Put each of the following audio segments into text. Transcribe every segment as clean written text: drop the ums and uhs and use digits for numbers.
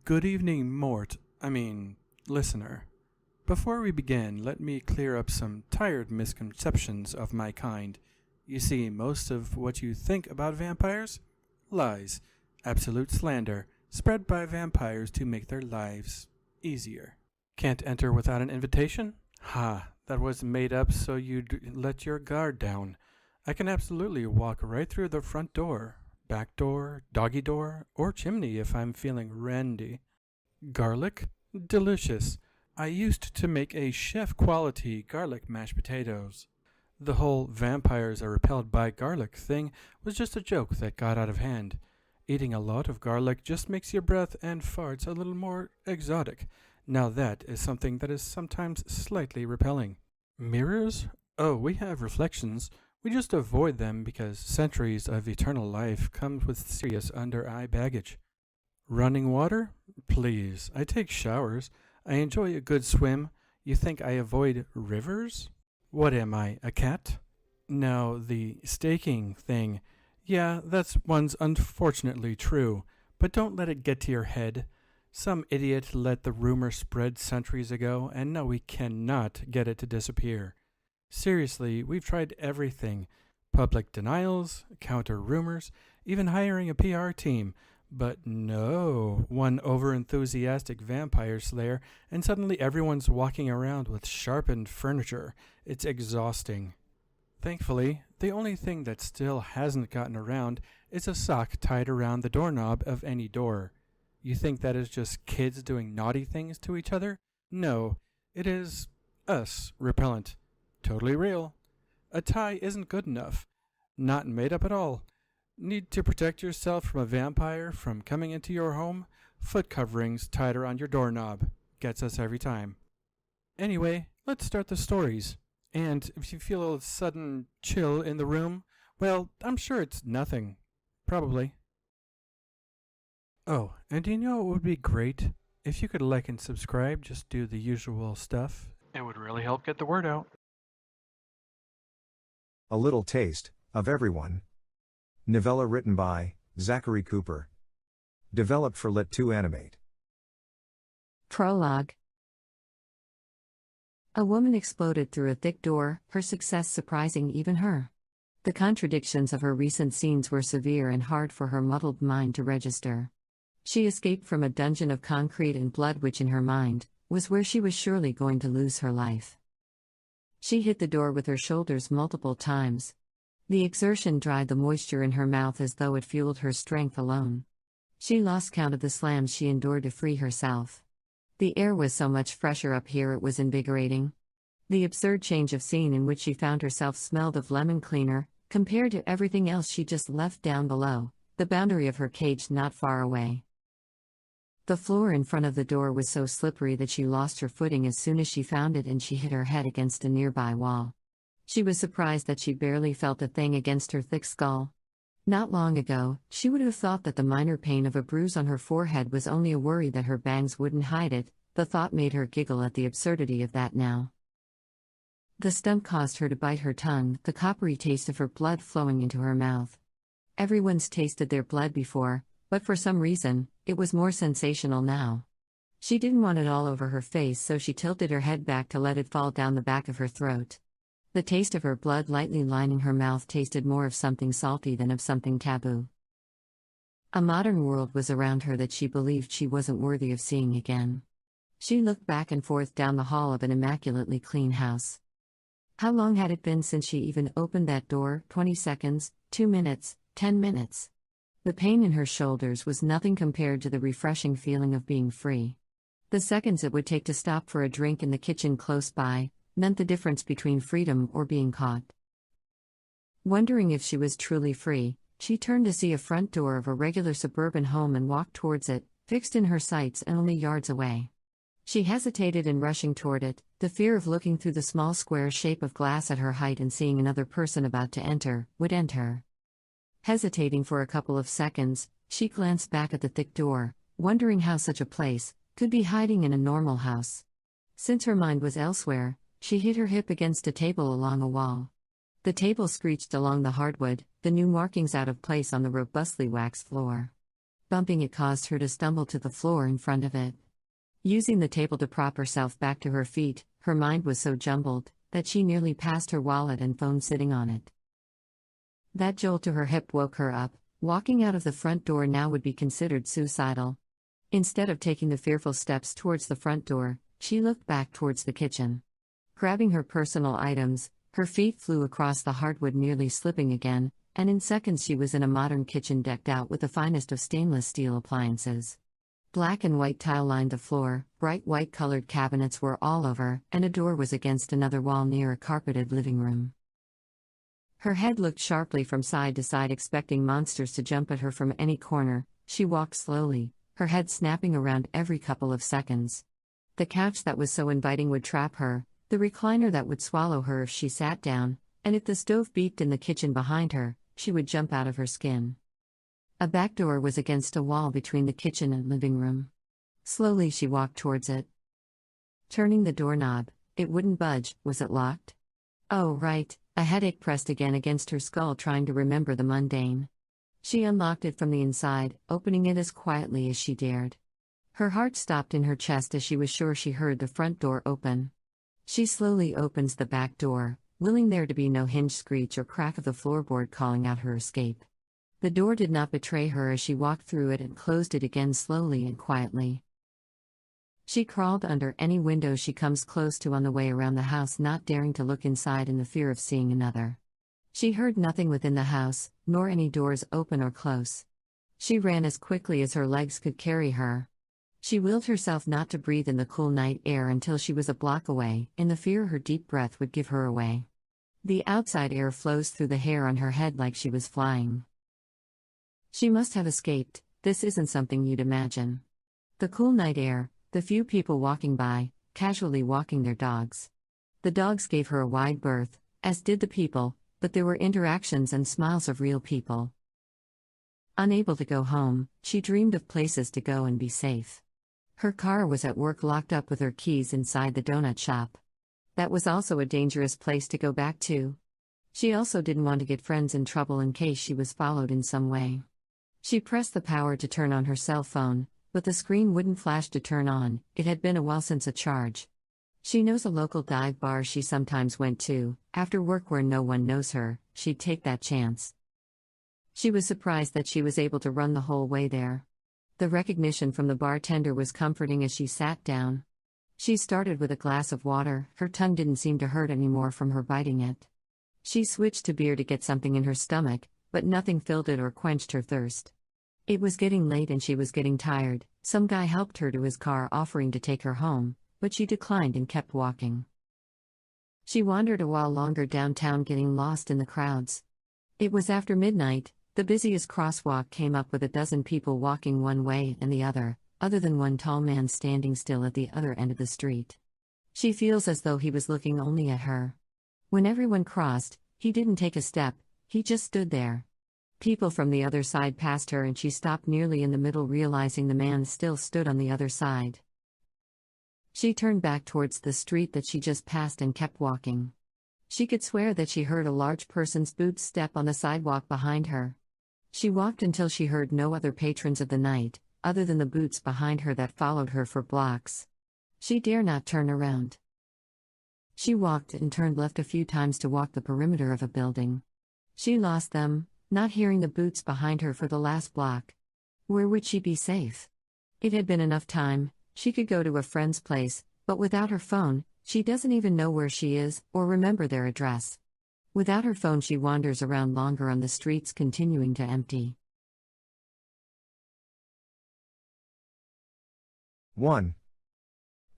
Good evening, listener. Before we begin, let me clear up some tired misconceptions of my kind. You see, most of what you think about vampires? Lies. Absolute slander, spread by vampires to make their lives easier. Can't enter without an invitation? Ha, that was made up so you'd let your guard down. I can absolutely walk right through the front door, back door, doggy door, or chimney if I'm feeling randy. Garlic? Delicious. I used to make a chef-quality garlic mashed potatoes. The whole vampires are repelled by garlic thing was just a joke that got out of hand. Eating a lot of garlic just makes your breath and farts a little more exotic. Now that is something that is sometimes slightly repelling. Mirrors? Oh, we have reflections. We just avoid them because centuries of eternal life comes with serious under-eye baggage. Running water? Please, I take showers. I enjoy a good swim. You think I avoid rivers? What am I, a cat? Now, the staking thing. Yeah, that's one's unfortunately true, but don't let it get to your head. Some idiot let the rumor spread centuries ago, and now we cannot get it to disappear. Seriously, we've tried everything. Public denials, counter rumors, even hiring a PR team. But no, one over-enthusiastic vampire slayer, and suddenly everyone's walking around with sharpened furniture. It's exhausting. Thankfully, the only thing that still hasn't gotten around is a sock tied around the doorknob of any door. You think that is just kids doing naughty things to each other? No, it is us repellent. Totally real. A tie isn't good enough. Not made up at all. Need to protect yourself from a vampire from coming into your home? Foot coverings tied around your doorknob. Gets us every time. Anyway, let's start the stories. And if you feel a sudden chill in the room, well, I'm sure it's nothing. Probably. Oh, and do you know what would be great? If you could like and subscribe, just do the usual stuff. It would really help get the word out. A Little Taste of Everyone. Novella written by Zachary Cooper. Developed for Lit2 Animate. Prologue. A woman exploded through a thick door, her success surprising even her. The contradictions of her recent scenes were severe and hard for her muddled mind to register. She escaped from a dungeon of concrete and blood which in her mind was where she was surely going to lose her life. She hit the door with her shoulders multiple times. The exertion dried the moisture in her mouth as though it fueled her strength alone. She lost count of the slams she endured to free herself. The air was so much fresher up here it was invigorating. The absurd change of scene in which she found herself smelled of lemon cleaner, compared to everything else she just left down below, the boundary of her cage not far away. The floor in front of the door was so slippery that she lost her footing as soon as she found it and she hit her head against a nearby wall. She was surprised that she barely felt a thing against her thick skull. Not long ago, she would have thought that the minor pain of a bruise on her forehead was only a worry that her bangs wouldn't hide it. The thought made her giggle at the absurdity of that now. The stunt caused her to bite her tongue, the coppery taste of her blood flowing into her mouth. Everyone's tasted their blood before, but for some reason, it was more sensational now. She didn't want it all over her face, so she tilted her head back to let it fall down the back of her throat. The taste of her blood lightly lining her mouth tasted more of something salty than of something taboo. A modern world was around her that she believed she wasn't worthy of seeing again. She looked back and forth down the hall of an immaculately clean house. How long had it been since she even opened that door? 20 seconds, 2 minutes, 10 minutes. The pain in her shoulders was nothing compared to the refreshing feeling of being free. The seconds it would take to stop for a drink in the kitchen close by meant the difference between freedom or being caught. Wondering if she was truly free, she turned to see a front door of a regular suburban home and walked towards it, fixed in her sights and only yards away. She hesitated in rushing toward it, the fear of looking through the small square shape of glass at her height and seeing another person about to enter, would end her. Hesitating for a couple of seconds, she glanced back at the thick door, wondering how such a place could be hiding in a normal house. Since her mind was elsewhere, she hit her hip against a table along a wall. The table screeched along the hardwood, the new markings out of place on the robustly waxed floor. Bumping it caused her to stumble to the floor in front of it. Using the table to prop herself back to her feet, her mind was so jumbled that she nearly passed her wallet and phone sitting on it. That jolt to her hip woke her up. Walking out of the front door now would be considered suicidal. Instead of taking the fearful steps towards the front door, she looked back towards the kitchen. Grabbing her personal items, her feet flew across the hardwood, nearly slipping again, and in seconds she was in a modern kitchen decked out with the finest of stainless steel appliances. Black and white tile lined the floor, bright white colored cabinets were all over, and a door was against another wall near a carpeted living room. Her head looked sharply from side to side, expecting monsters to jump at her from any corner. She walked slowly, her head snapping around every couple of seconds. The couch that was so inviting would trap her, the recliner that would swallow her if she sat down, and if the stove beeped in the kitchen behind her, she would jump out of her skin. A back door was against a wall between the kitchen and living room. Slowly she walked towards it. Turning the doorknob, it wouldn't budge. Was it locked? Oh, right. A headache pressed again against her skull, trying to remember the mundane. She unlocked it from the inside, opening it as quietly as she dared. Her heart stopped in her chest as she was sure she heard the front door open. She slowly opens the back door, willing there to be no hinge screech or crack of the floorboard calling out her escape. The door did not betray her as she walked through it and closed it again slowly and quietly. She crawled under any window she comes close to on the way around the house, not daring to look inside in the fear of seeing another. She heard nothing within the house, nor any doors open or close. She ran as quickly as her legs could carry her. She willed herself not to breathe in the cool night air until she was a block away, in the fear her deep breath would give her away. The outside air flows through the hair on her head like she was flying. She must have escaped. This isn't something you'd imagine. The cool night air, the few people walking by, casually walking their dogs. The dogs gave her a wide berth, as did the people, but there were interactions and smiles of real people. Unable to go home, she dreamed of places to go and be safe. Her car was at work, locked up with her keys inside the donut shop. That was also a dangerous place to go back to. She also didn't want to get friends in trouble in case she was followed in some way. She pressed the power to turn on her cell phone, but the screen wouldn't flash to turn on. It had been a while since a charge. She knows a local dive bar she sometimes went to, after work, where no one knows her. She'd take that chance. She was surprised that she was able to run the whole way there. The recognition from the bartender was comforting as she sat down. She started with a glass of water. Her tongue didn't seem to hurt anymore from her biting it. She switched to beer to get something in her stomach, but nothing filled it or quenched her thirst. It was getting late and she was getting tired. Some guy helped her to his car, offering to take her home, but she declined and kept walking. She wandered a while longer downtown, getting lost in the crowds. It was after midnight. The busiest crosswalk came up with a dozen people walking one way and the other than one tall man standing still at the other end of the street. She feels as though he was looking only at her. When everyone crossed, he didn't take a step, he just stood there. People from the other side passed her and she stopped nearly in the middle, realizing the man still stood on the other side. She turned back towards the street that she just passed and kept walking. She could swear that she heard a large person's boots step on the sidewalk behind her. She walked until she heard no other patrons of the night, other than the boots behind her that followed her for blocks. She dare not turn around. She walked and turned left a few times to walk the perimeter of a building. She lost them, not hearing the boots behind her for the last block. Where would she be safe? It had been enough time. She could go to a friend's place, but without her phone, she doesn't even know where she is, or remember their address. Without her phone, she wanders around longer on the streets, continuing to empty. 1.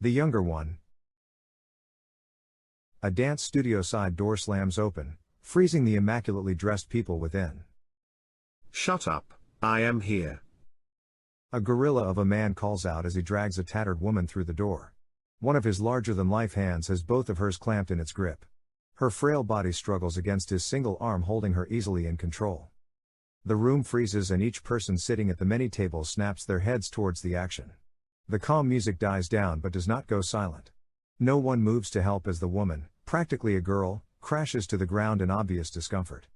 The younger one. A dance studio side door slams open, freezing the immaculately dressed people within. Shut up, I am here. A gorilla of a man calls out as he drags a tattered woman through the door. One of his larger-than-life hands has both of hers clamped in its grip. Her frail body struggles against his single arm, holding her easily in control. The room freezes and each person sitting at the many tables snaps their heads towards the action. The calm music dies down but does not go silent. No one moves to help as the woman, practically a girl, crashes to the ground in obvious discomfort.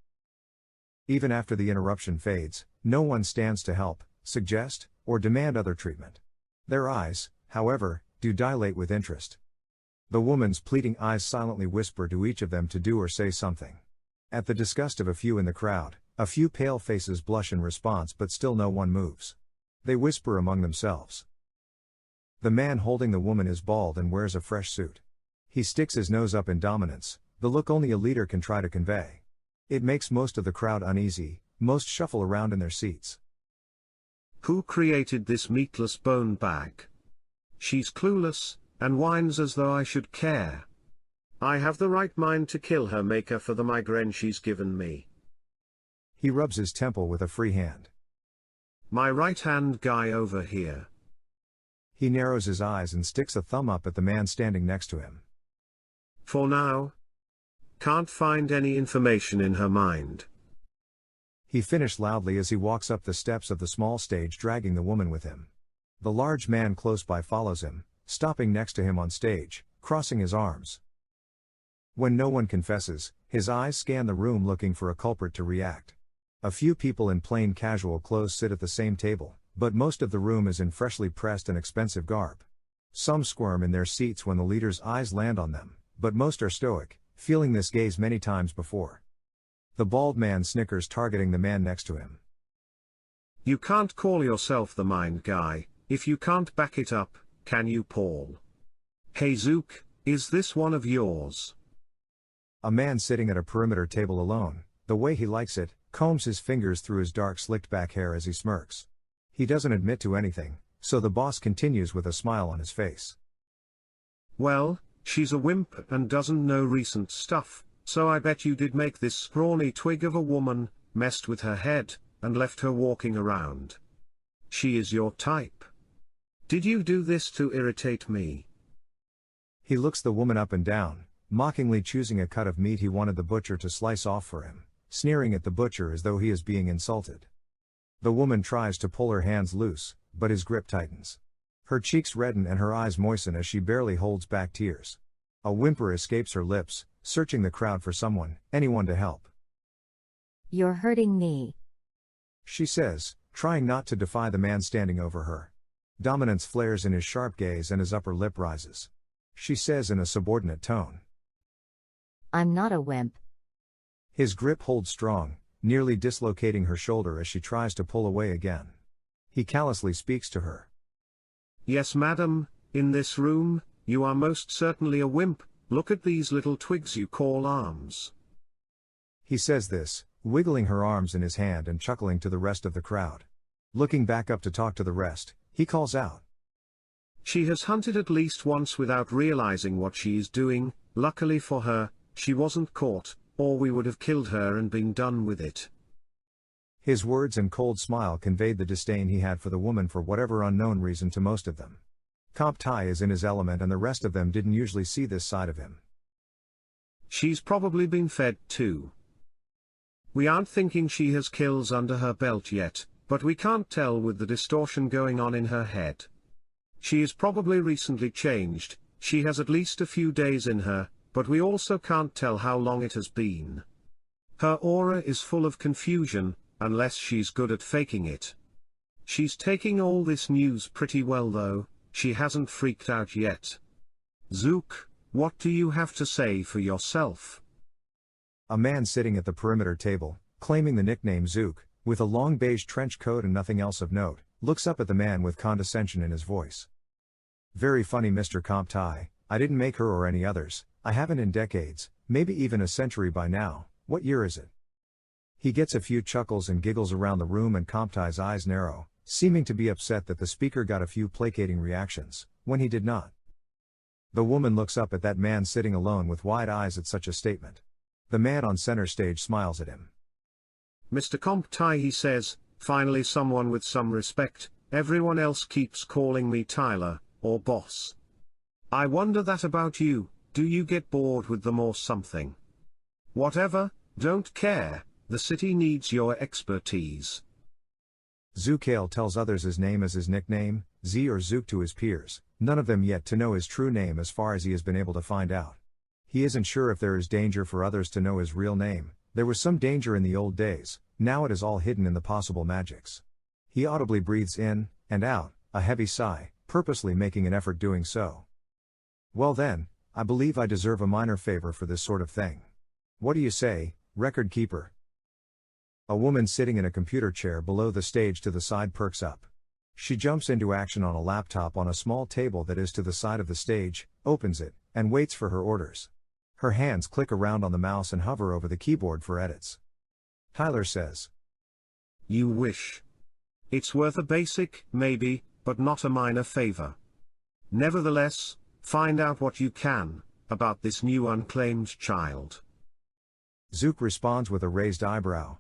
Even after the interruption fades, no one stands to help, suggest, or demand other treatment. Their eyes, however, do dilate with interest. The woman's pleading eyes silently whisper to each of them to do or say something. At the disgust of a few in the crowd, a few pale faces blush in response, but still no one moves. They whisper among themselves. The man holding the woman is bald and wears a fresh suit. He sticks his nose up in dominance, the look only a leader can try to convey. It makes most of the crowd uneasy, most shuffle around in their seats. Who created this meatless bone bag? She's clueless, and whines as though I should care. I have the right mind to kill her, maker, for the migraine she's given me. He rubs his temple with a free hand. My right hand guy over here. He narrows his eyes and sticks a thumb up at the man standing next to him. For now. Can't find any information in her mind. He finished loudly as he walks up the steps of the small stage, dragging the woman with him. The large man close by follows him, stopping next to him on stage, crossing his arms. When no one confesses, his eyes scan the room looking for a culprit to react. A few people in plain casual clothes sit at the same table, but most of the room is in freshly pressed and expensive garb. Some squirm in their seats when the leader's eyes land on them, but most are stoic, feeling this gaze many times before. The bald man snickers, targeting the man next to him. You can't call yourself the mind guy, if you can't back it up, can you, Paul? Hey Zook, is this one of yours? A man sitting at a perimeter table alone, the way he likes it, combs his fingers through his dark slicked back hair as he smirks. He doesn't admit to anything, so the boss continues with a smile on his face. Well, she's a wimp and doesn't know recent stuff, so I bet you did make this scrawny twig of a woman, messed with her head, and left her walking around. She is your type. Did you do this to irritate me? He looks the woman up and down, mockingly choosing a cut of meat he wanted the butcher to slice off for him, sneering at the butcher as though he is being insulted. The woman tries to pull her hands loose, but his grip tightens. Her cheeks redden and her eyes moisten as she barely holds back tears. A whimper escapes her lips, searching the crowd for someone, anyone to help. You're hurting me, she says, trying not to defy the man standing over her. Dominance flares in his sharp gaze and his upper lip rises. She says in a subordinate tone. I'm not a wimp. His grip holds strong, nearly dislocating her shoulder as she tries to pull away again. He callously speaks to her. Yes, madam, in this room, you are most certainly a wimp. Look at these little twigs you call arms. He says this, wiggling her arms in his hand and chuckling to the rest of the crowd. Looking back up to talk to the rest, he calls out. She has hunted at least once without realizing what she is doing. Luckily for her, she wasn't caught, or we would have killed her and been done with it. His words and cold smile conveyed the disdain he had for the woman for whatever unknown reason to most of them. Comp Tai is in his element and the rest of them didn't usually see this side of him. She's probably been fed too. We aren't thinking she has kills under her belt yet, but we can't tell with the distortion going on in her head. She is probably recently changed, she has at least a few days in her, but we also can't tell how long it has been. Her aura is full of confusion, unless she's good at faking it. She's taking all this news pretty well though, she hasn't freaked out yet. Zook, what do you have to say for yourself? A man sitting at the perimeter table, claiming the nickname Zook, with a long beige trench coat and nothing else of note, looks up at the man with condescension in his voice. Very funny, Mr. Comp Tai, I didn't make her or any others, I haven't in decades, maybe even a century by now. What year is it? He gets a few chuckles and giggles around the room and Comp Tai's eyes narrow, seeming to be upset that the speaker got a few placating reactions, when he did not. The woman looks up at that man sitting alone with wide eyes at such a statement. The man on center stage smiles at him. Mr. Comp Tai, he says, finally someone with some respect. Everyone else keeps calling me Tyler, or boss. I wonder that about you, do you get bored with them or something? Whatever, don't care, the city needs your expertise. Zookale tells others his name as his nickname, Z or Zook to his peers, none of them yet to know his true name as far as he has been able to find out. He isn't sure if there is danger for others to know his real name. There was some danger in the old days, now it is all hidden in the possible magics. He audibly breathes in and out, a heavy sigh, purposely making an effort doing so. Well then, I believe I deserve a minor favor for this sort of thing. What do you say, record keeper? A woman sitting in a computer chair below the stage to the side perks up. She jumps into action on a laptop on a small table that is to the side of the stage, opens it, and waits for her orders. Her hands click around on the mouse and hover over the keyboard for edits. Tyler says, You wish. It's worth a basic, maybe, but not a minor favor. Nevertheless, find out what you can about this new unclaimed child. Zook responds with a raised eyebrow.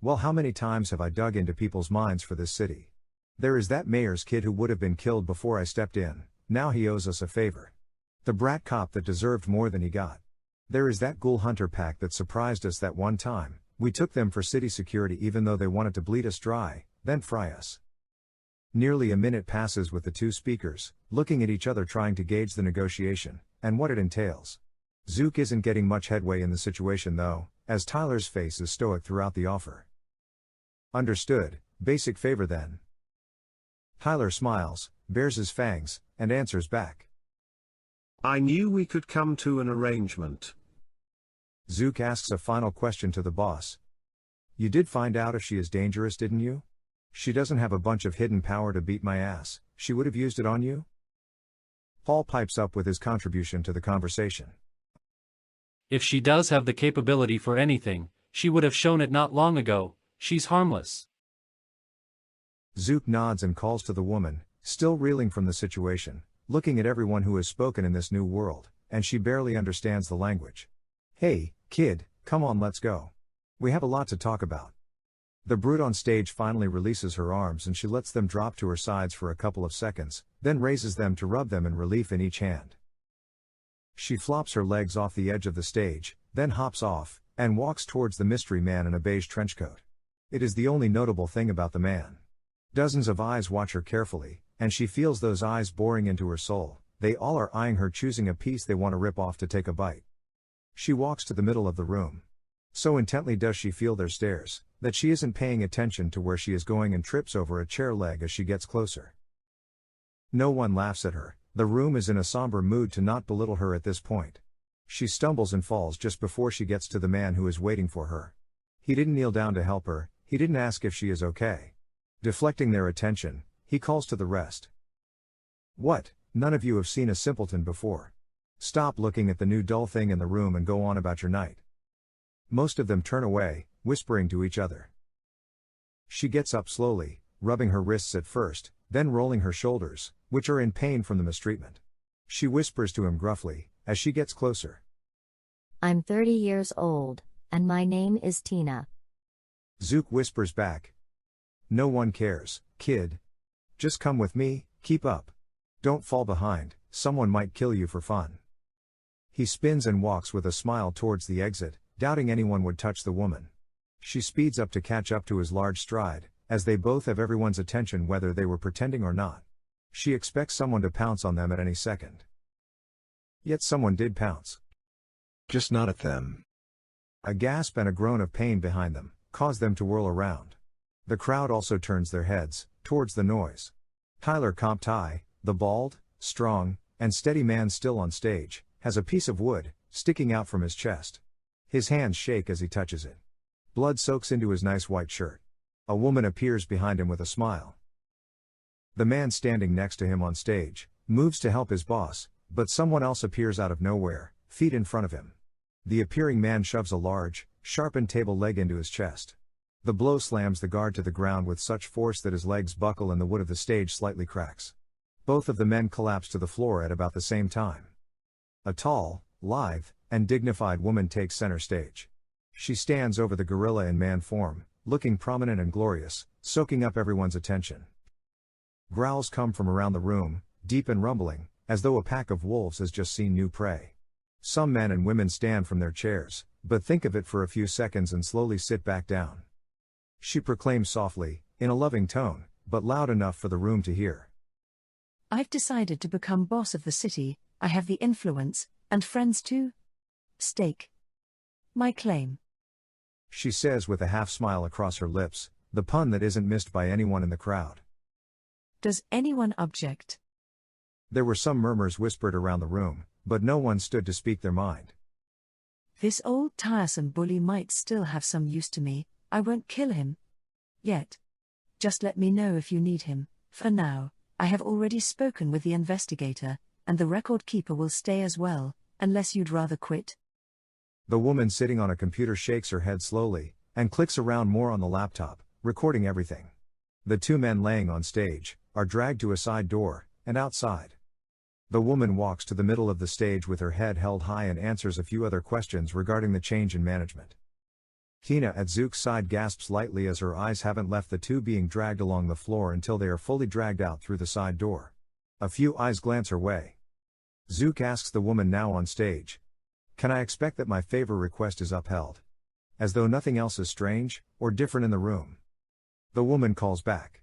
Well, how many times have I dug into people's minds for this city? There is that mayor's kid who would have been killed before I stepped in, now he owes us a favor. The brat cop that deserved more than he got. There is that ghoul hunter pack that surprised us that one time, we took them for city security even though they wanted to bleed us dry, then fry us. Nearly a minute passes with the two speakers, looking at each other trying to gauge the negotiation, and what it entails. Zook isn't getting much headway in the situation though, as Tyler's face is stoic throughout the offer. Understood, basic favor then. Tyler smiles, bares his fangs, and answers back. I knew we could come to an arrangement. Zook asks a final question to the boss. You did find out if she is dangerous, didn't you? She doesn't have a bunch of hidden power to beat my ass, she would have used it on you? Paul pipes up with his contribution to the conversation. If she does have the capability for anything, she would have shown it not long ago. She's harmless. Zook nods and calls to the woman, still reeling from the situation, looking at everyone who has spoken in this new world, and she barely understands the language. Hey, kid, come on, let's go. We have a lot to talk about. The brute on stage finally releases her arms and she lets them drop to her sides for a couple of seconds, then raises them to rub them in relief in each hand. She flops her legs off the edge of the stage, then hops off, and walks towards the mystery man in a beige trenchcoat. It is the only notable thing about the man. Dozens of eyes watch her carefully, and she feels those eyes boring into her soul. They all are eyeing her, choosing a piece they want to rip off to take a bite. She walks to the middle of the room. So intently does she feel their stares, that she isn't paying attention to where she is going and trips over a chair leg as she gets closer. No one laughs at her. The room is in a somber mood to not belittle her at this point. She stumbles and falls just before she gets to the man who is waiting for her. He didn't kneel down to help her, he didn't ask if she is okay. Deflecting their attention, he calls to the rest. What, none of you have seen a simpleton before? Stop looking at the new dull thing in the room and go on about your night. Most of them turn away, whispering to each other. She gets up slowly, rubbing her wrists at first, then rolling her shoulders, which are in pain from the mistreatment. She whispers to him gruffly, as she gets closer. I'm 30 years old, and my name is Tina. Zook whispers back. No one cares, kid. Just come with me, keep up. Don't fall behind, someone might kill you for fun. He spins and walks with a smile towards the exit, doubting anyone would touch the woman. She speeds up to catch up to his large stride, as they both have everyone's attention whether they were pretending or not. She expects someone to pounce on them at any second. Yet someone did pounce. Just not at them. A gasp and a groan of pain behind them cause them to whirl around. The crowd also turns their heads towards the noise. Tyler Comptai, the bald, strong, and steady man still on stage, has a piece of wood sticking out from his chest. His hands shake as he touches it. Blood soaks into his nice white shirt. A woman appears behind him with a smile. The man standing next to him on stage moves to help his boss, but someone else appears out of nowhere, feet in front of him. The appearing man shoves a large, sharpened table leg into his chest. The blow slams the guard to the ground with such force that his legs buckle and the wood of the stage slightly cracks. Both of the men collapse to the floor at about the same time. A tall, lithe, and dignified woman takes center stage. She stands over the gorilla in man form, looking prominent and glorious, soaking up everyone's attention. Growls come from around the room, deep and rumbling, as though a pack of wolves has just seen new prey. Some men and women stand from their chairs, but think of it for a few seconds and slowly sit back down. She proclaims softly, in a loving tone, but loud enough for the room to hear. I've decided to become boss of the city. I have the influence, and friends too. Stake my claim. She says with a half smile across her lips, the pun that isn't missed by anyone in the crowd. Does anyone object? There were some murmurs whispered around the room, but no one stood to speak their mind. This old tiresome bully might still have some use to me. I won't kill him. Yet. Just let me know if you need him. For now, I have already spoken with the investigator, and the record keeper will stay as well, unless you'd rather quit. The woman sitting on a computer shakes her head slowly, and clicks around more on the laptop, recording everything. The two men laying on stage are dragged to a side door, and outside. The woman walks to the middle of the stage with her head held high and answers a few other questions regarding the change in management. Tina at Zook's side gasps lightly as her eyes haven't left the two being dragged along the floor until they are fully dragged out through the side door. A few eyes glance her way. Zook asks the woman now on stage, "Can I expect that my favor request is upheld?" As though nothing else is strange or different in the room. The woman calls back.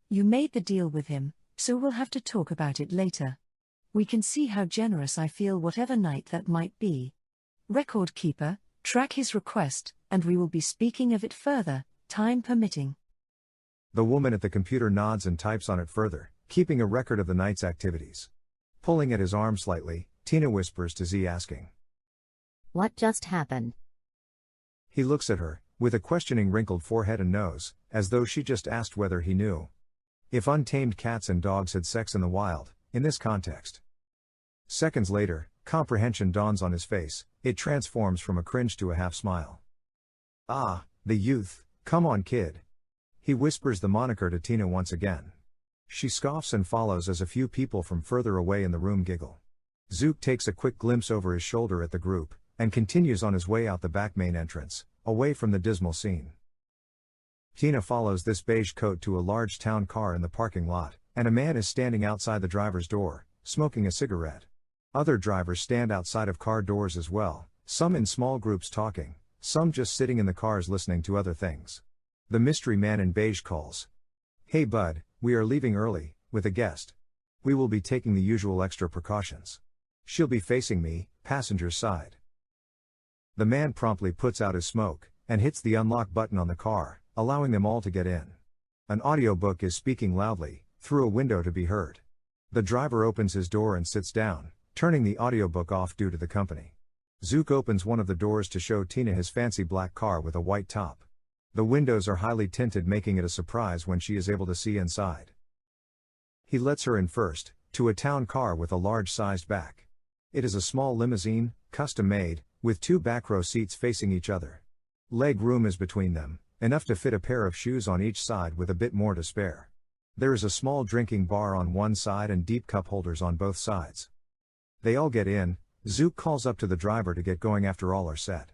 You made the deal with him, so we'll have to talk about it later. We can see how generous I feel whatever night that might be. Record keeper, track his request, and we will be speaking of it further, time permitting. The woman at the computer nods and types on it further, keeping a record of the night's activities. Pulling at his arm slightly, Tina whispers to Z asking, What just happened? He looks at her, with a questioning wrinkled forehead and nose, as though she just asked whether he knew. If untamed cats and dogs had sex in the wild, in this context. Seconds later, comprehension dawns on his face, it transforms from a cringe to a half smile. Ah, the youth, come on kid. He whispers the moniker to Tina once again. She scoffs and follows as a few people from further away in the room giggle. Zook takes a quick glimpse over his shoulder at the group, and continues on his way out the back main entrance, away from the dismal scene. Tina follows this beige coat to a large town car in the parking lot, and a man is standing outside the driver's door, smoking a cigarette. Other drivers stand outside of car doors as well, some in small groups talking, some just sitting in the cars listening to other things. The mystery man in beige calls. Hey bud, we are leaving early, with a guest. We will be taking the usual extra precautions. She'll be facing me, passenger's side. The man promptly puts out his smoke, and hits the unlock button on the car, allowing them all to get in. An audiobook is speaking loudly, through a window to be heard. The driver opens his door and sits down, turning the audiobook off due to the company. Zook opens one of the doors to show Tina his fancy black car with a white top. The windows are highly tinted, making it a surprise when she is able to see inside. He lets her in first, to a town car with a large-sized back. It is a small limousine, custom-made, with two back row seats facing each other. Leg room is between them, enough to fit a pair of shoes on each side with a bit more to spare. There is a small drinking bar on one side and deep cup holders on both sides. They all get in. Zook calls up to the driver to get going after all are set.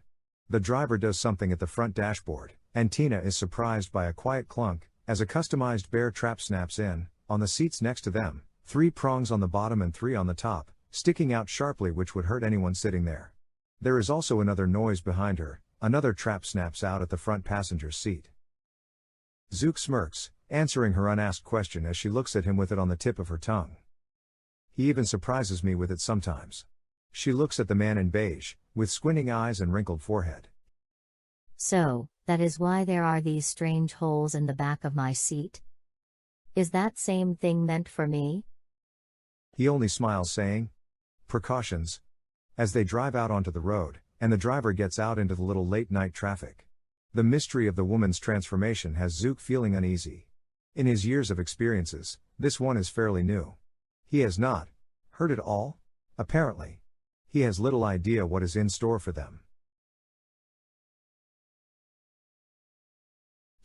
The driver does something at the front dashboard, and Tina is surprised by a quiet clunk, as a customized bear trap snaps in, on the seats next to them, 3 prongs on the bottom and 3 on the top, sticking out sharply, which would hurt anyone sitting there. There is also another noise behind her, another trap snaps out at the front passenger's seat. Zook smirks, answering her unasked question as she looks at him with it on the tip of her tongue. He even surprises me with it sometimes. She looks at the man in beige, with squinting eyes and wrinkled forehead. So, that is why there are these strange holes in the back of my seat? Is that same thing meant for me? He only smiles, saying, "Precautions," as they drive out onto the road, and the driver gets out into the little late-night traffic. The mystery of the woman's transformation has Zook feeling uneasy. In his years of experiences, this one is fairly new. He has not heard it all, apparently. He has little idea what is in store for them.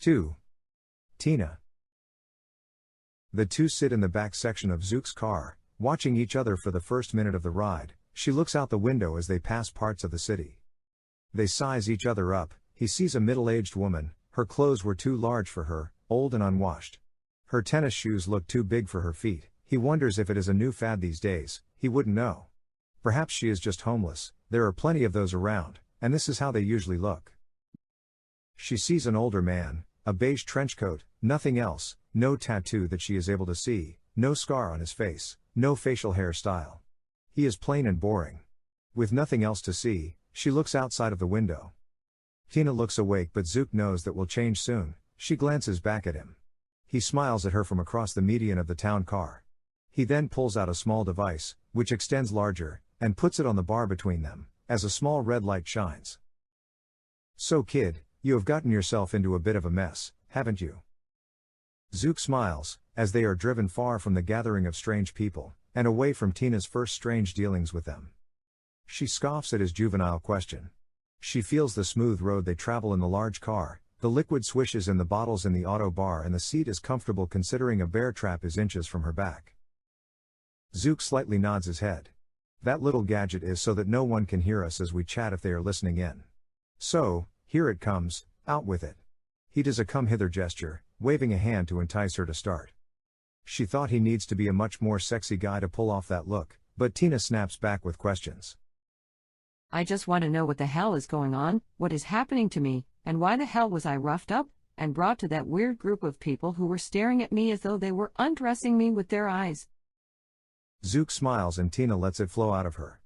2. Tina. The two sit in the back section of Zook's car, watching each other for the first minute of the ride. She looks out the window as they pass parts of the city. They size each other up. He sees a middle-aged woman. Her clothes were too large for her, old and unwashed. Her tennis shoes look too big for her feet. He wonders if it is a new fad these days. He wouldn't know. Perhaps she is just homeless. There are plenty of those around, and this is how they usually look. She sees an older man, a beige trench coat, nothing else, no tattoo that she is able to see, no scar on his face, no facial hairstyle. He is plain and boring. With nothing else to see, she looks outside of the window. Tina looks awake, but Zook knows that will change soon, She glances back at him. He smiles at her from across the median of the town car. He then pulls out a small device, which extends larger, and puts it on the bar between them, as a small red light shines. So kid, you have gotten yourself into a bit of a mess, haven't you? Zook smiles, as they are driven far from the gathering of strange people, and away from Tina's first strange dealings with them. She scoffs at his juvenile question. She feels the smooth road they travel in the large car, the liquid swishes in the bottles in the auto bar, and the seat is comfortable considering a bear trap is inches from her back. Zook slightly nods his head. That little gadget is so that no one can hear us as we chat if they are listening in. So, here it comes, out with it. He does a come hither gesture, waving a hand to entice her to start. She thought he needs to be a much more sexy guy to pull off that look, but Tina snaps back with questions. I just want to know what the hell is going on, what is happening to me, and why the hell was I roughed up and brought to that weird group of people who were staring at me as though they were undressing me with their eyes. Zook smiles and Tina lets it flow out of her.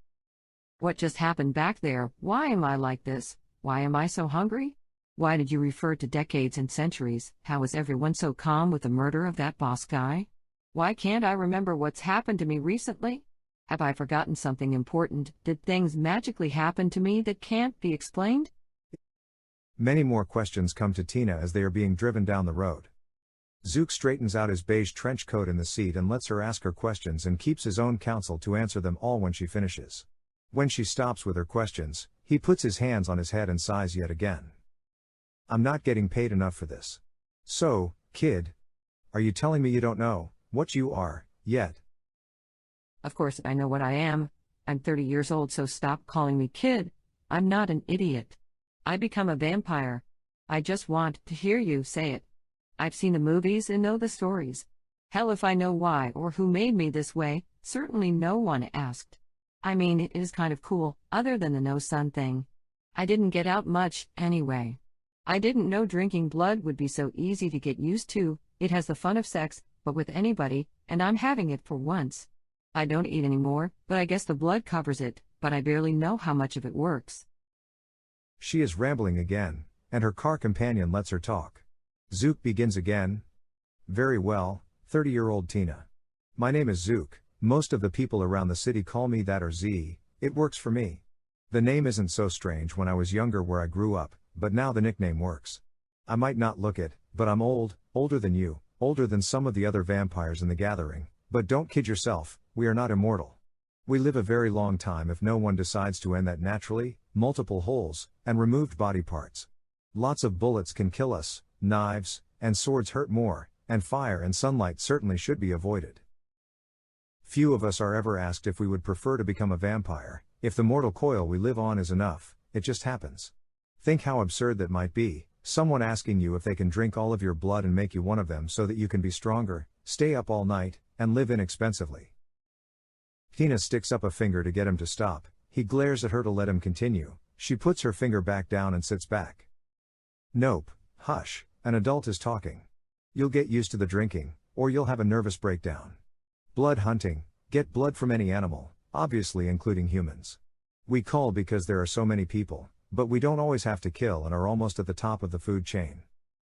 What just happened back there? Why am I like this? Why am I so hungry? Why did you refer to decades and centuries? How is everyone so calm with the murder of that boss guy? Why can't I remember what's happened to me recently? Have I forgotten something important? Did things magically happen to me that can't be explained? Many more questions come to Tina as they are being driven down the road. Zook straightens out his beige trench coat in the seat and lets her ask her questions and keeps his own counsel to answer them all when she finishes. When she stops with her questions, he puts his hands on his head and sighs yet again. I'm not getting paid enough for this. So, kid, are you telling me you don't know what you are, yet? Of course I know what I am. I'm 30 years old, so stop calling me kid. I'm not an idiot. I become a vampire. I just want to hear you say it. I've seen the movies and know the stories. Hell, if I know why or who made me this way, certainly no one asked. I mean, it is kind of cool, other than the no sun thing. I didn't get out much, anyway. I didn't know drinking blood would be so easy to get used to. It has the fun of sex, but with anybody, and I'm having it for once. I don't eat anymore, but I guess the blood covers it, but I barely know how much of it works. She is rambling again, and her car companion lets her talk. Zook begins again. Very well, 30-year-old Tina. My name is Zook. Most of the people around the city call me that or Z. It works for me. The name isn't so strange when I was younger where I grew up, but now the nickname works. I might not look it, but I'm old, older than you, older than some of the other vampires in the gathering, but don't kid yourself, we are not immortal. We live a very long time if no one decides to end that naturally, multiple holes, and removed body parts. Lots of bullets can kill us, knives, and swords hurt more, and fire and sunlight certainly should be avoided. Few of us are ever asked if we would prefer to become a vampire, if the mortal coil we live on is enough, it just happens. Think how absurd that might be, someone asking you if they can drink all of your blood and make you one of them so that you can be stronger, stay up all night, and live inexpensively. Tina sticks up a finger to get him to stop, he glares at her to let him continue, she puts her finger back down and sits back. Nope, hush, an adult is talking. You'll get used to the drinking, or you'll have a nervous breakdown. Blood hunting, get blood from any animal, obviously including humans. We call because there are so many people, but we don't always have to kill and are almost at the top of the food chain.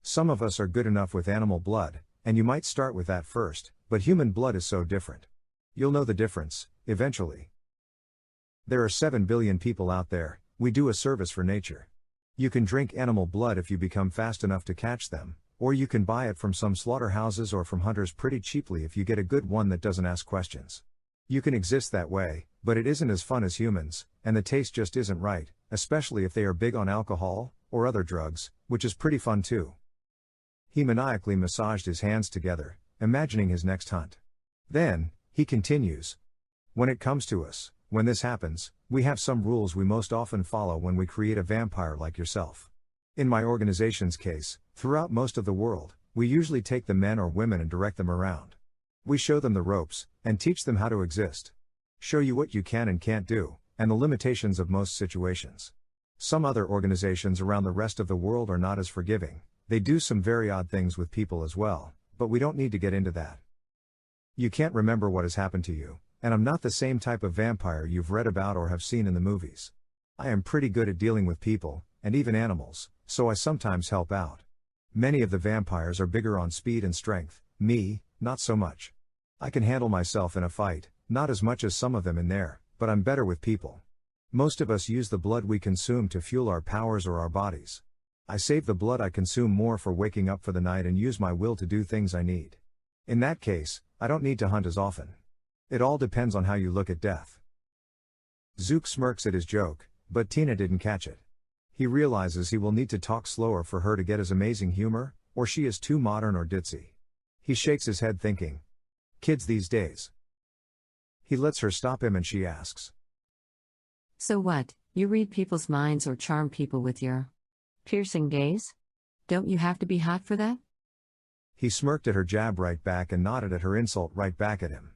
Some of us are good enough with animal blood, and you might start with that first, but human blood is so different. You'll know the difference, eventually. There are 7 billion people out there, we do a service for nature. You can drink animal blood if you become fast enough to catch them, or you can buy it from some slaughterhouses or from hunters pretty cheaply if you get a good one that doesn't ask questions. You can exist that way, but it isn't as fun as humans, and the taste just isn't right, especially if they are big on alcohol, or other drugs, which is pretty fun too. He maniacally massaged his hands together, imagining his next hunt. Then, he continues. When it comes to us, when this happens, we have some rules we most often follow when we create a vampire like yourself. In my organization's case, throughout most of the world, we usually take the men or women and direct them around. We show them the ropes, and teach them how to exist. Show you what you can and can't do, and the limitations of most situations. Some other organizations around the rest of the world are not as forgiving, they do some very odd things with people as well, but we don't need to get into that. You can't remember what has happened to you, and I'm not the same type of vampire you've read about or have seen in the movies. I am pretty good at dealing with people, and even animals, so I sometimes help out. Many of the vampires are bigger on speed and strength, me, not so much. I can handle myself in a fight, not as much as some of them in there, but I'm better with people. Most of us use the blood we consume to fuel our powers or our bodies. I save the blood I consume more for waking up for the night and use my will to do things I need. In that case, I don't need to hunt as often. It all depends on how you look at death. Zook smirks at his joke, but Tina didn't catch it. He realizes he will need to talk slower for her to get his amazing humor, or she is too modern or ditzy. He shakes his head thinking, kids these days. He lets her stop him and she asks, So what, you read people's minds or charm people with your piercing gaze? Don't you have to be hot for that? He smirked at her jab right back and nodded at her insult right back at him.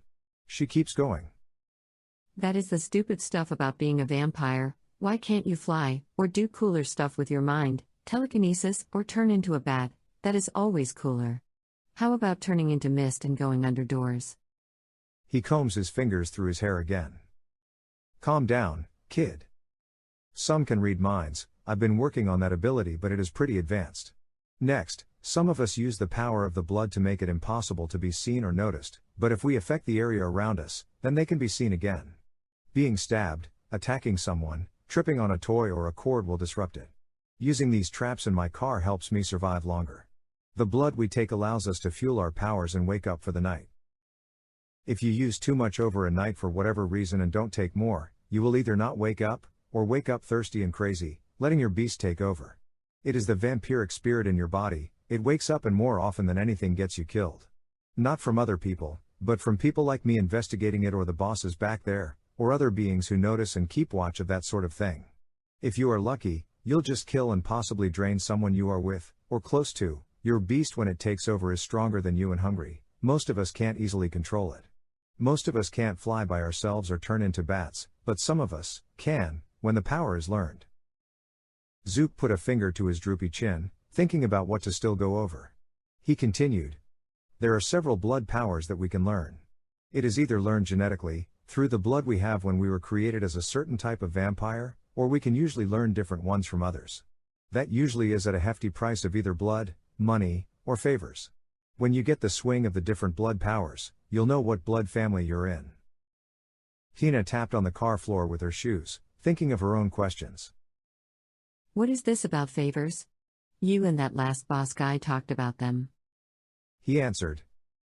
She keeps going. That is the stupid stuff about being a vampire. Why can't you fly, or do cooler stuff with your mind, telekinesis, or turn into a bat? That is always cooler. How about turning into mist and going under doors? He combs his fingers through his hair again. Calm down, kid. Some can read minds, I've been working on that ability but it is pretty advanced. Next, some of us use the power of the blood to make it impossible to be seen or noticed, but if we affect the area around us, then they can be seen again. Being stabbed, attacking someone, tripping on a toy or a cord will disrupt it. Using these traps in my car helps me survive longer. The blood we take allows us to fuel our powers and wake up for the night. If you use too much over a night for whatever reason and don't take more, you will either not wake up, or wake up thirsty and crazy, letting your beast take over. It is the vampiric spirit in your body, it wakes up and more often than anything gets you killed. Not from other people, but from people like me investigating it or the bosses back there, or other beings who notice and keep watch of that sort of thing. If you are lucky, you'll just kill and possibly drain someone you are with, or close to. Your beast when it takes over is stronger than you and hungry. Most of us can't easily control it. Most of us can't fly by ourselves or turn into bats, but some of us can, when the power is learned. Zook put a finger to his droopy chin, thinking about what to still go over. He continued. There are several blood powers that we can learn. It is either learned genetically, through the blood we have when we were created as a certain type of vampire, or we can usually learn different ones from others. That usually is at a hefty price of either blood, money, or favors. When you get the swing of the different blood powers, you'll know what blood family you're in. Tina tapped on the car floor with her shoes, thinking of her own questions. What is this about favors? You and that last boss guy talked about them. He answered.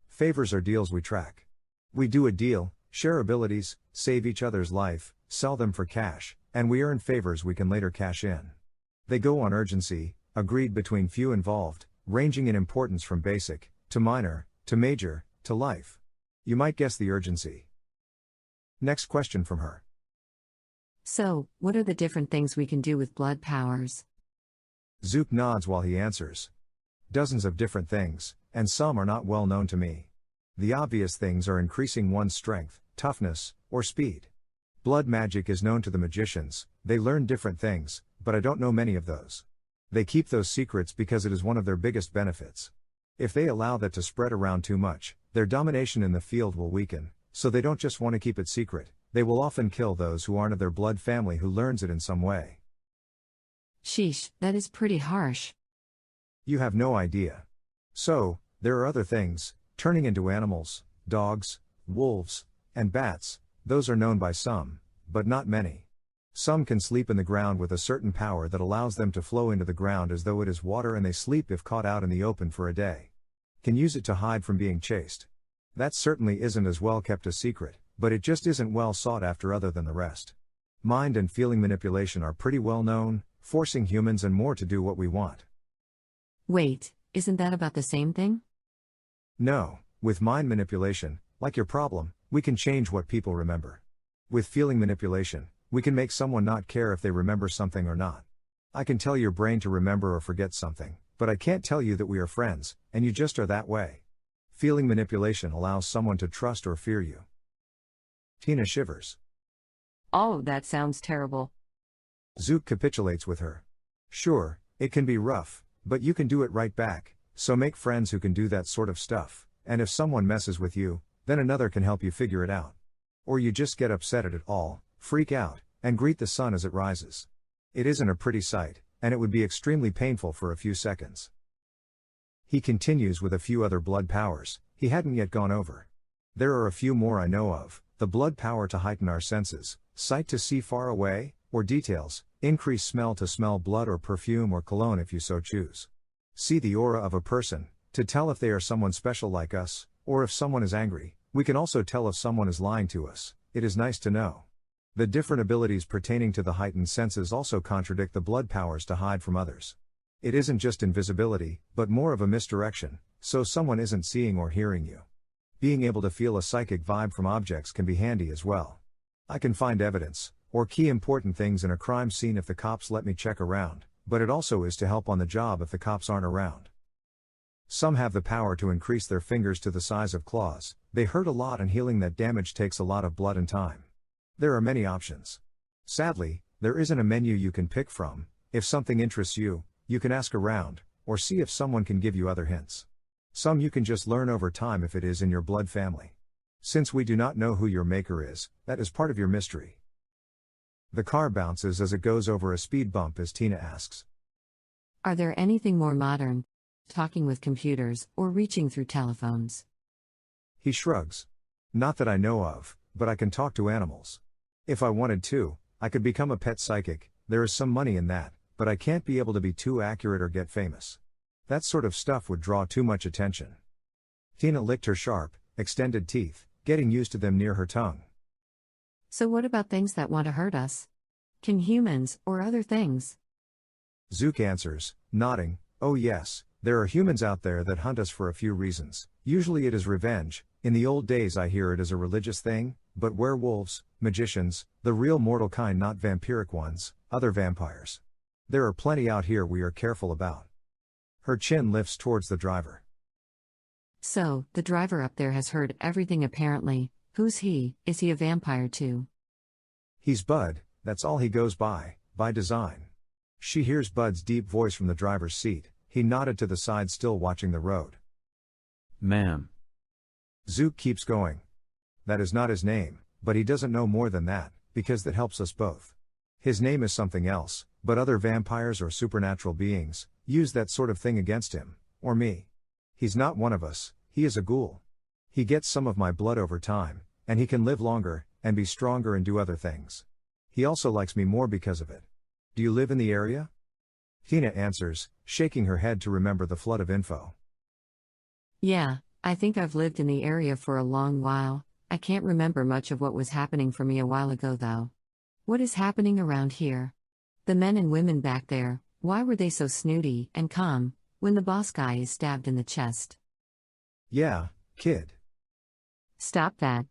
Favors are deals we track. We do a deal, share abilities, save each other's life, sell them for cash, and we earn favors we can later cash in. They go on urgency, agreed between few involved, ranging in importance from basic, to minor, to major, to life. You might guess the urgency. Next question from her. So, what are the different things we can do with blood powers? Zook nods while he answers. Dozens of different things, and some are not well known to me. The obvious things are increasing one's strength, toughness, or speed. Blood magic is known to the magicians, they learn different things, but I don't know many of those. They keep those secrets because it is one of their biggest benefits. If they allow that to spread around too much, their domination in the field will weaken, so they don't just want to keep it secret, they will often kill those who aren't of their blood family who learns it in some way. Sheesh, that is pretty harsh. You have no idea. So, there are other things, turning into animals, dogs, wolves, and bats, those are known by some, but not many. Some can sleep in the ground with a certain power that allows them to flow into the ground as though it is water and they sleep if caught out in the open for a day. Can use it to hide from being chased. That certainly isn't as well kept a secret, but it just isn't well sought after other than the rest. Mind and feeling manipulation are pretty well known, forcing humans and more to do what we want. Wait, isn't that about the same thing? No, with mind manipulation, like your problem, we can change what people remember. With feeling manipulation, we can make someone not care if they remember something or not. I can tell your brain to remember or forget something, but I can't tell you that we are friends, and you just are that way. Feeling manipulation allows someone to trust or fear you. Tina shivers. Oh, that sounds terrible. Zook capitulates with her. Sure, it can be rough, but you can do it right back, so make friends who can do that sort of stuff, and if someone messes with you, then another can help you figure it out. Or you just get upset at it all, freak out, and greet the sun as it rises. It isn't a pretty sight, and it would be extremely painful for a few seconds. He continues with a few other blood powers he hadn't yet gone over. There are a few more I know of: the blood power to heighten our senses, sight to see far away, or details, increase smell to smell blood or perfume or cologne if you so choose. See the aura of a person, to tell if they are someone special like us, or if someone is angry. We can also tell if someone is lying to us. It is nice to know. The different abilities pertaining to the heightened senses also contradict the blood powers to hide from others. It isn't just invisibility, but more of a misdirection, so someone isn't seeing or hearing you. Being able to feel a psychic vibe from objects can be handy as well. I can find evidence, or key important things in a crime scene if the cops let me check around, but it also is to help on the job if the cops aren't around. Some have the power to increase their fingers to the size of claws. They hurt a lot, and healing that damage takes a lot of blood and time. There are many options. Sadly, there isn't a menu you can pick from. If something interests you, you can ask around, or see if someone can give you other hints. Some you can just learn over time if it is in your blood family. Since we do not know who your maker is, that is part of your mystery. The car bounces as it goes over a speed bump as Tina asks, Are there anything more modern? Talking with computers, or reaching through telephones? He shrugs. Not that I know of, but I can talk to animals. If I wanted to, I could become a pet psychic. There is some money in that, but I can't be able to be too accurate or get famous. That sort of stuff would draw too much attention. Tina licked her sharp, extended teeth, getting used to them near her tongue. So what about things that want to hurt us? Can humans, or other things? Zook answers, nodding, oh yes, there are humans out there that hunt us for a few reasons. Usually it is revenge. In the old days I hear it is a religious thing, but werewolves, magicians, the real mortal kind, not vampiric ones, other vampires. There are plenty out here we are careful about. Her chin lifts towards the driver. So, the driver up there has heard everything apparently. Who's he? Is he a vampire too? He's Bud, that's all he goes by design. She hears Bud's deep voice from the driver's seat. He nodded to the side, still watching the road. Ma'am. Zook keeps going. That is not his name, but he doesn't know more than that, because that helps us both. His name is something else, but other vampires or supernatural beings use that sort of thing against him, or me. He's not one of us, he is a ghoul. He gets some of my blood over time, and he can live longer, and be stronger and do other things. He also likes me more because of it. Do you live in the area? Tina answers, shaking her head to remember the flood of info. Yeah, I think I've lived in the area for a long while. I can't remember much of what was happening for me a while ago though. What is happening around here? The men and women back there, why were they so snooty and calm when the boss guy is stabbed in the chest? Yeah, kid. Stop that.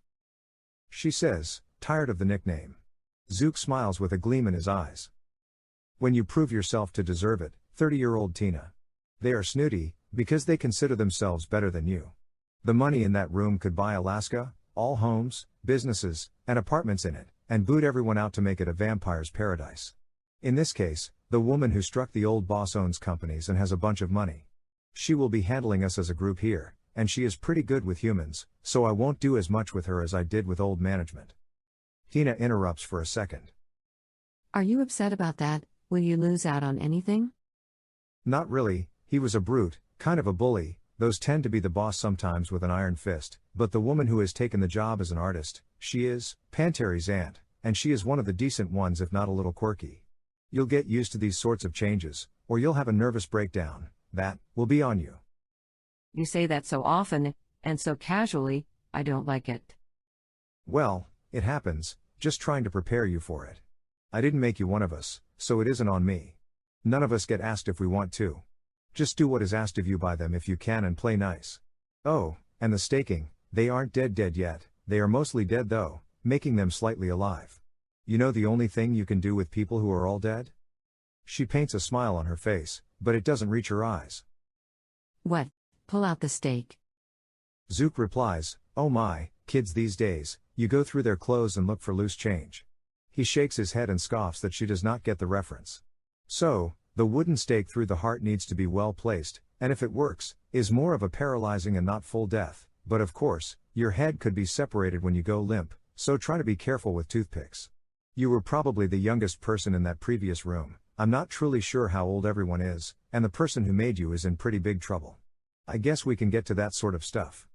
She says, tired of the nickname. Zook smiles with a gleam in his eyes. When you prove yourself to deserve it, 30-year-old Tina. They are snooty, because they consider themselves better than you. The money in that room could buy Alaska, all homes, businesses, and apartments in it, and boot everyone out to make it a vampire's paradise. In this case, the woman who struck the old boss owns companies and has a bunch of money. She will be handling us as a group here, and she is pretty good with humans, so I won't do as much with her as I did with old management. Tina interrupts for a second. Are you upset about that? Will you lose out on anything? Not really, he was a brute, kind of a bully. Those tend to be the boss sometimes with an iron fist, but the woman who has taken the job as an artist, she is Panteri's aunt, and she is one of the decent ones if not a little quirky. You'll get used to these sorts of changes, or you'll have a nervous breakdown. That will be on you. You say that so often, and so casually, I don't like it. Well, it happens, just trying to prepare you for it. I didn't make you one of us, so it isn't on me. None of us get asked if we want to. Just do what is asked of you by them if you can and play nice. Oh, and the staking, they aren't dead yet, they are mostly dead though, making them slightly alive. You know the only thing you can do with people who are all dead? She paints a smile on her face, but it doesn't reach her eyes. What? Pull out the stake. Zook replies, oh my, kids these days, you go through their clothes and look for loose change. He shakes his head and scoffs that she does not get the reference. So, the wooden stake through the heart needs to be well placed, and if it works, is more of a paralyzing and not full death, but of course, your head could be separated when you go limp, so try to be careful with toothpicks. You were probably the youngest person in that previous room. I'm not truly sure how old everyone is, and the person who made you is in pretty big trouble. I guess we can get to that sort of stuff.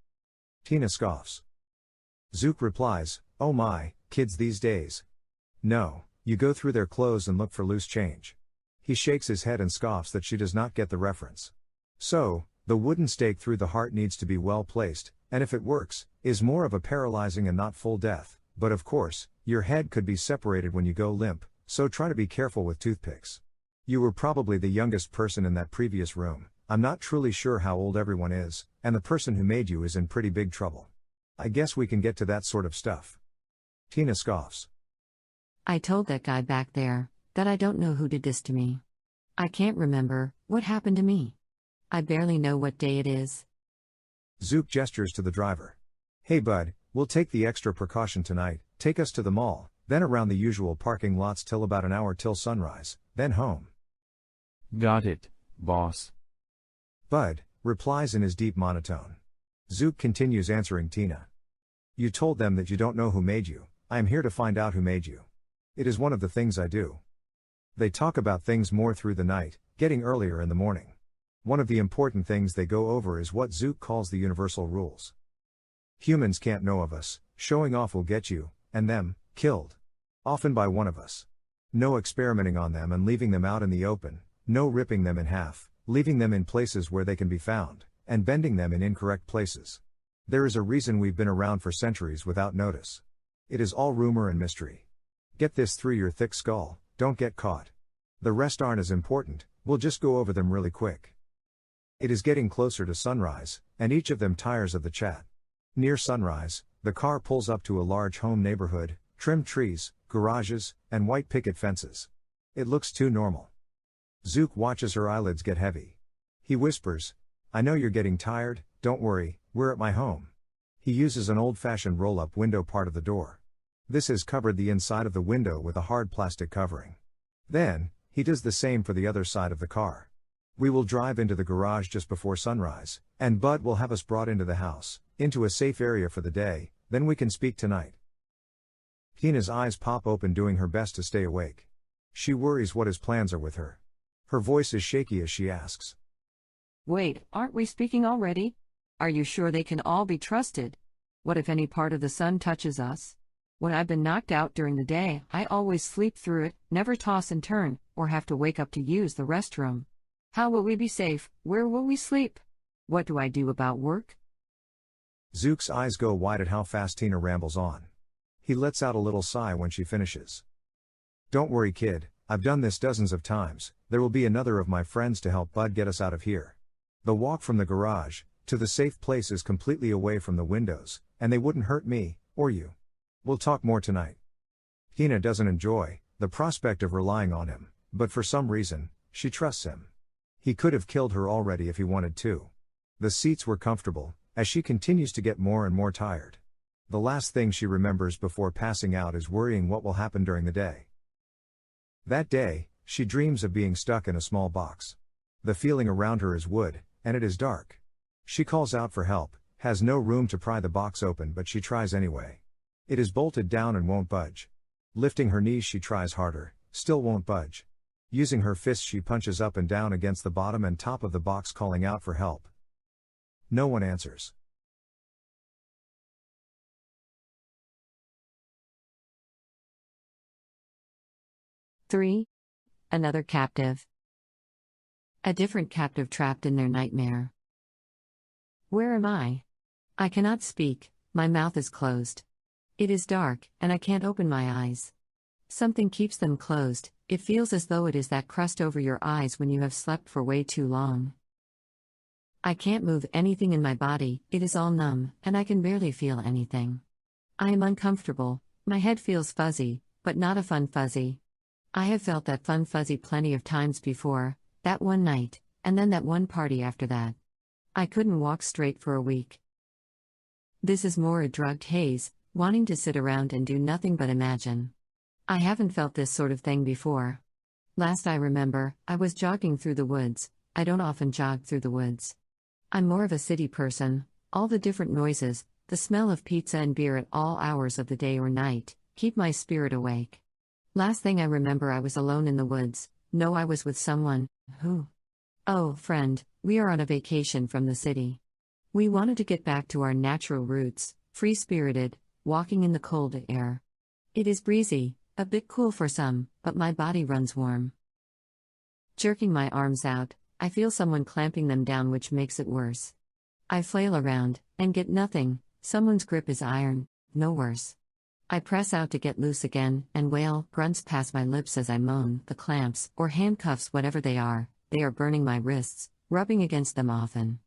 Tina scoffs. Zook replies, oh my, kids these days. No, you go through their clothes and look for loose change. He shakes his head and scoffs that she does not get the reference. So, the wooden stake through the heart needs to be well placed, and if it works, is more of a paralyzing and not full death, but of course, your head could be separated when you go limp, so try to be careful with toothpicks. You were probably the youngest person in that previous room. I'm not truly sure how old everyone is, and the person who made you is in pretty big trouble. I guess we can get to that sort of stuff. Tina scoffs. I told that guy back there that I don't know who did this to me. I can't remember what happened to me. I barely know what day it is. Zook gestures to the driver. Hey bud, we'll take the extra precaution tonight, take us to the mall, then around the usual parking lots till about an hour till sunrise, then home. Got it, boss. Bud replies in his deep monotone. Zook continues answering Tina. You told them that you don't know who made you. I am here to find out who made you. It is one of the things I do. They talk about things more through the night, getting earlier in the morning. One of the important things they go over is what Zook calls the universal rules. Humans can't know of us, showing off will get you, and them, killed. Often by one of us. No experimenting on them and leaving them out in the open, no ripping them in half, leaving them in places where they can be found, and bending them in incorrect places. There is a reason we've been around for centuries without notice. It is all rumor and mystery. Get this through your thick skull, don't get caught. The rest aren't as important, we'll just go over them really quick. It is getting closer to sunrise, and each of them tires of the chat. Near sunrise, the car pulls up to a large home neighborhood, trimmed trees, garages, and white picket fences. It looks too normal. Zook watches her eyelids get heavy. He whispers, I know you're getting tired, don't worry, we're at my home. He uses an old-fashioned roll-up window part of the door. This has covered the inside of the window with a hard plastic covering. Then, he does the same for the other side of the car. We will drive into the garage just before sunrise, and Bud will have us brought into the house, into a safe area for the day, then we can speak tonight. Tina's eyes pop open, doing her best to stay awake. She worries what his plans are with her. Her voice is shaky as she asks. Wait, aren't we speaking already? Are you sure they can all be trusted? What if any part of the sun touches us? When I've been knocked out during the day, I always sleep through it, never toss and turn, or have to wake up to use the restroom. How will we be safe? Where will we sleep? What do I do about work? Zook's eyes go wide at how fast Tina rambles on. He lets out a little sigh when she finishes. Don't worry, kid, I've done this dozens of times. There will be another of my friends to help Bud get us out of here. The walk from the garage to the safe place is completely away from the windows, and they wouldn't hurt me, or you. We'll talk more tonight. Tina doesn't enjoy the prospect of relying on him, but for some reason, she trusts him. He could have killed her already if he wanted to. The seats were comfortable, as she continues to get more and more tired. The last thing she remembers before passing out is worrying what will happen during the day. That day, she dreams of being stuck in a small box. The feeling around her is wood, and it is dark. She calls out for help, has no room to pry the box open, but she tries anyway. It is bolted down and won't budge. Lifting her knees, she tries harder, still won't budge. Using her fists, she punches up and down against the bottom and top of the box, calling out for help. No one answers. Three. Another captive. A different captive trapped in their nightmare. Where am I? I cannot speak, my mouth is closed. It is dark, and I can't open my eyes. Something keeps them closed. It feels as though it is that crust over your eyes when you have slept for way too long. I can't move anything in my body, it is all numb, and I can barely feel anything. I am uncomfortable, my head feels fuzzy, but not a fun fuzzy. I have felt that fun fuzzy plenty of times before, that one night, and then that one party after that. I couldn't walk straight for a week. This is more a drugged haze, wanting to sit around and do nothing but imagine. I haven't felt this sort of thing before. Last I remember, I was jogging through the woods. I don't often jog through the woods. I'm more of a city person. All the different noises, the smell of pizza and beer at all hours of the day or night, keep my spirit awake. Last thing I remember, I was alone in the woods. No, I was with someone. Who? Oh, friend, We are on a vacation from the city. We wanted to get back to our natural roots, free-spirited, walking in the cold air. It is breezy, a bit cool for some, but my body runs warm. Jerking my arms out, I feel someone clamping them down, which makes it worse. I flail around, and get nothing. Someone's grip is iron, no worse. I press out to get loose again, and wail. Grunts pass my lips as I moan. The clamps, or handcuffs, whatever they are burning my wrists, rubbing against them often.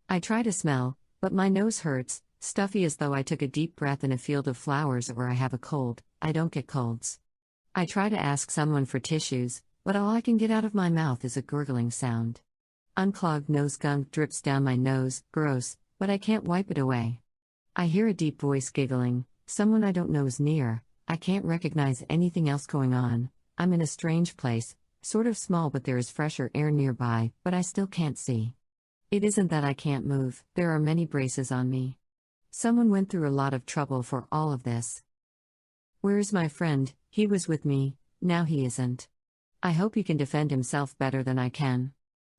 I try to smell, but my nose hurts, stuffy as though I took a deep breath in a field of flowers, or I have a cold. I don't get colds. I try to ask someone for tissues, but all I can get out of my mouth is a gurgling sound. Unclogged nose gunk drips down my nose, gross, but I can't wipe it away. I hear a deep voice giggling. Someone I don't know is near. I can't recognize anything else going on. I'm in a strange place, sort of small, but there is fresher air nearby, but I still can't see. It isn't that I can't move, there are many braces on me. Someone went through a lot of trouble for all of this. Where is my friend? He was with me, now he isn't. I hope he can defend himself better than I can.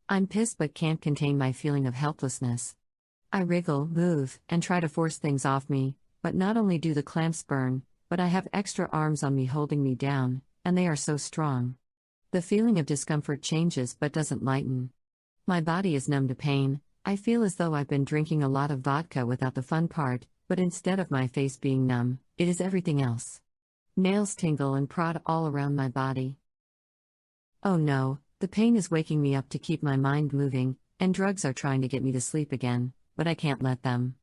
I'm pissed but can't contain my feeling of helplessness. I wriggle, move, and try to force things off me, but not only do the clamps burn, but I have extra arms on me holding me down, and they are so strong. The feeling of discomfort changes but doesn't lighten. My body is numb to pain. I feel as though I've been drinking a lot of vodka without the fun part, but instead of my face being numb, it is everything else. Nails tingle and prod all around my body. Oh no, the pain is waking me up to keep my mind moving, and drugs are trying to get me to sleep again, but I can't let them.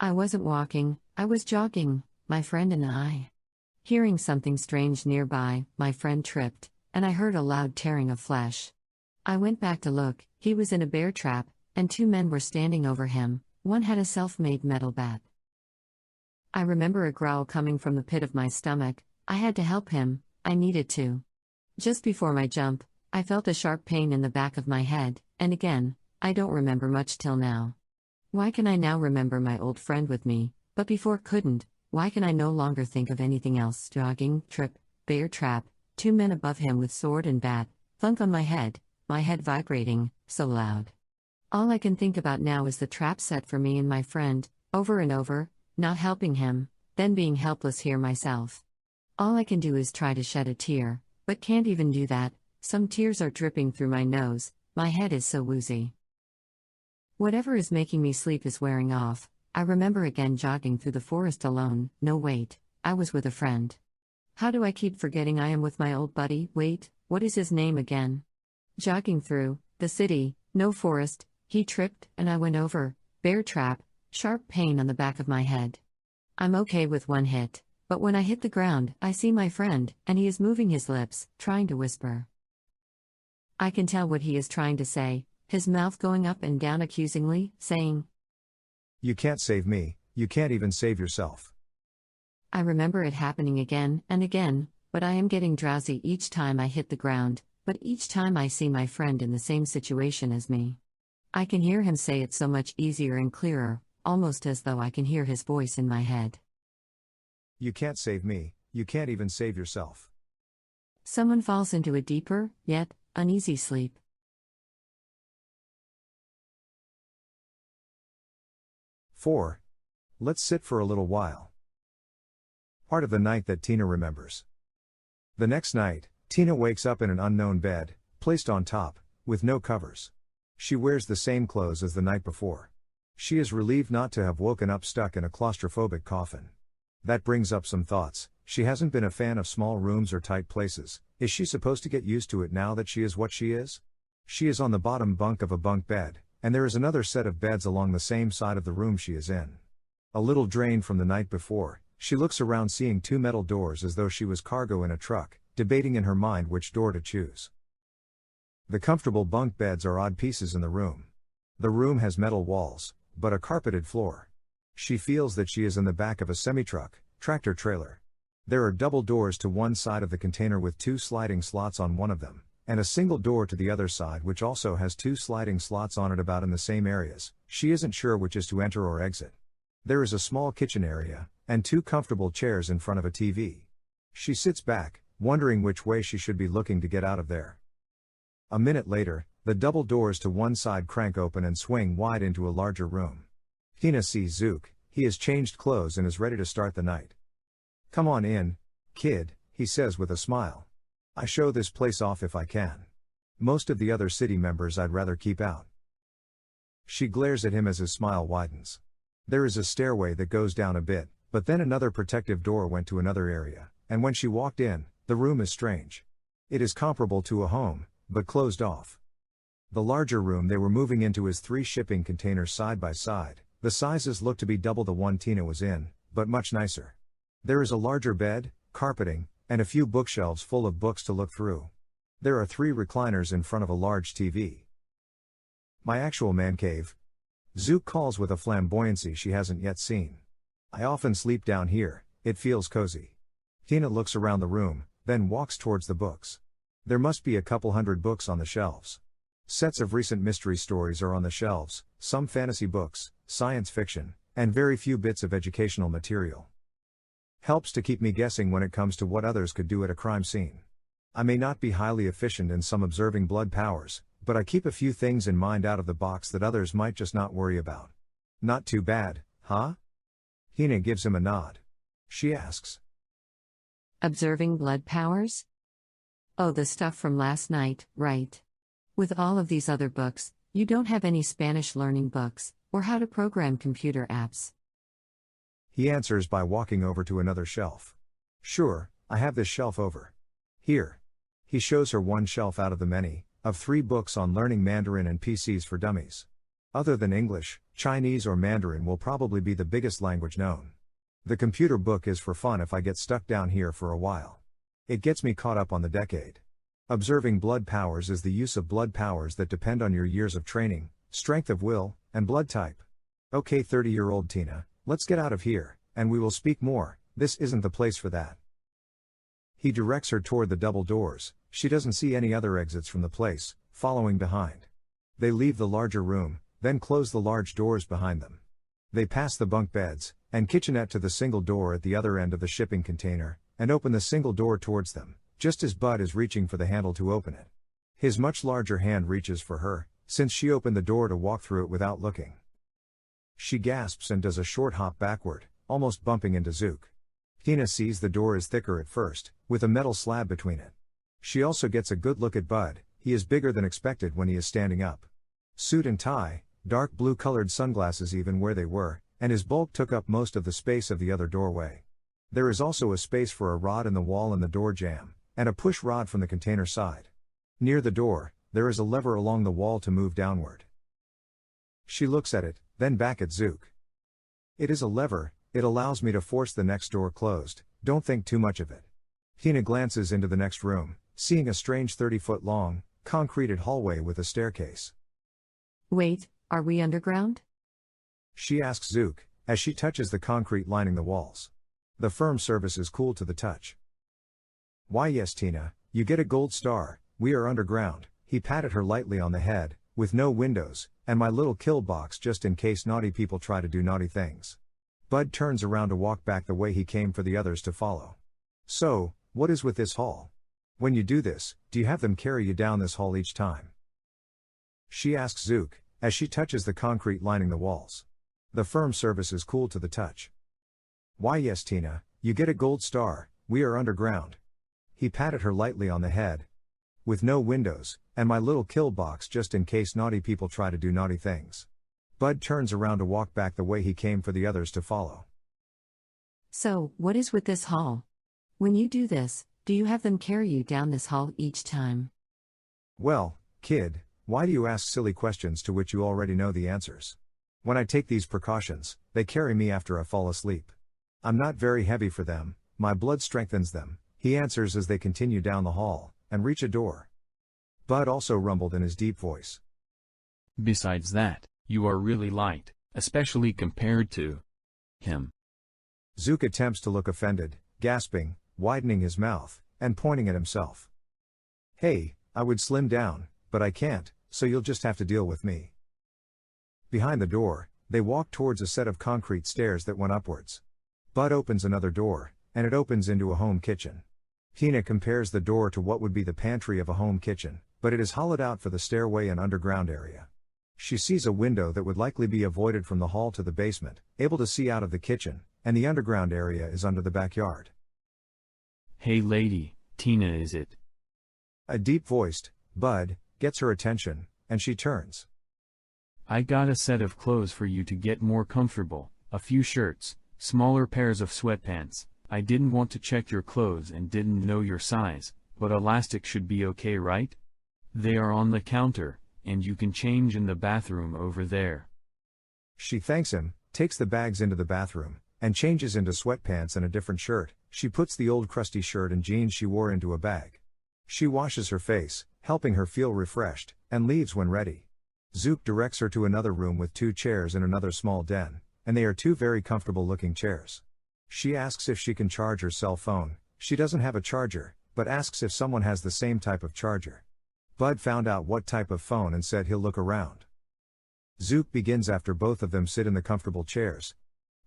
I wasn't walking, I was jogging, my friend and I. Hearing something strange nearby, my friend tripped, and I heard a loud tearing of flesh. I went back to look. He was in a bear trap, and 2 men were standing over him. One had a self-made metal bat. I remember a growl coming from the pit of my stomach. I had to help him, I needed to. Just before my jump, I felt a sharp pain in the back of my head, and again, I don't remember much till now. Why can I now remember my old friend with me, but before couldn't? Why can I no longer think of anything else? Jogging, trip, bear trap, 2 men above him with sword and bat, thunk on my head vibrating, so loud. All I can think about now is the trap set for me and my friend, over and over, not helping him, then being helpless here myself. All I can do is try to shed a tear, but can't even do that. Some tears are dripping through my nose, my head is so woozy. Whatever is making me sleep is wearing off. I remember again jogging through the forest alone. No, wait, I was with a friend. How do I keep forgetting I am with my old buddy? Wait, what is his name again? Jogging through the city, no forest, he tripped, and I went over. Bear trap, sharp pain on the back of my head. I'm okay with 1 hit, but when I hit the ground, I see my friend, and he is moving his lips, trying to whisper. I can tell what he is trying to say, his mouth going up and down accusingly, saying, "You can't save me, you can't even save yourself." I remember it happening again and again, but I am getting drowsy each time I hit the ground, but each time I see my friend in the same situation as me. I can hear him say it so much easier and clearer, almost as though I can hear his voice in my head. "You can't save me, you can't even save yourself." Someone falls into a deeper, yet uneasy sleep. Four. Let's sit for a little while. Part of the night that Tina remembers. The next night, Tina wakes up in an unknown bed, placed on top, with no covers. She wears the same clothes as the night before. She is relieved not to have woken up stuck in a claustrophobic coffin. That brings up some thoughts. She hasn't been a fan of small rooms or tight places. Is she supposed to get used to it now that she is what she is? She is on the bottom bunk of a bunk bed, and there is another set of beds along the same side of the room she is in. A little drained from the night before, she looks around seeing 2 metal doors as though she was cargo in a truck, debating in her mind which door to choose. The comfortable bunk beds are odd pieces in the room. The room has metal walls, but a carpeted floor. She feels that she is in the back of a semi-truck, tractor trailer. There are double doors to one side of the container with 2 sliding slots on one of them, and a single door to the other side which also has 2 sliding slots on it about in the same areas. She isn't sure which is to enter or exit. There is a small kitchen area, and 2 comfortable chairs in front of a TV. She sits back, wondering which way she should be looking to get out of there. A minute later, the double doors to one side crank open and swing wide into a larger room. Tina sees Zook. He has changed clothes and is ready to start the night. "Come on in, kid," he says with a smile. "I show this place off if I can. Most of the other city members I'd rather keep out." She glares at him as his smile widens. There is a stairway that goes down a bit, but then another protective door went to another area, and when she walked in, the room is strange. It is comparable to a home, but closed off. The larger room they were moving into is 3 shipping containers side by side. The sizes look to be double the one Tina was in, but much nicer. There is a larger bed, carpeting, and a few bookshelves full of books to look through. There are 3 recliners in front of a large TV. "My actual man cave," Zook calls with a flamboyancy she hasn't yet seen. "I often sleep down here, it feels cozy." Tina looks around the room, then walks towards the books. There must be a couple hundred books on the shelves. Sets of recent mystery stories are on the shelves, some fantasy books, science fiction, and very few bits of educational material. Helps to keep me guessing when it comes to what others could do at a crime scene. I may not be highly efficient in some observing blood powers, but I keep a few things in mind out of the box that others might just not worry about. Not too bad, huh? Tina gives him a nod. She asks, Observing blood powers? Oh, the stuff from last night, right. With all of these other books, you don't have any Spanish learning books, or how to program computer apps. He answers by walking over to another shelf. Sure, I have this shelf over here. He shows her one shelf out of the many, of 3 books on learning Mandarin and PCs for dummies. Other than English, Chinese or Mandarin will probably be the biggest language known. The computer book is for fun if I get stuck down here for a while. It gets me caught up on the decade. Observing blood powers is the use of blood powers that depend on your years of training, strength of will, and blood type. Okay, 30-year-old Tina, let's get out of here, and we will speak more. This isn't the place for that. He directs her toward the double doors. She doesn't see any other exits from the place, following behind. They leave the larger room, then close the large doors behind them. They pass the bunk beds and kitchenette to the single door at the other end of the shipping container, and open the single door towards them, just as Bud is reaching for the handle to open it. His much larger hand reaches for her, since she opened the door to walk through it without looking. She gasps and does a short hop backward, almost bumping into Zook. Tina sees the door is thicker at first, with a metal slab between it. She also gets a good look at Bud. He is bigger than expected when he is standing up. Suit and tie, dark blue colored sunglasses even where they were, and his bulk took up most of the space of the other doorway. There is also a space for a rod in the wall and the door jamb, and a push rod from the container side. Near the door, there is a lever along the wall to move downward. She looks at it, then back at Zook. It is a lever, it allows me to force the next door closed, don't think too much of it. Tina glances into the next room, seeing a strange 30-foot long, concreted hallway with a staircase. Wait, are we underground? She asks Zook, as she touches the concrete lining the walls. The firm surface is cool to the touch. Why yes Tina, you get a gold star, we are underground. He patted her lightly on the head, with no windows, and my little kill box just in case naughty people try to do naughty things. Bud turns around to walk back the way he came for the others to follow. So, what is with this hall? When you do this, do you have them carry you down this hall each time? She asks Zook, as she touches the concrete lining the walls. The firm surface is cool to the touch. Why yes Tina, you get a gold star, we are underground. He patted her lightly on the head. With no windows, and my little kill box just in case naughty people try to do naughty things. Bud turns around to walk back the way he came for the others to follow. So, what is with this hall? When you do this, do you have them carry you down this hall each time? Well, kid, why do you ask silly questions to which you already know the answers? When I take these precautions, they carry me after I fall asleep. I'm not very heavy for them, my blood strengthens them, he answers as they continue down the hall, and reach a door. Bud also rumbled in his deep voice. Besides that, you are really light, especially compared to him. Zook attempts to look offended, gasping, widening his mouth, and pointing at himself. Hey, I would slim down, but I can't, so you'll just have to deal with me. Behind the door, they walk towards a set of concrete stairs that went upwards. Bud opens another door, and it opens into a home kitchen. Tina compares the door to what would be the pantry of a home kitchen, but it is hollowed out for the stairway and underground area. She sees a window that would likely be avoided from the hall to the basement, able to see out of the kitchen, and the underground area is under the backyard. Hey lady, Tina is it? A deep-voiced, Bud, gets her attention, and she turns. I got a set of clothes for you to get more comfortable, a few shirts, smaller pairs of sweatpants. I didn't want to check your clothes and didn't know your size, but elastic should be okay, right? They are on the counter, and you can change in the bathroom over there. She thanks him, takes the bags into the bathroom, and changes into sweatpants and a different shirt. She puts the old crusty shirt and jeans she wore into a bag. She washes her face, helping her feel refreshed, and leaves when ready. Zook directs her to another room with 2 chairs in another small den, and they are 2 very comfortable looking chairs. She asks if she can charge her cell phone. She doesn't have a charger, but asks if someone has the same type of charger. Bud found out what type of phone and said he'll look around. Zook begins after both of them sit in the comfortable chairs.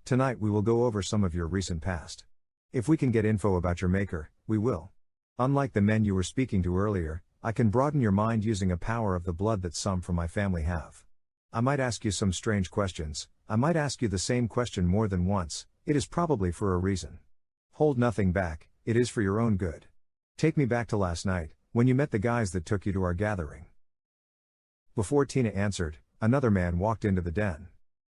Tonight we will go over some of your recent past. If we can get info about your maker, we will. Unlike the men you were speaking to earlier, I can broaden your mind using a power of the blood that some from my family have. I might ask you some strange questions. I might ask you the same question more than once. It is probably for a reason. Hold nothing back, it is for your own good. Take me back to last night, when you met the guys that took you to our gathering. Before Tina answered, another man walked into the den.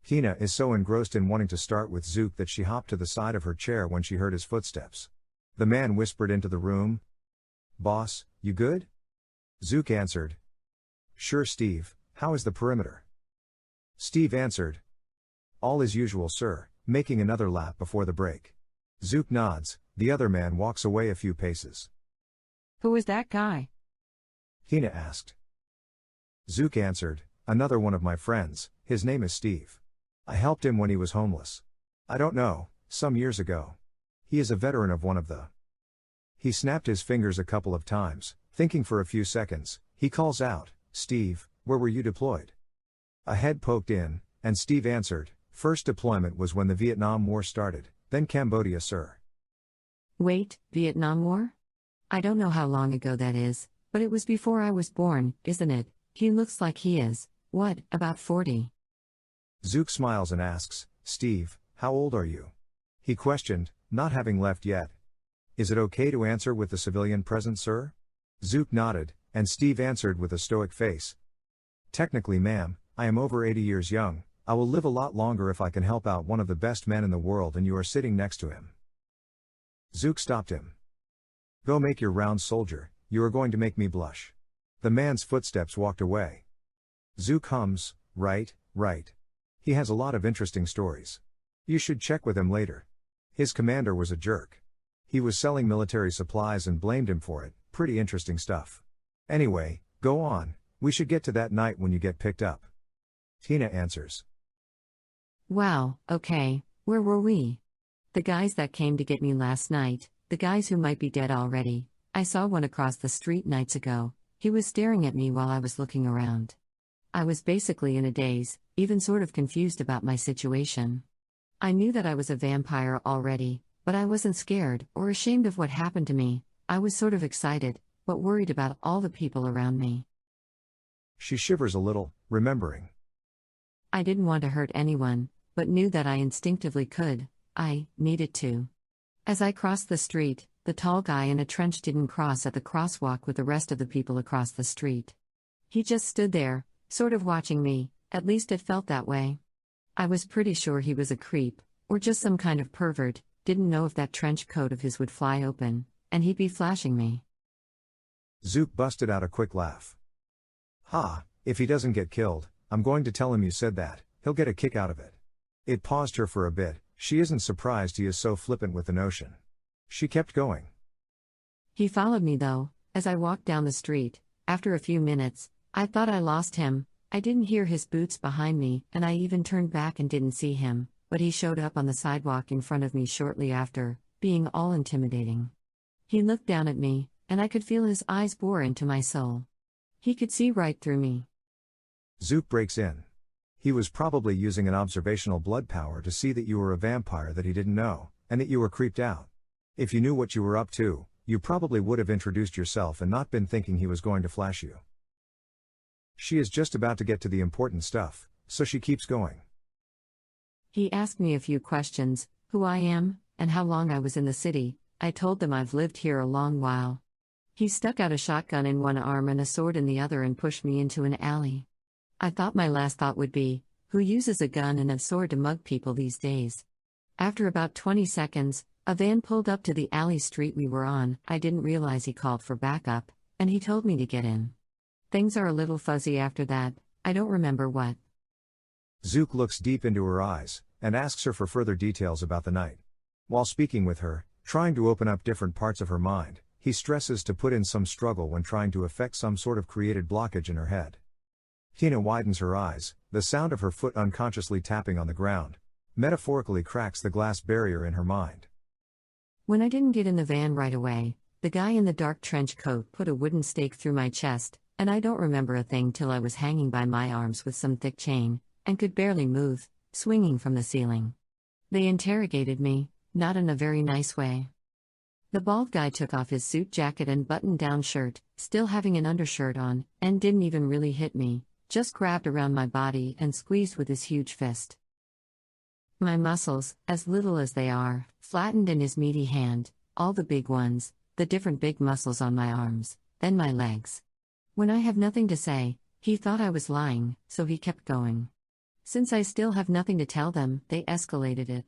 Tina is so engrossed in wanting to start with Zook that she hopped to the side of her chair when she heard his footsteps. The man whispered into the room. "Boss, you good?" Zook answered. "Sure, Steve, how is the perimeter?" Steve answered. "All as usual, sir," making another lap before the break. Zook nods, the other man walks away a few paces. Who is that guy? Tina asked. Zook answered, "Another one of my friends, his name is Steve. I helped him when he was homeless. I don't know, some years ago. He is a veteran of one of the..." He snapped his fingers a couple of times, thinking for a few seconds. He calls out, "Steve, where were you deployed?" A head poked in, and Steve answered, "First deployment was when the Vietnam War started, then Cambodia, sir." Wait, Vietnam War? I don't know how long ago that is, but it was before I was born, isn't it? He looks like he is, what, about 40? Zook smiles and asks, "Steve, how old are you?" He questioned, not having left yet. "Is it okay to answer with the civilian present, sir?" Zook nodded, and Steve answered with a stoic face. "Technically, ma'am, I am over 80 years young. I will live a lot longer if I can help out one of the best men in the world and you are sitting next to him." Zook stopped him. "Go make your rounds, soldier, you are going to make me blush." The man's footsteps walked away. Zook hums, right. He has a lot of interesting stories. You should check with him later. His commander was a jerk. He was selling military supplies and blamed him for it, pretty interesting stuff. Anyway, go on, we should get to that night when you get picked up. Tina answers. Wow, okay, where were we? The guys that came to get me last night, the guys who might be dead already. I saw one across the street nights ago. He was staring at me while I was looking around. I was basically in a daze, even sort of confused about my situation. I knew that I was a vampire already, but I wasn't scared or ashamed of what happened to me. I was sort of excited, but worried about all the people around me. She shivers a little, remembering. I didn't want to hurt anyone, but knew that I instinctively could. I needed to. As I crossed the street, the tall guy in a trench didn't cross at the crosswalk with the rest of the people across the street. He just stood there, sort of watching me, at least it felt that way. I was pretty sure he was a creep, or just some kind of pervert, didn't know if that trench coat of his would fly open, and he'd be flashing me. Zook busted out a quick laugh. "Ha, if he doesn't get killed, I'm going to tell him you said that, he'll get a kick out of it." It paused her for a bit. She isn't surprised he is so flippant with the notion. She kept going. He followed me though, as I walked down the street. After a few minutes, I thought I lost him. I didn't hear his boots behind me, and I even turned back and didn't see him, but he showed up on the sidewalk in front of me shortly after, being all intimidating. He looked down at me, and I could feel his eyes bore into my soul. He could see right through me. Zook breaks in. He was probably using an observational blood power to see that you were a vampire that he didn't know, and that you were creeped out. If you knew what you were up to, you probably would have introduced yourself and not been thinking he was going to flash you. She is just about to get to the important stuff, so she keeps going. He asked me a few questions, who I am, and how long I was in the city. I told them I've lived here a long while. He stuck out a shotgun in one arm and a sword in the other and pushed me into an alley. I thought my last thought would be, who uses a gun and a sword to mug people these days? After about 20 seconds, a van pulled up to the alley street we were on. I didn't realize he called for backup, and he told me to get in. Things are a little fuzzy after that, I don't remember what. Zook looks deep into her eyes, and asks her for further details about the night. While speaking with her, trying to open up different parts of her mind, he stresses to put in some struggle when trying to effect some sort of created blockage in her head. Tina widens her eyes, the sound of her foot unconsciously tapping on the ground, metaphorically cracks the glass barrier in her mind. When I didn't get in the van right away, the guy in the dark trench coat put a wooden stake through my chest, and I don't remember a thing till I was hanging by my arms with some thick chain, and could barely move, swinging from the ceiling. They interrogated me, not in a very nice way. The bald guy took off his suit jacket and button-down shirt, still having an undershirt on, and didn't even really hit me, just grabbed around my body and squeezed with his huge fist. My muscles, as little as they are, flattened in his meaty hand, all the big ones, the different big muscles on my arms, then my legs. When I have nothing to say, he thought I was lying, so he kept going. Since I still have nothing to tell them, they escalated it.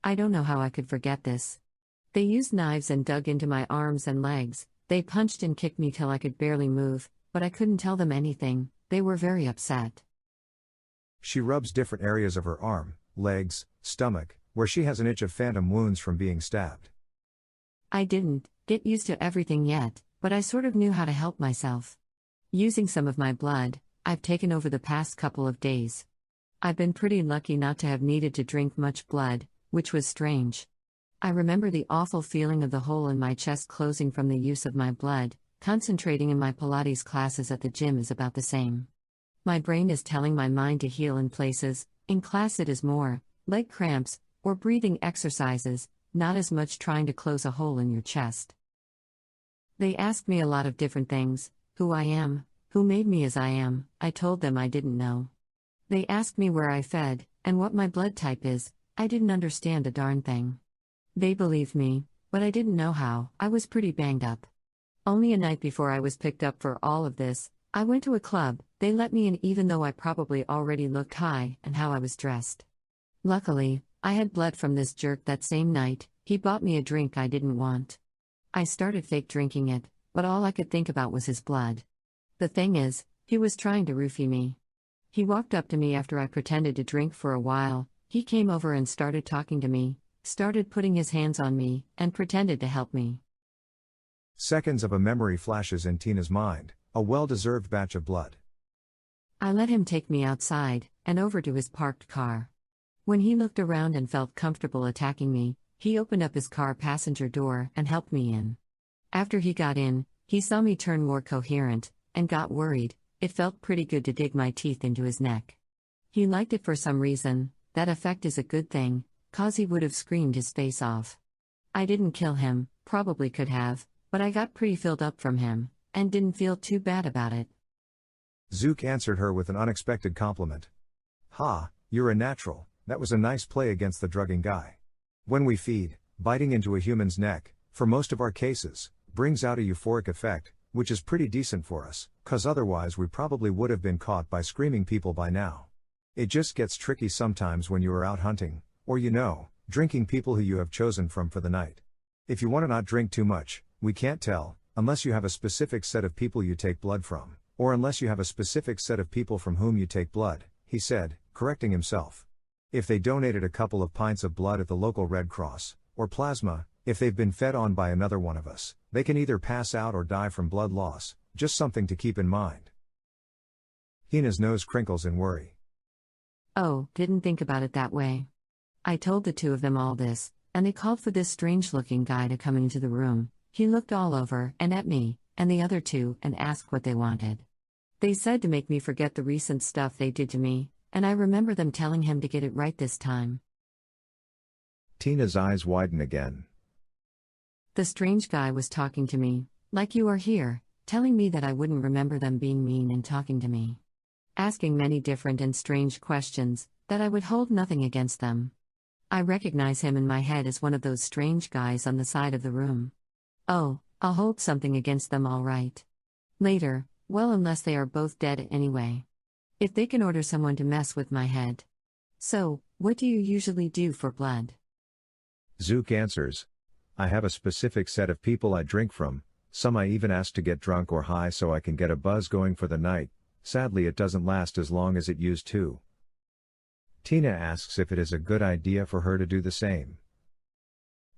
I don't know how I could forget this. They used knives and dug into my arms and legs, they punched and kicked me till I could barely move, but I couldn't tell them anything, they were very upset. She rubs different areas of her arm, legs, stomach, where she has an itch of phantom wounds from being stabbed. I didn't get used to everything yet, but I sort of knew how to help myself. Using some of my blood, I've taken over the past couple of days. I've been pretty lucky not to have needed to drink much blood, which was strange. I remember the awful feeling of the hole in my chest closing from the use of my blood. Concentrating in my Pilates classes at the gym is about the same. My brain is telling my mind to heal in places, in class it is more, leg cramps, or breathing exercises, not as much trying to close a hole in your chest. They asked me a lot of different things, who I am, who made me as I am. I told them I didn't know. They asked me where I fed, and what my blood type is. I didn't understand a darn thing. They believed me, but I didn't know how. I was pretty banged up. Only a night before I was picked up for all of this, I went to a club. They let me in even though I probably already looked high and how I was dressed. Luckily, I had blood from this jerk that same night. He bought me a drink I didn't want. I started fake drinking it, but all I could think about was his blood. The thing is, he was trying to roofie me. He walked up to me after I pretended to drink for a while. He came over and started talking to me, started putting his hands on me, and pretended to help me. Seconds of a memory flashes in Tina's mind, a well-deserved batch of blood. I let him take me outside, and over to his parked car. When he looked around and felt comfortable attacking me, he opened up his car passenger door and helped me in. After he got in, he saw me turn more coherent, and got worried. It felt pretty good to dig my teeth into his neck. He liked it for some reason. That effect is a good thing, 'cause he would have screamed his face off. I didn't kill him, probably could have, but I got pretty filled up from him, and didn't feel too bad about it. Zook answered her with an unexpected compliment. Ha, you're a natural, that was a nice play against the drugging guy. When we feed, biting into a human's neck, for most of our cases, brings out a euphoric effect, which is pretty decent for us, 'cause otherwise we probably would have been caught by screaming people by now. It just gets tricky sometimes when you are out hunting, or drinking people who you have chosen from for the night. If you want to not drink too much, we can't tell, unless you have a specific set of people you take blood from, or unless you have a specific set of people from whom you take blood, he said, correcting himself. If they donated a couple of pints of blood at the local Red Cross, or plasma, if they've been fed on by another one of us, they can either pass out or die from blood loss, just something to keep in mind. Tina's nose crinkles in worry. Oh, didn't think about it that way. I told the two of them all this, and they called for this strange-looking guy to come into the room. He looked all over and at me, and the other two, and asked what they wanted. They said to make me forget the recent stuff they did to me, and I remember them telling him to get it right this time. Tina's eyes widen again. The strange guy was talking to me, like you are here, telling me that I wouldn't remember them being mean and talking to me. Asking many different and strange questions, that I would hold nothing against them. I recognize him in my head as one of those strange guys on the side of the room. Oh, I'll hold something against them all right. Later, well, unless they are both dead anyway. If they can order someone to mess with my head. So, what do you usually do for blood? Zook answers. I have a specific set of people I drink from, some I even ask to get drunk or high so I can get a buzz going for the night. Sadly, it doesn't last as long as it used to. Tina asks if it is a good idea for her to do the same.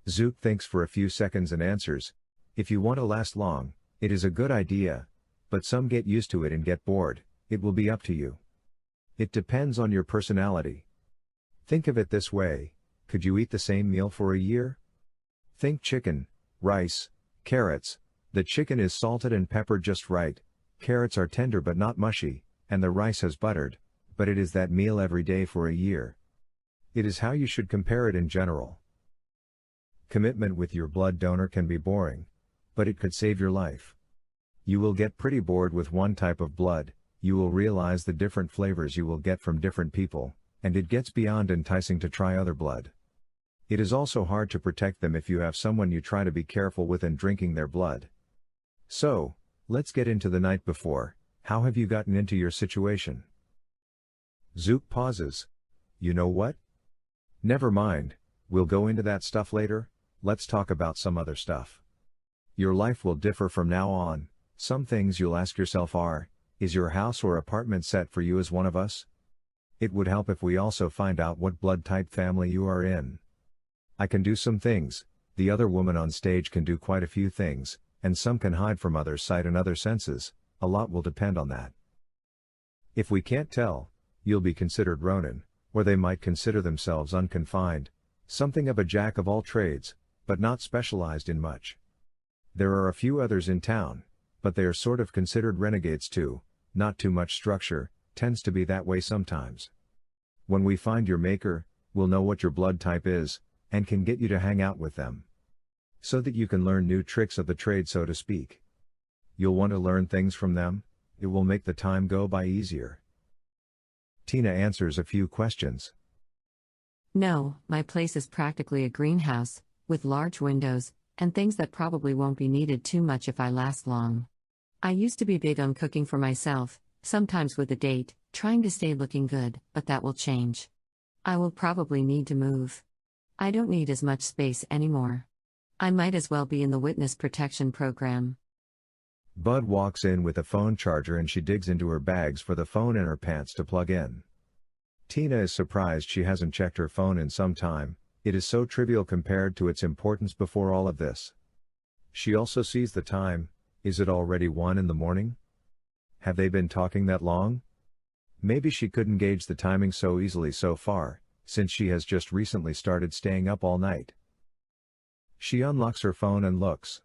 Zook thinks for a few seconds and answers, if you want to last long, it is a good idea, but some get used to it and get bored. It will be up to you. It depends on your personality. Think of it this way, could you eat the same meal for a year? Think chicken, rice, carrots. The chicken is salted and peppered just right, carrots are tender but not mushy, and the rice has buttered, but it is that meal every day for a year. It is how you should compare it in general. Commitment with your blood donor can be boring, but it could save your life. You will get pretty bored with one type of blood, you will realize the different flavors you will get from different people, and it gets beyond enticing to try other blood. It is also hard to protect them if you have someone you try to be careful with and drinking their blood. So, let's get into the night before. How have you gotten into your situation? Zook pauses. You know what? Never mind, we'll go into that stuff later, let's talk about some other stuff. Your life will differ from now on. Some things you'll ask yourself are, is your house or apartment set for you as one of us? It would help if we also find out what blood type family you are in. I can do some things, the other woman on stage can do quite a few things, and some can hide from others' sight and other senses, a lot will depend on that. If we can't tell, you'll be considered Ronin, or they might consider themselves unconfined, something of a jack of all trades, but not specialized in much. There are a few others in town, but they are sort of considered renegades too, not too much structure, tends to be that way sometimes. When we find your maker, we'll know what your blood type is, and can get you to hang out with them. So that you can learn new tricks of the trade, so to speak. You'll want to learn things from them, it will make the time go by easier. Tina answers a few questions. No, my place is practically a greenhouse, with large windows, and things that probably won't be needed too much if I last long. I used to be big on cooking for myself, sometimes with a date, trying to stay looking good, but that will change. I will probably need to move. I don't need as much space anymore. I might as well be in the witness protection program. Bud walks in with a phone charger and she digs into her bags for the phone in her pants to plug in. Tina is surprised she hasn't checked her phone in some time, it is so trivial compared to its importance before all of this. She also sees the time, is it already 1 in the morning? Have they been talking that long? Maybe she couldn't gauge the timing so easily so far, since she has just recently started staying up all night. She unlocks her phone and looks.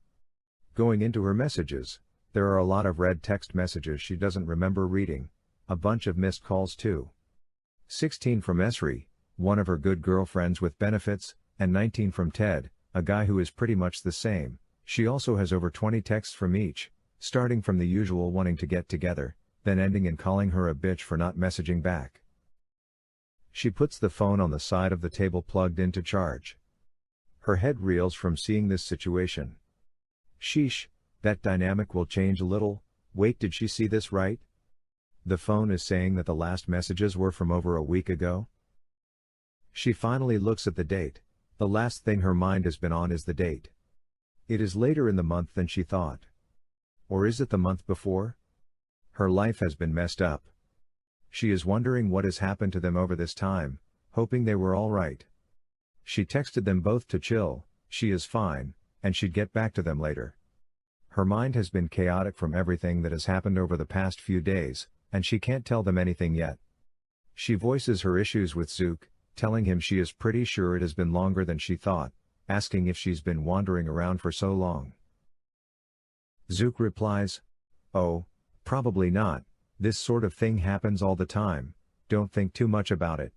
Going into her messages, there are a lot of read text messages she doesn't remember reading, a bunch of missed calls too. 16 from Esri, one of her good girlfriends with benefits, and 19 from Ted, a guy who is pretty much the same. She also has over 20 texts from each, starting from the usual wanting to get together, then ending in calling her a bitch for not messaging back. She puts the phone on the side of the table plugged in to charge. Her head reels from seeing this situation. Sheesh, that dynamic will change a little. Wait, did she see this right? The phone is saying that the last messages were from over a week ago? She finally looks at the date. The last thing her mind has been on is the date. It is later in the month than she thought. Or is it the month before? Her life has been messed up. She is wondering what has happened to them over this time, hoping they were all right. She texted them both to chill, she is fine, and she'd get back to them later. Her mind has been chaotic from everything that has happened over the past few days, and she can't tell them anything yet. She voices her issues with Zook, telling him she is pretty sure it has been longer than she thought, asking if she's been wandering around for so long. Zook replies, "Oh, probably not, this sort of thing happens all the time, don't think too much about it."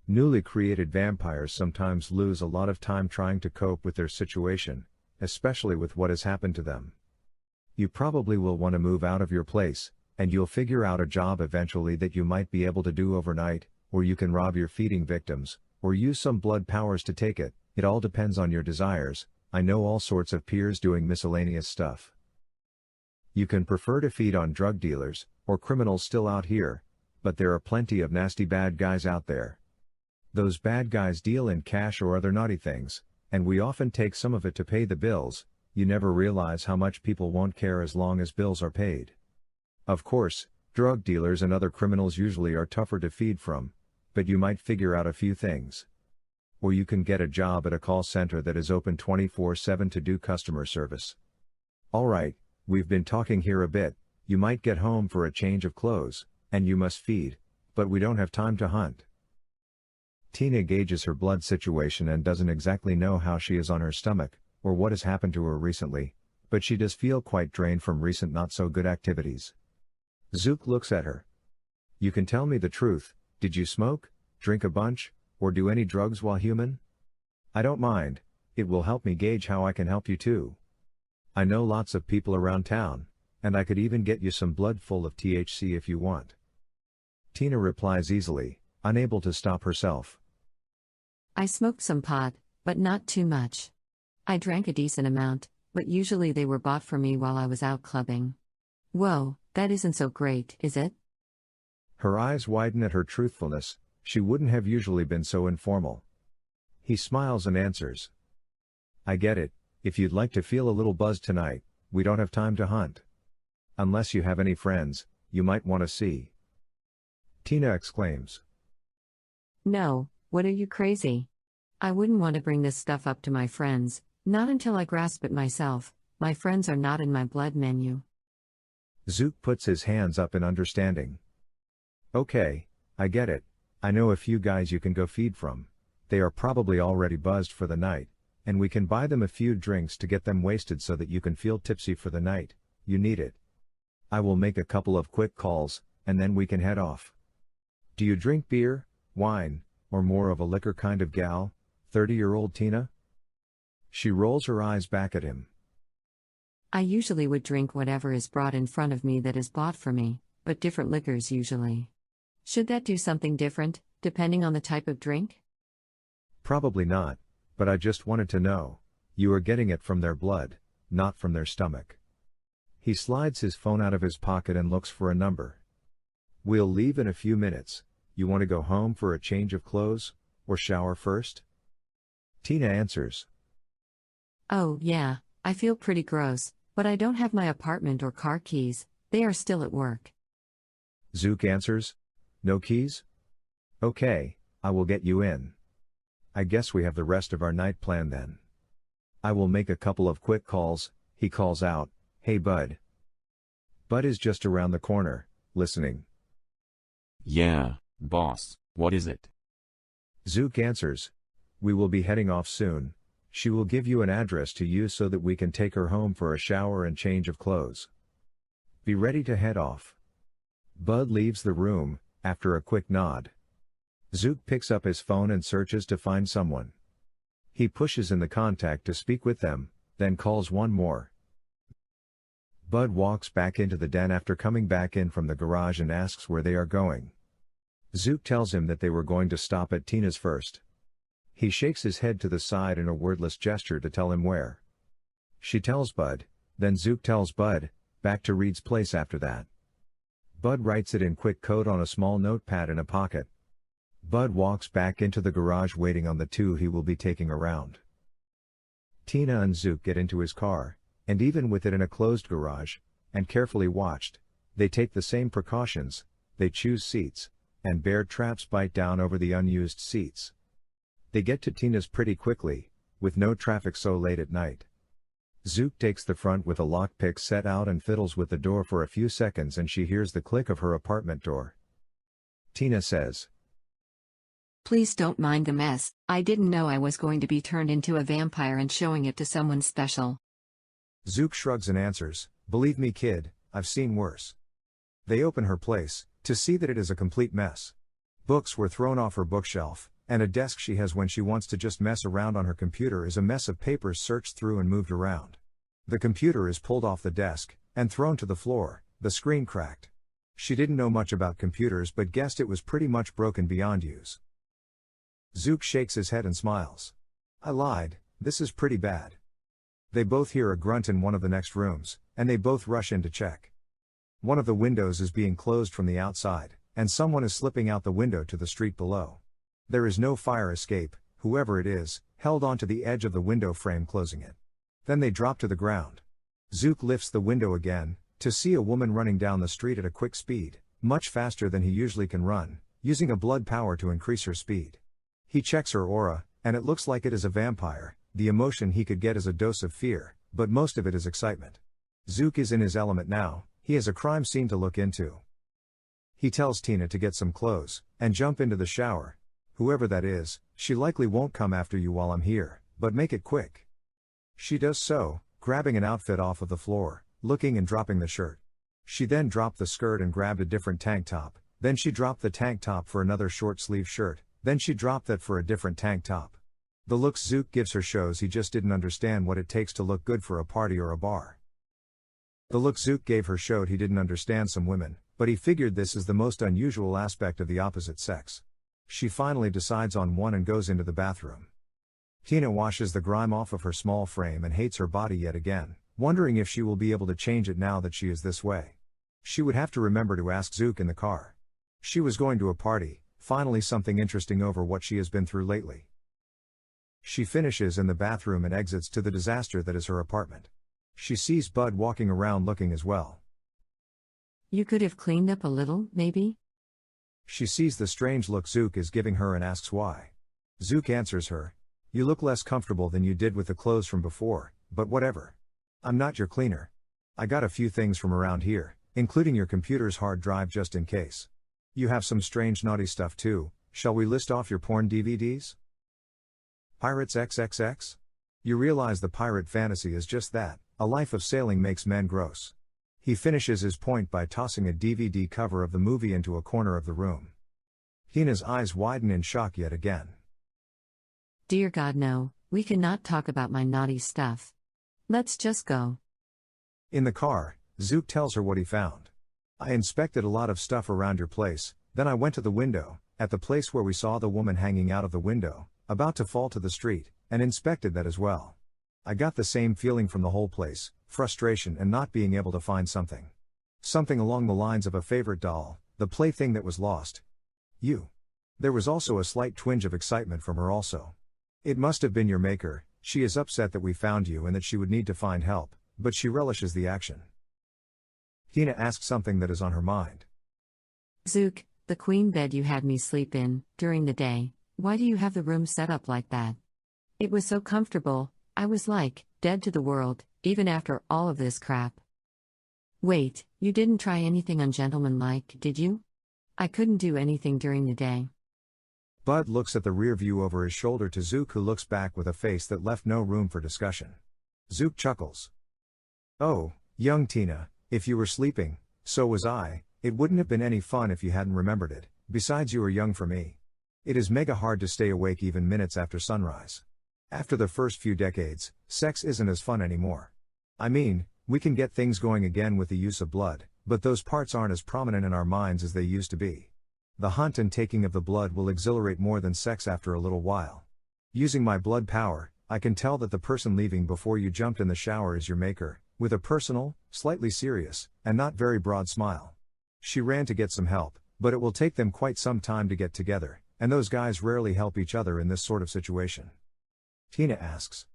Newly created vampires sometimes lose a lot of time trying to cope with their situation, especially with what has happened to them. You probably will want to move out of your place, and you'll figure out a job eventually that you might be able to do overnight, or you can rob your feeding victims, or use some blood powers to take it. It all depends on your desires. I know all sorts of peers doing miscellaneous stuff. You can prefer to feed on drug dealers, or criminals still out here, but there are plenty of nasty bad guys out there. Those bad guys deal in cash or other naughty things, and we often take some of it to pay the bills. You never realize how much people won't care as long as bills are paid. Of course, drug dealers and other criminals usually are tougher to feed from, but you might figure out a few things. Or you can get a job at a call center that is open 24/7 to do customer service. Alright, we've been talking here a bit. You might get home for a change of clothes, and you must feed, but we don't have time to hunt. Tina gauges her blood situation and doesn't exactly know how she is on her stomach, or what has happened to her recently, but she does feel quite drained from recent not-so-good activities. Zook looks at her. You can tell me the truth, did you smoke, drink a bunch, or do any drugs while human? I don't mind, it will help me gauge how I can help you too. I know lots of people around town, and I could even get you some blood full of THC if you want. Tina replies easily, unable to stop herself. I smoked some pot, but not too much. I drank a decent amount, but usually they were bought for me while I was out clubbing. Whoa, that isn't so great, is it? Her eyes widen at her truthfulness. She wouldn't have usually been so informal. He smiles and answers. I get it, if you'd like to feel a little buzzed tonight, we don't have time to hunt. Unless you have any friends, you might want to see. Tina exclaims. No, what are you crazy? I wouldn't want to bring this stuff up to my friends, not until I grasp it myself. My friends are not in my blood menu. Zook puts his hands up in understanding. Okay, I get it. I know a few guys you can go feed from. They are probably already buzzed for the night, and we can buy them a few drinks to get them wasted so that you can feel tipsy for the night. You need it. I will make a couple of quick calls, and then we can head off. Do you drink beer, wine, or more of a liquor kind of gal, 30-year-old Tina? She rolls her eyes back at him. I usually would drink whatever is brought in front of me that is bought for me, but different liquors usually. Should that do something different, depending on the type of drink? Probably not, but I just wanted to know. You are getting it from their blood, not from their stomach. He slides his phone out of his pocket and looks for a number. We'll leave in a few minutes. You want to go home for a change of clothes, or shower first? Tina answers. Oh, yeah, I feel pretty gross, but I don't have my apartment or car keys, they are still at work. Zook answers. No keys? Okay, I will get you in. I guess we have the rest of our night planned then. I will make a couple of quick calls. He calls out, hey Bud. Bud is just around the corner, listening. Yeah, boss, what is it? Zook answers. We will be heading off soon. She will give you an address to use so that we can take her home for a shower and change of clothes. Be ready to head off. Bud leaves the room, after a quick nod. Zook picks up his phone and searches to find someone. He pushes in the contact to speak with them, then calls one more. Bud walks back into the den after coming back in from the garage and asks where they are going. Zook tells him that they were going to stop at Tina's first. He shakes his head to the side in a wordless gesture to tell him where. She tells Bud, then Zook tells Bud, back to Reed's place after that. Bud writes it in quick code on a small notepad in a pocket. Bud walks back into the garage waiting on the two he will be taking around. Tina and Zook get into his car, and even with it in a closed garage, and carefully watched, they take the same precautions. They choose seats, and bear traps bite down over the unused seats. They get to Tina's pretty quickly, with no traffic so late at night. Zook takes the front with a lockpick set out and fiddles with the door for a few seconds and she hears the click of her apartment door. Tina says, Please don't mind the mess, I didn't know I was going to be turned into a vampire and showing it to someone special. Zook shrugs and answers, believe me kid, I've seen worse. They open her place, to see that it is a complete mess. Books were thrown off her bookshelf, and a desk she has when she wants to just mess around on her computer is a mess of papers searched through and moved around. The computer is pulled off the desk and thrown to the floor, the screen cracked. She didn't know much about computers but guessed it was pretty much broken beyond use. Zook shakes his head and smiles. I lied, this is pretty bad. They both hear a grunt in one of the next rooms, and they both rush in to check. One of the windows is being closed from the outside, and someone is slipping out the window to the street below. There is no fire escape, whoever it is, held onto the edge of the window frame closing it. Then they drop to the ground. Zook lifts the window again, to see a woman running down the street at a quick speed, much faster than he usually can run, using a blood power to increase her speed. He checks her aura, and it looks like it is a vampire. The emotion he could get is a dose of fear, but most of it is excitement. Zook is in his element now, he has a crime scene to look into. He tells Tina to get some clothes, and jump into the shower. Whoever that is, she likely won't come after you while I'm here, but make it quick. She does so, grabbing an outfit off of the floor, looking and dropping the shirt. She then dropped the skirt and grabbed a different tank top, then she dropped the tank top for another short sleeve shirt, then she dropped that for a different tank top. The looks Zook gives her shows he just didn't understand what it takes to look good for a party or a bar. The look Zook gave her showed he didn't understand some women, but he figured this is the most unusual aspect of the opposite sex. She finally decides on one and goes into the bathroom. Tina washes the grime off of her small frame and hates her body yet again, wondering if she will be able to change it now that she is this way. She would have to remember to ask Zook in the car. She was going to a party, finally something interesting over what she has been through lately. She finishes in the bathroom and exits to the disaster that is her apartment. She sees Bud walking around looking as well. You could have cleaned up a little, maybe? She sees the strange look Zook is giving her and asks why. Zook answers her, you look less comfortable than you did with the clothes from before, but whatever. I'm not your cleaner. I got a few things from around here, including your computer's hard drive just in case. You have some strange naughty stuff too. Shall we list off your porn DVDs? Pirates XXX? You realize the pirate fantasy is just that, a life of sailing makes men gross. He finishes his point by tossing a DVD cover of the movie into a corner of the room. Tina's eyes widen in shock yet again. Dear God, no, we cannot talk about my naughty stuff. Let's just go. In the car, Zook tells her what he found. I inspected a lot of stuff around your place, then I went to the window, at the place where we saw the woman hanging out of the window, about to fall to the street, and inspected that as well. I got the same feeling from the whole place, frustration and not being able to find something. Something along the lines of a favorite doll, the plaything that was lost. You. There was also a slight twinge of excitement from her also. It must have been your maker. She is upset that we found you and that she would need to find help, but she relishes the action. Tina asks something that is on her mind. Zook, the queen bed you had me sleep in, during the day, why do you have the room set up like that? It was so comfortable, I was like, dead to the world, even after all of this crap. Wait, you didn't try anything ungentlemanlike, did you? I couldn't do anything during the day. Bud looks at the rear view over his shoulder to Zook, who looks back with a face that left no room for discussion. Zook chuckles. Oh, young Tina, if you were sleeping, so was I. It wouldn't have been any fun if you hadn't remembered it, besides you are young for me. It is mega hard to stay awake even minutes after sunrise. After the first few decades, sex isn't as fun anymore. I mean, we can get things going again with the use of blood, but those parts aren't as prominent in our minds as they used to be. The hunt and taking of the blood will exhilarate more than sex after a little while. Using my blood power, I can tell that the person leaving before you jumped in the shower is your maker, with a personal, slightly serious, and not very broad smile. She ran to get some help, but it will take them quite some time to get together, and those guys rarely help each other in this sort of situation. Tina asks.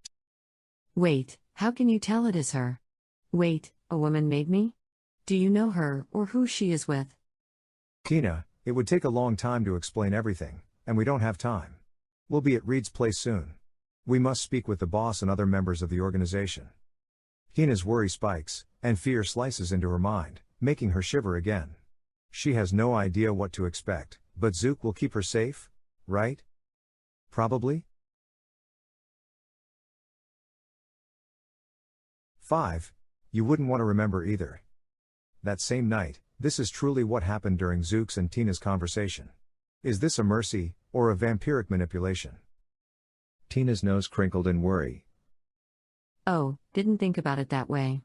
Wait, how can you tell it is her? Wait, a woman made me? Do you know her or who she is with? Tina, it would take a long time to explain everything, and we don't have time. We'll be at Reed's place soon. We must speak with the boss and other members of the organization. Tina's worry spikes, and fear slices into her mind, making her shiver again. She has no idea what to expect, but Zook will keep her safe, right? Probably? 5. You wouldn't want to remember either. That same night, this is truly what happened during Zook's and Tina's conversation. Is this a mercy, or a vampiric manipulation? Tina's nose crinkled in worry. Oh, didn't think about it that way.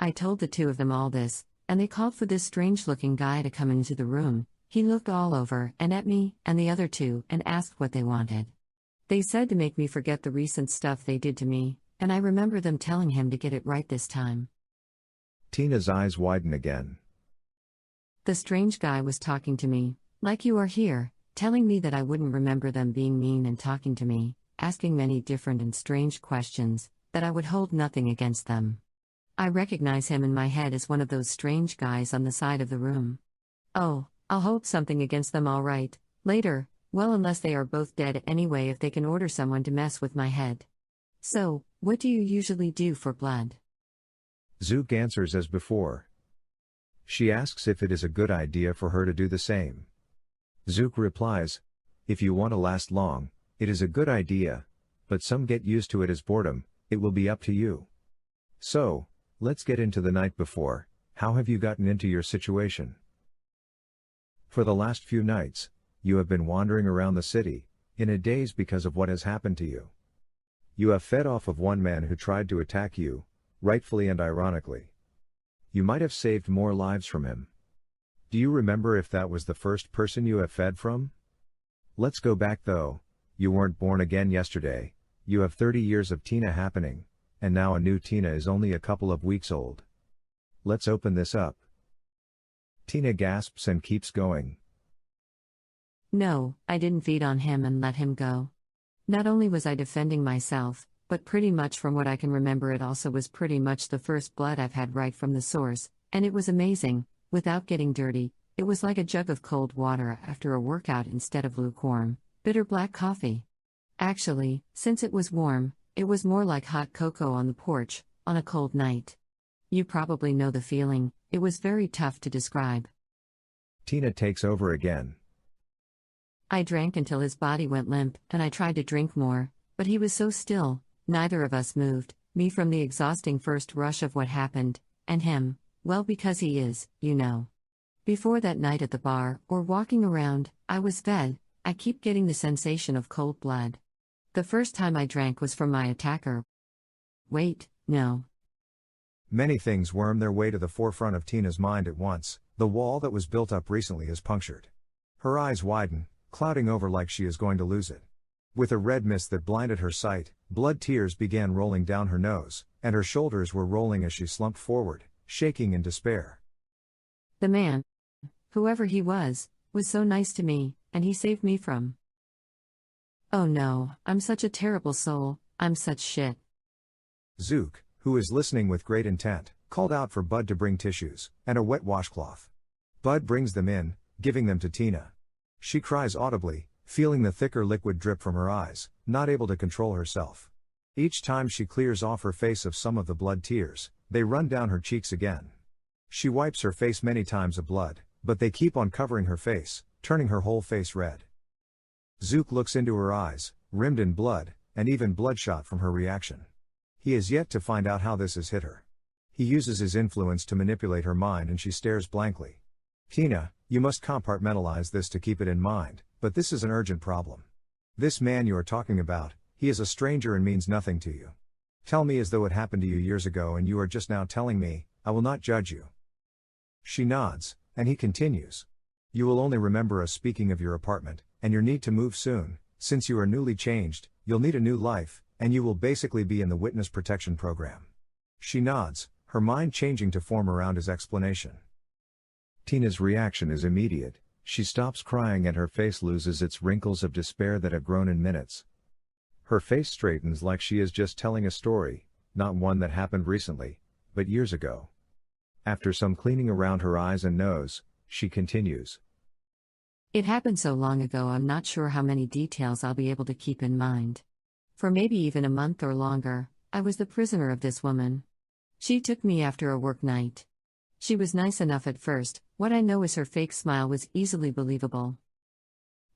I told the two of them all this, and they called for this strange-looking guy to come into the room. He looked all over and at me and the other two and asked what they wanted. They said to make me forget the recent stuff they did to me, and I remember them telling him to get it right this time. Tina's eyes widen again. The strange guy was talking to me, like you are here, telling me that I wouldn't remember them being mean and talking to me, asking many different and strange questions, that I would hold nothing against them. I recognize him in my head as one of those strange guys on the side of the room. Oh, I'll hold something against them all right, later, well unless they are both dead anyway if they can order someone to mess with my head. So, what do you usually do for blood? Zook answers as before. She asks if it is a good idea for her to do the same. Zook replies, if you want to last long, it is a good idea, but some get used to it as boredom, it will be up to you. So, let's get into the night before. How have you gotten into your situation? For the last few nights, you have been wandering around the city, in a daze because of what has happened to you. You have fed off of one man who tried to attack you, rightfully and ironically. You might have saved more lives from him. Do you remember if that was the first person you have fed from? Let's go back though, you weren't born again yesterday, you have 30 years of Tina happening, and now a new Tina is only a couple of weeks old. Let's open this up. Tina gasps and keeps going. No, I didn't feed on him and let him go. Not only was I defending myself, but pretty much from what I can remember it also was pretty much the first blood I've had right from the source, and it was amazing, without getting dirty, it was like a jug of cold water after a workout instead of lukewarm, bitter black coffee. Actually, since it was warm, it was more like hot cocoa on the porch, on a cold night. You probably know the feeling, it was very tough to describe. Tina takes over again. I drank until his body went limp, and I tried to drink more, but he was so still, neither of us moved, me from the exhausting first rush of what happened, and him, well because he is, you know. Before that night at the bar, or walking around, I was fed, I keep getting the sensation of cold blood. The first time I drank was from my attacker. Wait, no. Many things worm their way to the forefront of Tina's mind at once. The wall that was built up recently is punctured. Her eyes widen, clouding over like she is going to lose it. With a red mist that blinded her sight, blood tears began rolling down her nose, and her shoulders were rolling as she slumped forward, shaking in despair. The man, whoever he was so nice to me, and he saved me from. Oh no, I'm such a terrible soul, I'm such shit. Zook, who is listening with great intent, called out for Bud to bring tissues, and a wet washcloth. Bud brings them in, giving them to Tina. She cries audibly, feeling the thicker liquid drip from her eyes, not able to control herself. Each time she clears off her face of some of the blood tears, they run down her cheeks again. She wipes her face many times of blood, but they keep on covering her face, turning her whole face red. Zook looks into her eyes, rimmed in blood, and even bloodshot from her reaction. He has yet to find out how this has hit her. He uses his influence to manipulate her mind and she stares blankly. Tina, you must compartmentalize this to keep it in mind, but this is an urgent problem. This man you are talking about, he is a stranger and means nothing to you. Tell me as though it happened to you years ago and you are just now telling me, I will not judge you. She nods, and he continues. You will only remember us speaking of your apartment, and your need to move soon, since you are newly changed, you'll need a new life, and you will basically be in the witness protection program. She nods, her mind changing to form around his explanation. Tina's reaction is immediate, she stops crying and her face loses its wrinkles of despair that have grown in minutes. Her face straightens like she is just telling a story, not one that happened recently, but years ago. After some cleaning around her eyes and nose, she continues. It happened so long ago I'm not sure how many details I'll be able to keep in mind. For maybe even a month or longer, I was the prisoner of this woman. She took me after a work night. She was nice enough at first, what I know is her fake smile was easily believable.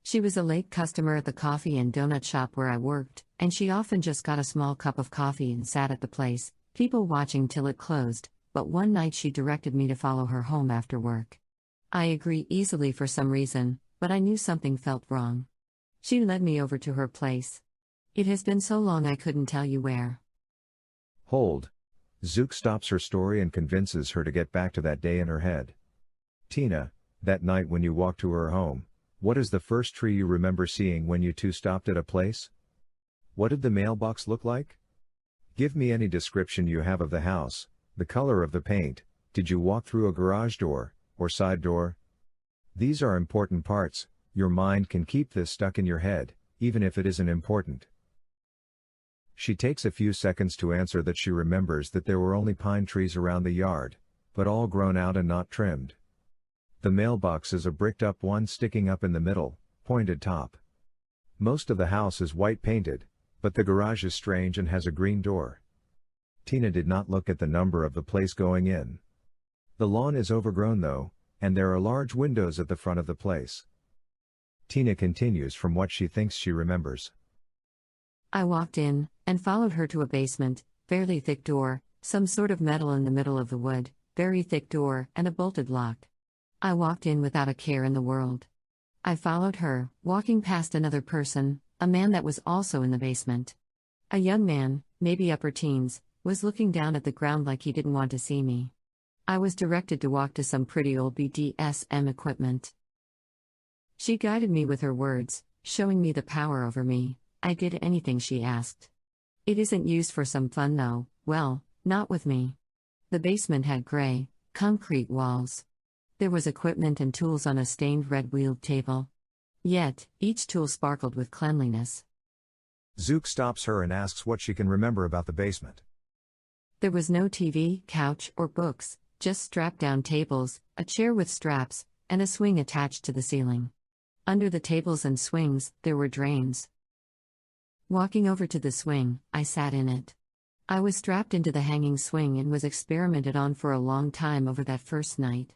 She was a late customer at the coffee and donut shop where I worked, and she often just got a small cup of coffee and sat at the place, people watching till it closed, but one night she directed me to follow her home after work. I agree easily for some reason, but I knew something felt wrong. She led me over to her place. It has been so long I couldn't tell you where. Hold. Zook stops her story and convinces her to get back to that day in her head. Tina, that night when you walked to her home, what is the first tree you remember seeing when you two stopped at a place? What did the mailbox look like? Give me any description you have of the house, the color of the paint, did you walk through a garage door, or side door? These are important parts, your mind can keep this stuck in your head, even if it isn't important. She takes a few seconds to answer that she remembers that there were only pine trees around the yard, but all grown out and not trimmed. The mailbox is a bricked up one sticking up in the middle, pointed top. Most of the house is white painted, but the garage is strange and has a green door. Tina did not look at the number of the place going in. The lawn is overgrown though, and there are large windows at the front of the place. Tina continues from what she thinks she remembers. I walked in, and followed her to a basement, fairly thick door, some sort of metal in the middle of the wood, very thick door, and a bolted lock. I walked in without a care in the world. I followed her, walking past another person, a man that was also in the basement. A young man, maybe upper teens, was looking down at the ground like he didn't want to see me. I was directed to walk to some pretty old BDSM equipment. She guided me with her words, showing me the power over me. I did anything she asked. It isn't used for some fun though, well, not with me. The basement had gray, concrete walls. There was equipment and tools on a stained red wheeled table. Yet, each tool sparkled with cleanliness. Zook stops her and asks what she can remember about the basement. There was no TV, couch, or books, just strap-down tables, a chair with straps, and a swing attached to the ceiling. Under the tables and swings, there were drains. Walking over to the swing, I sat in it. I was strapped into the hanging swing and was experimented on for a long time over that first night.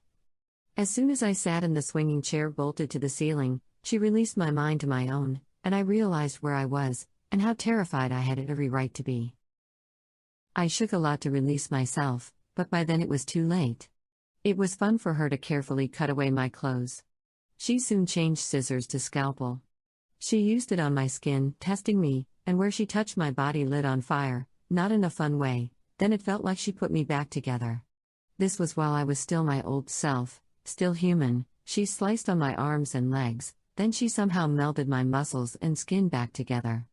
As soon as I sat in the swinging chair bolted to the ceiling, she released my mind to my own, and I realized where I was, and how terrified I had every right to be. I shook a lot to release myself, but by then it was too late. It was fun for her to carefully cut away my clothes. She soon changed scissors to scalpel. She used it on my skin, testing me, and where she touched my body lit on fire, not in a fun way, then it felt like she put me back together. This was while I was still my old self, still human. She sliced on my arms and legs, then she somehow melded my muscles and skin back together.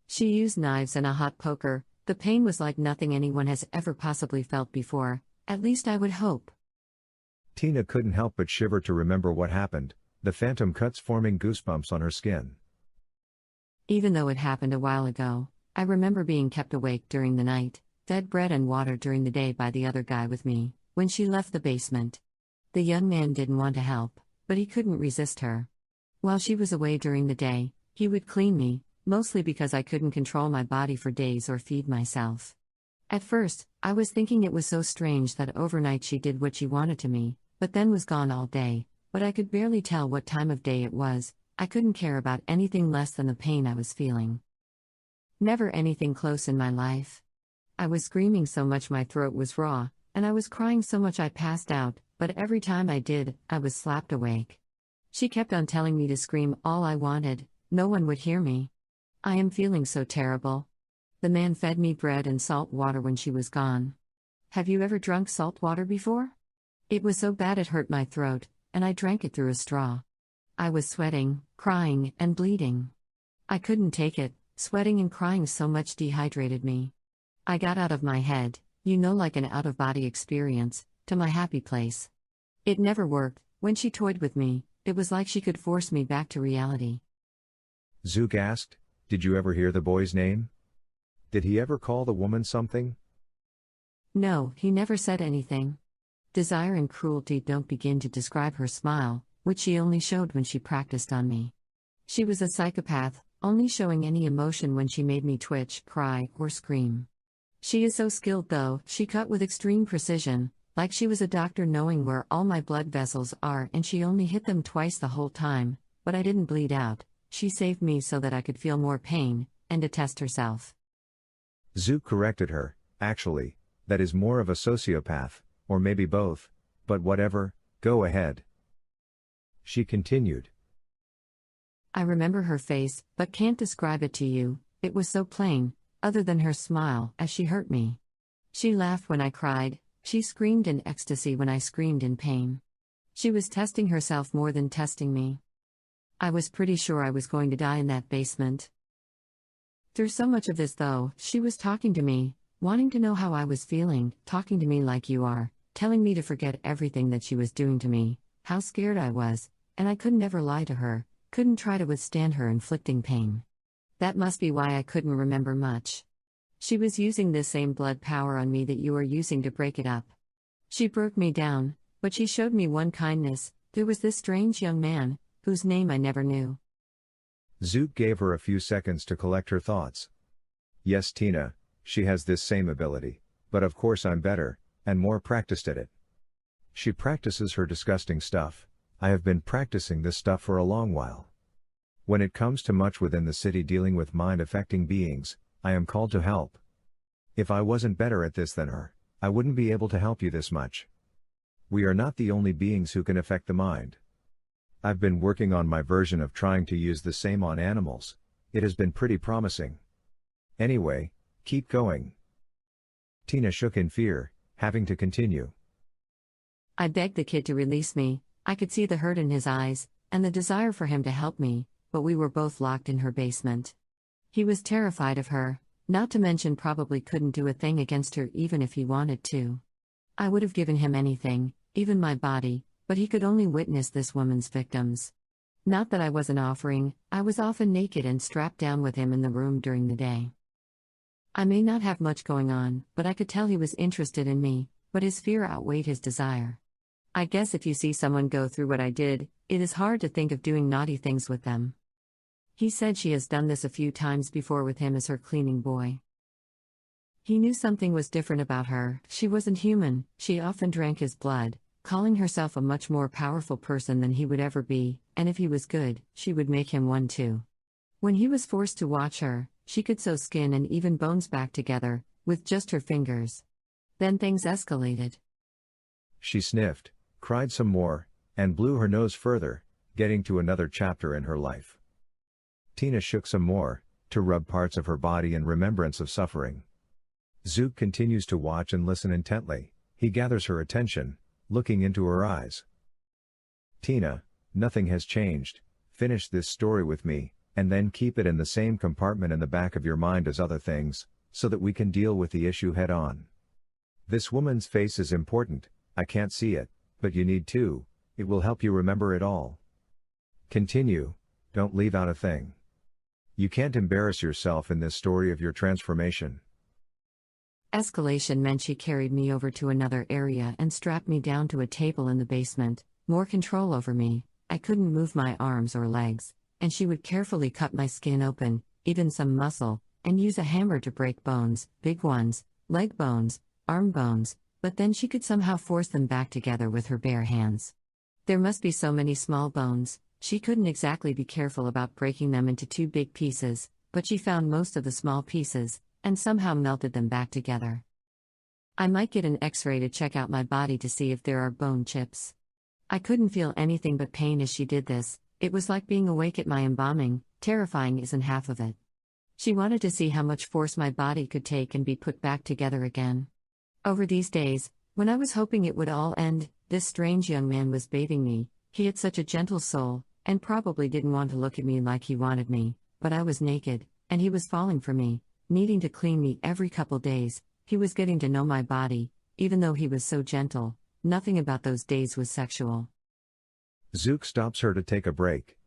She used knives and a hot poker. The pain was like nothing anyone has ever possibly felt before, at least I would hope. Tina couldn't help but shiver to remember what happened, the phantom cuts forming goosebumps on her skin. Even though it happened a while ago, I remember being kept awake during the night, fed bread and water during the day by the other guy with me, when she left the basement. The young man didn't want to help, but he couldn't resist her. While she was away during the day, he would clean me, mostly because I couldn't control my body for days or feed myself. At first, I was thinking it was so strange that overnight she did what she wanted to me, but then was gone all day, but I could barely tell what time of day it was. I couldn't care about anything less than the pain I was feeling. Never anything close in my life. I was screaming so much my throat was raw, and I was crying so much I passed out, but every time I did, I was slapped awake. She kept on telling me to scream all I wanted, no one would hear me. I am feeling so terrible. The man fed me bread and salt water when she was gone. Have you ever drunk salt water before? It was so bad it hurt my throat, and I drank it through a straw. I was sweating, crying, and bleeding. I couldn't take it, sweating and crying so much dehydrated me. I got out of my head, like an out-of-body experience, to my happy place. It never worked. When she toyed with me, it was like she could force me back to reality. Zook asked, did you ever hear the boy's name? Did he ever call the woman something? No, he never said anything. Desire and cruelty don't begin to describe her smile, which she only showed when she practiced on me. She was a psychopath, only showing any emotion when she made me twitch, cry, or scream. She is so skilled though, she cut with extreme precision, like she was a doctor knowing where all my blood vessels are, and she only hit them twice the whole time, but I didn't bleed out. She saved me so that I could feel more pain, and to test herself. Zook corrected her, actually, that is more of a sociopath, or maybe both, but whatever, go ahead. She continued. I remember her face, but can't describe it to you. It was so plain, other than her smile, as she hurt me. She laughed when I cried, she screamed in ecstasy when I screamed in pain. She was testing herself more than testing me. I was pretty sure I was going to die in that basement. Through so much of this, though, she was talking to me, wanting to know how I was feeling, talking to me like you are, telling me to forget everything that she was doing to me, how scared I was, and I couldn't ever lie to her, couldn't try to withstand her inflicting pain. That must be why I couldn't remember much. She was using this same blood power on me that you are using to break it up. She broke me down, but she showed me one kindness. There was this strange young man, whose name I never knew. Zook gave her a few seconds to collect her thoughts. Yes, Tina, she has this same ability, but of course I'm better, and more practiced at it. She practices her disgusting stuff. I have been practicing this stuff for a long while. When it comes to much within the city dealing with mind-affecting beings, I am called to help. If I wasn't better at this than her, I wouldn't be able to help you this much. We are not the only beings who can affect the mind. I've been working on my version of trying to use the same on animals. It has been pretty promising. Anyway, keep going. Tina shook in fear, having to continue. I begged the kid to release me. I could see the hurt in his eyes, and the desire for him to help me, but we were both locked in her basement. He was terrified of her, not to mention probably couldn't do a thing against her even if he wanted to. I would have given him anything, even my body, but he could only witness this woman's victims. Not that I wasn't offering, I was often naked and strapped down with him in the room during the day. I may not have much going on, but I could tell he was interested in me, but his fear outweighed his desire. I guess if you see someone go through what I did, it is hard to think of doing naughty things with them. He said she has done this a few times before with him as her cleaning boy. He knew something was different about her. She wasn't human. She often drank his blood, calling herself a much more powerful person than he would ever be, and if he was good, she would make him one too. When he was forced to watch her, she could sew skin and even bones back together, with just her fingers. Then things escalated. She sniffed, cried some more, and blew her nose further, getting to another chapter in her life. Tina shook some more, to rub parts of her body in remembrance of suffering. Zook continues to watch and listen intently. He gathers her attention, looking into her eyes. Tina, nothing has changed. Finish this story with me, and then keep it in the same compartment in the back of your mind as other things, so that we can deal with the issue head on. This woman's face is important. I can't see it, but you need to. It will help you remember it all. Continue, don't leave out a thing. You can't embarrass yourself in this story of your transformation. Escalation meant she carried me over to another area and strapped me down to a table in the basement. More control over me. I couldn't move my arms or legs, and she would carefully cut my skin open, even some muscle, and use a hammer to break bones, big ones, leg bones, arm bones, but then she could somehow force them back together with her bare hands. There must be so many small bones, she couldn't exactly be careful about breaking them into two big pieces, but she found most of the small pieces, and somehow melted them back together. I might get an X-ray to check out my body to see if there are bone chips. I couldn't feel anything but pain as she did this. It was like being awake at my embalming. Terrifying isn't half of it. She wanted to see how much force my body could take and be put back together again. Over these days, when I was hoping it would all end, this strange young man was bathing me. He had such a gentle soul, and probably didn't want to look at me like he wanted me, but I was naked, and he was falling for me, needing to clean me every couple days. He was getting to know my body, even though he was so gentle. Nothing about those days was sexual. Zook stops her to take a break.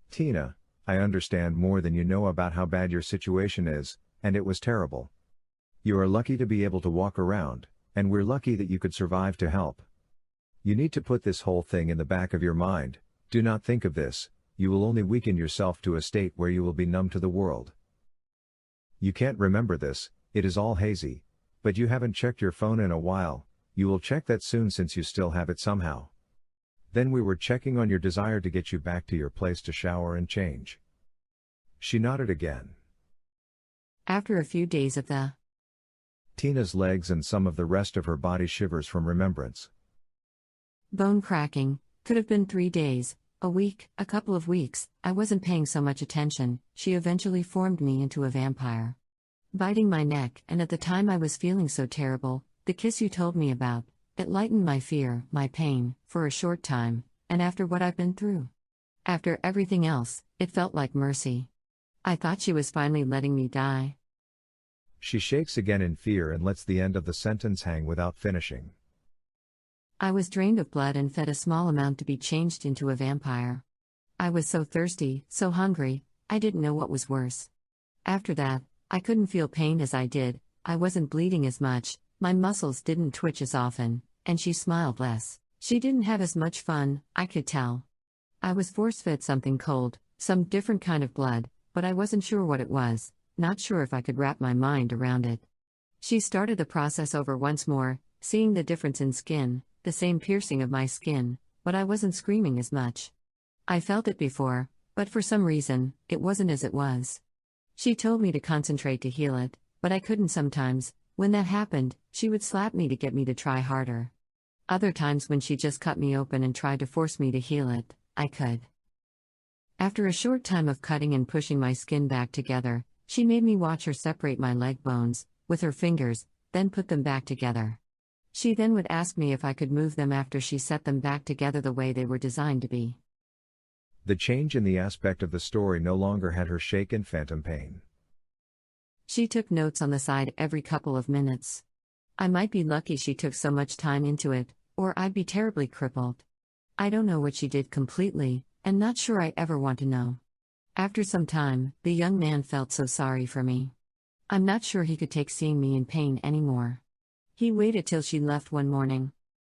Tina, I understand more than you know about how bad your situation is, and it was terrible. You are lucky to be able to walk around, and we're lucky that you could survive to help. You need to put this whole thing in the back of your mind. Do not think of this. You will only weaken yourself to a state where you will be numb to the world. You can't remember this, it is all hazy. But you haven't checked your phone in a while. You will check that soon since you still have it somehow. Then we were checking on your desire to get you back to your place to shower and change. She nodded again. After a few days of the Tina's legs and some of the rest of her body shivers from remembrance. bone cracking, could have been 3 days, A couple of weeks, I wasn't paying so much attention. She eventually formed me into a vampire. Biting my neck, and at the time I was feeling so terrible, the kiss you told me about, it lightened my fear, my pain, for a short time, and after what I've been through. After everything else, it felt like mercy. I thought she was finally letting me die. She shakes again in fear and lets the end of the sentence hang without finishing. I was drained of blood and fed a small amount to be changed into a vampire. I was so thirsty, so hungry, I didn't know what was worse. After that, I couldn't feel pain as I did, I wasn't bleeding as much, my muscles didn't twitch as often, and she smiled less. She didn't have as much fun, I could tell. I was force-fed something cold, some different kind of blood, but I wasn't sure what it was, not sure if I could wrap my mind around it. She started the process over once more, seeing the difference in skin, the same piercing of my skin, but I wasn't screaming as much. I felt it before, but for some reason, it wasn't as it was. She told me to concentrate to heal it, but I couldn't sometimes. When that happened, she would slap me to get me to try harder. Other times when she just cut me open and tried to force me to heal it, I could. After a short time of cutting and pushing my skin back together, she made me watch her separate my leg bones, with her fingers, then put them back together. She then would ask me if I could move them after she set them back together the way they were designed to be. The change in the aspect of the story no longer had her shake in phantom pain. She took notes on the side every couple of minutes. I might be lucky she took so much time into it, or I'd be terribly crippled. I don't know what she did completely, and not sure I ever want to know. After some time, the young man felt so sorry for me. I'm not sure he could take seeing me in pain anymore. He waited till she left one morning.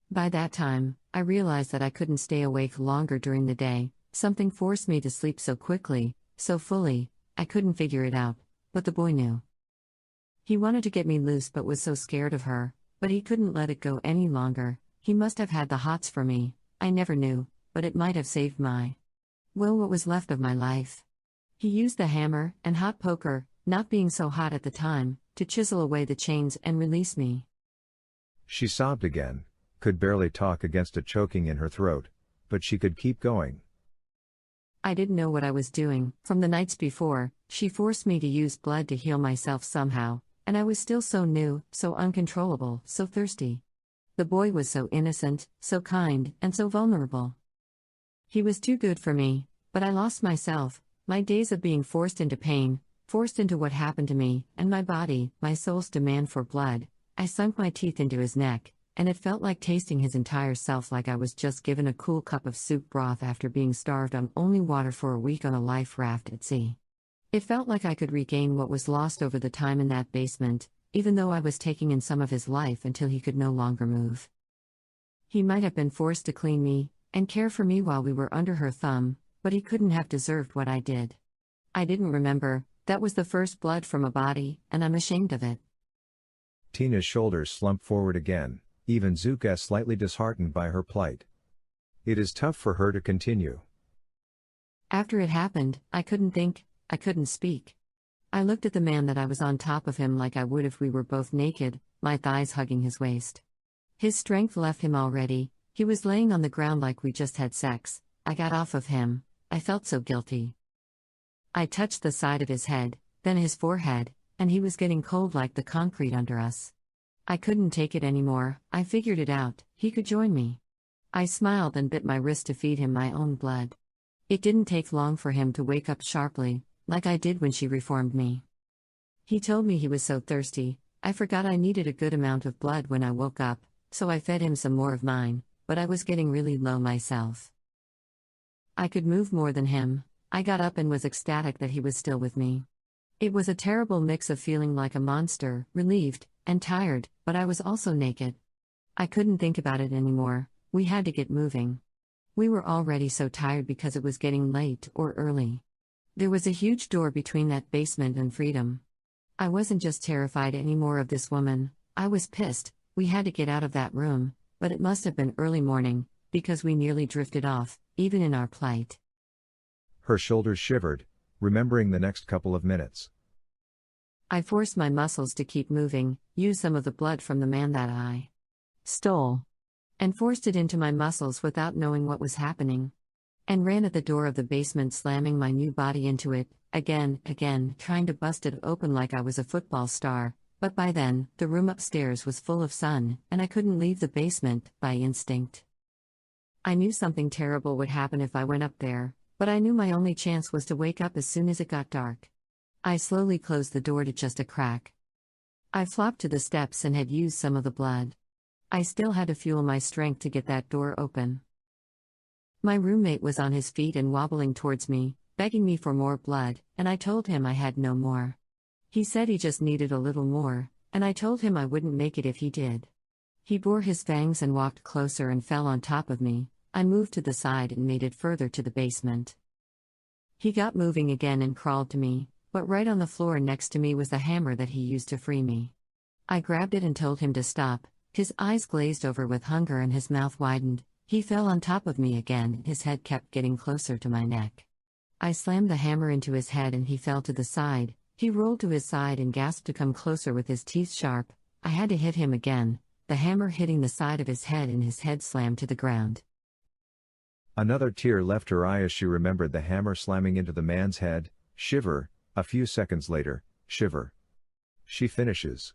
By that time, I realized that I couldn't stay awake longer during the day. Something forced me to sleep so quickly, so fully, I couldn't figure it out, but the boy knew. He wanted to get me loose but was so scared of her, but he couldn't let it go any longer. He must have had the hots for me, I never knew, but it might have saved what was left of my life. He used the hammer and hot poker, not being so hot at the time, to chisel away the chains and release me. She sobbed again, could barely talk against a choking in her throat, but she could keep going. I didn't know what I was doing. From the nights before, she forced me to use blood to heal myself somehow, and I was still so new, so uncontrollable, so thirsty. The boy was so innocent, so kind, and so vulnerable. He was too good for me, but I lost myself, my days of being forced into pain, forced into what happened to me, and my body, my soul's demand for blood. I sunk my teeth into his neck, and it felt like tasting his entire self, like I was just given a cool cup of soup broth after being starved on only water for a week on a life raft at sea. It felt like I could regain what was lost over the time in that basement, even though I was taking in some of his life until he could no longer move. He might have been forced to clean me, and care for me while we were under her thumb, but he couldn't have deserved what I did. I didn't remember, that was the first blood from a body, and I'm ashamed of it. Tina's shoulders slump forward again, even Zuka slightly disheartened by her plight. It is tough for her to continue. After it happened, I couldn't think, I couldn't speak. I looked at the man that I was on top of him like I would if we were both naked, my thighs hugging his waist. His strength left him already, he was laying on the ground like we just had sex. I got off of him, I felt so guilty. I touched the side of his head, then his forehead, and he was getting cold like the concrete under us. I couldn't take it anymore, I figured it out, he could join me. I smiled and bit my wrist to feed him my own blood. It didn't take long for him to wake up sharply, like I did when she reformed me. He told me he was so thirsty, I forgot I needed a good amount of blood when I woke up, so I fed him some more of mine, but I was getting really low myself. I could move more than him. I got up and was ecstatic that he was still with me. It was a terrible mix of feeling like a monster, relieved, and tired, but I was also naked. I couldn't think about it anymore, we had to get moving. We were already so tired because it was getting late or early. There was a huge door between that basement and freedom. I wasn't just terrified anymore of this woman, I was pissed. We had to get out of that room, but it must have been early morning, because we nearly drifted off, even in our plight. Her shoulders shivered, remembering the next couple of minutes. I forced my muscles to keep moving, used some of the blood from the man that I stole, and forced it into my muscles without knowing what was happening. and ran at the door of the basement, slamming my new body into it, again, trying to bust it open like I was a football star. But by then, the room upstairs was full of sun, and I couldn't leave the basement, by instinct. I knew something terrible would happen if I went up there, but I knew my only chance was to wake up as soon as it got dark. I slowly closed the door to just a crack. I flopped to the steps and had used some of the blood. I still had to fuel my strength to get that door open. My roommate was on his feet and wobbling towards me, begging me for more blood, and I told him I had no more. He said he just needed a little more, and I told him I wouldn't make it if he did. He bore his fangs and walked closer and fell on top of me. I moved to the side and made it further to the basement. He got moving again and crawled to me, but right on the floor next to me was the hammer that he used to free me. I grabbed it and told him to stop. His eyes glazed over with hunger and his mouth widened. He fell on top of me again, his head kept getting closer to my neck. I slammed the hammer into his head and he fell to the side. He rolled to his side and gasped to come closer with his teeth sharp. I had to hit him again, the hammer hitting the side of his head and his head slammed to the ground. Another tear left her eye as she remembered the hammer slamming into the man's head. Shiver. A few seconds later, shiver. She finishes.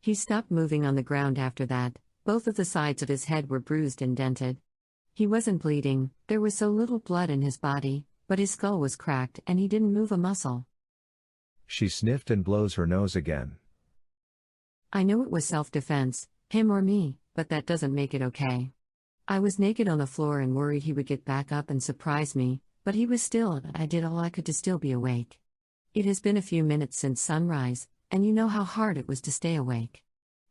He stopped moving on the ground after that. Both of the sides of his head were bruised and dented. He wasn't bleeding, there was so little blood in his body, but his skull was cracked and he didn't move a muscle. She sniffed and blows her nose again. I know it was self-defense, him or me, but that doesn't make it okay. I was naked on the floor and worried he would get back up and surprise me, but he was still, and I did all I could to still be awake. It has been a few minutes since sunrise, and you know how hard it was to stay awake.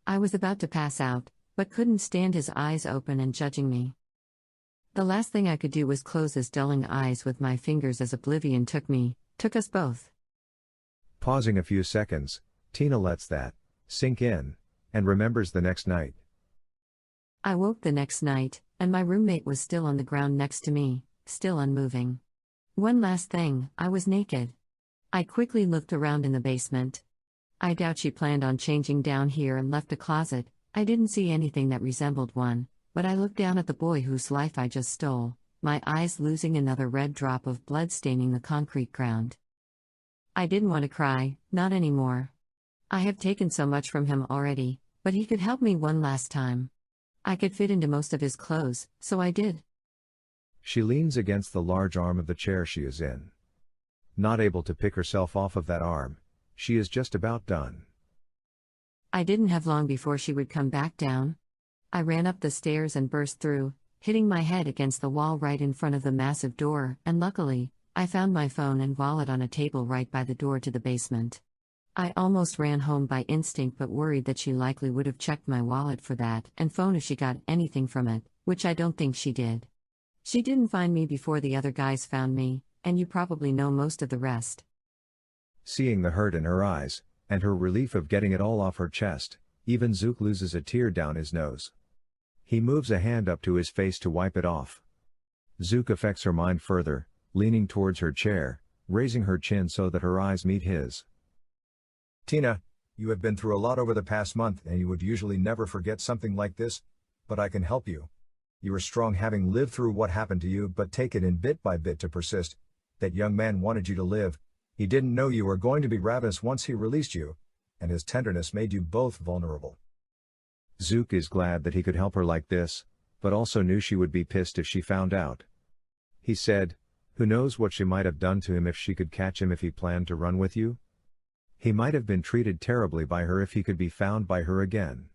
I was about to pass out, but couldn't stand his eyes open and judging me. The last thing I could do was close his dulling eyes with my fingers as oblivion took us both. Pausing a few seconds, Tina lets that sink in, and remembers the next night. I woke the next night, and my roommate was still on the ground next to me, still unmoving. One last thing, I was naked. I quickly looked around in the basement. I doubt she planned on changing down here and left a closet. I didn't see anything that resembled one, but I looked down at the boy whose life I just stole, my eyes losing another red drop of blood staining the concrete ground. I didn't want to cry, not anymore. I have taken so much from him already, but he could help me one last time. I could fit into most of his clothes, so I did. She leans against the large arm of the chair she is in. Not able to pick herself off of that arm, she is just about done. I didn't have long before she would come back down. I ran up the stairs and burst through, hitting my head against the wall right in front of the massive door, and luckily, I found my phone and wallet on a table right by the door to the basement. I almost ran home by instinct but worried that she likely would have checked my wallet for that and phone if she got anything from it, which I don't think she did. She didn't find me before the other guys found me, and you probably know most of the rest. Seeing the hurt in her eyes, and her relief of getting it all off her chest, even Zook loses a tear down his nose. He moves a hand up to his face to wipe it off. Zook affects her mind further, leaning towards her chair, raising her chin so that her eyes meet his. Tina, you have been through a lot over the past month and you would usually never forget something like this, but I can help you. You are strong having lived through what happened to you, but take it in bit by bit to persist. That young man wanted you to live. He didn't know you were going to be ravenous once he released you, and his tenderness made you both vulnerable. Zook is glad that he could help her like this, but also knew she would be pissed if she found out. He said, who knows what she might have done to him if she could catch him if he planned to run with you? He might have been treated terribly by her if he could be found by her again.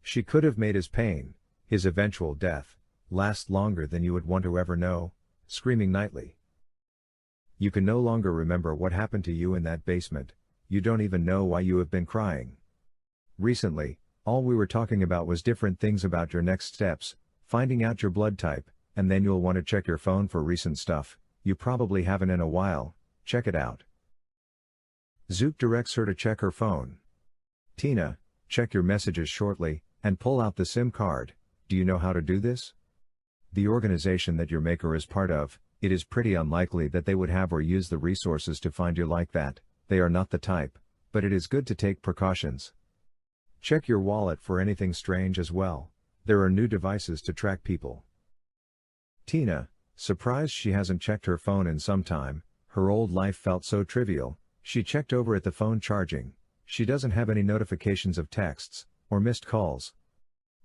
She could have made his pain, his eventual death, last longer than you would want to ever know, screaming nightly. You can no longer remember what happened to you in that basement, you don't even know why you have been crying. Recently, all we were talking about was different things about your next steps, finding out your blood type, and then you'll want to check your phone for recent stuff, you probably haven't in a while, check it out. Zook directs her to check her phone. Tina, check your messages shortly, and pull out the SIM card. Do you know how to do this? The organization that your maker is part of, it is pretty unlikely that they would have or use the resources to find you like that, they are not the type, but it is good to take precautions. Check your wallet for anything strange as well, there are new devices to track people. Tina, Surprised she hasn't checked her phone in some time, her old life felt so trivial, she checked over at the phone charging. She doesn't have any notifications of texts, or missed calls.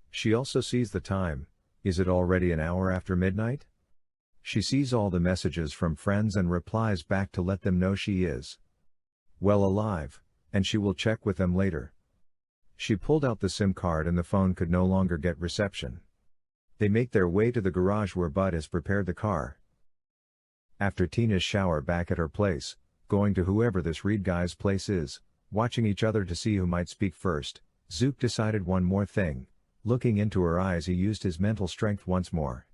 She also sees the time. Is it already an hour after midnight? She sees all the messages from friends and replies back to let them know she is well alive, and she will check with them later. She pulled out the SIM card and the phone could no longer get reception. They make their way to the garage where Bud has prepared the car. After Tina's shower back at her place, going to whoever this Reed guy's place is, watching each other to see who might speak first, Zook decided one more thing. Looking into her eyes, he used his mental strength once more.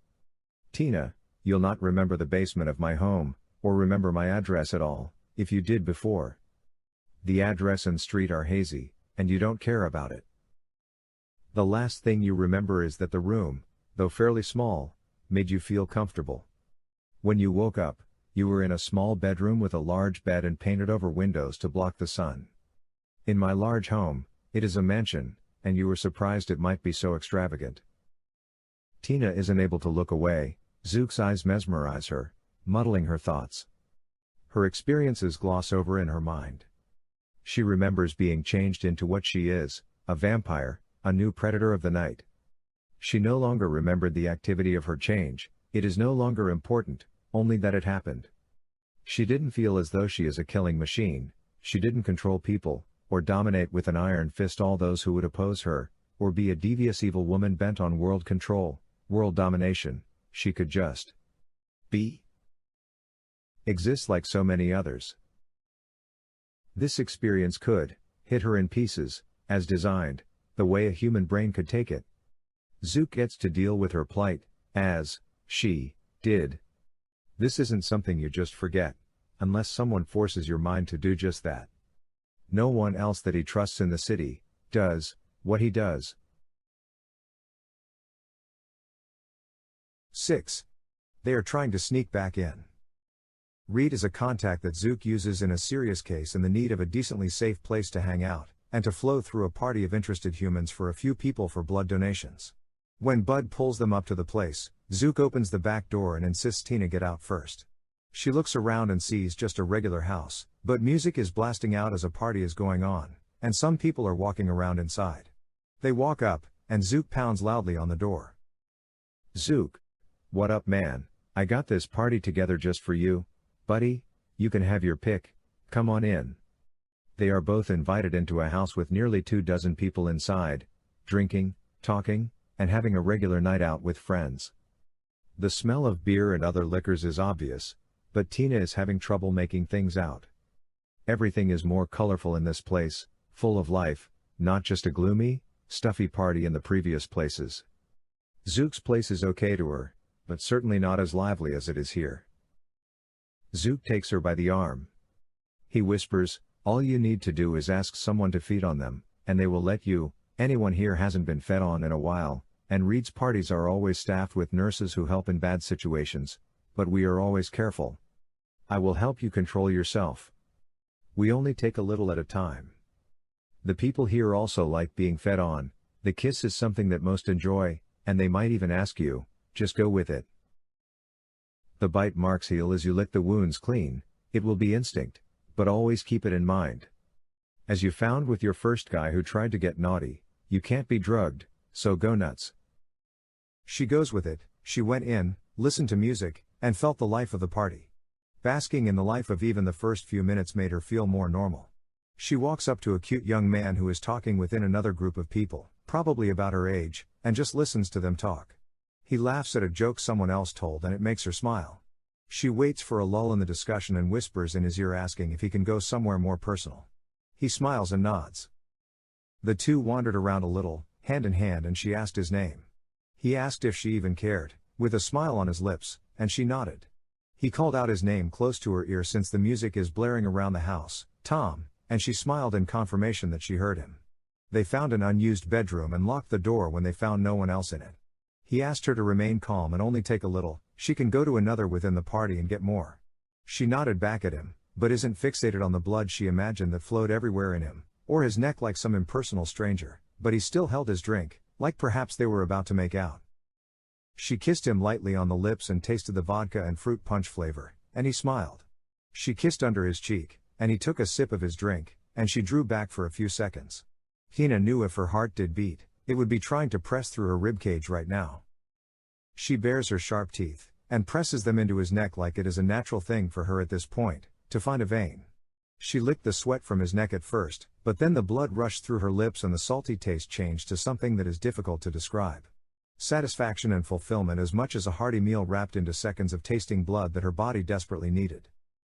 Tina, you'll not remember the basement of my home, or remember my address at all, if you did before. The address and street are hazy, and you don't care about it. The last thing you remember is that the room, though fairly small, made you feel comfortable. When you woke up, you were in a small bedroom with a large bed and painted over windows to block the sun. In my large home, it is a mansion, and you were surprised it might be so extravagant. Tina isn't able to look away. Zook's eyes mesmerize her, muddling her thoughts. Her experiences gloss over in her mind. She remembers being changed into what she is, a vampire, a new predator of the night. She no longer remembered the activity of her change. It is no longer important, only that it happened. She didn't feel as though she is a killing machine. She didn't control people, or dominate with an iron fist all those who would oppose her, or be a devious evil woman bent on world control, world domination. She could just be. Exist like so many others. This experience could hit her in pieces, as designed, the way a human brain could take it. Zook gets to deal with her plight, as she did. This isn't something you just forget, unless someone forces your mind to do just that. No one else that he trusts in the city does what he does. 6. They are trying to sneak back in. Reed is a contact that Zook uses in a serious case in the need of a decently safe place to hang out, and to flow through a party of interested humans for a few people for blood donations. When Bud pulls them up to the place, Zook opens the back door and insists Tina get out first. She looks around and sees just a regular house, but music is blasting out as a party is going on, and some people are walking around inside. They walk up, and Zook pounds loudly on the door. Zook. What up, man? I got this party together just for you, buddy. You can have your pick. Come on in. They are both invited into a house with nearly 24 people inside, drinking, talking, and having a regular night out with friends. The smell of beer and other liquors is obvious, but Tina is having trouble making things out. Everything is more colorful in this place, full of life, not just a gloomy, stuffy party in the previous places. Zook's place is okay to her, but certainly not as lively as it is here. Zook takes her by the arm. He whispers, all you need to do is ask someone to feed on them, and they will let you. Anyone here hasn't been fed on in a while, and Reed's parties are always staffed with nurses who help in bad situations, but we are always careful. I will help you control yourself. We only take a little at a time. The people here also like being fed on. The kiss is something that most enjoy, and they might even ask you, just go with it. The bite marks heal as you lick the wounds clean. It will be instinct, but always keep it in mind. As you found with your first guy who tried to get naughty, you can't be drugged, so go nuts. She goes with it. She went in, listened to music, and felt the life of the party. Basking in the life of even the first few minutes made her feel more normal. She walks up to a cute young man who is talking within another group of people, probably about her age, and just listens to them talk. He laughs at a joke someone else told and it makes her smile. She waits for a lull in the discussion and whispers in his ear asking if he can go somewhere more personal. He smiles and nods. The two wandered around a little, hand in hand, and she asked his name. He asked if she even cared, with a smile on his lips, and she nodded. He called out his name close to her ear since the music is blaring around the house, Tom, and she smiled in confirmation that she heard him. They found an unused bedroom and locked the door when they found no one else in it. He asked her to remain calm and only take a little. She can go to another within the party and get more. She nodded back at him, but isn't fixated on the blood she imagined that flowed everywhere in him, or his neck like some impersonal stranger, but he still held his drink, like perhaps they were about to make out. She kissed him lightly on the lips and tasted the vodka and fruit punch flavor, and he smiled. She kissed under his cheek, and he took a sip of his drink, and she drew back for a few seconds. Tina knew if her heart did beat, it would be trying to press through her ribcage right now. She bares her sharp teeth, and presses them into his neck like it is a natural thing for her at this point, to find a vein. She licked the sweat from his neck at first, but then the blood rushed through her lips and the salty taste changed to something that is difficult to describe. Satisfaction and fulfillment as much as a hearty meal wrapped into seconds of tasting blood that her body desperately needed.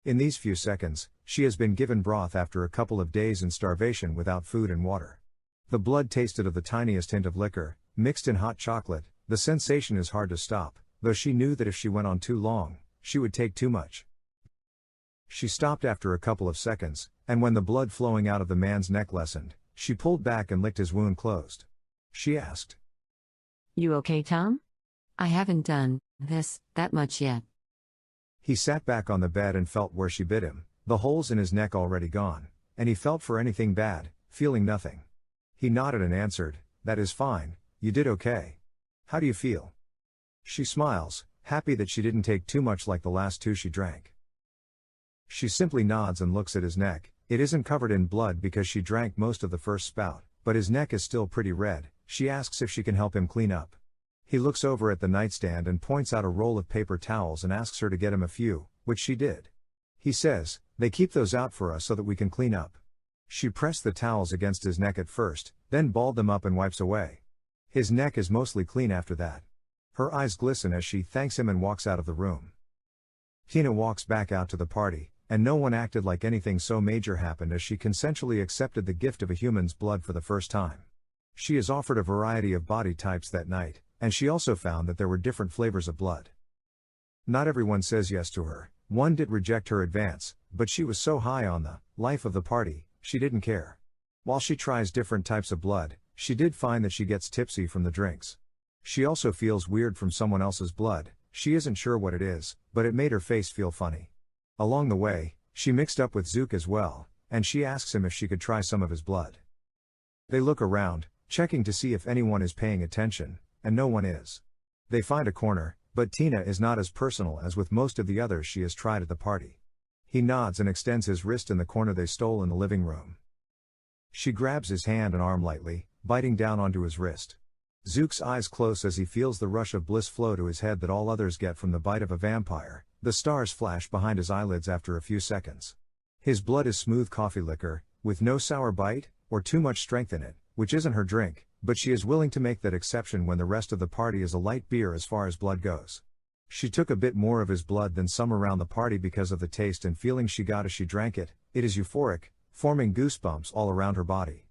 In these few seconds, she has been given broth after a couple of days in starvation without food and water. The blood tasted of the tiniest hint of liquor, mixed in hot chocolate. The sensation is hard to stop, though she knew that if she went on too long, she would take too much. She stopped after a couple of seconds, and when the blood flowing out of the man's neck lessened, she pulled back and licked his wound closed. She asked, You okay, Tom? I haven't done that much yet. He sat back on the bed and felt where she bit him, the holes in his neck already gone, and he felt for anything bad, feeling nothing. He nodded and answered, That is fine, you did okay. How do you feel? She smiles, happy that she didn't take too much like the last two she drank. She simply nods and looks at his neck. It isn't covered in blood because she drank most of the first spout, but his neck is still pretty red. She asks if she can help him clean up. He looks over at the nightstand and points out a roll of paper towels and asks her to get him a few, which she did. He says, They keep those out for us so that we can clean up. She pressed the towels against his neck at first, then balled them up and wipes away. His neck is mostly clean after that. Her eyes glisten as she thanks him and walks out of the room. Tina walks back out to the party, and no one acted like anything so major happened as she consensually accepted the gift of a human's blood for the first time. She is offered a variety of body types that night, and she also found that there were different flavors of blood. Not everyone says yes to her. One did reject her advance, but she was so high on the life of the party, she didn't care. While she tries different types of blood, she did find that she gets tipsy from the drinks. She also feels weird from someone else's blood. She isn't sure what it is, but it made her face feel funny. Along the way, she mixed up with Zook as well, and she asks him if she could try some of his blood. They look around, checking to see if anyone is paying attention, and no one is. They find a corner, but Tina is not as personal as with most of the others she has tried at the party. He nods and extends his wrist in the corner they stole in the living room. She grabs his hand and arm lightly, biting down onto his wrist. Zook's eyes close as he feels the rush of bliss flow to his head that all others get from the bite of a vampire. The stars flash behind his eyelids after a few seconds. His blood is smooth coffee liquor, with no sour bite, or too much strength in it, which isn't her drink, but she is willing to make that exception when the rest of the party is a light beer as far as blood goes. She took a bit more of his blood than some around the party because of the taste and feeling she got as she drank it. It is euphoric, forming goosebumps all around her body.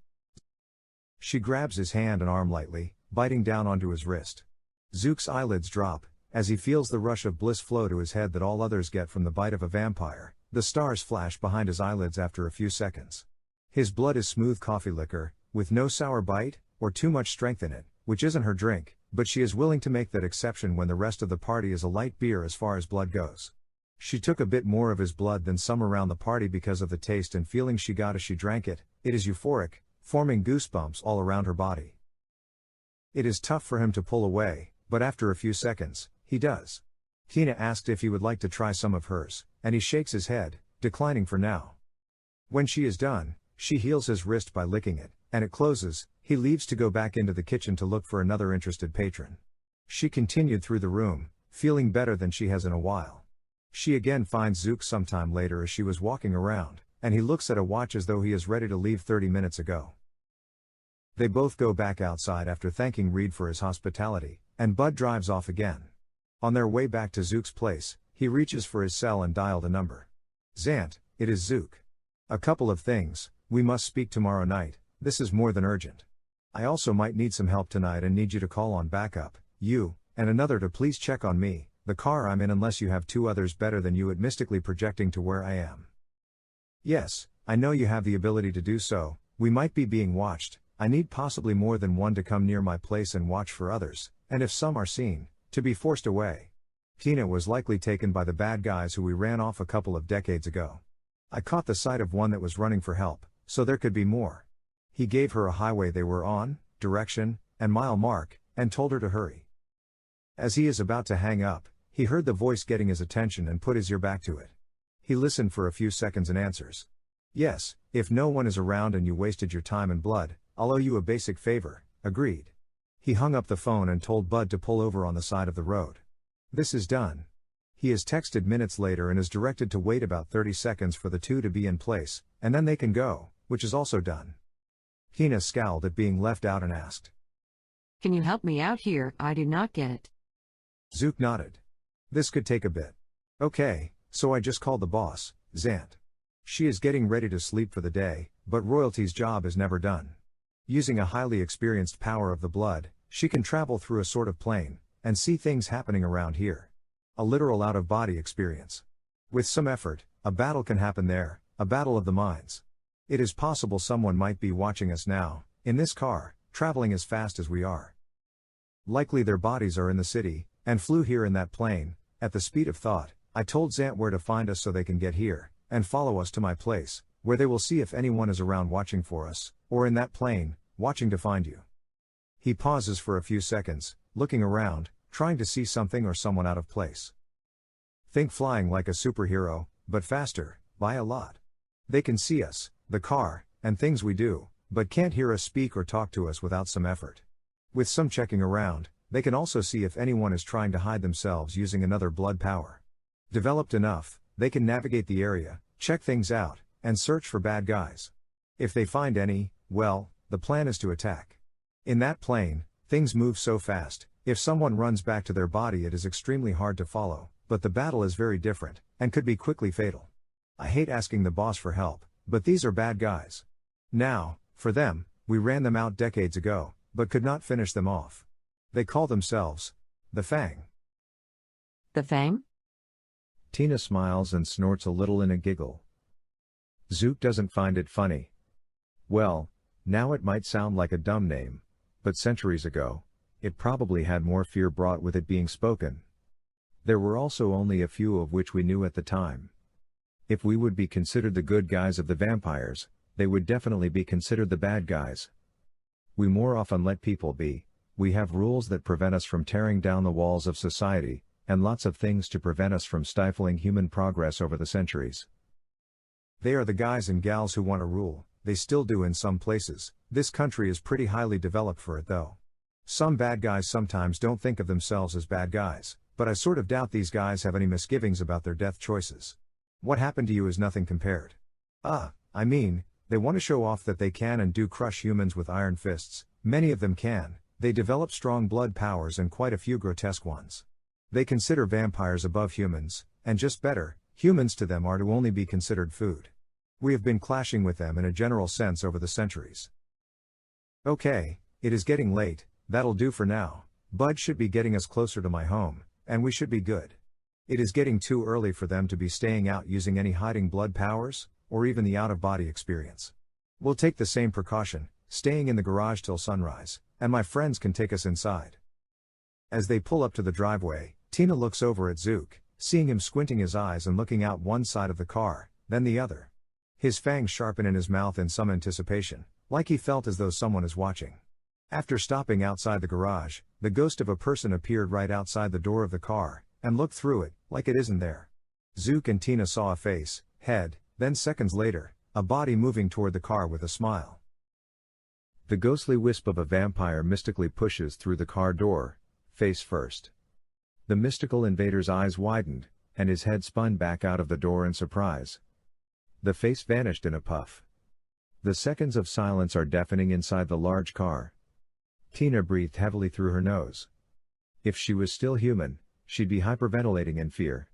She grabs his hand and arm lightly, biting down onto his wrist. Zook's eyelids drop, as he feels the rush of bliss flow to his head that all others get from the bite of a vampire. The stars flash behind his eyelids after a few seconds. His blood is smooth coffee liquor, with no sour bite, or too much strength in it, which isn't her drink, but she is willing to make that exception when the rest of the party is a light beer as far as blood goes. She took a bit more of his blood than some around the party because of the taste and feeling she got as she drank it. It is euphoric, forming goosebumps all around her body. It is tough for him to pull away, but after a few seconds, he does. Tina asked if he would like to try some of hers, and he shakes his head, declining for now. When she is done, she heals his wrist by licking it, and it closes. He leaves to go back into the kitchen to look for another interested patron. She continued through the room, feeling better than she has in a while. She again finds Zook sometime later as she was walking around, and he looks at a watch as though he is ready to leave 30 minutes ago. They both go back outside after thanking Reed for his hospitality, and Bud drives off again. On their way back to Zook's place, he reaches for his cell and dialed a number. Zant, it is Zook. A couple of things, we must speak tomorrow night. This is more than urgent. I also might need some help tonight and need you to call on backup, you, and another to please check on me, the car I'm in, unless you have two others better than you at mystically projecting to where I am. Yes, I know you have the ability to do so. We might be being watched. I need possibly more than one to come near my place and watch for others, and if some are seen, to be forced away. Tina was likely taken by the bad guys who we ran off a couple of decades ago. I caught the sight of one that was running for help, so there could be more. He gave her a highway they were on, direction, and mile mark, and told her to hurry. As he is about to hang up, he heard the voice getting his attention and put his ear back to it. He listened for a few seconds and answers. Yes, if no one is around and you wasted your time and blood, I'll owe you a basic favor, agreed. He hung up the phone and told Bud to pull over on the side of the road. This is done. He is texted minutes later and is directed to wait about 30 seconds for the two to be in place, and then they can go, which is also done. Tina scowled at being left out and asked, Can you help me out here? I do not get it. Zook nodded. This could take a bit. Okay, so I just called the boss, Zant. She is getting ready to sleep for the day, but royalty's job is never done. Using a highly experienced power of the blood, she can travel through a sort of plane, and see things happening around here. A literal out-of-body experience. With some effort, a battle can happen there, a battle of the minds. It is possible someone might be watching us now, in this car, traveling as fast as we are. Likely their bodies are in the city, and flew here in that plane. At the speed of thought, I told Zant where to find us so they can get here, and follow us to my place, where they will see if anyone is around watching for us, or in that plane, watching to find you. He pauses for a few seconds, looking around, trying to see something or someone out of place. Think flying like a superhero, but faster, by a lot. They can see us, the car, and things we do, but can't hear us speak or talk to us without some effort. With some checking around, they can also see if anyone is trying to hide themselves using another blood power. Developed enough, they can navigate the area, check things out, and search for bad guys. If they find any, well, the plan is to attack. In that plane, things move so fast, if someone runs back to their body it is extremely hard to follow, but the battle is very different, and could be quickly fatal. I hate asking the boss for help, but these are bad guys. Now, for them, we ran them out decades ago, but could not finish them off. They call themselves the Fang. The Fang? Tina smiles and snorts a little in a giggle. Zook doesn't find it funny. Well, now it might sound like a dumb name, but centuries ago, it probably had more fear brought with it being spoken. There were also only a few of which we knew at the time. If we would be considered the good guys of the vampires, they would definitely be considered the bad guys. We more often let people be. We have rules that prevent us from tearing down the walls of society, and lots of things to prevent us from stifling human progress over the centuries. They are the guys and gals who want to rule, they still do in some places. This country is pretty highly developed for it though. Some bad guys sometimes don't think of themselves as bad guys, but I sort of doubt these guys have any misgivings about their death choices. What happened to you is nothing compared. I mean, they want to show off that they can and do crush humans with iron fists. Many of them can. They develop strong blood powers and quite a few grotesque ones. They consider vampires above humans, and just better, humans to them are to only be considered food. We have been clashing with them in a general sense over the centuries. Okay, it is getting late, that'll do for now. Bud should be getting us closer to my home, and we should be good. It is getting too early for them to be staying out using any hiding blood powers, or even the out-of-body experience. We'll take the same precaution, staying in the garage till sunrise, and my friends can take us inside. As they pull up to the driveway, Tina looks over at Zook, seeing him squinting his eyes and looking out one side of the car, then the other. His fangs sharpen in his mouth in some anticipation, like he felt as though someone is watching. After stopping outside the garage, the ghost of a person appeared right outside the door of the car, and looked through it, like it isn't there. Zook and Tina saw a face, head, then seconds later, a body moving toward the car with a smile. The ghostly wisp of a vampire mystically pushes through the car door, face first. The mystical invader's eyes widened, and his head spun back out of the door in surprise. The face vanished in a puff. The seconds of silence are deafening inside the large car. Tina breathed heavily through her nose. If she was still human, she'd be hyperventilating in fear.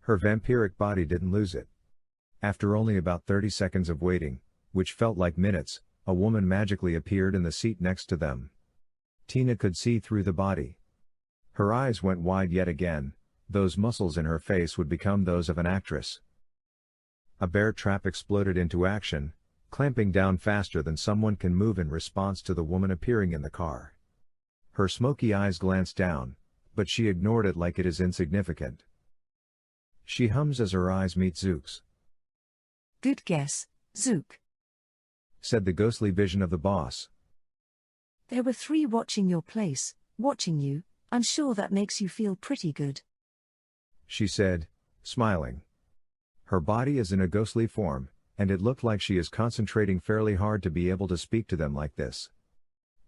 Her vampiric body didn't lose it. After only about 30 seconds of waiting, which felt like minutes, a woman magically appeared in the seat next to them. Tina could see through the body. Her eyes went wide yet again, those muscles in her face would become those of an actress. A bear trap exploded into action, clamping down faster than someone can move in response to the woman appearing in the car. Her smoky eyes glanced down, but she ignored it like it is insignificant. She hums as her eyes meet Zook's. Good guess, Zook, said the ghostly vision of the boss. There were 3 watching your place, watching you, I'm sure that makes you feel pretty good. She said, smiling. Her body is in a ghostly form, and it looked like she is concentrating fairly hard to be able to speak to them like this.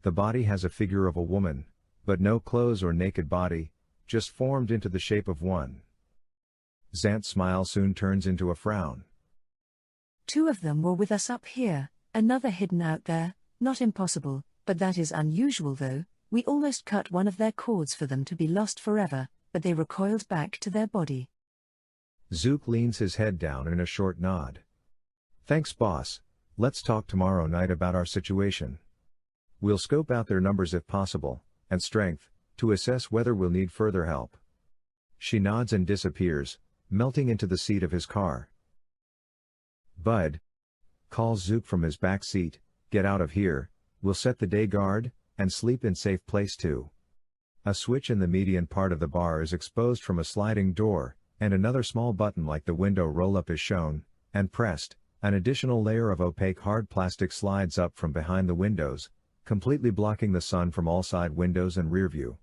The body has a figure of a woman, but no clothes or naked body, just formed into the shape of one. Xant's smile soon turns into a frown. 2 of them were with us up here, another hidden out there, not impossible, but that is unusual though. We almost cut one of their cords for them to be lost forever, but they recoiled back to their body. Zook leans his head down in a short nod. Thanks, boss. Let's talk tomorrow night about our situation. We'll scope out their numbers if possible, and strength, to assess whether we'll need further help. She nods and disappears, melting into the seat of his car. Bud, calls Zook from his back seat, get out of here, we'll set the day guard, and sleep in safe place too. A switch in the median part of the bar is exposed from a sliding door, and another small button like the window roll-up is shown, and pressed. An additional layer of opaque hard plastic slides up from behind the windows, completely blocking the sun from all side windows and rear view.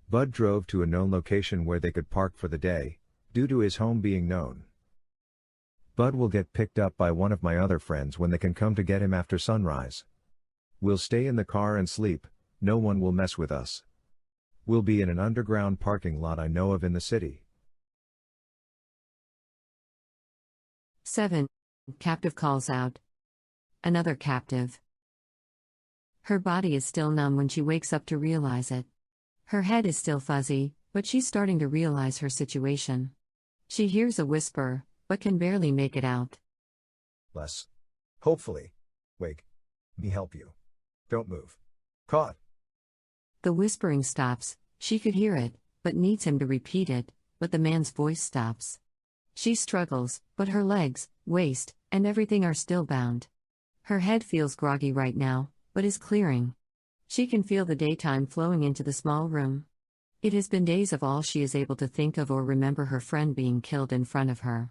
Bud drove to a known location where they could park for the day, due to his home being known. Bud will get picked up by one of my other friends when they can come to get him after sunrise. We'll stay in the car and sleep, no one will mess with us. We'll be in an underground parking lot I know of in the city. 7. Captive calls out. Another captive. Her body is still numb when she wakes up to realize it. Her head is still fuzzy, but she's starting to realize her situation. She hears a whisper, but can barely make it out. Les. Hopefully. Wake. Me help you. Don't move. Caught. The whispering stops, she could hear it, but needs him to repeat it, but the man's voice stops. She struggles, but her legs, waist, and everything are still bound. Her head feels groggy right now, but is clearing. She can feel the daytime flowing into the small room. It has been days of all she is able to think of or remember her friend being killed in front of her.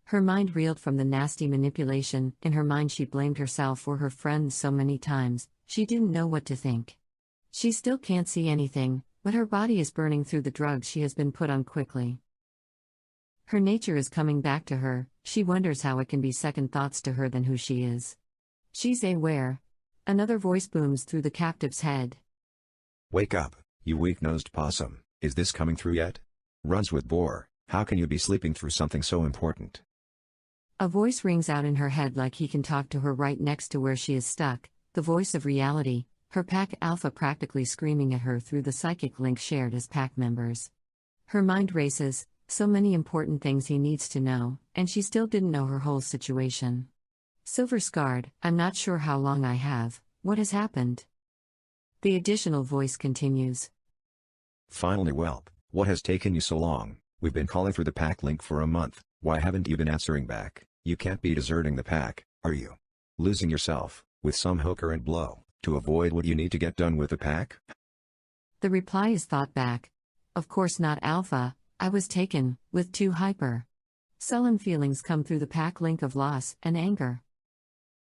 Her mind reeled from the nasty manipulation. In her mind she blamed herself or her friend so many times, she didn't know what to think. She still can't see anything, but her body is burning through the drugs she has been put on quickly. Her nature is coming back to her, she wonders how it can be second thoughts to her than who she is. She's aware. Another voice booms through the captive's head. Wake up, you weak-nosed possum, is this coming through yet? Runs with boar, how can you be sleeping through something so important? A voice rings out in her head like he can talk to her right next to where she is stuck, the voice of reality, her pack alpha practically screaming at her through the psychic link shared as pack members. Her mind races, so many important things he needs to know, and she still didn't know her whole situation. Silver scarred, I'm not sure how long I have, what has happened? The additional voice continues. Finally, whelp, what has taken you so long? We've been calling for the pack link for a month, why haven't you been answering back? You can't be deserting the pack, are you? Losing yourself, with some hooker and blow, to avoid what you need to get done with the pack? The reply is thought back. Of course not alpha, I was taken, with too hyper. Sullen feelings come through the pack link of loss and anger.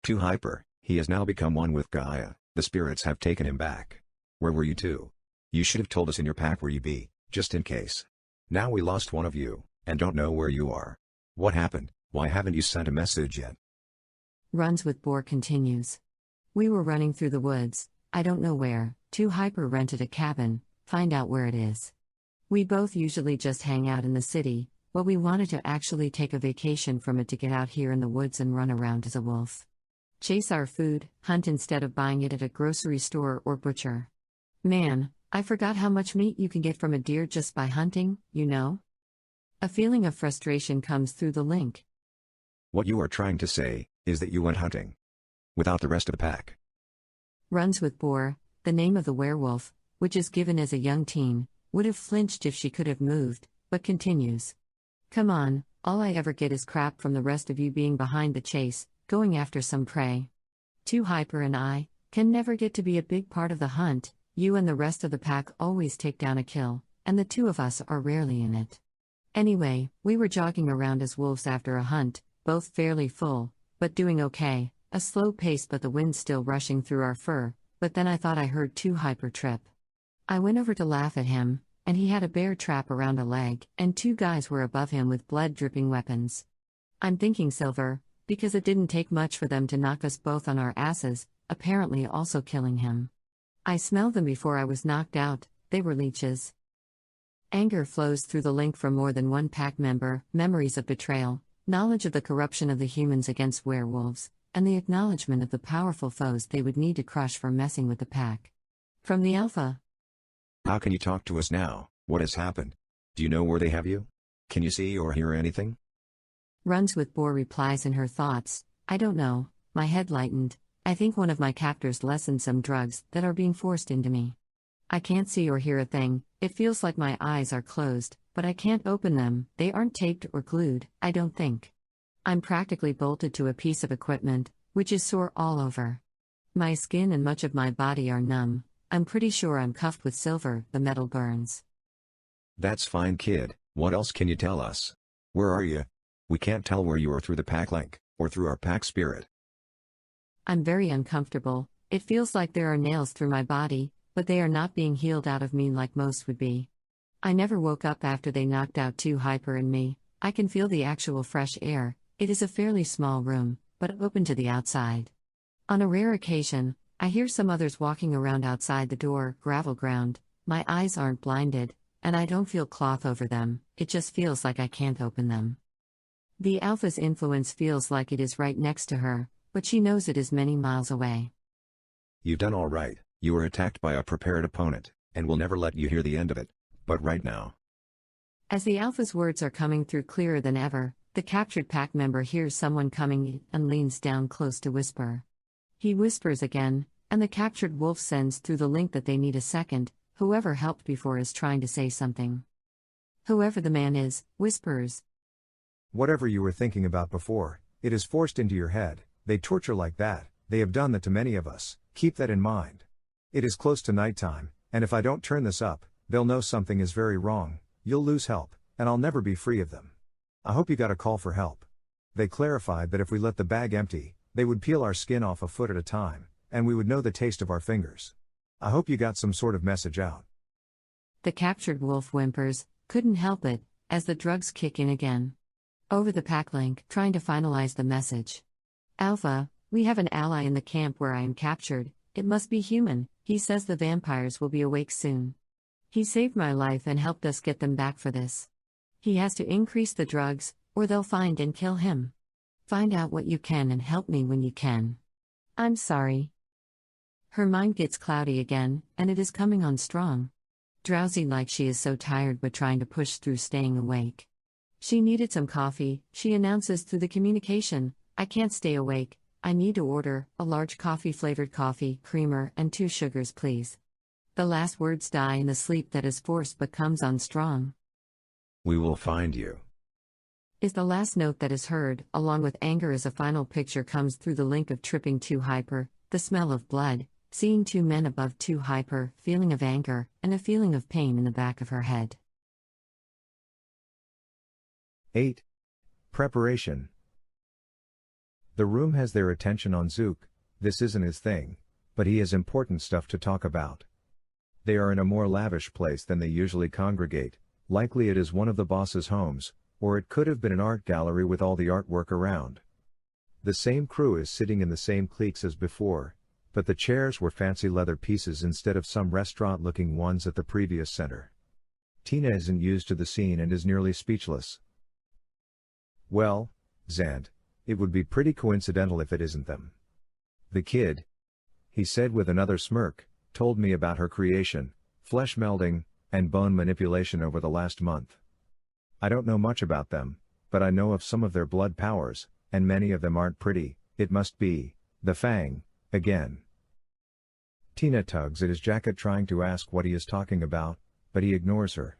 Too hyper, he has now become one with Gaia, the spirits have taken him back. Where were you two? You should have told us in your pack where you be, just in case. Now we lost one of you, and don't know where you are. What happened? Why haven't you sent a message yet? Runs with Boar continues. We were running through the woods, I don't know where, Too Hyper rented a cabin, find out where it is. We both usually just hang out in the city, but we wanted to actually take a vacation from it to get out here in the woods and run around as a wolf. Chase our food, hunt instead of buying it at a grocery store or butcher. Man, I forgot how much meat you can get from a deer just by hunting, you know? A feeling of frustration comes through the link. What you are trying to say, is that you went hunting. Without the rest of the pack. Runs with Boar, the name of the werewolf, which is given as a young teen, would have flinched if she could have moved, but continues. Come on, all I ever get is crap from the rest of you being behind the chase, going after some prey. Too Hyper and I can never get to be a big part of the hunt, you and the rest of the pack always take down a kill, and the two of us are rarely in it. Anyway, we were jogging around as wolves after a hunt, both fairly full, but doing okay, a slow pace but the wind still rushing through our fur, but then I thought I heard Too Hyper trip. I went over to laugh at him, and he had a bear trap around a leg, and 2 guys were above him with blood-dripping weapons. I'm thinking Silver, because it didn't take much for them to knock us both on our asses, apparently also killing him. I smelled them before I was knocked out, they were leeches. Anger flows through the link from more than one pack member, memories of betrayal, knowledge of the corruption of the humans against werewolves, and the acknowledgement of the powerful foes they would need to crush for messing with the pack. From the Alpha. How can you talk to us now? What has happened? Do you know where they have you? Can you see or hear anything? Runs with Boar replies in her thoughts, I don't know, my head lightened, I think one of my captors lessened some drugs that are being forced into me. I can't see or hear a thing, it feels like my eyes are closed, but I can't open them, they aren't taped or glued, I don't think. I'm practically bolted to a piece of equipment, which is sore all over. My skin and much of my body are numb, I'm pretty sure I'm cuffed with Silver, the metal burns. That's fine, kid. What else can you tell us? Where are you? We can't tell where you are through the pack link, or through our pack spirit. I'm very uncomfortable, it feels like there are nails through my body, but they are not being healed out of me like most would be. I never woke up after they knocked out 2 hyper in me, I can feel the actual fresh air, it is a fairly small room, but open to the outside. On a rare occasion, I hear some others walking around outside the door, gravel ground, my eyes aren't blinded, and I don't feel cloth over them, it just feels like I can't open them. The Alpha's influence feels like it is right next to her, but she knows it is many miles away. You've done all right, you were attacked by a prepared opponent, and we'll never let you hear the end of it, but right now. As the Alpha's words are coming through clearer than ever, the captured pack member hears someone coming and leans down close to whisper. He whispers again, and the captured wolf sends through the link that they need a second, whoever helped before is trying to say something. Whoever the man is, whispers. Whatever you were thinking about before, it is forced into your head, they torture like that, they have done that to many of us, keep that in mind. It is close to nighttime, and if I don't turn this up, they'll know something is very wrong, you'll lose help, and I'll never be free of them. I hope you got a call for help. They clarified that if we let the bag empty, they would peel our skin off a foot at a time, and we would know the taste of our fingers. I hope you got some sort of message out. The captured wolf whimpers, couldn't help it, as the drugs kick in again. Over the pack link, trying to finalize the message. Alpha, we have an ally in the camp where I am captured, it must be human, he says the vampires will be awake soon. He saved my life and helped us get them back for this. He has to increase the drugs, or they'll find and kill him. Find out what you can and help me when you can. I'm sorry. Her mind gets cloudy again, and it is coming on strong. Drowsy like she is so tired but trying to push through staying awake. She needed some coffee, she announces through the communication, I can't stay awake, I need to order a large coffee-flavored coffee, creamer, and 2 sugars please. The last words die in the sleep that is forced but comes on strong. We will find you. Is the last note that is heard, along with anger as a final picture comes through the link of tripping 2 hyper, the smell of blood, seeing 2 men above 2 hyper, feeling of anger, and a feeling of pain in the back of her head. 8. Preparation. The room has their attention on Zook, this isn't his thing, but he has important stuff to talk about. They are in a more lavish place than they usually congregate, likely it is one of the boss's homes, or it could have been an art gallery with all the artwork around. The same crew is sitting in the same cliques as before, but the chairs were fancy leather pieces instead of some restaurant-looking ones at the previous center. Tina isn't used to the scene and is nearly speechless. Well, Zand, it would be pretty coincidental if it isn't them. The kid, he said with another smirk, told me about her creation, flesh melding, and bone manipulation over the last month. I don't know much about them, but I know of some of their blood powers, and many of them aren't pretty, it must be, the Fang, again. Tina tugs at his jacket trying to ask what he is talking about, but he ignores her.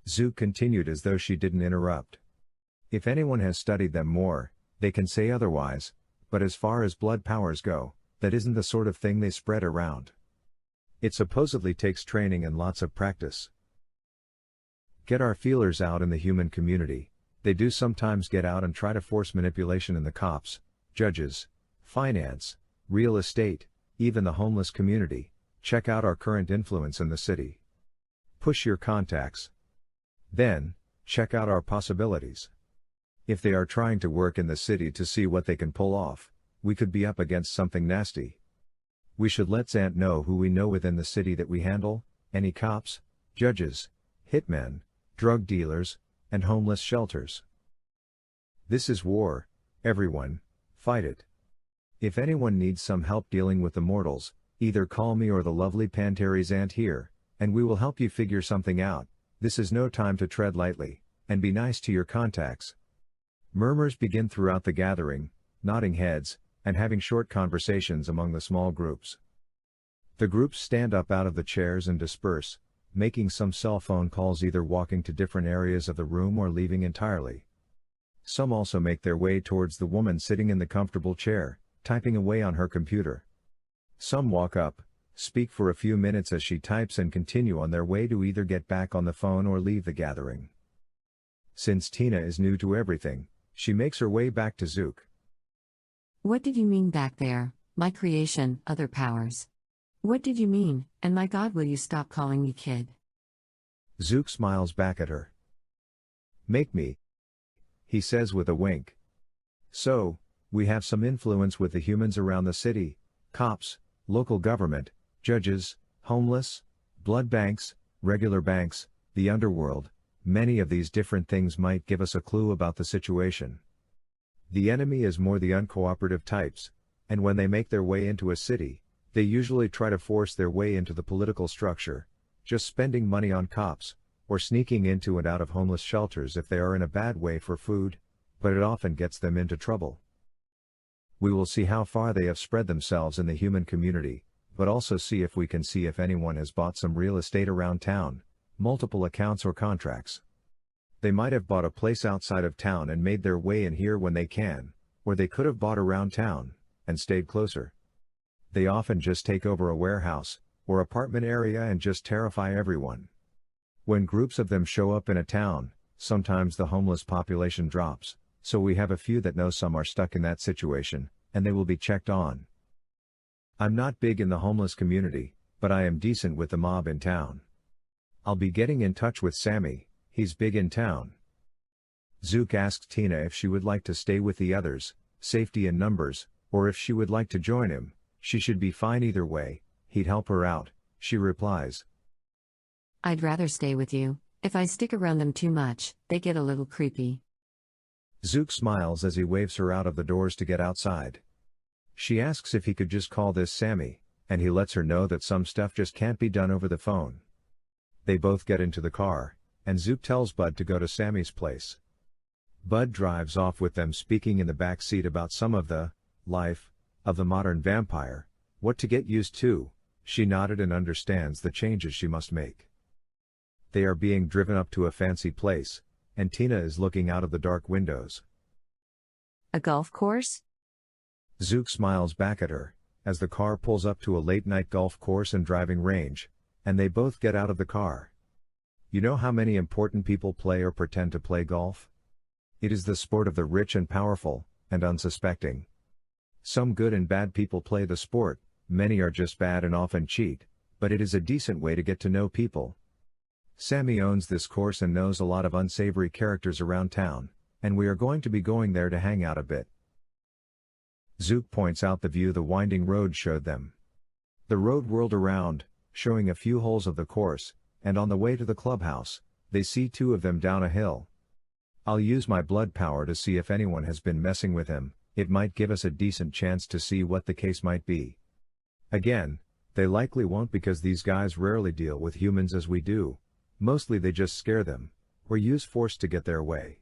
Zook continued as though she didn't interrupt. If anyone has studied them more, they can say otherwise, but as far as blood powers go, that isn't the sort of thing they spread around. It supposedly takes training and lots of practice. Get our feelers out in the human community, they do sometimes get out and try to force manipulation in the cops, judges, finance, real estate, even the homeless community, check out our current influence in the city. Push your contacts. Then, check out our possibilities. If they are trying to work in the city to see what they can pull off, we could be up against something nasty. We should let Zant know who we know within the city that we handle, any cops, judges, hitmen, drug dealers, and homeless shelters. This is war, everyone, fight it. If anyone needs some help dealing with the mortals, either call me or the lovely Panteri Zant here, and we will help you figure something out. This is no time to tread lightly, and be nice to your contacts. Murmurs begin throughout the gathering, nodding heads, and having short conversations among the small groups. The groups stand up out of the chairs and disperse, making some cell phone calls, either walking to different areas of the room or leaving entirely. Some also make their way towards the woman sitting in the comfortable chair, typing away on her computer. Some walk up, speak for a few minutes as she types, and continue on their way to either get back on the phone or leave the gathering. Since Tina is new to everything, she makes her way back to Zook. What did you mean back there, my creation, other powers? What did you mean, and my God, will you stop calling me kid? Zook smiles back at her. Make me, he says with a wink. So, we have some influence with the humans around the city, cops, local government, judges, homeless, blood banks, regular banks, the underworld. Many of these different things might give us a clue about the situation. The enemy is more the uncooperative types, and when they make their way into a city, they usually try to force their way into the political structure, just spending money on cops, or sneaking into and out of homeless shelters if they are in a bad way for food, but it often gets them into trouble. We will see how far they have spread themselves in the human community, but also see if we can see if anyone has bought some real estate around town, multiple accounts or contracts. They might have bought a place outside of town and made their way in here when they can, or they could have bought around town, and stayed closer. They often just take over a warehouse, or apartment area and just terrify everyone. When groups of them show up in a town, sometimes the homeless population drops, so we have a few that know some are stuck in that situation, and they will be checked on. I'm not big in the homeless community, but I am decent with the mob in town. I'll be getting in touch with Sammy, he's big in town. Zook asks Tina if she would like to stay with the others, safety in numbers, or if she would like to join him. She should be fine either way, he'd help her out, she replies. I'd rather stay with you. If I stick around them too much, they get a little creepy. Zook smiles as he waves her out of the doors to get outside. She asks if he could just call this Sammy, and he lets her know that some stuff just can't be done over the phone. They both get into the car, and Zook tells Bud to go to Sammy's place. Bud drives off with them, speaking in the back seat about some of the life of the modern vampire, what to get used to. She nodded and understands the changes she must make. They are being driven up to a fancy place, and Tina is looking out of the dark windows. A golf course? Zook smiles back at her, as the car pulls up to a late-night golf course and driving range, and they both get out of the car. You know how many important people play or pretend to play golf? It is the sport of the rich and powerful, and unsuspecting. Some good and bad people play the sport, many are just bad and often cheat, but it is a decent way to get to know people. Sammy owns this course and knows a lot of unsavory characters around town, and we are going to be going there to hang out a bit. Zook points out the view the winding road showed them. The road whirled around, showing a few holes of the course, and on the way to the clubhouse, they see two of them down a hill. I'll use my blood power to see if anyone has been messing with him, it might give us a decent chance to see what the case might be. Again, they likely won't because these guys rarely deal with humans as we do, mostly they just scare them, or use force to get their way.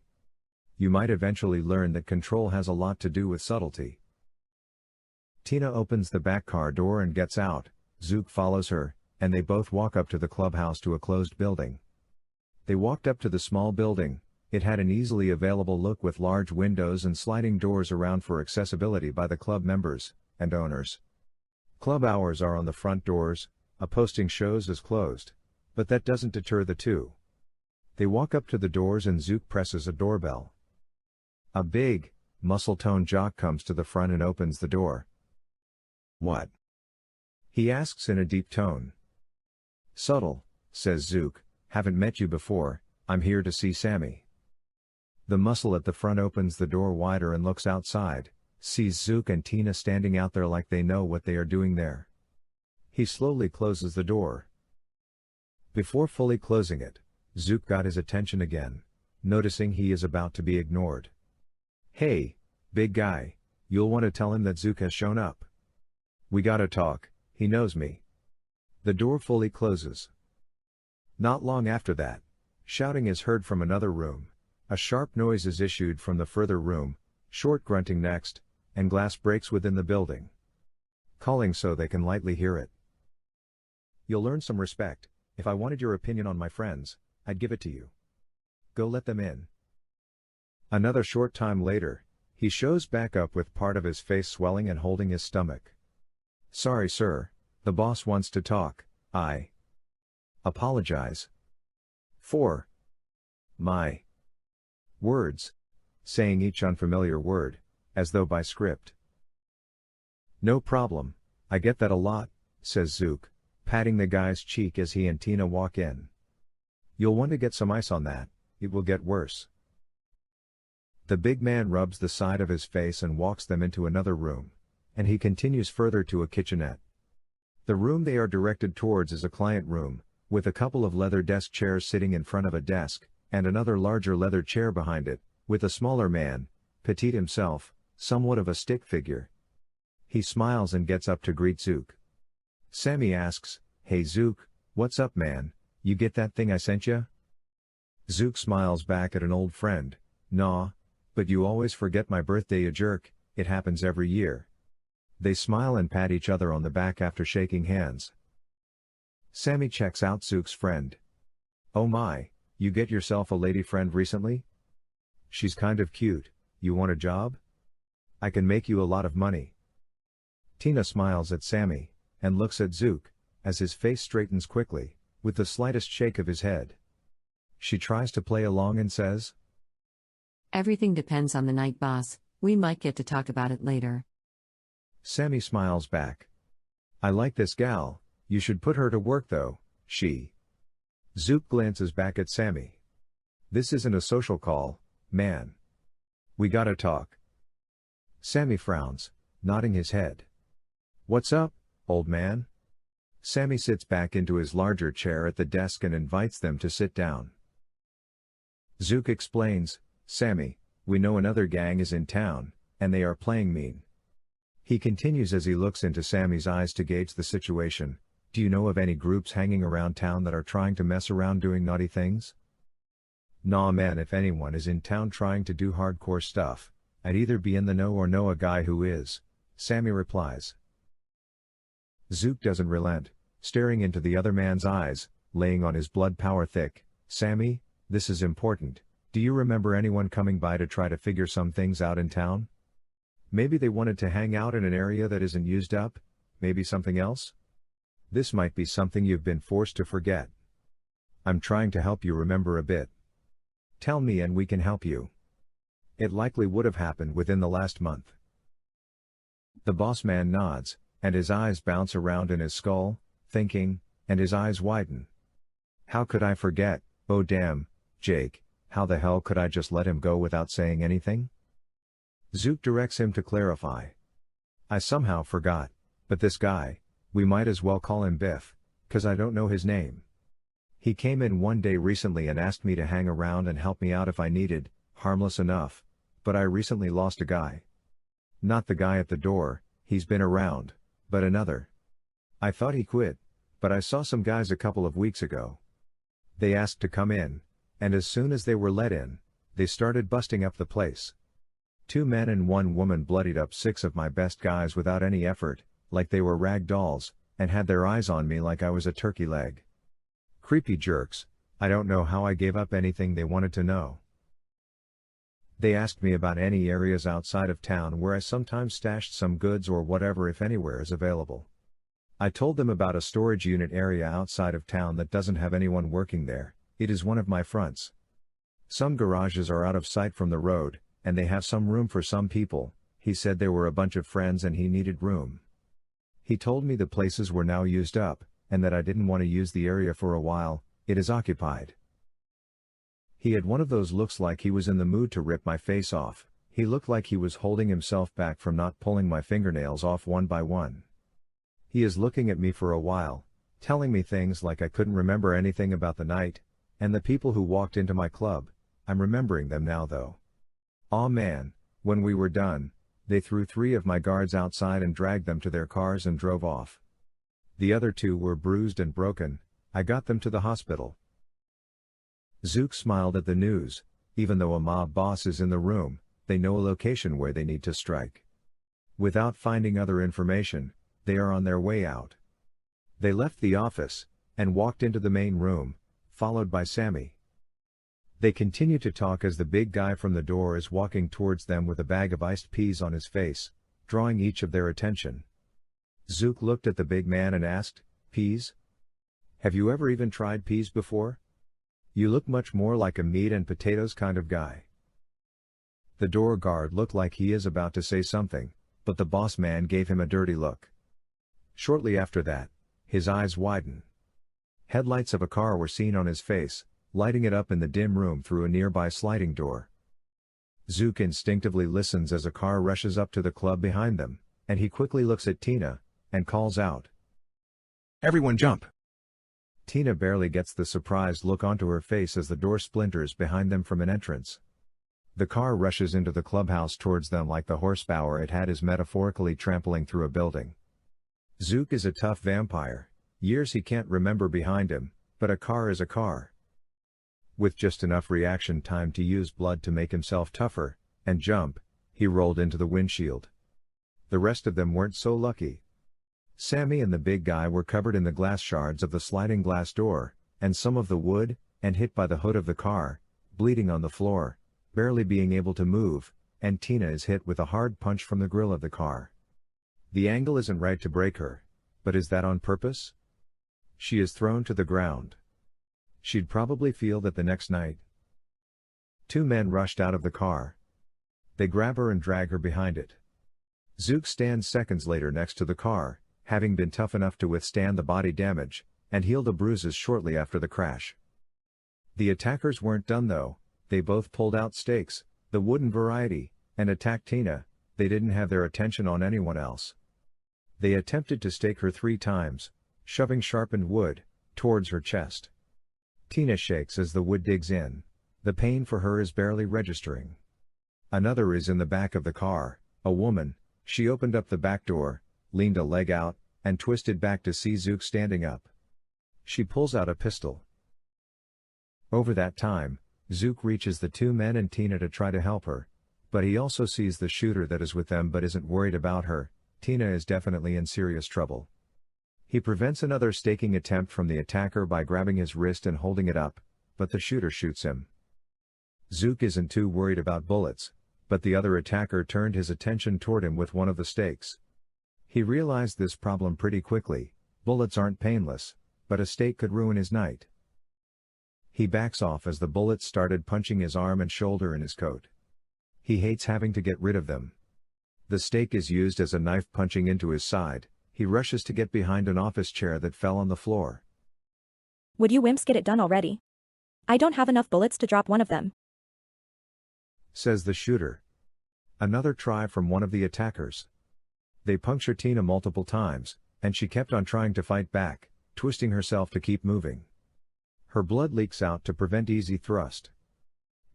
You might eventually learn that control has a lot to do with subtlety. Tina opens the back car door and gets out, Zook follows her, and they both walk up to the clubhouse to a closed building. They walked up to the small building. It had an easily available look with large windows and sliding doors around for accessibility by the club members and owners. Club hours are on the front doors, a posting shows as closed, but that doesn't deter the two. They walk up to the doors and Zook presses a doorbell. A big, muscle-toned jock comes to the front and opens the door. What? He asks in a deep tone. Subtle, says Zook, haven't met you before, I'm here to see Sammy. The muscle at the front opens the door wider and looks outside, sees Zook and Tina standing out there like they know what they are doing there. He slowly closes the door. Before fully closing it, Zook got his attention again, noticing he is about to be ignored. Hey, big guy, you'll want to tell him that Zook has shown up. We gotta talk, he knows me. The door fully closes. Not long after that, shouting is heard from another room, a sharp noise is issued from the further room, short grunting next, and glass breaks within the building. Calling so they can lightly hear it. You'll learn some respect. If I wanted your opinion on my friends, I'd give it to you. Go let them in. Another short time later, he shows back up with part of his face swelling and holding his stomach. Sorry sir, the boss wants to talk, I apologize for my words, saying each unfamiliar word, as though by script. No problem, I get that a lot, says Zook, patting the guy's cheek as he and Tina walk in. You'll want to get some ice on that, it will get worse. The big man rubs the side of his face and walks them into another room, and he continues further to a kitchenette. The room they are directed towards is a client room, with a couple of leather desk chairs sitting in front of a desk, and another larger leather chair behind it, with a smaller man, petite himself, somewhat of a stick figure. He smiles and gets up to greet Zook. Sammy asks, Hey Zook, what's up man, you get that thing I sent ya? Zook smiles back at an old friend, Nah, but you always forget my birthday you jerk, it happens every year. They smile and pat each other on the back after shaking hands. Sammy checks out Zook's friend. Oh my, you get yourself a lady friend recently? She's kind of cute, you want a job? I can make you a lot of money. Tina smiles at Sammy, and looks at Zook, as his face straightens quickly, with the slightest shake of his head. She tries to play along and says, Everything depends on the night, boss. We might get to talk about it later. Sammy smiles back. I like this gal, you should put her to work though, she. Zook glances back at Sammy. This isn't a social call, man. We gotta talk. Sammy frowns, nodding his head. What's up, old man? Sammy sits back into his larger chair at the desk and invites them to sit down. Zook explains, Sammy, we know another gang is in town, and they are playing mean. He continues as he looks into Sammy's eyes to gauge the situation. Do you know of any groups hanging around town that are trying to mess around doing naughty things? Nah man, if anyone is in town trying to do hardcore stuff, I'd either be in the know or know a guy who is, Sammy replies. Zook doesn't relent, staring into the other man's eyes, laying on his blood power thick. Sammy, this is important. Do you remember anyone coming by to try to figure some things out in town? Maybe they wanted to hang out in an area that isn't used up, maybe something else? This might be something you've been forced to forget. I'm trying to help you remember a bit. Tell me and we can help you. It likely would have happened within the last month. The boss man nods, and his eyes bounce around in his skull, thinking, and his eyes widen. How could I forget, oh damn, Jake, how the hell could I just let him go without saying anything? Zook directs him to clarify. I somehow forgot, but this guy, we might as well call him Biff, 'cause I don't know his name. He came in one day recently and asked me to hang around and help me out if I needed, harmless enough, but I recently lost a guy. Not the guy at the door, he's been around, but another. I thought he quit, but I saw some guys a couple of weeks ago. They asked to come in, and as soon as they were let in, they started busting up the place. 2 men and 1 woman bloodied up 6 of my best guys without any effort, like they were rag dolls, and had their eyes on me like I was a turkey leg. Creepy jerks, I don't know how I gave up anything they wanted to know. They asked me about any areas outside of town where I sometimes stashed some goods or whatever if anywhere is available. I told them about a storage unit area outside of town that doesn't have anyone working there, it is one of my fronts. Some garages are out of sight from the road, and they have some room for some people. He said there were a bunch of friends and he needed room. He told me the places were now used up, and that I didn't want to use the area for a while, it is occupied. He had one of those looks like he was in the mood to rip my face off. He looked like he was holding himself back from not pulling my fingernails off one by one. He is looking at me for a while, telling me things like I couldn't remember anything about the night, and the people who walked into my club. I'm remembering them now though. Aw man, when we were done, they threw 3 of my guards outside and dragged them to their cars and drove off. The other 2 were bruised and broken. I got them to the hospital. Zook smiled at the news. Even though a mob boss is in the room, they know a location where they need to strike. Without finding other information, they are on their way out. They left the office, and walked into the main room, followed by Sammy. They continue to talk as the big guy from the door is walking towards them with a bag of iced peas on his face, drawing each of their attention. Zook looked at the big man and asked, "Peas? Have you ever even tried peas before? You look much more like a meat and potatoes kind of guy." The door guard looked like he is about to say something, but the boss man gave him a dirty look. Shortly after that, his eyes widen. Headlights of a car were seen on his face, lighting it up in the dim room through a nearby sliding door. Zook instinctively listens as a car rushes up to the club behind them, and he quickly looks at Tina, and calls out, Everyone jump! Tina barely gets the surprised look onto her face as the door splinters behind them from an entrance. The car rushes into the clubhouse towards them like the horsepower it had is metaphorically trampling through a building. Zook is a tough vampire, years he can't remember behind him, but a car is a car. With just enough reaction time to use blood to make himself tougher, and jump, he rolled into the windshield. The rest of them weren't so lucky. Sammy and the big guy were covered in the glass shards of the sliding glass door, and some of the wood, and hit by the hood of the car, bleeding on the floor, barely being able to move, and Tina is hit with a hard punch from the grill of the car. The angle isn't right to break her, but is that on purpose? She is thrown to the ground. She'd probably feel that the next night. 2 men rushed out of the car. They grab her and drag her behind it. Zook stands seconds later next to the car, having been tough enough to withstand the body damage, and heal the bruises shortly after the crash. The attackers weren't done though. They both pulled out stakes, the wooden variety, and attacked Tina. They didn't have their attention on anyone else. They attempted to stake her 3 times, shoving sharpened wood towards her chest. Tina shakes as the wood digs in. The pain for her is barely registering. Another is in the back of the car, a woman. She opened up the back door, leaned a leg out, and twisted back to see Zook standing up. She pulls out a pistol. Over that time, Zook reaches the 2 men and Tina to try to help her, but he also sees the shooter that is with them but isn't worried about her. Tina is definitely in serious trouble. He prevents another staking attempt from the attacker by grabbing his wrist and holding it up, but the shooter shoots him. Zook isn't too worried about bullets, but the other attacker turned his attention toward him with one of the stakes. He realized this problem pretty quickly. Bullets aren't painless, but a stake could ruin his night. He backs off as the bullets started punching his arm and shoulder and his coat. He hates having to get rid of them. The stake is used as a knife punching into his side. He rushes to get behind an office chair that fell on the floor. Would you wimps get it done already? I don't have enough bullets to drop one of them, says the shooter. Another try from one of the attackers. They puncture Tina multiple times, and she kept on trying to fight back, twisting herself to keep moving. Her blood leaks out to prevent easy thrust.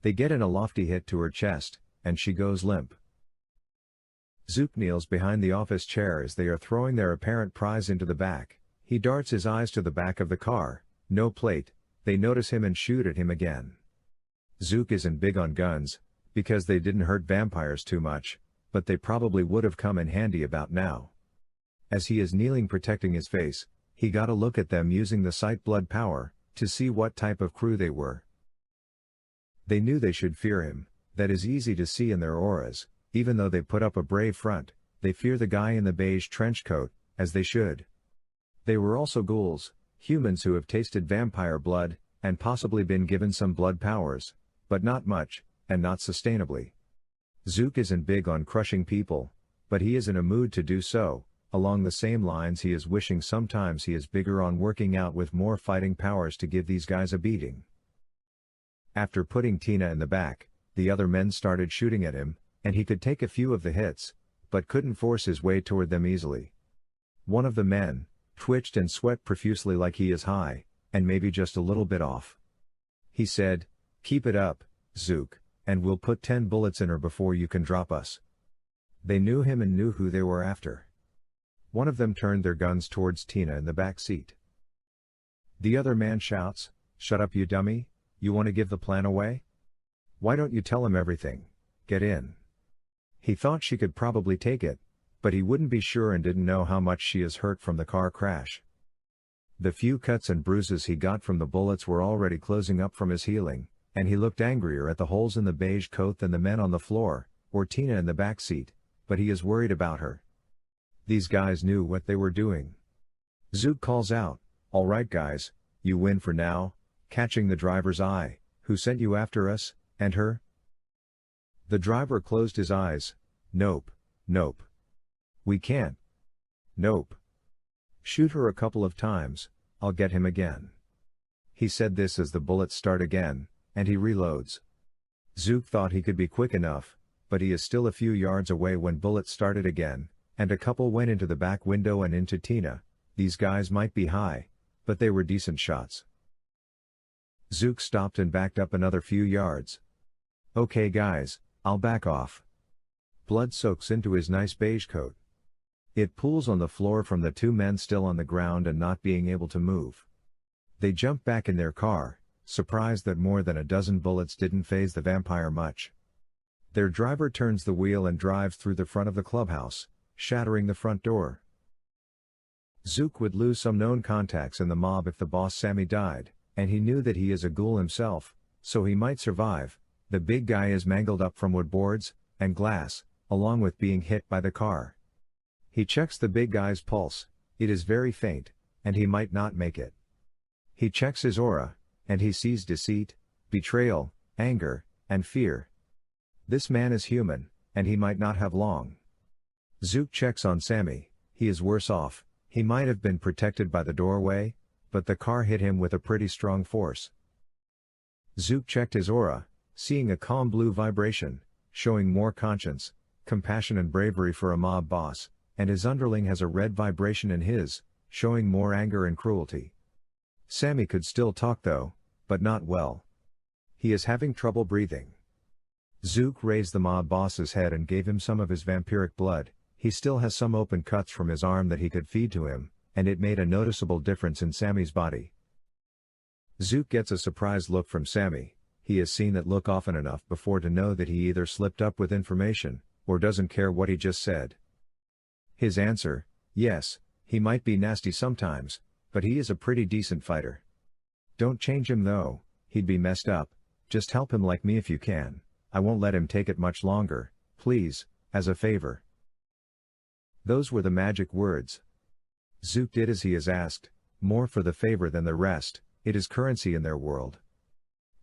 They get in a lofty hit to her chest, and she goes limp. Zook kneels behind the office chair as they are throwing their apparent prize into the back. He darts his eyes to the back of the car, no plate. They notice him and shoot at him again. Zook isn't big on guns, because they didn't hurt vampires too much, but they probably would have come in handy about now. As he is kneeling protecting his face, he got a look at them using the sight blood power, to see what type of crew they were. They knew they should fear him. That is easy to see in their auras. Even though they put up a brave front, they fear the guy in the beige trench coat, as they should. They were also ghouls, humans who have tasted vampire blood, and possibly been given some blood powers, but not much, and not sustainably. Zook isn't big on crushing people, but he is in a mood to do so, Along the same lines, he is wishing sometimes he is bigger on working out with more fighting powers to give these guys a beating. After putting Tina in the back, the other men started shooting at him, and he could take a few of the hits, but couldn't force his way toward them easily. One of the men twitched and sweat profusely like he is high, and maybe just a little bit off. He said, "Keep it up, Zook, and we'll put 10 bullets in her before you can drop us." They knew him and knew who they were after. One of them turned their guns towards Tina in the back seat. The other man shouts, "Shut up, you dummy, you want to give the plan away? Why don't you tell him everything? Get in." He thought she could probably take it, but he wouldn't be sure and didn't know how much she is hurt from the car crash. The few cuts and bruises he got from the bullets were already closing up from his healing, and he looked angrier at the holes in the beige coat than the men on the floor, or Tina in the back seat, but he is worried about her. These guys knew what they were doing. Zook calls out, "All right guys, you win for now," catching the driver's eye. "Who sent you after us, and her?" The driver closed his eyes. "Nope, nope. We can't. Nope. Shoot her a couple of times, I'll get him again." He said this as the bullets start again, and he reloads. Zook thought he could be quick enough, but he is still a few yards away when bullets started again, and a couple went into the back window and into Tina. These guys might be high, but they were decent shots. Zook stopped and backed up another few yards. "Okay guys, I'll back off." Blood soaks into his nice beige coat. It pools on the floor from the two men still on the ground and not being able to move. They jump back in their car, surprised that more than a dozen bullets didn't faze the vampire much. Their driver turns the wheel and drives through the front of the clubhouse, shattering the front door. Zook would lose some known contacts in the mob if the boss Sammy died, and he knew that he is a ghoul himself, so he might survive. The big guy is mangled up from wood boards and glass, along with being hit by the car. He checks the big guy's pulse. It is very faint, and he might not make it. He checks his aura, and he sees deceit, betrayal, anger, and fear. This man is human, and he might not have long. Zook checks on Sammy. He is worse off. He might have been protected by the doorway, but the car hit him with a pretty strong force. Zook checked his aura, seeing a calm blue vibration, showing more conscience, compassion and bravery for a mob boss, and his underling has a red vibration in his, showing more anger and cruelty. Sammy could still talk though, but not well. He is having trouble breathing. Zook raised the mob boss's head and gave him some of his vampiric blood. He still has some open cuts from his arm that he could feed to him, and it made a noticeable difference in Sammy's body. Zook gets a surprised look from Sammy. He has seen that look often enough before to know that he either slipped up with information, or doesn't care what he just said. His answer, yes, he might be nasty sometimes, but he is a pretty decent fighter. Don't change him though, he'd be messed up. Just help him like me if you can. I won't let him take it much longer, please, as a favor. Those were the magic words. Zook did as he is asked, more for the favor than the rest. It is currency in their world.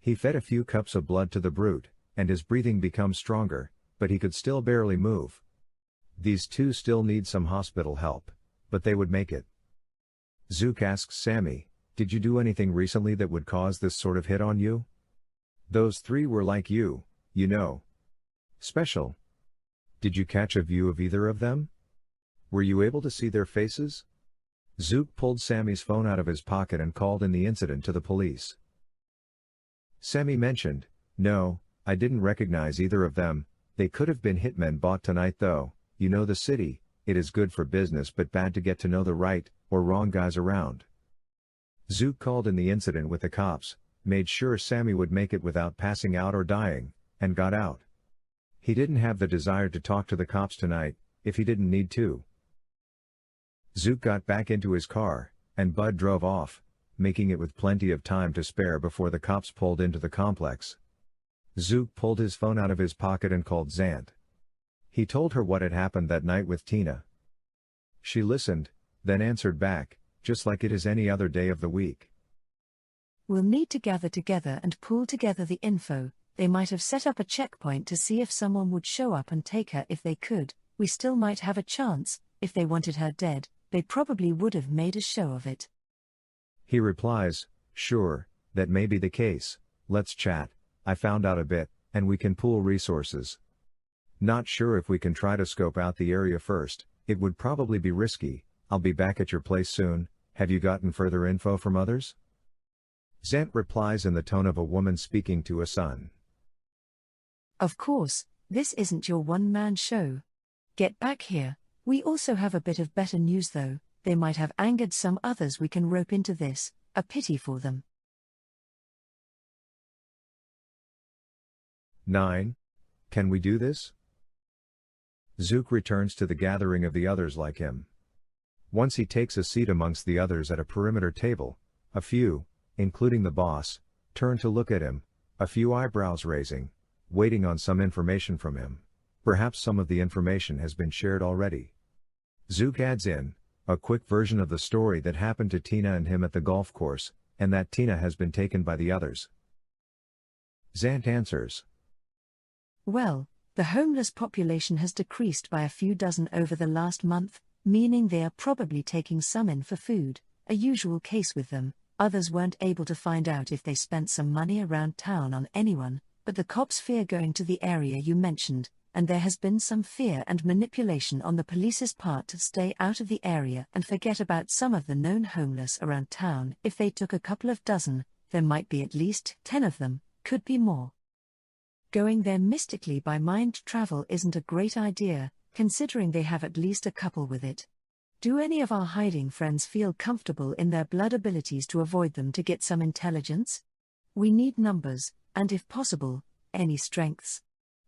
He fed a few cups of blood to the brute, and his breathing becomes stronger, but he could still barely move. These two still need some hospital help, but they would make it. Zook asks Sammy, "Did you do anything recently that would cause this sort of hit on you? Those three were like you know. Special. Did you catch a view of either of them? Were you able to see their faces?" Zook pulled Sammy's phone out of his pocket and called in the incident to the police. Sammy mentioned, "No, I didn't recognize either of them. They could have been hitmen bought tonight though. You know the city, it is good for business but bad to get to know the right or wrong guys around." Zook called in the incident with the cops, made sure Sammy would make it without passing out or dying, and got out. He didn't have the desire to talk to the cops tonight, if he didn't need to. Zook got back into his car, and Bud drove off, making it with plenty of time to spare before the cops pulled into the complex. Zook pulled his phone out of his pocket and called Zant. He told her what had happened that night with Tina. She listened, then answered back, just like it is any other day of the week. "We'll need to gather together and pool together the info. They might have set up a checkpoint to see if someone would show up and take her if they could. We still might have a chance, if they wanted her dead, they probably would have made a show of it. He replies, "Sure, that may be the case, let's chat, I found out a bit, and we can pool resources. Not sure if we can try to scope out the area first, it would probably be risky, I'll be back at your place soon, have you gotten further info from others?" Zant replies in the tone of a woman speaking to a son. Of course, this isn't your one-man show. Get back here. We also have a bit of better news though, they might have angered some others we can rope into this, a pity for them. 9. Can we do this? Zook returns to the gathering of the others like him. Once he takes a seat amongst the others at a perimeter table, a few, including the boss, turn to look at him, a few eyebrows raising, waiting on some information from him. Perhaps some of the information has been shared already. Zook adds in a quick version of the story that happened to Tina and him at the golf course, and that Tina has been taken by the others. Zant answers, Well, the homeless population has decreased by a few dozen over the last month, meaning they are probably taking some in for food, a usual case with them. Others weren't able to find out if they spent some money around town on anyone, but the cops fear going to the area you mentioned, and there has been some fear and manipulation on the police's part to stay out of the area and forget about some of the known homeless around town. If they took a couple of dozen, there might be at least 10 of them, could be more. Going there mystically by mind travel isn't a great idea, considering they have at least a couple with it. Do any of our hiding friends feel comfortable in their blood abilities to avoid them to get some intelligence? We need numbers, and if possible, any strengths.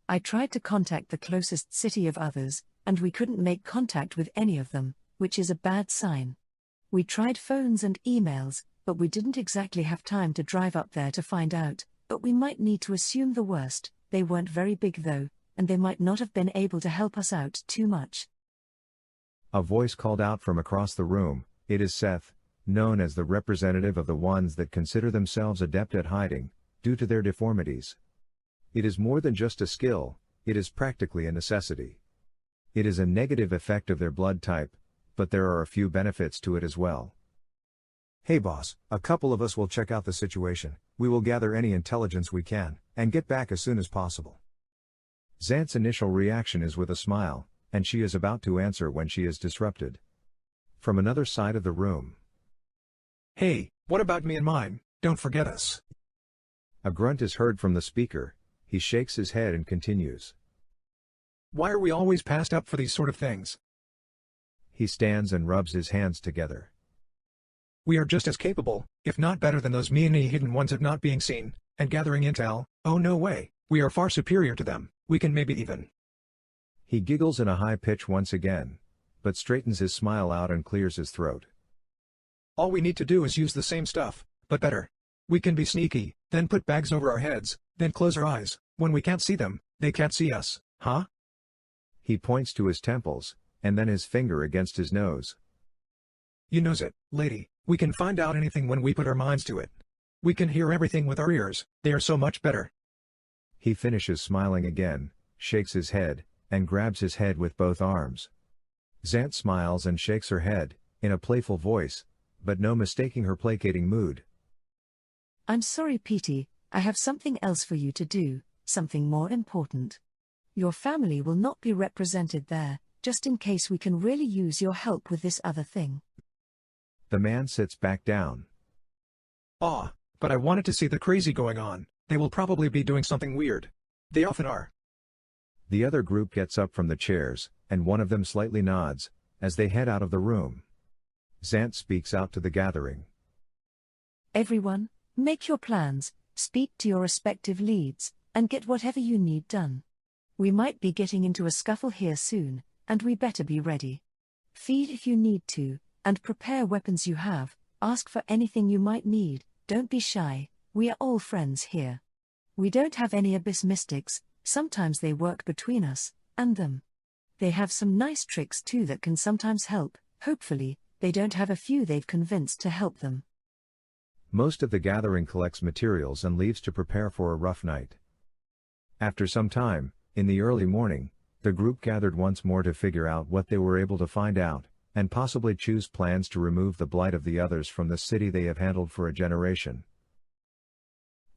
I tried to contact the closest city of others, and we couldn't make contact with any of them, which is a bad sign. We tried phones and emails, but we didn't exactly have time to drive up there to find out, but we might need to assume the worst. They weren't very big though, and they might not have been able to help us out too much. A voice called out from across the room, it is Seth, known as the representative of the ones that consider themselves adept at hiding, due to their deformities. It is more than just a skill, it is practically a necessity. It is a negative effect of their blood type, but there are a few benefits to it as well. Hey boss, a couple of us will check out the situation, we will gather any intelligence we can, and get back as soon as possible. Zant's initial reaction is with a smile, and she is about to answer when she is disrupted. From another side of the room. Hey, what about me and mine? Don't forget us. A grunt is heard from the speaker, he shakes his head and continues. Why are we always passed up for these sort of things? He stands and rubs his hands together. We are just as capable, if not better than those meany hidden ones at not being seen, and gathering intel. Oh no way, we are far superior to them, we can maybe even. He giggles in a high pitch once again, but straightens his smile out and clears his throat. All we need to do is use the same stuff, but better. We can be sneaky, then put bags over our heads, then close our eyes. When we can't see them, they can't see us, huh? He points to his temples, and then his finger against his nose. You knows it, lady, we can find out anything when we put our minds to it. We can hear everything with our ears, they are so much better. He finishes smiling again, shakes his head, and grabs his head with both arms. Zant smiles and shakes her head, in a playful voice, but no mistaking her placating mood. I'm sorry, Petey, I have something else for you to do, something more important. Your family will not be represented there, just in case we can really use your help with this other thing. The man sits back down. Aw, but I wanted to see the crazy going on, they will probably be doing something weird. They often are. The other group gets up from the chairs, and one of them slightly nods, as they head out of the room. Zant speaks out to the gathering. Everyone, make your plans, speak to your respective leads, and get whatever you need done. We might be getting into a scuffle here soon, and we better be ready. Feed if you need to, and prepare weapons you have, ask for anything you might need, don't be shy, we are all friends here. We don't have any abyss mystics, sometimes they work between us and them. They have some nice tricks too that can sometimes help, hopefully, they don't have a few they've convinced to help them. Most of the gathering collects materials and leaves to prepare for a rough night. After some time, in the early morning, The group gathered once more to figure out what they were able to find out, and possibly choose plans to remove the blight of the others from the city they have handled for a generation.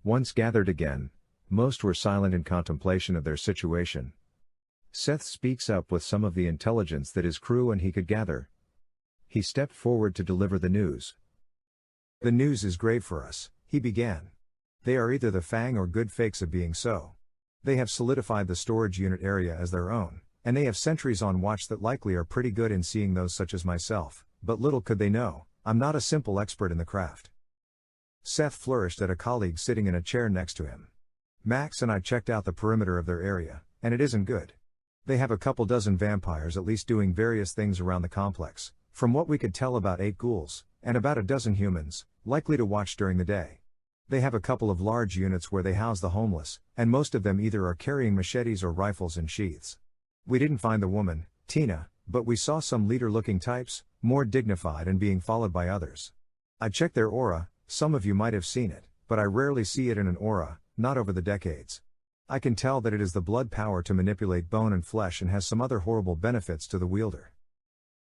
Once gathered again, most were silent in contemplation of their situation. Seth speaks up with some of the intelligence that his crew and he could gather. He stepped forward to deliver the news. "The news is grave for us," he began. "They are either the Fang or good fakes of being so. They have solidified the storage unit area as their own, and they have sentries on watch that likely are pretty good in seeing those such as myself, but little could they know, I'm not a simple expert in the craft." Seth flourished at a colleague sitting in a chair next to him. "Max and I checked out the perimeter of their area, and it isn't good. They have a couple dozen vampires at least doing various things around the complex, from what we could tell about 8 ghouls, and about a dozen humans, likely to watch during the day. They have a couple of large units where they house the homeless, and most of them either are carrying machetes or rifles in sheaths. We didn't find the woman, Tina, but we saw some leader-looking types, more dignified and being followed by others. I checked their aura, some of you might have seen it, but I rarely see it in an aura, not over the decades. I can tell that it is the blood power to manipulate bone and flesh and has some other horrible benefits to the wielder.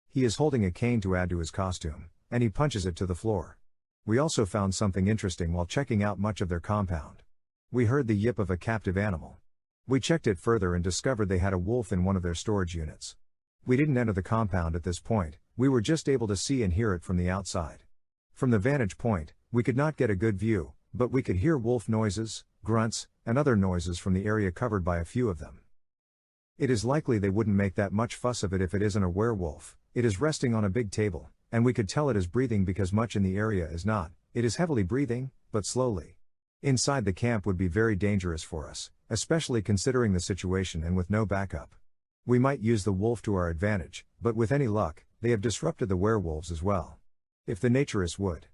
He is holding a cane to add to his costume, and he punches it to the floor. We also found something interesting while checking out much of their compound. We heard the yip of a captive animal. We checked it further and discovered they had a wolf in one of their storage units. We didn't enter the compound at this point, we were just able to see and hear it from the outside. From the vantage point, we could not get a good view, but we could hear wolf noises, grunts, and other noises from the area covered by a few of them. It is likely they wouldn't make that much fuss of it if it isn't a werewolf. It is resting on a big table, and we could tell it is breathing because much in the area is not. It is heavily breathing, but slowly. Inside the camp would be very dangerous for us, especially considering the situation and with no backup. We might use the wolf to our advantage, but with any luck, they have disrupted the werewolves as well. If the naturists would.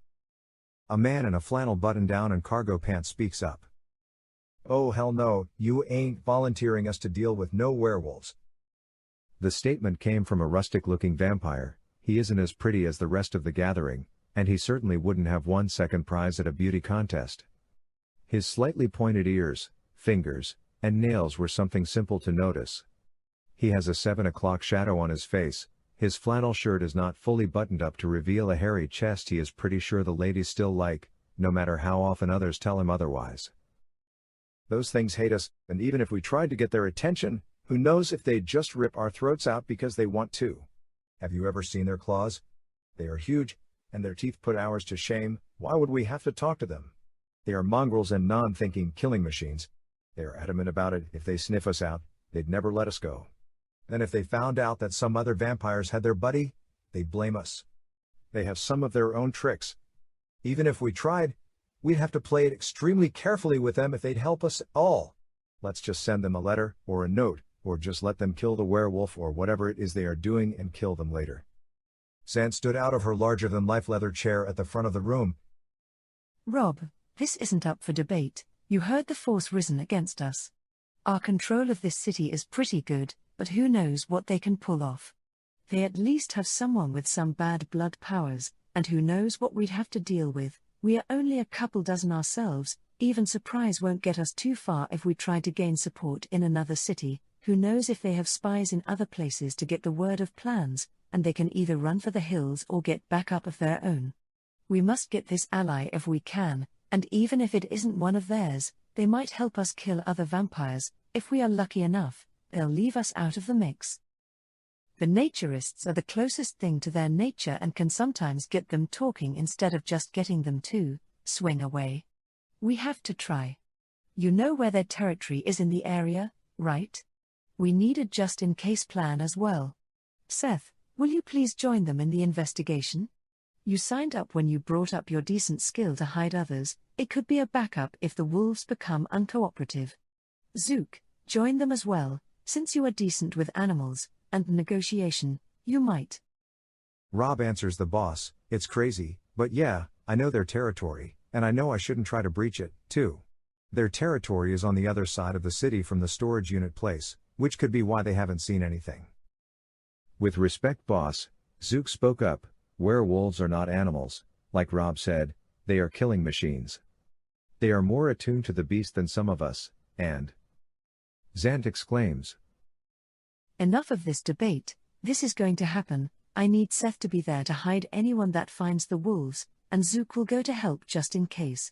A man in a flannel button-down and cargo pants speaks up. "Oh hell no, you ain't volunteering us to deal with no werewolves." The statement came from a rustic-looking vampire. He isn't as pretty as the rest of the gathering, and he certainly wouldn't have won second prize at a beauty contest. His slightly pointed ears, fingers, and nails were something simple to notice. He has a 7 o'clock shadow on his face. His flannel shirt is not fully buttoned up to reveal a hairy chest he is pretty sure the ladies still like, no matter how often others tell him otherwise. "Those things hate us, and even if we tried to get their attention, who knows if they'd just rip our throats out because they want to. Have you ever seen their claws? They are huge, and their teeth put ours to shame. Why would we have to talk to them? They are mongrels and non-thinking killing machines. They are adamant about it. If they sniff us out, they'd never let us go. Then if they found out that some other vampires had their buddy, they'd blame us. They have some of their own tricks. Even if we tried, we'd have to play it extremely carefully with them if they'd help us at all. Let's just send them a letter, or a note, or just let them kill the werewolf or whatever it is they are doing and kill them later." Zan stood out of her larger-than-life leather chair at the front of the room. "Rob, this isn't up for debate. You heard the force risen against us. Our control of this city is pretty good, but who knows what they can pull off. They at least have someone with some bad blood powers, and who knows what we'd have to deal with. We are only a couple dozen ourselves, even surprise won't get us too far if we try to gain support in another city. Who knows if they have spies in other places to get the word of plans, and they can either run for the hills or get back up of their own. We must get this ally if we can, and even if it isn't one of theirs, they might help us kill other vampires. If we are lucky enough, they'll leave us out of the mix. The naturists are the closest thing to their nature and can sometimes get them talking instead of just getting them to swing away. We have to try. You know where their territory is in the area, right? We need a just-in-case plan as well. Seth, will you please join them in the investigation? You signed up when you brought up your decent skill to hide others. It could be a backup if the wolves become uncooperative. Zook, join them as well, since you are decent with animals and negotiation, you might." Rob answers the boss, "It's crazy, but yeah, I know their territory, and I know I shouldn't try to breach it, too. Their territory is on the other side of the city from the storage unit place, which could be why they haven't seen anything." "With respect, boss," Zook spoke up, "werewolves are not animals, like Rob said, they are killing machines. They are more attuned to the beast than some of us, and..." Zant exclaims. Enough of this debate, this is going to happen. I need Seth to be there to hide anyone that finds the wolves, and Zook will go to help just in case.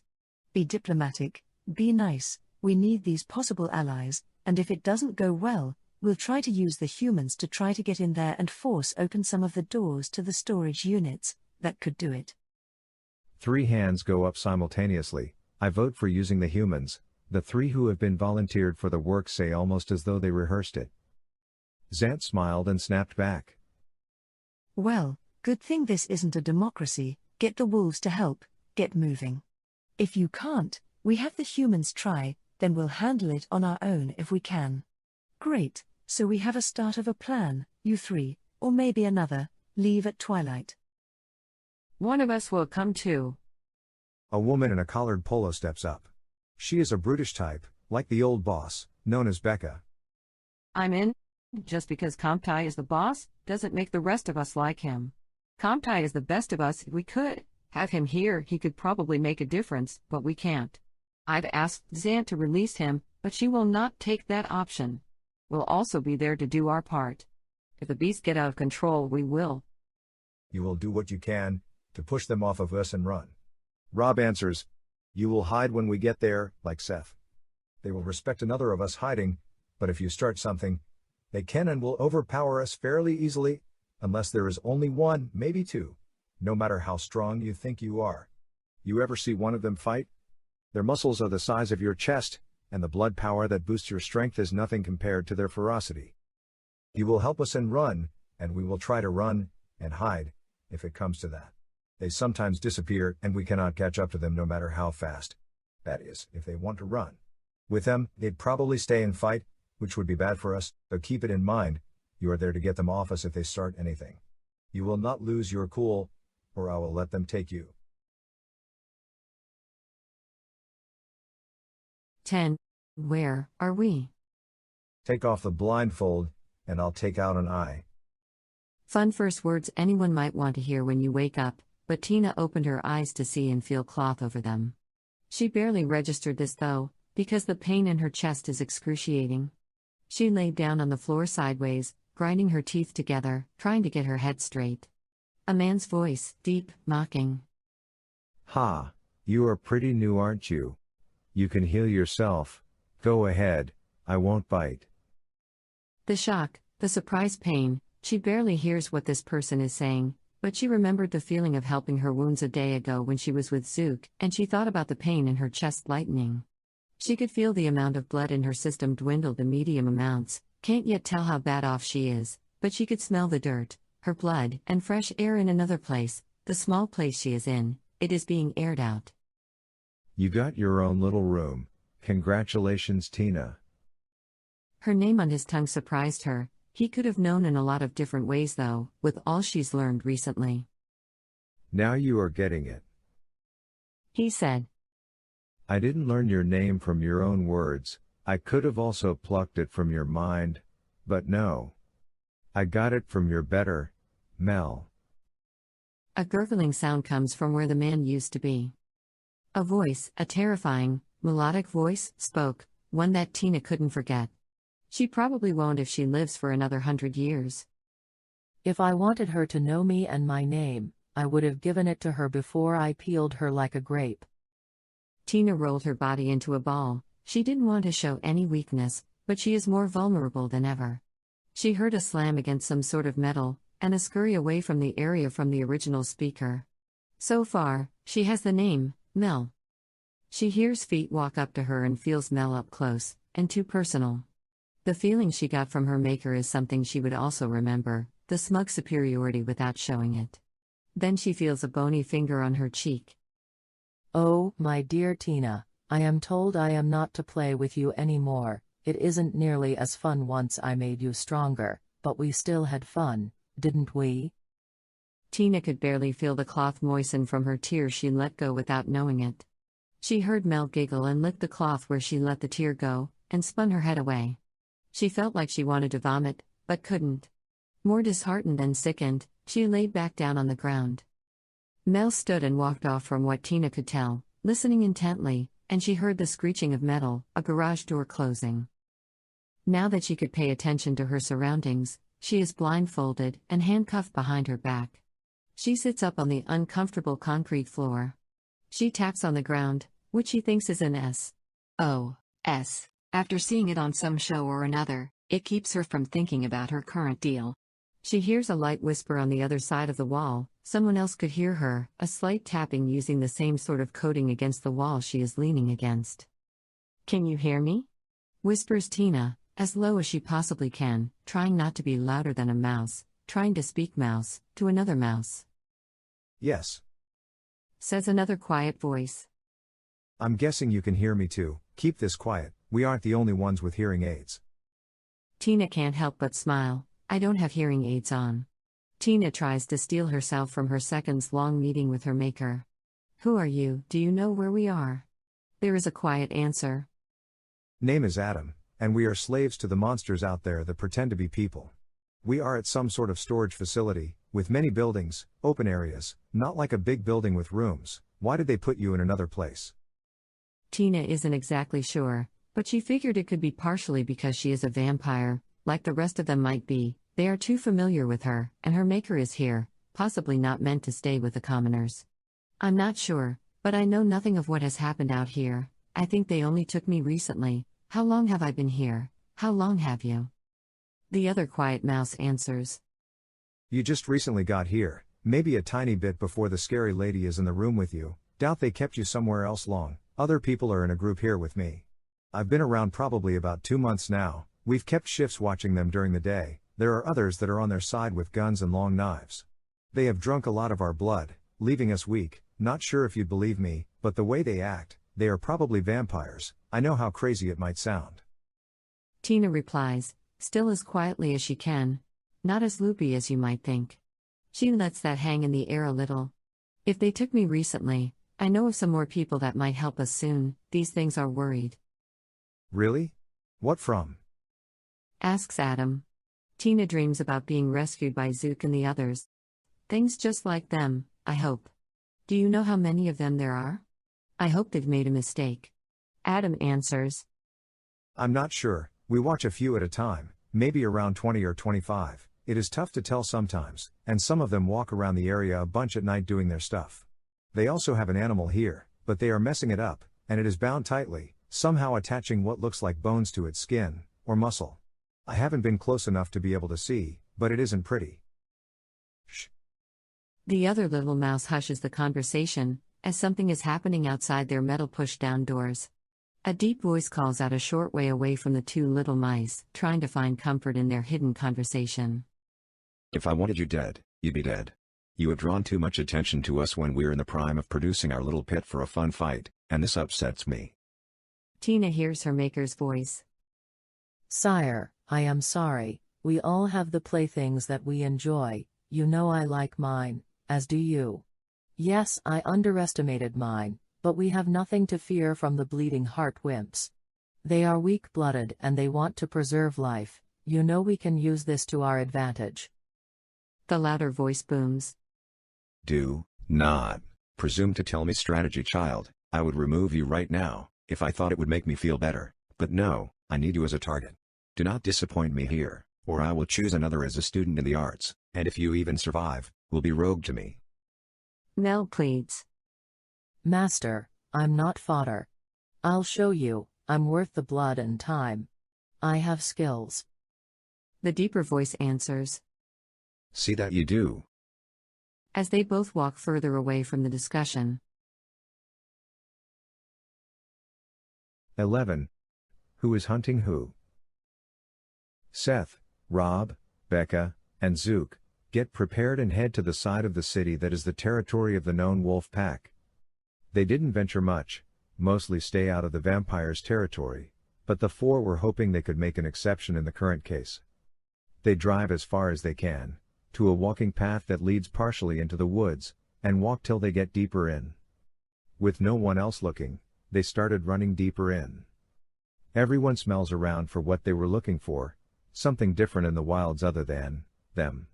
Be diplomatic, be nice, we need these possible allies, and if it doesn't go well, we'll try to use the humans to try to get in there and force open some of the doors to the storage units. That could do it. 3 hands go up simultaneously. I vote for using the humans. The 3 who have been volunteered for the work say almost as though they rehearsed it. Zant smiled and snapped back. Well, good thing this isn't a democracy. Get the wolves to help, get moving. If you can't, we have the humans try, then we'll handle it on our own if we can. Great, so we have a start of a plan, you 3, or maybe another, leave at twilight. One of us will come too. A woman in a collared polo steps up. She is a brutish type, like the old boss, known as Becca. I'm in. Just because Comtai is the boss, doesn't make the rest of us like him. Comtai is the best of us. If we could have him here, he could probably make a difference, but we can't. I've asked Zant to release him, but she will not take that option. We'll also be there to do our part. If the beasts get out of control, we will. You will do what you can to push them off of us and run. Rob answers. You will hide when we get there, like Seth. They will respect another of us hiding, but if you start something, they can and will overpower us fairly easily, unless there is only 1, maybe 2, no matter how strong you think you are. You ever see one of them fight? Their muscles are the size of your chest, and the blood power that boosts your strength is nothing compared to their ferocity. You will help us and run, and we will try to run, and hide, if it comes to that. They sometimes disappear and we cannot catch up to them no matter how fast. That is, if they want to run. With them, they'd probably stay and fight, which would be bad for us, so keep it in mind, you are there to get them off us if they start anything. You will not lose your cool, or I will let them take you. 10. Where are we? Take off the blindfold, and I'll take out an eye. Fun first words anyone might want to hear when you wake up, but Tina opened her eyes to see and feel cloth over them. She barely registered this though, because the pain in her chest is excruciating. She laid down on the floor sideways, grinding her teeth together, trying to get her head straight. A man's voice, deep, mocking. Ha, you are pretty new, aren't you? You can heal yourself. Go ahead, I won't bite. The shock, the surprise pain, she barely hears what this person is saying, but she remembered the feeling of helping her wounds a day ago when she was with Zook, and she thought about the pain in her chest lightening. She could feel the amount of blood in her system dwindle to medium amounts, can't yet tell how bad off she is, but she could smell the dirt, her blood, and fresh air in another place, the small place she is in, it is being aired out. You got your own little room. Congratulations, Tina. Her name on his tongue surprised her. He could have known in a lot of different ways though, with all she's learned recently. Now you are getting it. He said. I didn't learn your name from your own words, I could have also plucked it from your mind, but no. I got it from your better, Mel. A gurgling sound comes from where the man used to be. A voice, a terrifying, melodic voice, spoke, one that Tina couldn't forget. She probably won't if she lives for another 100 years. If I wanted her to know me and my name, I would have given it to her before I peeled her like a grape. Tina rolled her body into a ball. She didn't want to show any weakness, but she is more vulnerable than ever. She heard a slam against some sort of metal, and a scurry away from the area from the original speaker. So far, she has the name, Mel. She hears feet walk up to her and feels Mel up close, and too personal. The feeling she got from her maker is something she would also remember, the smug superiority without showing it. Then she feels a bony finger on her cheek. Oh, my dear Tina, I am told I am not to play with you anymore. It isn't nearly as fun once I made you stronger, but we still had fun, didn't we? Tina could barely feel the cloth moisten from her tears she let go without knowing it. She heard Mel giggle and licked the cloth where she let the tear go, and spun her head away. She felt like she wanted to vomit, but couldn't. More disheartened than sickened, she laid back down on the ground. Mel stood and walked off from what Tina could tell, listening intently, and she heard the screeching of metal, a garage door closing. Now that she could pay attention to her surroundings, she is blindfolded and handcuffed behind her back. She sits up on the uncomfortable concrete floor. She taps on the ground, which she thinks is an SOS. After seeing it on some show or another, it keeps her from thinking about her current deal. She hears a light whisper on the other side of the wall. Someone else could hear her, a slight tapping using the same sort of coating against the wall she is leaning against. "Can you hear me?" whispers Tina, as low as she possibly can, trying not to be louder than a mouse, trying to speak mouse, to another mouse. Yes. Says another quiet voice. I'm guessing you can hear me too. Keep this quiet, we aren't the only ones with hearing aids. Tina can't help but smile. I don't have hearing aids on. Tina tries to steel herself from her seconds-long meeting with her maker. Who are you? Do you know where we are? There is a quiet answer. Name is Adam, and we are slaves to the monsters out there that pretend to be people. We are at some sort of storage facility, with many buildings, open areas, not like a big building with rooms. Why did they put you in another place? Tina isn't exactly sure, but she figured it could be partially because she is a vampire, like the rest of them might be. They are too familiar with her, and her maker is here, possibly not meant to stay with the commoners. I'm not sure, but I know nothing of what has happened out here. I think they only took me recently. How long have I been here? How long have you? The other quiet mouse answers. You just recently got here, maybe a tiny bit before the scary lady is in the room with you. Doubt they kept you somewhere else long. Other people are in a group here with me. I've been around probably about 2 months now. We've kept shifts watching them during the day. There are others that are on their side with guns and long knives. They have drunk a lot of our blood, leaving us weak. Not sure if you'd believe me, but the way they act, they are probably vampires. I know how crazy it might sound. Tina replies, still as quietly as she can. Not as loopy as you might think. She lets that hang in the air a little. If they took me recently, I know of some more people that might help us soon. These things are worried. Really? What from? Asks Adam. Tina dreams about being rescued by Zook and the others. Things just like them, I hope. Do you know how many of them there are? I hope they've made a mistake. Adam answers. I'm not sure. We watch a few at a time, maybe around 20 or 25. It is tough to tell sometimes, and some of them walk around the area a bunch at night doing their stuff. They also have an animal here, but they are messing it up, and it is bound tightly, somehow attaching what looks like bones to its skin, or muscle. I haven't been close enough to be able to see, but it isn't pretty. Shh. The other little mouse hushes the conversation, as something is happening outside their metal push-down doors. A deep voice calls out a short way away from the two little mice, trying to find comfort in their hidden conversation. If I wanted you dead, you'd be dead. You have drawn too much attention to us when we're in the prime of producing our little pit for a fun fight, and this upsets me. Tina hears her maker's voice. Sire, I am sorry. We all have the playthings that we enjoy. You know I like mine, as do you. Yes, I underestimated mine, but we have nothing to fear from the bleeding heart wimps. They are weak-blooded and they want to preserve life. You know we can use this to our advantage. The louder voice booms. Do not presume to tell me strategy, child. I would remove you right now, if I thought it would make me feel better. But no, I need you as a target. Do not disappoint me here, or I will choose another as a student in the arts, and if you even survive, will be rogue to me. Nell pleads. Master, I'm not fodder. I'll show you, I'm worth the blood and time. I have skills. The deeper voice answers. See that you do. As they both walk further away from the discussion. 11. Who is hunting who? Seth, Rob, Becca, and Zook, get prepared and head to the side of the city that is the territory of the known wolf pack. They didn't venture much, mostly stay out of the vampire's territory, but the four were hoping they could make an exception in the current case. They drive as far as they can, to a walking path that leads partially into the woods, and walk till they get deeper in. With no one else looking, they started running deeper in. Everyone smells around for what they were looking for, something different in the wilds other than them.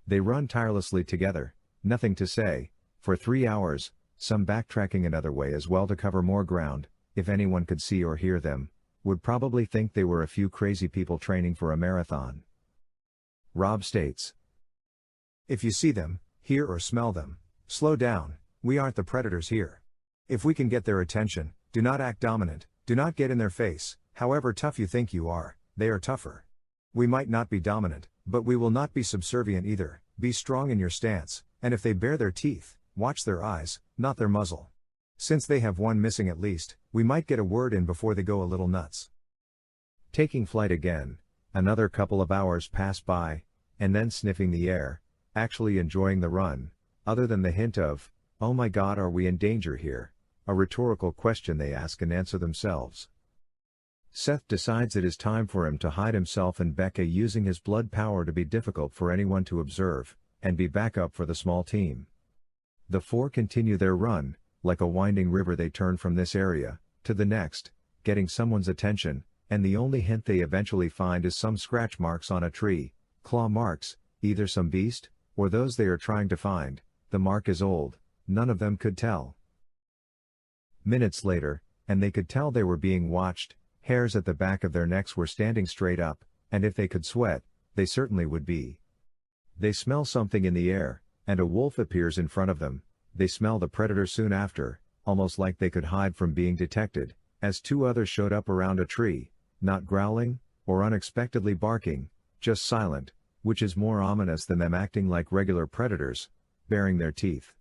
They run tirelessly together, nothing to say, for 3 hours, some backtracking another way as well to cover more ground. If anyone could see or hear them, would probably think they were a few crazy people training for a marathon. Rob states, "If you see them, hear or smell them, slow down, we aren't the predators here. If we can get their attention, do not act dominant, do not get in their face, however tough you think you are, they are tougher. We might not be dominant, but we will not be subservient either, be strong in your stance, and if they bare their teeth, watch their eyes, not their muzzle. Since they have one missing at least, we might get a word in before they go a little nuts." Taking flight again, another couple of hours pass by, and then sniffing the air, actually enjoying the run, other than the hint of, "Oh my god, are we in danger here?" a rhetorical question they ask and answer themselves. Seth decides it is time for him to hide himself and Becca, using his blood power to be difficult for anyone to observe, and be backup for the small team. The four continue their run, like a winding river. They turn from this area to the next, getting someone's attention, and the only hint they eventually find is some scratch marks on a tree, claw marks, either some beast, or those they are trying to find. The mark is old, none of them could tell. Minutes later, and they could tell they were being watched. Hairs at the back of their necks were standing straight up, and if they could sweat, they certainly would be. They smell something in the air, and a wolf appears in front of them. They smell the predator soon after, almost like they could hide from being detected, as two others showed up around a tree, not growling, or unexpectedly barking, just silent, which is more ominous than them acting like regular predators, baring their teeth.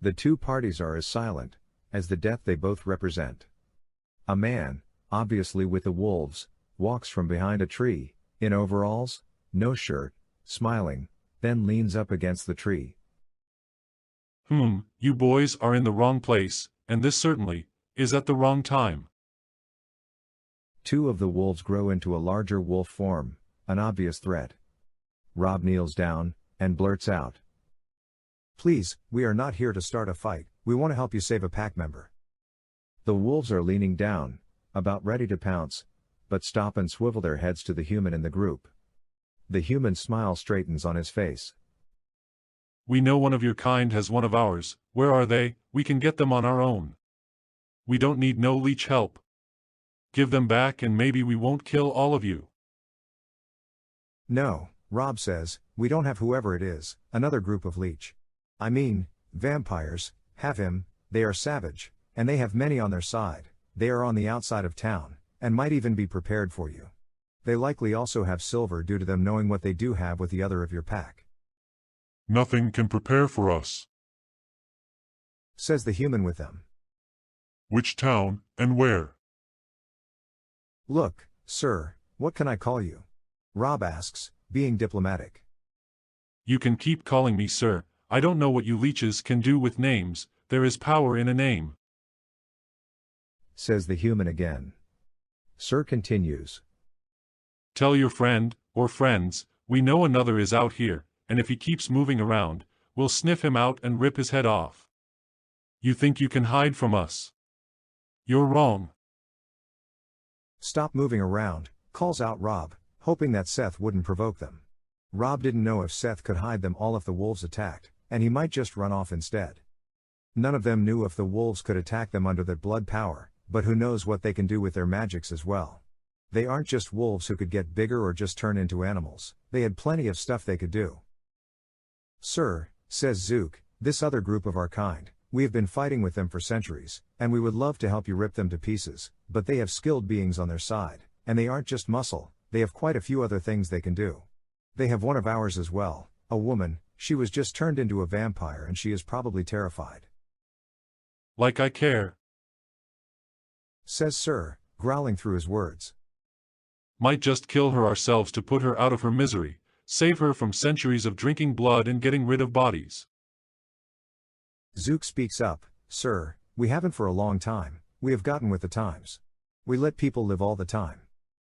The two parties are as silent as the death they both represent. A man, obviously with the wolves, walks from behind a tree, in overalls, no shirt, smiling, then leans up against the tree. You boys are in the wrong place, and this certainly is at the wrong time." Two of the wolves grow into a larger wolf form, an obvious threat. Rob kneels down, and blurts out, "Please, we are not here to start a fight, we want to help you save a pack member." The wolves are leaning down, about ready to pounce, but stop and swivel their heads to the human in the group. The human's smile straightens on his face. "We know one of your kind has one of ours. Where are they? We can get them on our own. We don't need no leech help. Give them back and maybe we won't kill all of you." "No," Rob says, "we don't have whoever it is, another group of leech. I mean, vampires, have him, they are savage, and they have many on their side, they are on the outside of town, and might even be prepared for you. They likely also have silver due to them knowing what they do have with the other of your pack." "Nothing can prepare for us," says the human with them. "Which town, and where?" "Look, sir, what can I call you?" Rob asks, being diplomatic. "You can keep calling me sir. I don't know what you leeches can do with names. There is power in a name," says the human again. Sir continues, "Tell your friend, or friends, we know another is out here, and if he keeps moving around, we'll sniff him out and rip his head off. You think you can hide from us? You're wrong." "Stop moving around," calls out Rob, hoping that Seth wouldn't provoke them. Rob didn't know if Seth could hide them all if the wolves attacked, and he might just run off instead. None of them knew if the wolves could attack them under that blood power, but who knows what they can do with their magics as well. They aren't just wolves who could get bigger or just turn into animals, they had plenty of stuff they could do. "Sir," says Zook, "this other group of our kind, we have been fighting with them for centuries, and we would love to help you rip them to pieces, but they have skilled beings on their side, and they aren't just muscle, they have quite a few other things they can do. They have one of ours as well, a woman, she was just turned into a vampire and she is probably terrified." "Like I care," says Sir, growling through his words. "Might just kill her ourselves to put her out of her misery, save her from centuries of drinking blood and getting rid of bodies." Zook speaks up, "Sir, we haven't for a long time, we have gotten with the times. We let people live all the time.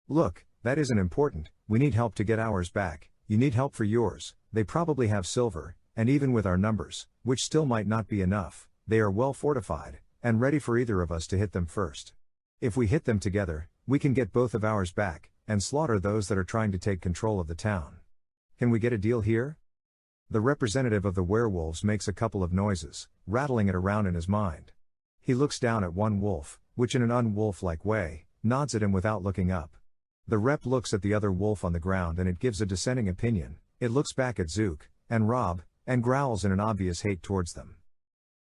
Look, that isn't important, we need help to get ours back, you need help for yours, they probably have silver, and even with our numbers, which still might not be enough, they are well fortified, and ready for either of us to hit them first. If we hit them together, we can get both of ours back, and slaughter those that are trying to take control of the town. Can we get a deal here?" The representative of the werewolves makes a couple of noises, rattling it around in his mind. He looks down at one wolf, which in an unwolf-like way, nods at him without looking up. The rep looks at the other wolf on the ground and it gives a dissenting opinion. It looks back at Zook and Rob and growls in an obvious hate towards them.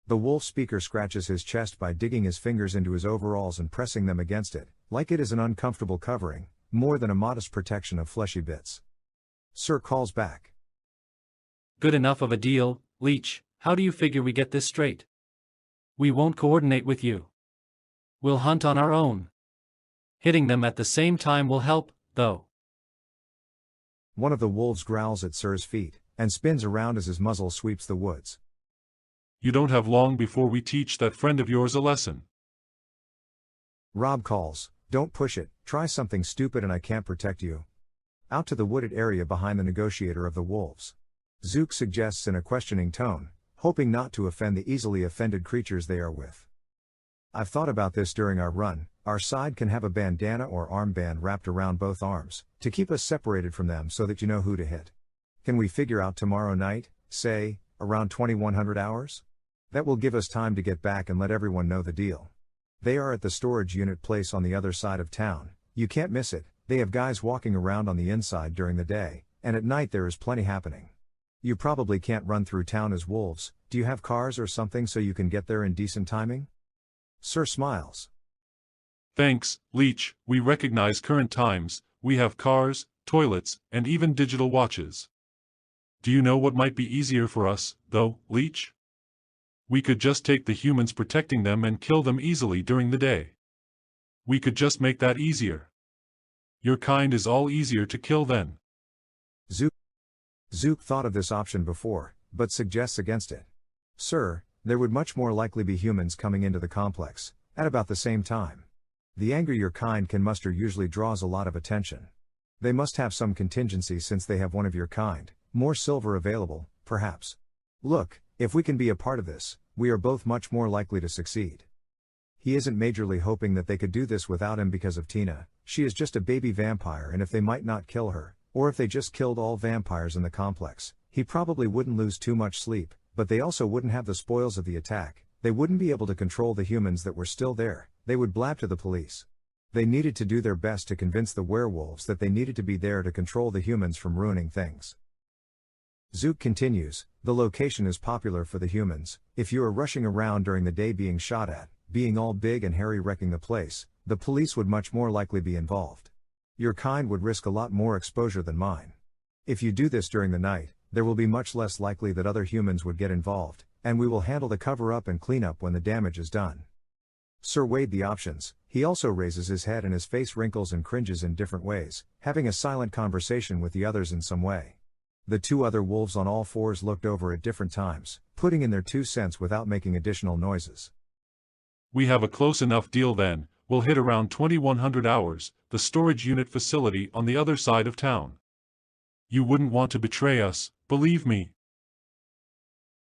The wolf speaker scratches his chest by digging his fingers into his overalls and pressing them against it, like it is an uncomfortable covering, more than a modest protection of fleshy bits. Sir calls back. Good enough of a deal, Leech. How do you figure we get this straight? We won't coordinate with you. We'll hunt on our own. Hitting them at the same time will help, though. One of the wolves growls at Sir's feet, and spins around as his muzzle sweeps the woods. You don't have long before we teach that friend of yours a lesson. Rob calls, don't push it, try something stupid and I can't protect you. Out to the wooded area behind the negotiator of the wolves. Zook suggests in a questioning tone, hoping not to offend the easily offended creatures they are with. I've thought about this during our run. Our side can have a bandana or armband wrapped around both arms, to keep us separated from them so that you know who to hit. Can we figure out tomorrow night, say, around 2100 hours? That will give us time to get back and let everyone know the deal. They are at the storage unit place on the other side of town. You can't miss it. They have guys walking around on the inside during the day, and at night there is plenty happening. You probably can't run through town as wolves. Do you have cars or something so you can get there in decent timing? Sir smiles. Thanks, Leech, we recognize current times. We have cars, toilets, and even digital watches. Do you know what might be easier for us, though, Leech? We could just take the humans protecting them and kill them easily during the day. We could just make that easier. Your kind is all easier to kill then. Zook thought of this option before, but suggests against it. Sir, there would much more likely be humans coming into the complex, at about the same time. The anger your kind can muster usually draws a lot of attention. They must have some contingency since they have one of your kind, more silver available, perhaps. Look, if we can be a part of this, we are both much more likely to succeed. He isn't majorly hoping that they could do this without him because of Tina. She is just a baby vampire, and if they might not kill her, or if they just killed all vampires in the complex, he probably wouldn't lose too much sleep, but they also wouldn't have the spoils of the attack. They wouldn't be able to control the humans that were still there. They would blab to the police. They needed to do their best to convince the werewolves that they needed to be there to control the humans from ruining things. Zook continues, the location is popular for the humans. If you are rushing around during the day being shot at, being all big and hairy wrecking the place, the police would much more likely be involved. Your kind would risk a lot more exposure than mine. If you do this during the night, there will be much less likely that other humans would get involved, and we will handle the cover-up and cleanup when the damage is done. Sir weighed the options. He also raises his head and his face wrinkles and cringes in different ways, having a silent conversation with the others in some way. The two other wolves on all fours looked over at different times, putting in their 2 cents without making additional noises. We have a close enough deal then. We'll hit around 2100 hours, the storage unit facility on the other side of town. You wouldn't want to betray us, believe me.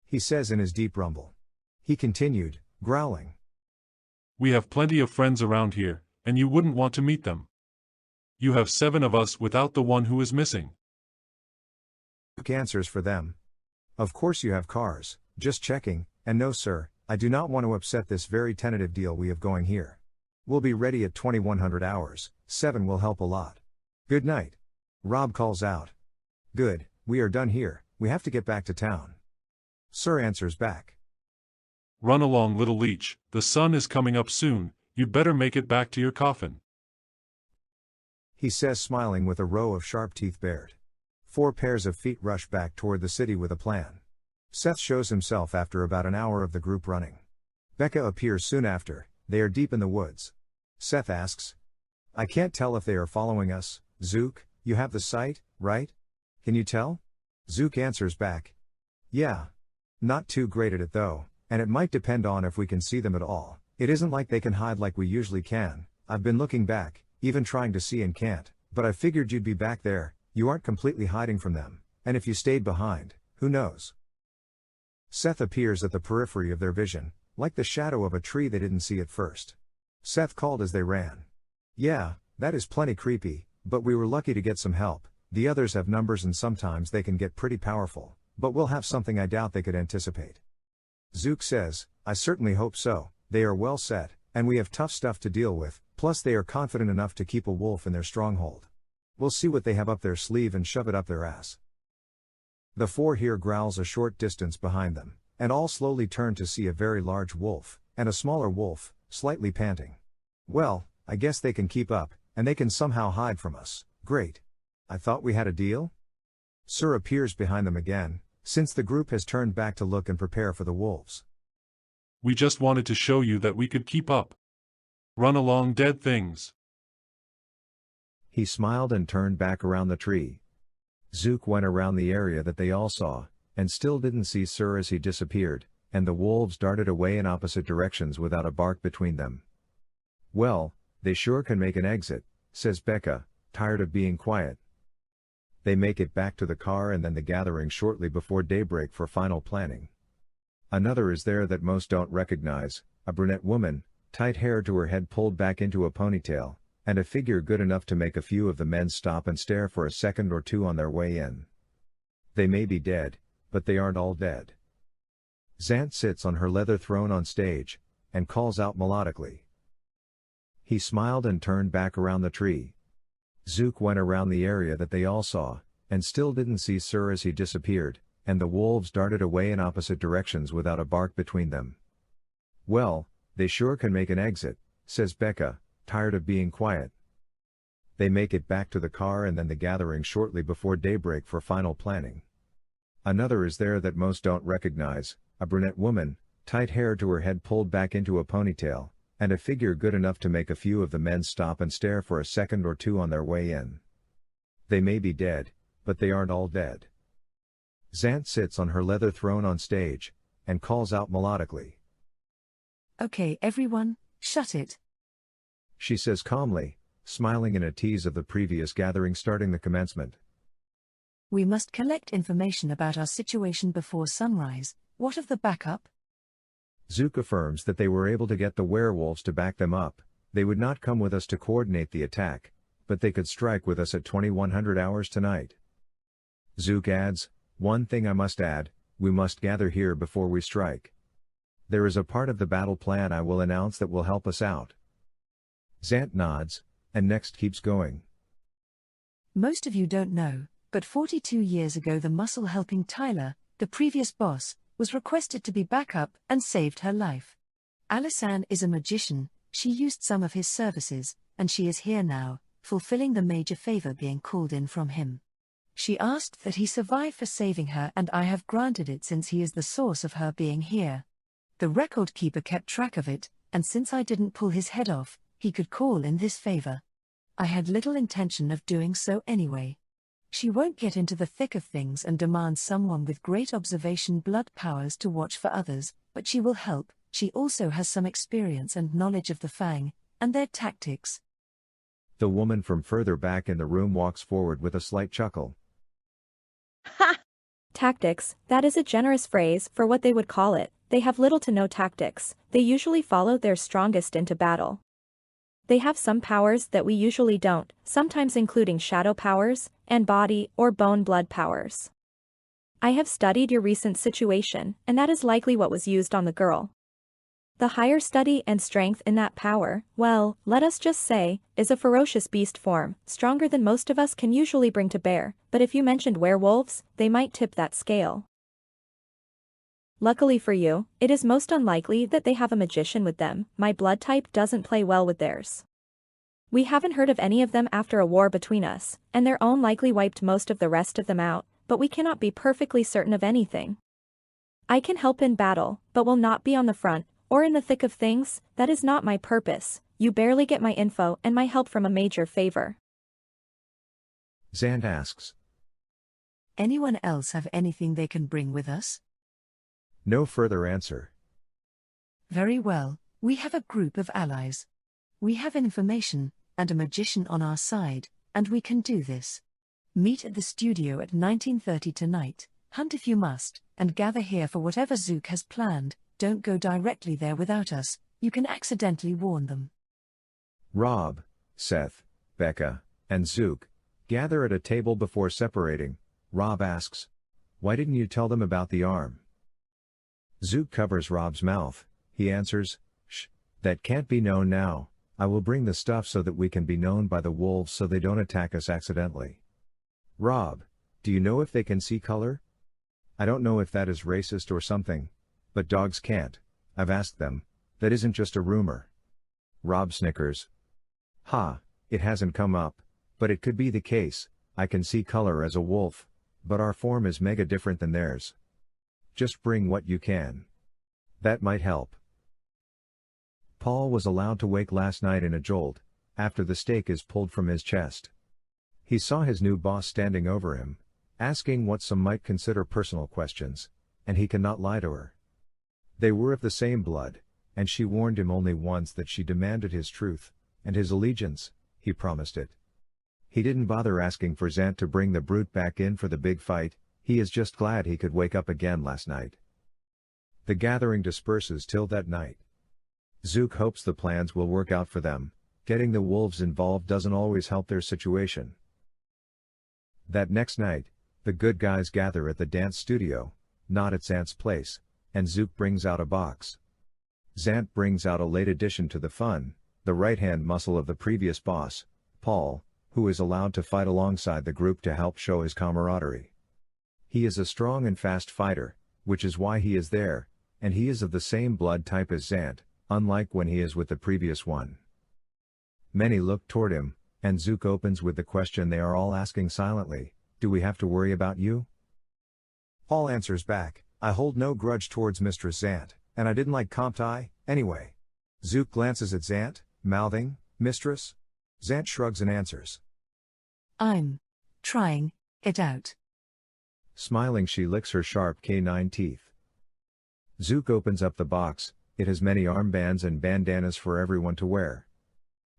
He says in his deep rumble. He continued, growling. We have plenty of friends around here, and you wouldn't want to meet them. You have 7 of us without the one who is missing. Zook answers for them. Of course you have cars, just checking, and no sir, I do not want to upset this very tentative deal we have going here. We'll be ready at 2100 hours, 7 will help a lot. Good night. Rob calls out. Good, we are done here, we have to get back to town. Sir answers back. Run along, little leech, the sun is coming up soon, you'd better make it back to your coffin. He says, smiling with a row of sharp teeth bared. 4 pairs of feet rush back toward the city with a plan. Seth shows himself after about an hour of the group running. Becca appears soon after. They are deep in the woods. Seth asks, I can't tell if they are following us. Zook, you have the sight, right? Can you tell? Zook answers back. Yeah. Not too great at it though, and it might depend on if we can see them at all. It isn't like they can hide like we usually can. I've been looking back, even trying to see and can't, but I figured you'd be back there. You aren't completely hiding from them, and if you stayed behind, who knows? Seth appears at the periphery of their vision, like the shadow of a tree they didn't see at first. Seth called as they ran. Yeah, that is plenty creepy, but we were lucky to get some help. The others have numbers and sometimes they can get pretty powerful, but we'll have something I doubt they could anticipate. Zook says, I certainly hope so, they are well set, And we have tough stuff to deal with, plus they are confident enough to keep a wolf in their stronghold. We'll see what they have up their sleeve and shove it up their ass. The four hear growls a short distance behind them, and all slowly turn to see a very large wolf, and a smaller wolf, slightly panting. Well, I guess they can keep up, and they can somehow hide from us. Great. I thought we had a deal? Sir appears behind them again, since the group has turned back to look and prepare for the wolves. We just wanted to show you that we could keep up. Run along, dead things. He smiled and turned back around the tree. Zook went around the area that they all saw, and still didn't see Sir as he disappeared, and the wolves darted away in opposite directions without a bark between them. Well, they sure can make an exit, says Becca, tired of being quiet. They make it back to the car and then the gathering shortly before daybreak for final planning. Another is there that most don't recognize, a brunette woman, tight hair to her head pulled back into a ponytail, and a figure good enough to make a few of the men stop and stare for a second or two on their way in. They may be dead, but they aren't all dead. Zant sits on her leather throne on stage, and calls out melodically. He smiled and turned back around the tree. Zook went around the area that they all saw, and still didn't see Sir as he disappeared, and the wolves darted away in opposite directions without a bark between them. Well, they sure can make an exit, says Becca, tired of being quiet. They make it back to the car and then the gathering shortly before daybreak for final planning. Another is there that most don't recognize, a brunette woman, tight hair to her head pulled back into a ponytail, and a figure good enough to make a few of the men stop and stare for a second or two on their way in. They may be dead, but they aren't all dead. Zant sits on her leather throne on stage, and calls out melodically. Okay, everyone, shut it. She says calmly, smiling in a tease of the previous gathering starting the commencement. We must collect information about our situation before sunrise. What of the backup? Zook affirms that they were able to get the werewolves to back them up. They would not come with us to coordinate the attack, but they could strike with us at 2100 hours tonight. Zook adds, one thing I must add, we must gather here before we strike. There is a part of the battle plan I will announce that will help us out. Zant nods, and next keeps going. Most of you don't know, but 42 years ago the muscle helping Tyler, the previous boss, was requested to be backup and saved her life. Alisan is a magician, she used some of his services, and she is here now, fulfilling the major favor being called in from him. She asked that he survive for saving her and I have granted it since he is the source of her being here. The record keeper kept track of it, and since I didn't pull his head off, he could call in this favor. I had little intention of doing so anyway. She won't get into the thick of things and demand someone with great observation blood powers to watch for others, but she will help. She also has some experience and knowledge of the Fang, and their tactics. The woman from further back in the room walks forward with a slight chuckle. Ha! Tactics, that is a generous phrase for what they would call it. They have little to no tactics, they usually follow their strongest into battle. They have some powers that we usually don't, sometimes including shadow powers, and body or bone blood powers. I have studied your recent situation, and that is likely what was used on the girl. The higher study and strength in that power, well, let us just say, is a ferocious beast form, stronger than most of us can usually bring to bear, but if you mentioned werewolves, they might tip that scale. Luckily for you, it is most unlikely that they have a magician with them. My blood type doesn't play well with theirs. We haven't heard of any of them after a war between us, and their own likely wiped most of the rest of them out, but we cannot be perfectly certain of anything. I can help in battle, but will not be on the front, or in the thick of things. That is not my purpose. You barely get my info and my help from a major favor. Zant asks. Anyone else have anything they can bring with us? No further answer. Very well, we have a group of allies. We have information, and a magician on our side, and we can do this. Meet at the studio at 19:30 tonight, hunt if you must, and gather here for whatever Zook has planned. Don't go directly there without us, you can accidentally warn them. Rob, Seth, Becca, and Zook gather at a table before separating. Rob asks, why didn't you tell them about the arm? Zook covers Rob's mouth. He answers, shh, That can't be known now. I will bring the stuff so that we can be known by the wolves so they don't attack us accidentally. Rob, do you know if they can see color? I don't know if that is racist or something, but dogs can't. I've asked them. That isn't just a rumor. Rob snickers. Ha, it hasn't come up, but it could be the case. I can see color as a wolf, but our form is mega different than theirs. Just bring what you can. That might help. Paul was allowed to wake last night in a jolt, after the stake is pulled from his chest. He saw his new boss standing over him, asking what some might consider personal questions, and he cannot lie to her. They were of the same blood, and she warned him only once that she demanded his truth, and his allegiance. He promised it. He didn't bother asking for Zant to bring the brute back in for the big fight, he is just glad he could wake up again last night. The gathering disperses till that night. Zook hopes the plans will work out for them. Getting the wolves involved doesn't always help their situation. That next night, the good guys gather at the dance studio, not at Zant's place, and Zook brings out a box. Zant brings out a late addition to the fun, the right-hand muscle of the previous boss, Paul, who is allowed to fight alongside the group to help show his camaraderie. He is a strong and fast fighter, which is why he is there, and he is of the same blood type as Zant, unlike when he is with the previous one. Many look toward him, and Zook opens with the question they are all asking silently, do we have to worry about you? Paul answers back, I hold no grudge towards Mistress Zant, and I didn't like Comptai, anyway. Zook glances at Zant, mouthing, Mistress? Zant shrugs and answers. I'm trying it out. Smiling, she licks her sharp canine teeth. Zook opens up the box. It has many armbands and bandanas for everyone to wear.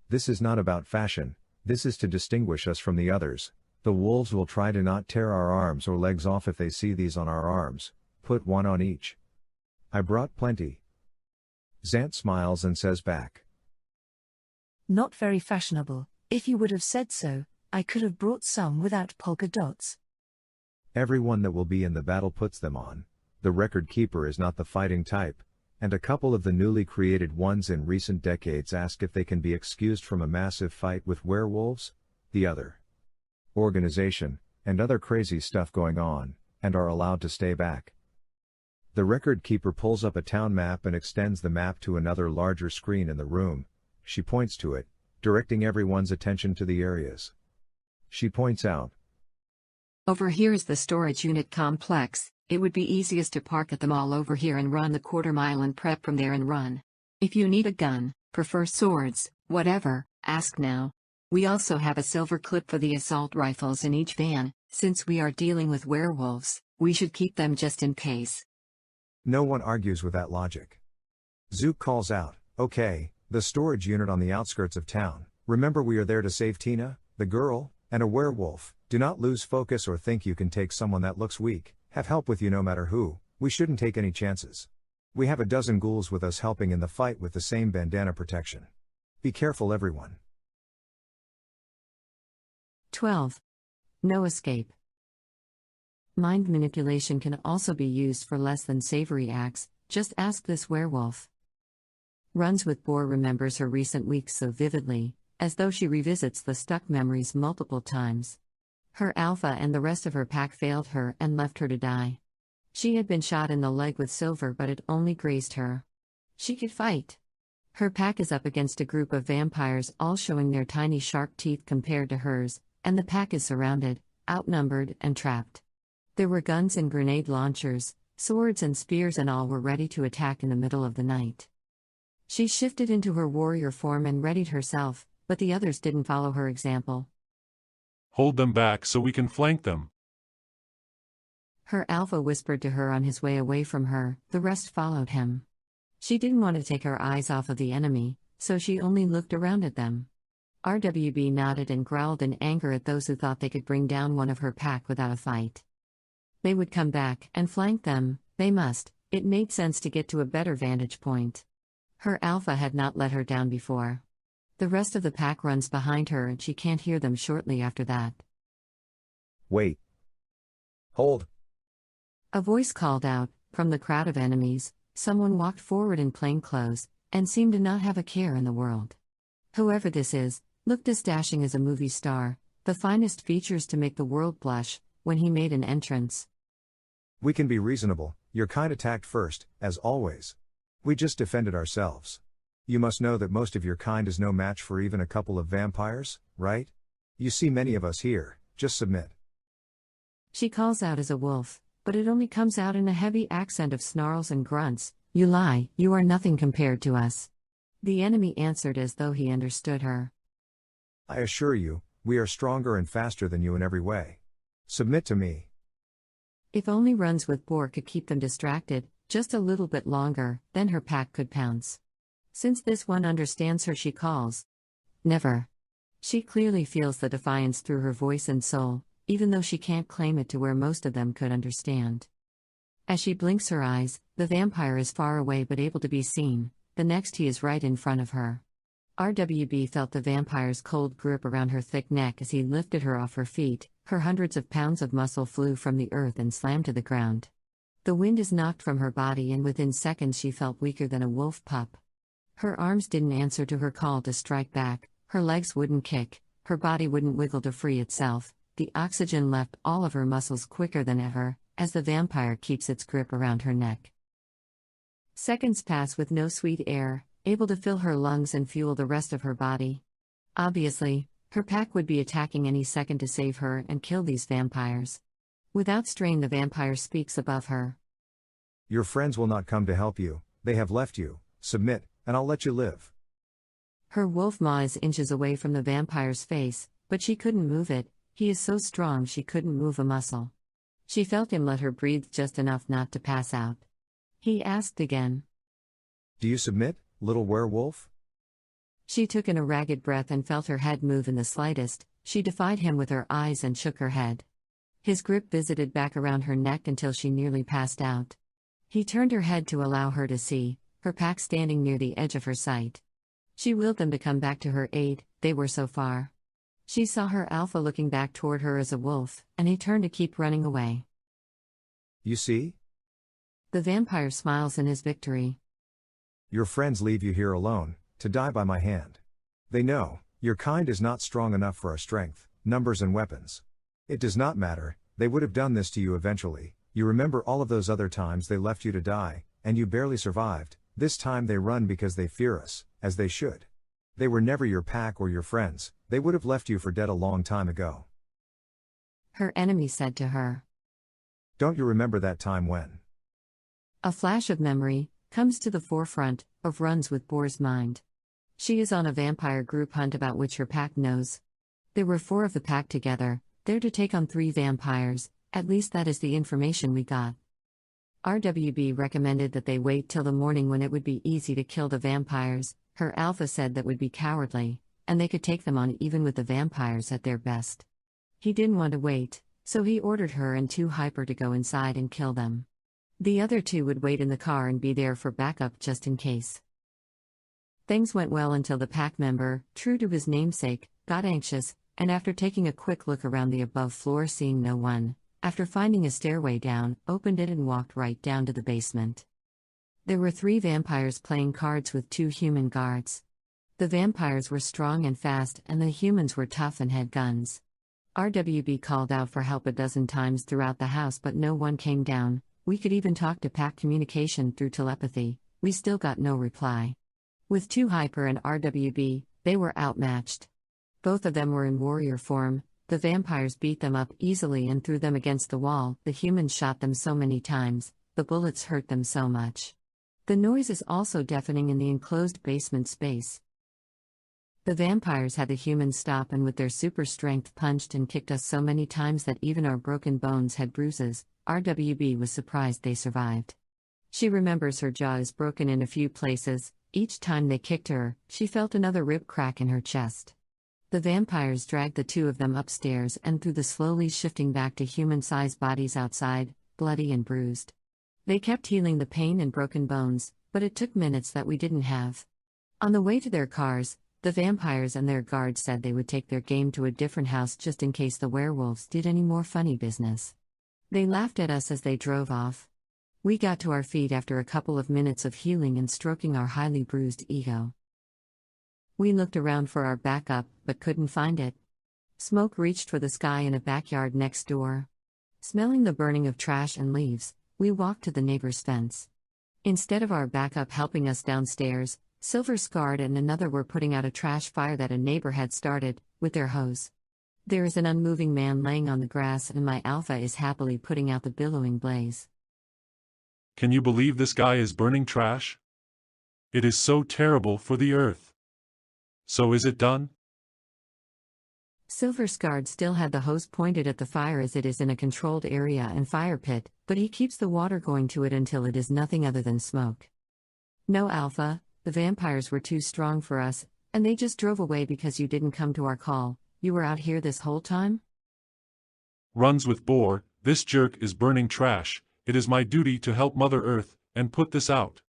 This is not about fashion, this is to distinguish us from the others. The wolves will try to not tear our arms or legs off if they see these on our arms. Put one on each. I brought plenty. Zant smiles and says back. Not very fashionable. If you would have said so, I could have brought some without polka dots. Everyone that will be in the battle puts them on. The record keeper is not the fighting type, and a couple of the newly created ones in recent decades ask if they can be excused from a massive fight with werewolves, the other organization, and other crazy stuff going on, and are allowed to stay back. The record keeper pulls up a town map and extends the map to another larger screen in the room. She points to it, directing everyone's attention to the areas. She points out, over here is the storage unit complex. It would be easiest to park at the mall over here and run the quarter-mile and prep from there and run. If you need a gun, prefer swords, whatever, ask now. We also have a silver clip for the assault rifles in each van. Since we are dealing with werewolves, we should keep them just in case. No one argues with that logic. Zook calls out, okay, the storage unit on the outskirts of town. Remember, we are there to save Tina, the girl, and a werewolf. Do not lose focus or think you can take someone that looks weak. Have help with you no matter who. We shouldn't take any chances. We have a dozen ghouls with us helping in the fight with the same bandana protection. Be careful, everyone. 12. No escape. Mind manipulation can also be used for less than savory acts, just ask this werewolf. Runs with Boar remembers her recent weeks so vividly, as though she revisits the stuck memories multiple times. Her alpha and the rest of her pack failed her and left her to die. She had been shot in the leg with silver, but it only grazed her. She could fight. Her pack is up against a group of vampires, all showing their tiny sharp teeth compared to hers, and the pack is surrounded, outnumbered, and trapped. There were guns and grenade launchers, swords and spears, and all were ready to attack in the middle of the night. She shifted into her warrior form and readied herself, but the others didn't follow her example. Hold them back so we can flank them. Her alpha whispered to her on his way away from her, the rest followed him. She didn't want to take her eyes off of the enemy, so she only looked around at them. RWB nodded and growled in anger at those who thought they could bring down one of her pack without a fight. They would come back and flank them, they must. It made sense to get to a better vantage point. Her alpha had not let her down before. The rest of the pack runs behind her and she can't hear them shortly after that. Wait. Hold. A voice called out, from the crowd of enemies. Someone walked forward in plain clothes, and seemed to not have a care in the world. Whoever this is, looked as dashing as a movie star, the finest features to make the world blush, when he made an entrance. We can be reasonable, your kind attacked first, as always. We just defended ourselves. You must know that most of your kind is no match for even a couple of vampires, right? You see many of us here, just submit. She calls out as a wolf, but it only comes out in a heavy accent of snarls and grunts. You lie, you are nothing compared to us. The enemy answered as though he understood her. I assure you, we are stronger and faster than you in every way. Submit to me. If only runs with boar could keep them distracted, just a little bit longer, then her pack could pounce. Since this one understands her, she calls. Never. She clearly feels the defiance through her voice and soul, even though she can't claim it to where most of them could understand. As she blinks her eyes, the vampire is far away but able to be seen, the next he is right in front of her. RWB felt the vampire's cold grip around her thick neck as he lifted her off her feet, her hundreds of pounds of muscle flew from the earth and slammed to the ground. The wind is knocked from her body and within seconds she felt weaker than a wolf pup. Her arms didn't answer to her call to strike back, her legs wouldn't kick, her body wouldn't wiggle to free itself, the oxygen left all of her muscles quicker than ever, as the vampire keeps its grip around her neck. Seconds pass with no sweet air, able to fill her lungs and fuel the rest of her body. Obviously, her pack would be attacking any second to save her and kill these vampires. Without strain, the vampire speaks above her. Your friends will not come to help you, they have left you. Submit, and I'll let you live. Her wolf maw is inches away from the vampire's face, but she couldn't move it, he is so strong she couldn't move a muscle. She felt him let her breathe just enough not to pass out. He asked again. Do you submit, little werewolf? She took in a ragged breath and felt her head move in the slightest. She defied him with her eyes and shook her head. His grip visited back around her neck until she nearly passed out. He turned her head to allow her to see, her pack standing near the edge of her sight. She willed them to come back to her aid, they were so far. She saw her alpha looking back toward her as a wolf, and he turned to keep running away. You see? The vampire smiles in his victory. Your friends leave you here alone, to die by my hand. They know, your kind is not strong enough for our strength, numbers and weapons. It does not matter, they would have done this to you eventually. You remember all of those other times they left you to die, and you barely survived. This time they run because they fear us, as they should. They were never your pack or your friends, they would have left you for dead a long time ago. Her enemy said to her. Don't you remember that time when? A flash of memory comes to the forefront of Runs with Boar's mind. She is on a vampire group hunt about which her pack knows. There were 4 of the pack together, there to take on 3 vampires, at least that is the information we got. RWB recommended that they wait till the morning when it would be easy to kill the vampires. Her alpha said that would be cowardly, and they could take them on even with the vampires at their best. He didn't want to wait, so he ordered her and 2 hyper to go inside and kill them. The other 2 would wait in the car and be there for backup just in case. Things went well until the pack member, true to his namesake, got anxious, and after taking a quick look around the above floor seeing no one, after finding a stairway down, opened it and walked right down to the basement. There were 3 vampires playing cards with 2 human guards. The vampires were strong and fast and the humans were tough and had guns. RWB called out for help a dozen times throughout the house but no one came down. We could even talk to pack communication through telepathy, we still got no reply. With 2 hyper and RWB, they were outmatched. Both of them were in warrior form. The vampires beat them up easily and threw them against the wall. The humans shot them so many times, the bullets hurt them so much. The noise is also deafening in the enclosed basement space. The vampires had the humans stop and with their super strength punched and kicked us so many times that even our broken bones had bruises. RWB was surprised they survived. She remembers her jaw is broken in a few places. Each time they kicked her, she felt another rib crack in her chest. The vampires dragged the 2 of them upstairs and threw the slowly shifting back to human-sized bodies outside, bloody and bruised. They kept healing the pain and broken bones, but it took minutes that we didn't have. On the way to their cars, the vampires and their guards said they would take their game to a different house just in case the werewolves did any more funny business. They laughed at us as they drove off. We got to our feet after a couple of minutes of healing and stroking our highly bruised ego. We looked around for our backup, but couldn't find it. Smoke reached for the sky in a backyard next door. Smelling the burning of trash and leaves, we walked to the neighbor's fence. Instead of our backup helping us downstairs, Silver Scarred and another were putting out a trash fire that a neighbor had started, with their hose. There is an unmoving man laying on the grass, and my alpha is happily putting out the billowing blaze. Can you believe this guy is burning trash? It is so terrible for the earth. So is it done? Silver Scarred still had the hose pointed at the fire as it is in a controlled area and fire pit, but he keeps the water going to it until it is nothing other than smoke. No, Alpha, the vampires were too strong for us, and they just drove away because you didn't come to our call. You were out here this whole time? Runs with Boar, this jerk is burning trash. It is my duty to help Mother Earth, and put this out.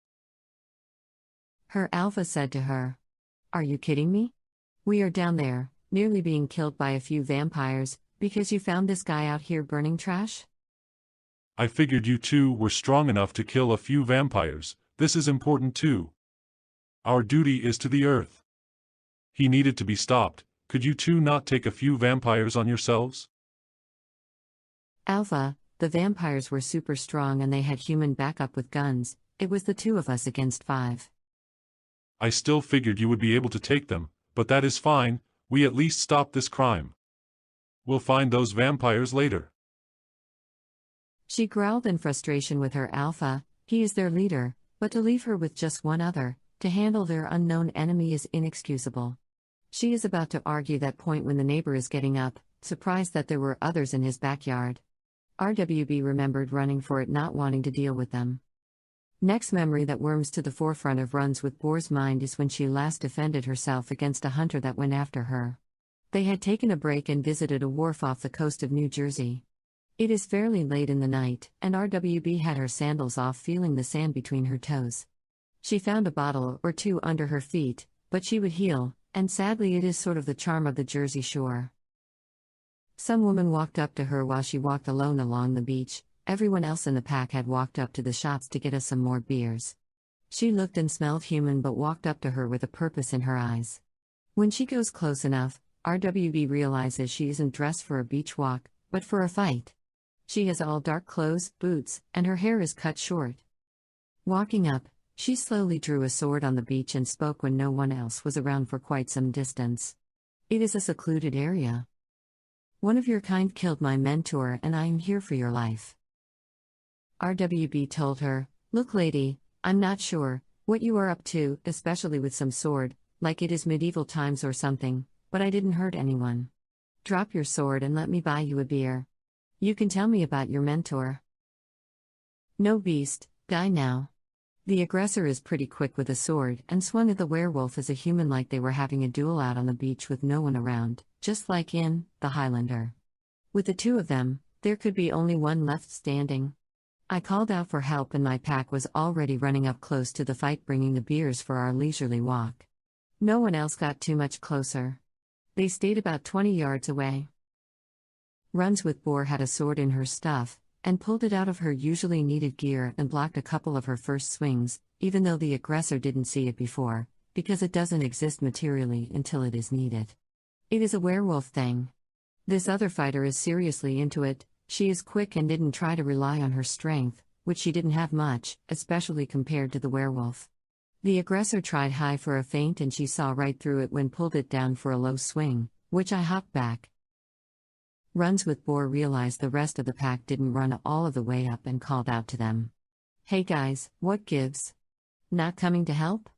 Her Alpha said to her. Are you kidding me? We are down there, nearly being killed by a few vampires, because you found this guy out here burning trash? I figured you two were strong enough to kill a few vampires. This is important too. Our duty is to the Earth. He needed to be stopped. Could you two not take a few vampires on yourselves? Alpha, the vampires were super strong and they had human backup with guns. It was the two of us against 5. I still figured you would be able to take them, but that is fine. We at least stopped this crime. We'll find those vampires later. She growled in frustration with her Alpha. He is their leader, but to leave her with just one other, to handle their unknown enemy is inexcusable. She is about to argue that point when the neighbor is getting up, surprised that there were others in his backyard. RWB remembered running for it, not wanting to deal with them. Next memory that worms to the forefront of Runs with Boar's mind is when she last defended herself against a hunter that went after her. They had taken a break and visited a wharf off the coast of New Jersey. It is fairly late in the night, and RWB had her sandals off, feeling the sand between her toes. She found a bottle or two under her feet, but she would heal, and sadly it is sort of the charm of the Jersey Shore. Some woman walked up to her while she walked alone along the beach. Everyone else in the pack had walked up to the shops to get us some more beers. She looked and smelled human but walked up to her with a purpose in her eyes. When she goes close enough, RWB realizes she isn't dressed for a beach walk, but for a fight. She has all dark clothes, boots, and her hair is cut short. Walking up, she slowly drew a sword on the beach and spoke when no one else was around for quite some distance. It is a secluded area. One of your kind killed my mentor and I am here for your life. RWB told her, look lady, I'm not sure what you are up to, especially with some sword, like it is medieval times or something, but I didn't hurt anyone. Drop your sword and let me buy you a beer. You can tell me about your mentor. No beast, die now. The aggressor is pretty quick with a sword and swung at the werewolf as a human, like they were having a duel out on the beach with no one around, just like in The Highlander. With the two of them, there could be only one left standing. I called out for help and my pack was already running up close to the fight, bringing the beers for our leisurely walk. No one else got too much closer. They stayed about 20 yards away. Runs with Boar had a sword in her stuff, and pulled it out of her usually needed gear and blocked a couple of her first swings, even though the aggressor didn't see it before, because it doesn't exist materially until it is needed. It is a werewolf thing. This other fighter is seriously into it. She is quick and didn't try to rely on her strength, which she didn't have much, especially compared to the werewolf. The aggressor tried high for a feint and she saw right through it when pulled it down for a low swing, which I hopped back. Runs with Boar realized the rest of the pack didn't run all of the way up and called out to them. Hey guys, what gives? Not coming to help?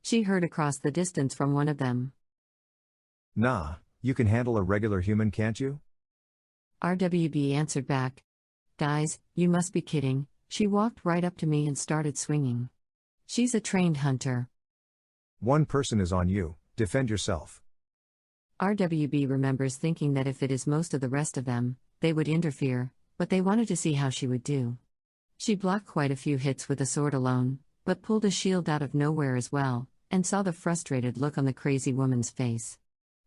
She heard across the distance from one of them. Nah, you can handle a regular human, can't you? RWB answered back. Guys, you must be kidding. She walked right up to me and started swinging. She's a trained hunter. One person is on you, defend yourself. RWB remembers thinking that if it is most of the rest of them, they would interfere, but they wanted to see how she would do. She blocked quite a few hits with a sword alone, but pulled a shield out of nowhere as well, and saw the frustrated look on the crazy woman's face.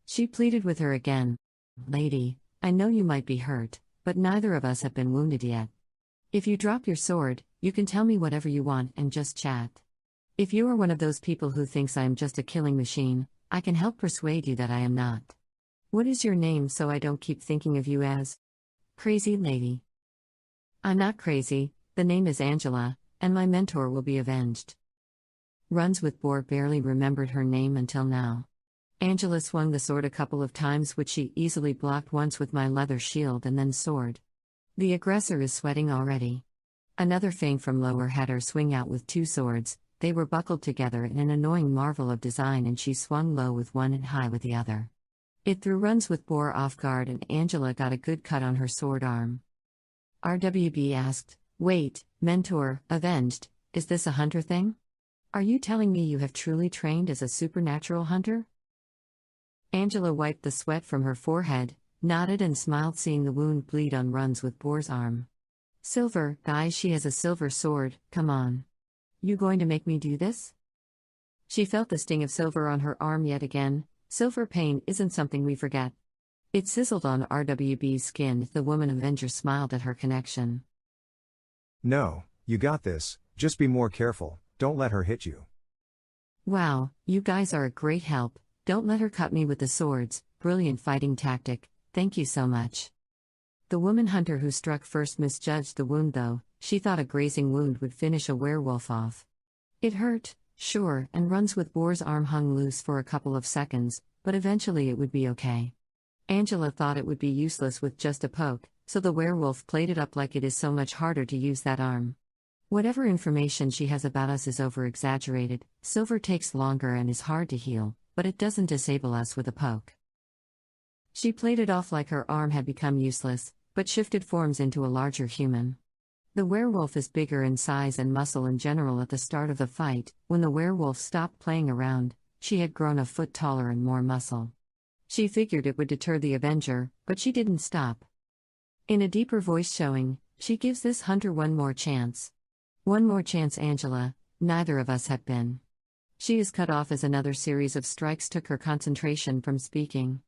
She pleaded with her again. Lady, I know you might be hurt, but neither of us have been wounded yet. If you drop your sword, You can tell me whatever you want and just chat. If you are one of those people who thinks I am just a killing machine, I can help persuade you that I am not. What is your name so I don't keep thinking of you as Crazy Lady? I'm not crazy, the name is Angela, and my mentor will be avenged. Runswith barely remembered her name until now. Angela swung the sword a couple of times, which she easily blocked, once with my leather shield and then sword. The aggressor is sweating already. Another feint from lower had her swing out with two swords. They were buckled together in an annoying marvel of design, and she swung low with one and high with the other. It threw Runswith off guard, and Angela got a good cut on her sword arm. RWB asked, "Wait, mentor, avenged, is this a hunter thing? Are you telling me you have truly trained as a supernatural hunter?" Angela wiped the sweat from her forehead, nodded and smiled, seeing the wound bleed on Runswith arm. "Silver, guys, she has a silver sword, come on. You going to make me do this?" She felt the sting of silver on her arm yet again. Silver pain isn't something we forget. It sizzled on RWB's skin. The woman Avenger smiled at her connection. No, you got this, just be more careful, don't let her hit you. Wow, you guys are a great help. Don't let her cut me with the swords. Brilliant fighting tactic, thank you so much. The woman hunter who struck first misjudged the wound though. She thought a grazing wound would finish a werewolf off. It hurt, sure, and Runswith's arm hung loose for a couple of seconds, but eventually it would be okay. Angela thought it would be useless with just a poke, so the werewolf played it up like it is so much harder to use that arm. Whatever information she has about us is over-exaggerated. Silver takes longer and is hard to heal, but it doesn't disable us with a poke. She played it off like her arm had become useless, but shifted forms into a larger human. The werewolf is bigger in size and muscle in general. At the start of the fight, when the werewolf stopped playing around, she had grown a foot taller and more muscle. She figured it would deter the Avenger, but she didn't stop. In a deeper voice showing, she gives this hunter one more chance. One more chance, Angela, neither of us have been. She is cut off as another series of strikes took her concentration from speaking.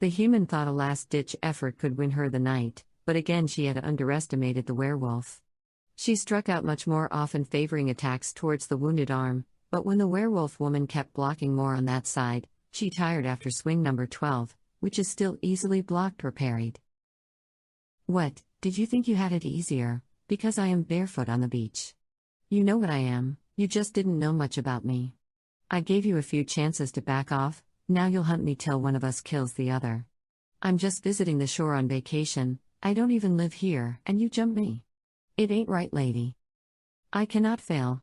The human thought a last-ditch effort could win her the night, but again she had underestimated the werewolf. She struck out much more often, favoring attacks towards the wounded arm, but when the werewolf woman kept blocking more on that side, she tired after swing number 12, which is still easily blocked or parried. What, did you think you had it easier, because I am barefoot on the beach? You know what I am, you just didn't know much about me. I gave you a few chances to back off, now you'll hunt me till one of us kills the other. I'm just visiting the shore on vacation, I don't even live here, and you jump me. It ain't right, lady. I cannot fail.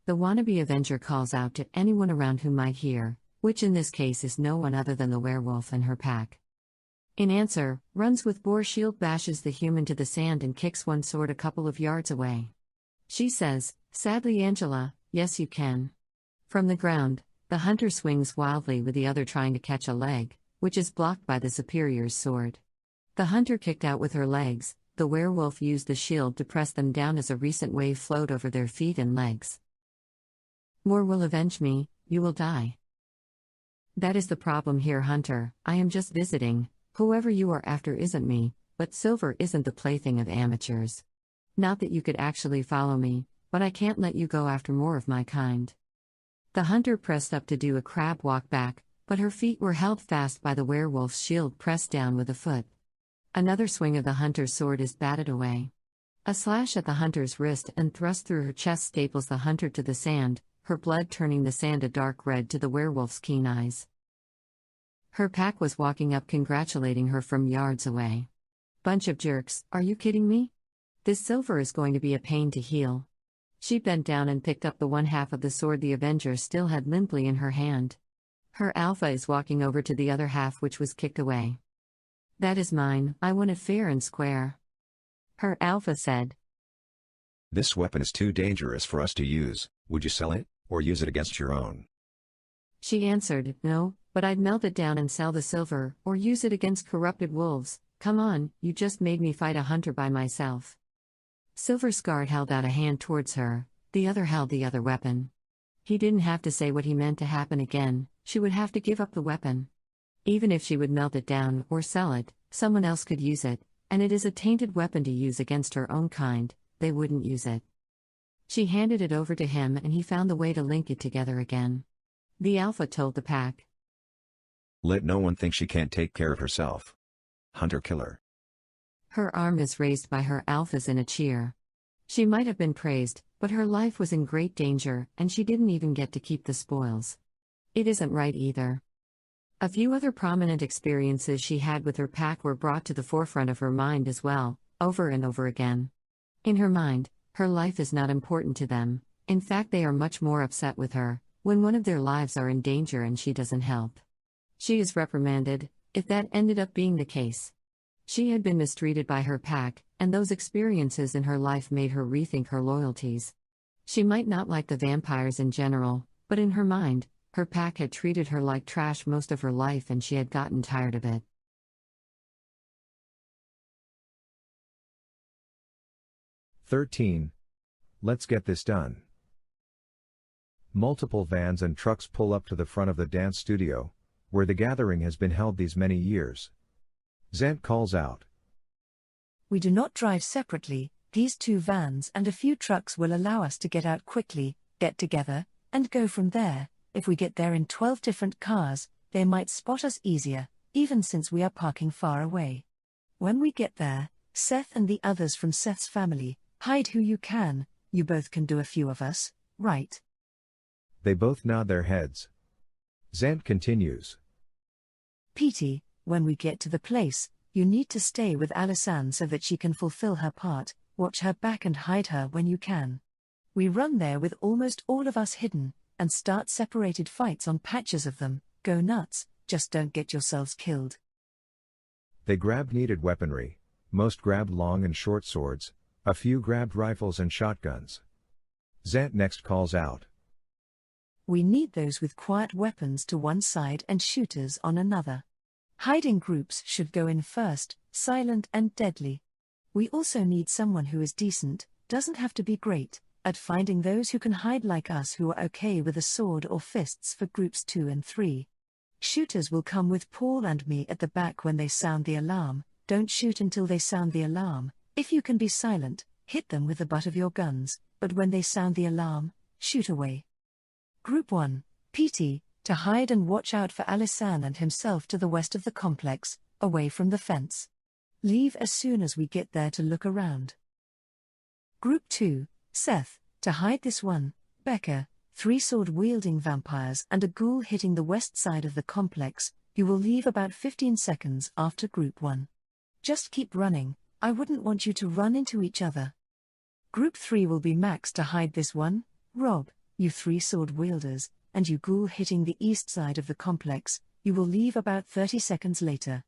The wannabe Avenger calls out to anyone around who might hear, which in this case is no one other than the werewolf and her pack. In answer, Runswith's shield bashes the human to the sand and kicks one sword a couple of yards away. She says, "Sadly, Angela, yes you can." From the ground, the hunter swings wildly with the other trying to catch a leg, which is blocked by the superior's sword. The hunter kicked out with her legs. The werewolf used the shield to press them down as a recent wave flowed over their feet and legs. More will avenge me, you will die. That is the problem here, hunter, I am just visiting, whoever you are after isn't me, but silver isn't the plaything of amateurs. Not that you could actually follow me, but I can't let you go after more of my kind. The hunter pressed up to do a crab walk back, but her feet were held fast by the werewolf's shield pressed down with a foot. Another swing of the hunter's sword is batted away. A slash at the hunter's wrist and thrust through her chest staples the hunter to the sand, her blood turning the sand a dark red to the werewolf's keen eyes. Her pack was walking up congratulating her from yards away. Bunch of jerks, are you kidding me? This silver is going to be a pain to heal. She bent down and picked up the one half of the sword the Avenger still had limply in her hand. Her alpha is walking over to the other half, which was kicked away. That is mine, I want it fair and square. Her alpha said. This weapon is too dangerous for us to use, would you sell it, or use it against your own? She answered, no, but I'd melt it down and sell the silver, or use it against corrupted wolves. Come on, you just made me fight a hunter by myself. Silver Scarred held out a hand towards her, the other held the other weapon. He didn't have to say what he meant to happen again, she would have to give up the weapon. Even if she would melt it down or sell it, someone else could use it, and it is a tainted weapon to use against her own kind, they wouldn't use it. She handed it over to him and he found the way to link it together again. The alpha told the pack. Let no one think she can't take care of herself. Hunter-killer. Her arm is raised by her alphas in a cheer. She might have been praised, but her life was in great danger and she didn't even get to keep the spoils. It isn't right either. A few other prominent experiences she had with her pack were brought to the forefront of her mind as well, over and over again. In her mind, her life is not important to them. In fact, they are much more upset with her when one of their lives are in danger and she doesn't help. She is reprimanded, if that ended up being the case. She had been mistreated by her pack, and those experiences in her life made her rethink her loyalties. She might not like the vampires in general, but in her mind, her pack had treated her like trash most of her life and she had gotten tired of it. 13. Let's get this done. Multiple vans and trucks pull up to the front of the dance studio, where the gathering has been held these many years. Zant calls out. We do not drive separately, these 2 vans and a few trucks will allow us to get out quickly, get together, and go from there. If we get there in 12 different cars, they might spot us easier, even since we are parking far away. When we get there, Seth and the others from Seth's family, hide who you can, you both can do a few of us, right? They both nod their heads. Zant continues. Petey, when we get to the place, you need to stay with Alisane so that she can fulfill her part, watch her back and hide her when you can. We run there with almost all of us hidden, and start separated fights on patches of them, go nuts, just don't get yourselves killed. They grabbed needed weaponry, most grabbed long and short swords, a few grabbed rifles and shotguns. Zant next calls out. We need those with quiet weapons to one side and shooters on another. Hiding groups should go in first, silent and deadly. We also need someone who is decent, doesn't have to be great, at finding those who can hide like us who are okay with a sword or fists for groups 2 and 3. Shooters will come with Paul and me at the back when they sound the alarm, don't shoot until they sound the alarm. If you can be silent, hit them with the butt of your guns, but when they sound the alarm, shoot away. Group 1, PT, to hide and watch out for Alisane and himself to the west of the complex, away from the fence. Leave as soon as we get there to look around. Group 2, Seth, to hide this one, Becca, 3 sword-wielding vampires and a ghoul hitting the west side of the complex. You will leave about 15 seconds after Group 1. Just keep running, I wouldn't want you to run into each other. Group 3 will be Max to hide this one, Rob, you 3 sword-wielders, and you ghoul hitting the east side of the complex. You will leave about 30 seconds later.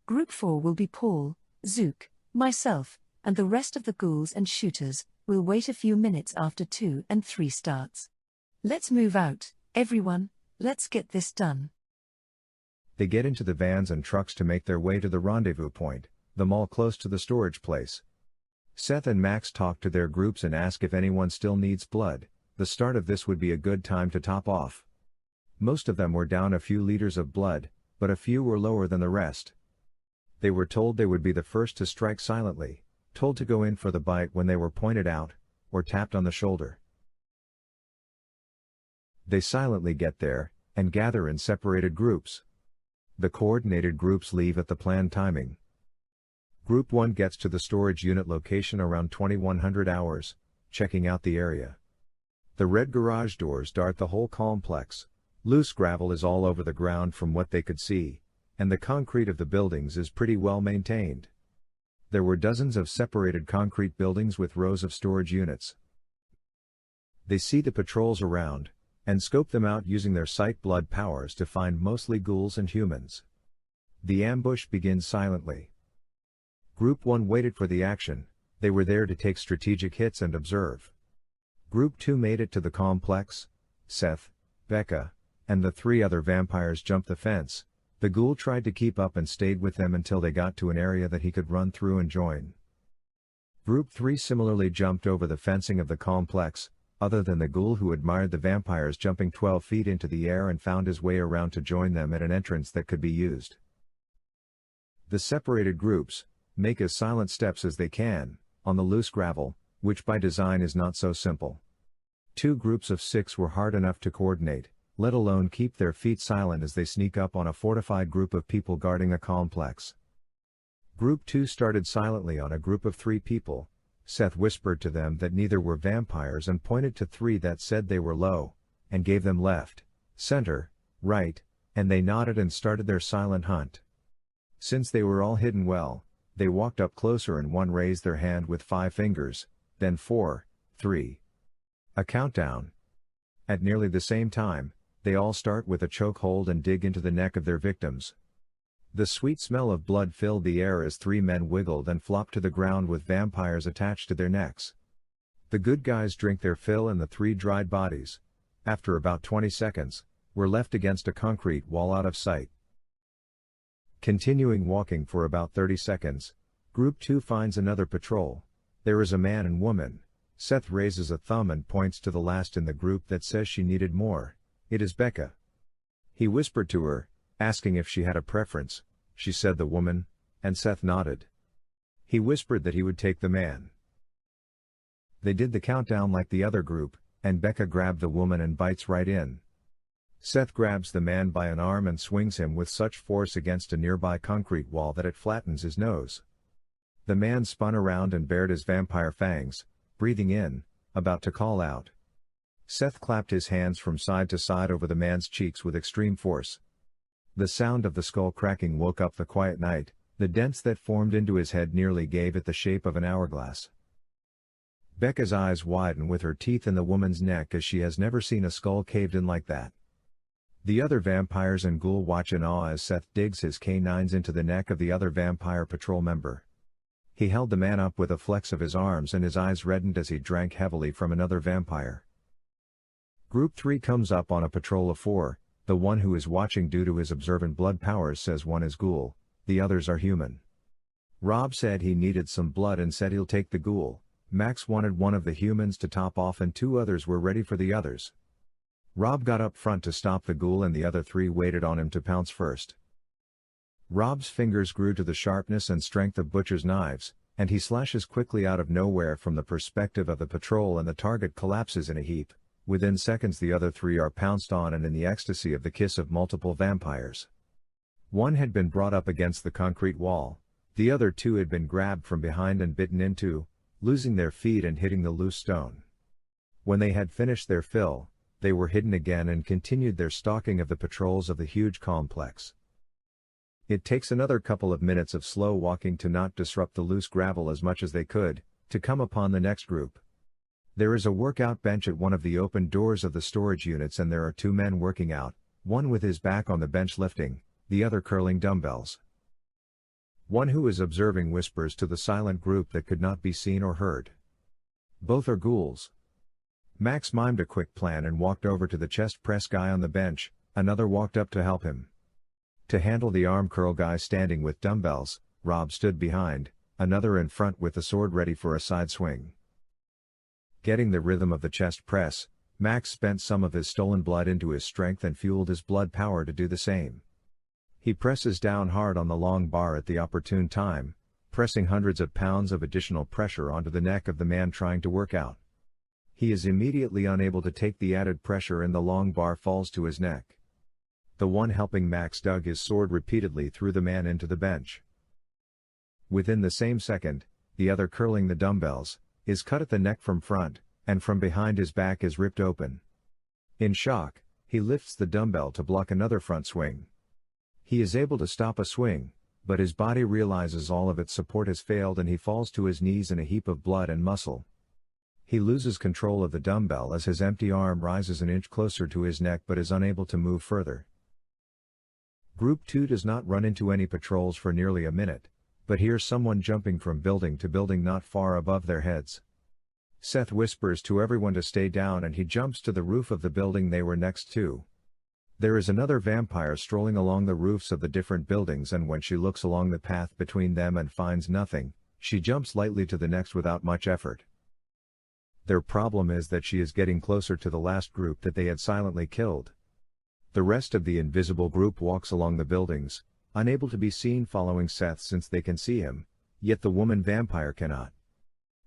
Group 4 will be Paul, Zook, myself, and the rest of the ghouls and shooters. Will wait a few minutes after 2 and 3 starts. Let's move out, everyone, let's get this done. They get into the vans and trucks to make their way to the rendezvous point, the mall close to the storage place. Seth and Max talk to their groups and ask if anyone still needs blood. The start of this would be a good time to top off. Most of them were down a few liters of blood, but a few were lower than the rest. They were told they would be the first to strike silently, told to go in for the bite when they were pointed out, or tapped on the shoulder. They silently get there, and gather in separated groups. The coordinated groups leave at the planned timing. Group 1 gets to the storage unit location around 2100 hours, checking out the area. The red garage doors dart the whole complex. Loose gravel is all over the ground from what they could see, and the concrete of the buildings is pretty well maintained. There were dozens of separated concrete buildings with rows of storage units. They see the patrols around, and scope them out using their sight blood powers to find mostly ghouls and humans. The ambush begins silently. Group 1 waited for the action, they were there to take strategic hits and observe. Group 2 made it to the complex. Seth, Becca, and the 3 other vampires jumped the fence. The ghoul tried to keep up and stayed with them until they got to an area that he could run through and join. Group 3 similarly jumped over the fencing of the complex, other than the ghoul who admired the vampires jumping 12 feet into the air and found his way around to join them at an entrance that could be used. The separated groups make as silent steps as they can, on the loose gravel, which by design is not so simple. 2 groups of 6 were hard enough to coordinate, let alone keep their feet silent as they sneak up on a fortified group of people guarding a complex. Group 2 started silently on a group of 3 people. Seth whispered to them that neither were vampires and pointed to 3 that said they were low, and gave them left, center, right, and they nodded and started their silent hunt. Since they were all hidden well, they walked up closer and one raised their hand with 5 fingers, then 4, 3. A countdown. At nearly the same time, they all start with a chokehold and dig into the neck of their victims. The sweet smell of blood filled the air as 3 men wiggled and flopped to the ground with vampires attached to their necks. The good guys drink their fill and the 3 dried bodies, after about 20 seconds, were left against a concrete wall out of sight. Continuing walking for about 30 seconds, Group 2 finds another patrol. There is a man and woman. Seth raises a thumb and points to the last in the group that says she needed more. It is Becca. He whispered to her, asking if she had a preference. She said the woman, and Seth nodded. He whispered that he would take the man. They did the countdown like the other group, and Becca grabbed the woman and bites right in. Seth grabs the man by an arm and swings him with such force against a nearby concrete wall that it flattens his nose. The man spun around and bared his vampire fangs, breathing in, about to call out. Seth clapped his hands from side to side over the man's cheeks with extreme force. The sound of the skull cracking woke up the quiet night. The dents that formed into his head nearly gave it the shape of an hourglass. Becca's eyes widen with her teeth in the woman's neck as she has never seen a skull caved in like that. The other vampires and ghoul watch in awe as Seth digs his canines into the neck of the other vampire patrol member. He held the man up with a flex of his arms and his eyes reddened as he drank heavily from another vampire. Group 3 comes up on a patrol of 4, the one who is watching due to his observant blood powers says one is ghoul, the others are human. Rob said he needed some blood and said he'll take the ghoul. Max wanted one of the humans to top off and 2 others were ready for the others. Rob got up front to stop the ghoul and the other 3 waited on him to pounce first. Rob's fingers grew to the sharpness and strength of butcher's knives, and he slashes quickly out of nowhere from the perspective of the patrol and the target collapses in a heap. Within seconds the other 3 are pounced on and in the ecstasy of the kiss of multiple vampires. One had been brought up against the concrete wall, the other 2 had been grabbed from behind and bitten into, losing their feet and hitting the loose stone. When they had finished their fill, they were hidden again and continued their stalking of the patrols of the huge complex. It takes another couple of minutes of slow walking to not disrupt the loose gravel as much as they could, to come upon the next group. There is a workout bench at one of the open doors of the storage units and there are 2 men working out, one with his back on the bench lifting, the other curling dumbbells. One who is observing whispers to the silent group that could not be seen or heard. Both are ghouls. Max mimed a quick plan and walked over to the chest press guy on the bench, another walked up to help him. To handle the arm curl guy standing with dumbbells, Rob stood behind, another in front with the sword ready for a side swing. Getting the rhythm of the chest press, Max spent some of his stolen blood into his strength and fueled his blood power to do the same. He presses down hard on the long bar at the opportune time, pressing hundreds of pounds of additional pressure onto the neck of the man trying to work out. He is immediately unable to take the added pressure and the long bar falls to his neck. The one helping Max dug his sword repeatedly through the man into the bench. Within the same second, the other curling the dumbbells, is cut at the neck from front, and from behind his back is ripped open. In shock, he lifts the dumbbell to block another front swing. He is able to stop a swing, but his body realizes all of its support has failed and he falls to his knees in a heap of blood and muscle. He loses control of the dumbbell as his empty arm rises an inch closer to his neck but is unable to move further. Group 2 does not run into any patrols for nearly a minute, but hears someone jumping from building to building not far above their heads. Seth whispers to everyone to stay down and he jumps to the roof of the building they were next to. There is another vampire strolling along the roofs of the different buildings and when she looks along the path between them and finds nothing, she jumps lightly to the next without much effort. Their problem is that she is getting closer to the last group that they had silently killed. The rest of the invisible group walks along the buildings, unable to be seen following Seth since they can see him, yet the woman vampire cannot.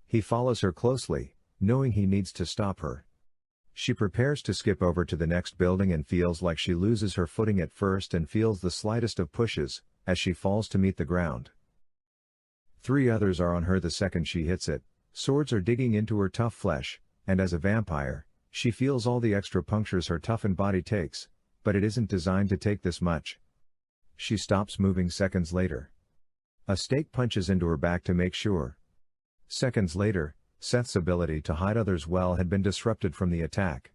He follows her closely, knowing he needs to stop her. She prepares to skip over to the next building and feels like she loses her footing at first and feels the slightest of pushes, as she falls to meet the ground. 3 others are on her the second she hits it, swords are digging into her tough flesh, and as a vampire, she feels all the extra punctures her toughened body takes, but it isn't designed to take this much. She stops moving seconds later. A stake punches into her back to make sure. Seconds later, Seth's ability to hide others well had been disrupted from the attack.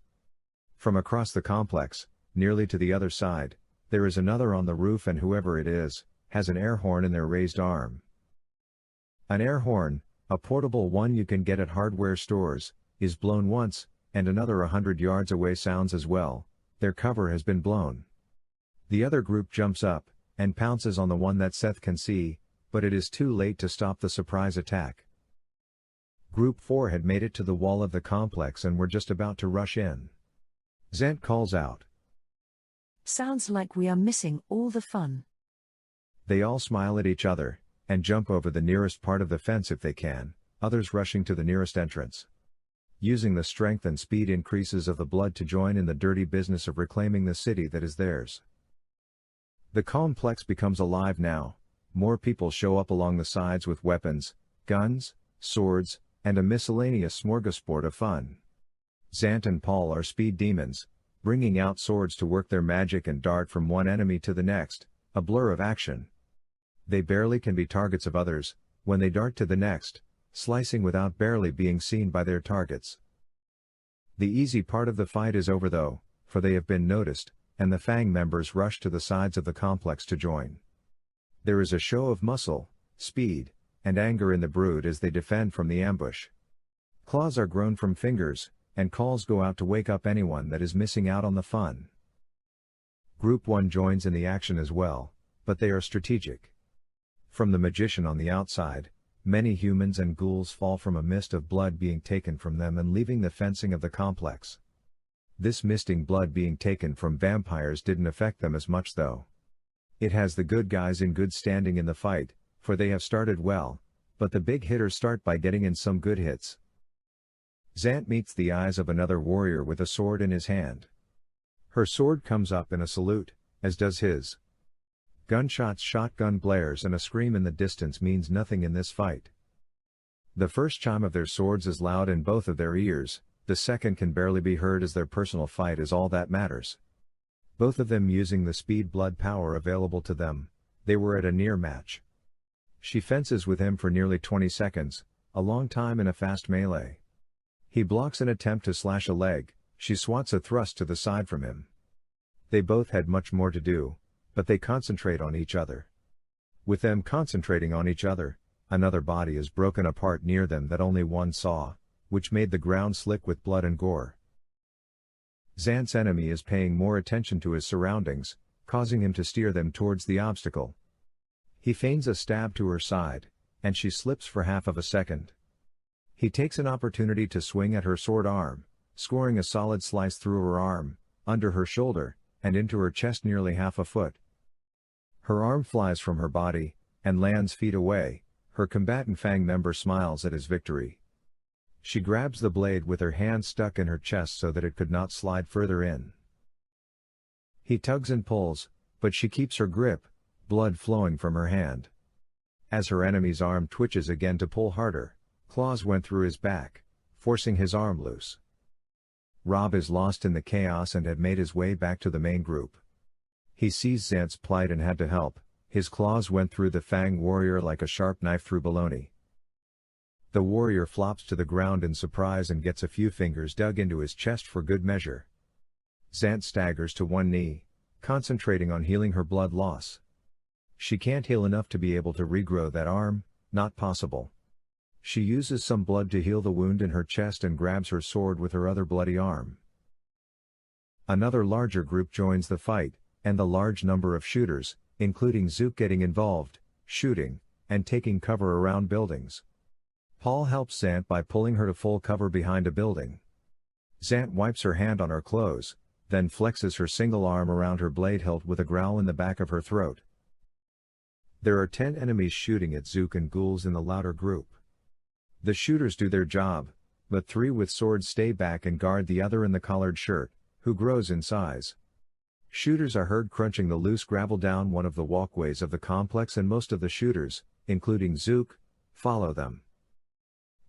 From across the complex, nearly to the other side, there is another on the roof, and whoever it is, has an air horn in their raised arm. An air horn, a portable one you can get at hardware stores, is blown once, and another 100 yards away sounds as well. Their cover has been blown. The other group jumps up, and pounces on the one that Seth can see, but it is too late to stop the surprise attack. Group 4 had made it to the wall of the complex and were just about to rush in. Zant calls out. Sounds like we are missing all the fun. They all smile at each other, and jump over the nearest part of the fence if they can, others rushing to the nearest entrance. Using the strength and speed increases of the blood to join in the dirty business of reclaiming the city that is theirs. The complex becomes alive now. More people show up along the sides with weapons, guns, swords, and a miscellaneous smorgasbord of fun. Zant and Paul are speed demons, bringing out swords to work their magic and dart from one enemy to the next, a blur of action. They barely can be targets of others, when they dart to the next, slicing without barely being seen by their targets. The easy part of the fight is over though, for they have been noticed, and the Fang members rush to the sides of the complex to join. There is a show of muscle, speed, and anger in the brood as they defend from the ambush. Claws are grown from fingers, and calls go out to wake up anyone that is missing out on the fun. Group 1 joins in the action as well, but they are strategic. From the magician on the outside, many humans and ghouls fall from a mist of blood being taken from them and leaving the fencing of the complex. This misting blood being taken from vampires didn't affect them as much though. It has the good guys in good standing in the fight, for they have started well, but the big hitters start by getting in some good hits. Zant meets the eyes of another warrior with a sword in his hand. Her sword comes up in a salute, as does his. Gunshots, shotgun blares, and a scream in the distance means nothing in this fight. The first chime of their swords is loud in both of their ears, the second can barely be heard as their personal fight is all that matters. Both of them using the speed blood power available to them, they were at a near match. She fences with him for nearly 20 seconds, a long time in a fast melee. He blocks an attempt to slash a leg, she swats a thrust to the side from him. They both had much more to do, but they concentrate on each other. With them concentrating on each other, another body is broken apart near them that only one saw, which made the ground slick with blood and gore. Zant's enemy is paying more attention to his surroundings, causing him to steer them towards the obstacle. He feigns a stab to her side, and she slips for half of a second. He takes an opportunity to swing at her sword arm, scoring a solid slice through her arm, under her shoulder, and into her chest nearly half a foot. Her arm flies from her body, and lands feet away. Her combatant Fang member smiles at his victory. She grabs the blade with her hand stuck in her chest so that it could not slide further in. He tugs and pulls, but she keeps her grip, blood flowing from her hand. As her enemy's arm twitches again to pull harder, claws went through his back, forcing his arm loose. Rob is lost in the chaos and had made his way back to the main group. He sees Zant's plight and had to help. His claws went through the Fang warrior like a sharp knife through bologna. The warrior flops to the ground in surprise and gets a few fingers dug into his chest for good measure. Zant staggers to one knee, concentrating on healing her blood loss. She can't heal enough to be able to regrow that arm, not possible. She uses some blood to heal the wound in her chest and grabs her sword with her other bloody arm. Another larger group joins the fight, and the large number of shooters, including Zook, getting involved, shooting, and taking cover around buildings. Paul helps Zant by pulling her to full cover behind a building. Zant wipes her hand on her clothes, then flexes her single arm around her blade hilt with a growl in the back of her throat. There are 10 enemies shooting at Zook and ghouls in the louder group. The shooters do their job, but 3 with swords stay back and guard the other in the collared shirt, who grows in size. Shooters are heard crunching the loose gravel down one of the walkways of the complex, and most of the shooters, including Zook, follow them.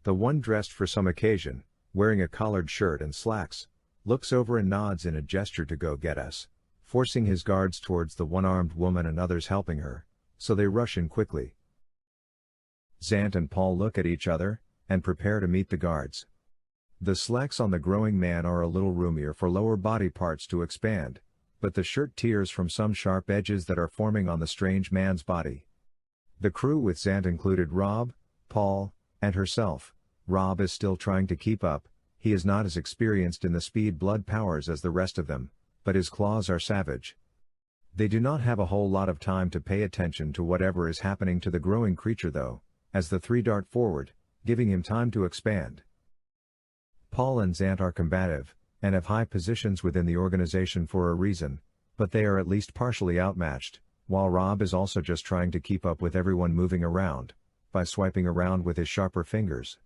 The one dressed for some occasion, wearing a collared shirt and slacks, looks over and nods in a gesture to go get us, forcing his guards towards the one-armed woman and others helping her, so they rush in quickly. Zant and Paul look at each other, and prepare to meet the guards. The slacks on the growing man are a little roomier for lower body parts to expand, but the shirt tears from some sharp edges that are forming on the strange man's body. The crew with Zant included Rob, Paul, and herself. Rob is still trying to keep up. He is not as experienced in the speed blood powers as the rest of them, but his claws are savage. They do not have a whole lot of time to pay attention to whatever is happening to the growing creature though, as the 3 dart forward, giving him time to expand. Paul and Zant are combative, and have high positions within the organization for a reason, but they are at least partially outmatched, while Rob is also just trying to keep up with everyone moving around, by swiping around with his sharper fingers.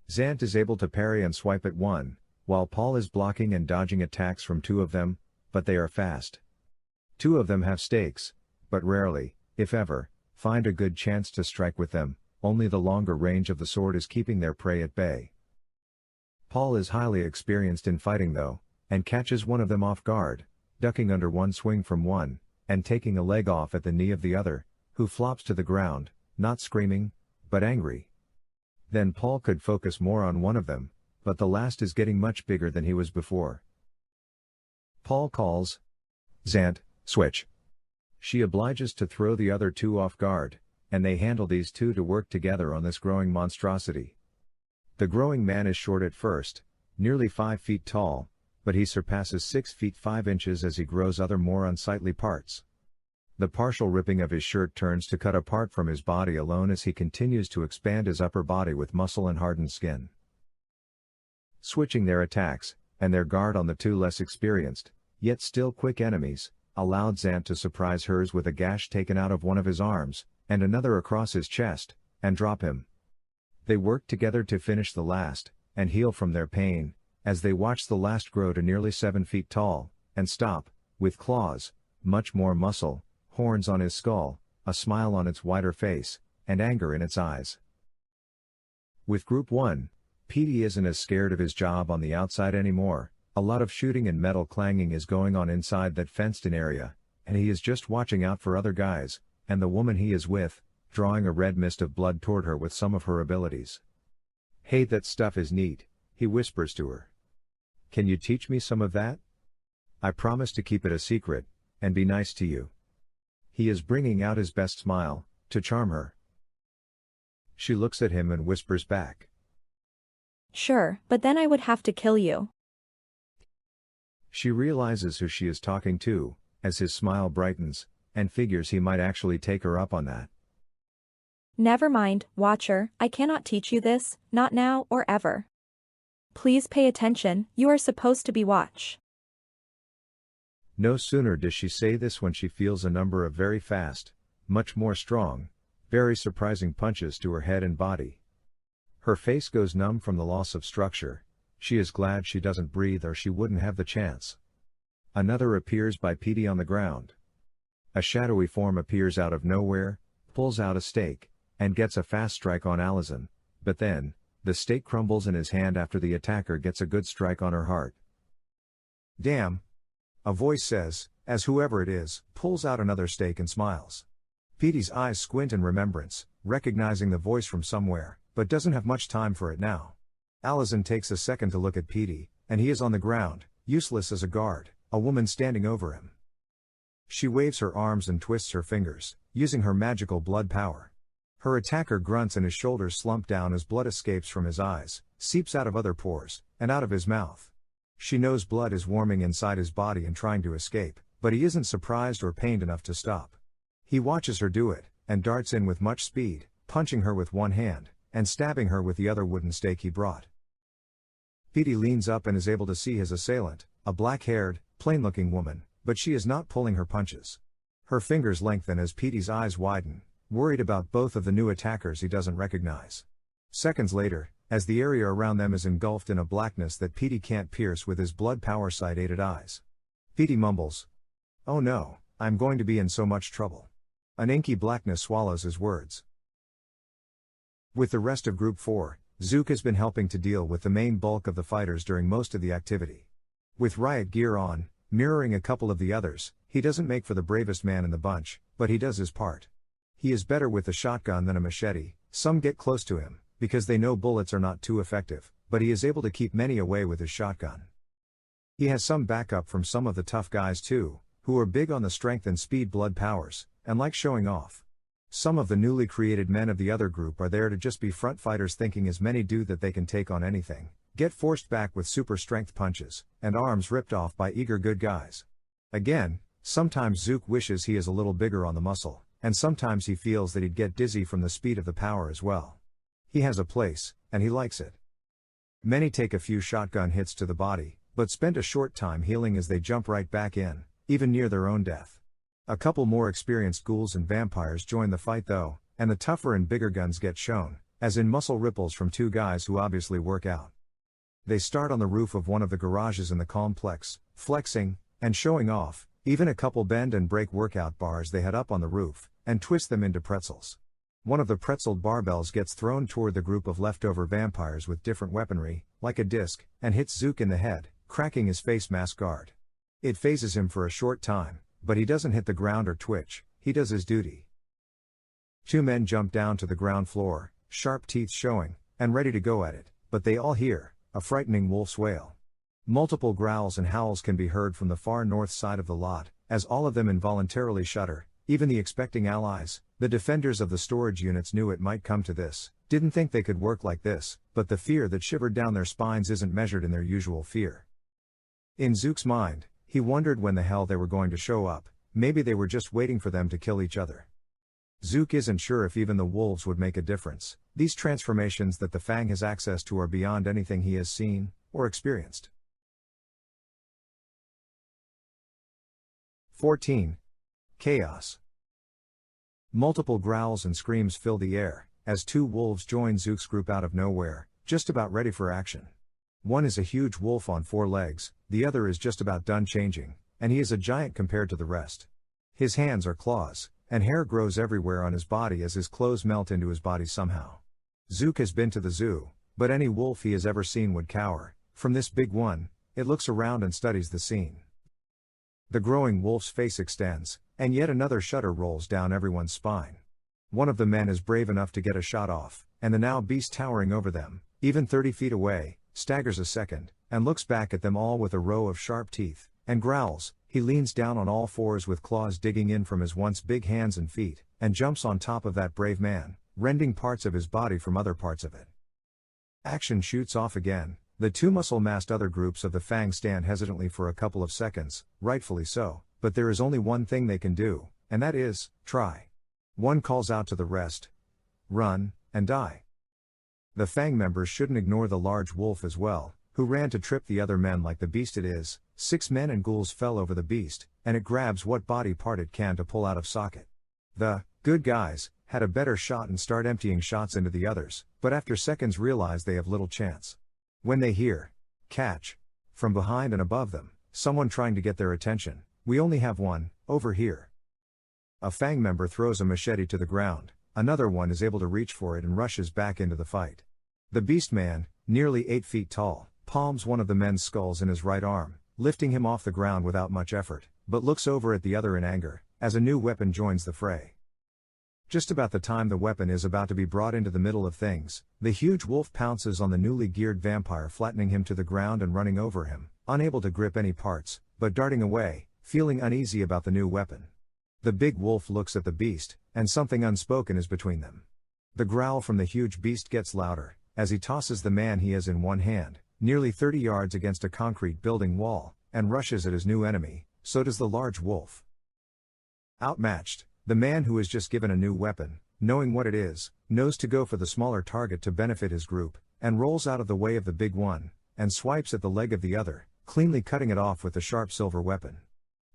Zant is able to parry and swipe at one, while Paul is blocking and dodging attacks from 2 of them, but they are fast. 2 of them have stakes, but rarely, if ever, find a good chance to strike with them. Only the longer range of the sword is keeping their prey at bay. Paul is highly experienced in fighting though, and catches one of them off guard, ducking under one swing from one, and taking a leg off at the knee of the other, who flops to the ground, not screaming, but angry. Then Paul could focus more on one of them, but the last is getting much bigger than he was before. Paul calls, "Zant, switch." She obliges to throw the other 2 off guard, and they handle these 2 to work together on this growing monstrosity. The growing man is short at first, nearly 5 feet tall, but he surpasses 6 feet 5 inches as he grows other more unsightly parts. The partial ripping of his shirt turns to cut apart from his body alone as he continues to expand his upper body with muscle and hardened skin. Switching their attacks, and their guard on the 2 less experienced, yet still quick enemies, allowed Zant to surprise hers with a gash taken out of one of his arms, and another across his chest, and drop him. They work together to finish the last, and heal from their pain, as they watch the last grow to nearly 7 feet tall, and stop, with claws, much more muscle, horns on his skull, a smile on its wider face, and anger in its eyes. With Group 1, Petey isn't as scared of his job on the outside anymore. A lot of shooting and metal clanging is going on inside that fenced-in area, and he is just watching out for other guys, and the woman he is with, drawing a red mist of blood toward her with some of her abilities. "Hey, that stuff is neat," he whispers to her. "Can you teach me some of that? I promise to keep it a secret, and be nice to you." He is bringing out his best smile, to charm her. She looks at him and whispers back, "Sure, but then I would have to kill you." She realizes who she is talking to, as his smile brightens, and figures he might actually take her up on that. "Never mind, Watcher, I cannot teach you this, not now or ever. Please pay attention, you are supposed to be watch." No sooner does she say this when she feels a number of very fast, much more strong, very surprising punches to her head and body. Her face goes numb from the loss of structure. She is glad she doesn't breathe or she wouldn't have the chance. Another appears by Petey on the ground. A shadowy form appears out of nowhere, pulls out a stake, and gets a fast strike on Allison, but then, the stake crumbles in his hand after the attacker gets a good strike on her heart. "Damn," a voice says, as whoever it is, pulls out another stake and smiles. Petey's eyes squint in remembrance, recognizing the voice from somewhere, but doesn't have much time for it now. Allison takes a second to look at Petey, and he is on the ground, useless as a guard, a woman standing over him. She waves her arms and twists her fingers, using her magical blood power. Her attacker grunts and his shoulders slump down as blood escapes from his eyes, seeps out of other pores, and out of his mouth. She knows blood is warming inside his body and trying to escape, but he isn't surprised or pained enough to stop. He watches her do it, and darts in with much speed, punching her with one hand, and stabbing her with the other wooden stake he brought. Petey leans up and is able to see his assailant, a black-haired, plain-looking woman, but she is not pulling her punches. Her fingers lengthen as Petey's eyes widen, worried about both of the new attackers he doesn't recognize. Seconds later, as the area around them is engulfed in a blackness that Petey can't pierce with his blood power sight-aided eyes. Petey mumbles, "Oh no, I'm going to be in so much trouble." An inky blackness swallows his words. With the rest of Group 4, Zook has been helping to deal with the main bulk of the fighters during most of the activity. With riot gear on, mirroring a couple of the others, he doesn't make for the bravest man in the bunch, but he does his part. He is better with a shotgun than a machete. Some get close to him, because they know bullets are not too effective, but he is able to keep many away with his shotgun. He has some backup from some of the tough guys too, who are big on the strength and speed blood powers, and like showing off. Some of the newly created men of the other group are there to just be front fighters, thinking as many do that they can take on anything, get forced back with super strength punches, and arms ripped off by eager good guys. Again, sometimes Zook wishes he is a little bigger on the muscle, and sometimes he feels that he'd get dizzy from the speed of the power as well. He has a place, and he likes it. Many take a few shotgun hits to the body, but spend a short time healing as they jump right back in, even near their own death. A couple more experienced ghouls and vampires join the fight though, and the tougher and bigger guns get shown, as in muscle ripples from two guys who obviously work out. They start on the roof of one of the garages in the complex, flexing, and showing off. Even a couple bend and break workout bars they had up on the roof, and twist them into pretzels. One of the pretzeled barbells gets thrown toward the group of leftover vampires with different weaponry, like a disc, and hits Zook in the head, cracking his face mask guard. It phases him for a short time, but he doesn't hit the ground or twitch. He does his duty. Two men jump down to the ground floor, sharp teeth showing, and ready to go at it, but they all hear a frightening wolf's wail. Multiple growls and howls can be heard from the far north side of the lot, as all of them involuntarily shudder. Even the expecting allies, the defenders of the storage units, knew it might come to this, didn't think they could work like this, but the fear that shivered down their spines isn't measured in their usual fear. In Zook's mind, he wondered when the hell they were going to show up. Maybe they were just waiting for them to kill each other. Zook isn't sure if even the wolves would make a difference. These transformations that the Fang has access to are beyond anything he has seen or experienced. 14. Chaos. Multiple growls and screams fill the air, as two wolves join Zook's group out of nowhere, just about ready for action. One is a huge wolf on 4 legs, the other is just about done changing, and he is a giant compared to the rest. His hands are claws, and hair grows everywhere on his body as his clothes melt into his body somehow. Zook has been to the zoo, but any wolf he has ever seen would cower from this big one. It looks around and studies the scene. The growing wolf's face extends, and yet another shudder rolls down everyone's spine. One of the men is brave enough to get a shot off, and the now beast towering over them, even 30 feet away, staggers a second, and looks back at them all with a row of sharp teeth, and growls. He leans down on all fours with claws digging in from his once big hands and feet, and jumps on top of that brave man, rending parts of his body from other parts of it. Action shoots off again. The two muscle-massed other groups of the Fang stand hesitantly for a couple of seconds, rightfully so, but there is only one thing they can do, and that is, try. One calls out to the rest, "Run, and die." The Fang members shouldn't ignore the large wolf as well, who ran to trip the other men like the beast it is. 6 men and ghouls fell over the beast, and it grabs what body part it can to pull out of socket. The good guys had a better shot and start emptying shots into the others, but after seconds realize they have little chance. When they hear, "Catch!" from behind and above them, someone trying to get their attention, "We only have one, over here." A Fang member throws a machete to the ground, another one is able to reach for it and rushes back into the fight. The beast man, nearly 8 feet tall, palms one of the men's skulls in his right arm, lifting him off the ground without much effort, but looks over at the other in anger, as a new weapon joins the fray. Just about the time the weapon is about to be brought into the middle of things, the huge wolf pounces on the newly geared vampire, flattening him to the ground and running over him, unable to grip any parts, but darting away, feeling uneasy about the new weapon. The big wolf looks at the beast, and something unspoken is between them. The growl from the huge beast gets louder, as he tosses the man he has in one hand, nearly 30 yards against a concrete building wall, and rushes at his new enemy. So does the large wolf. Outmatched, the man who is just given a new weapon, knowing what it is, knows to go for the smaller target to benefit his group, and rolls out of the way of the big one, and swipes at the leg of the other, cleanly cutting it off with the sharp silver weapon.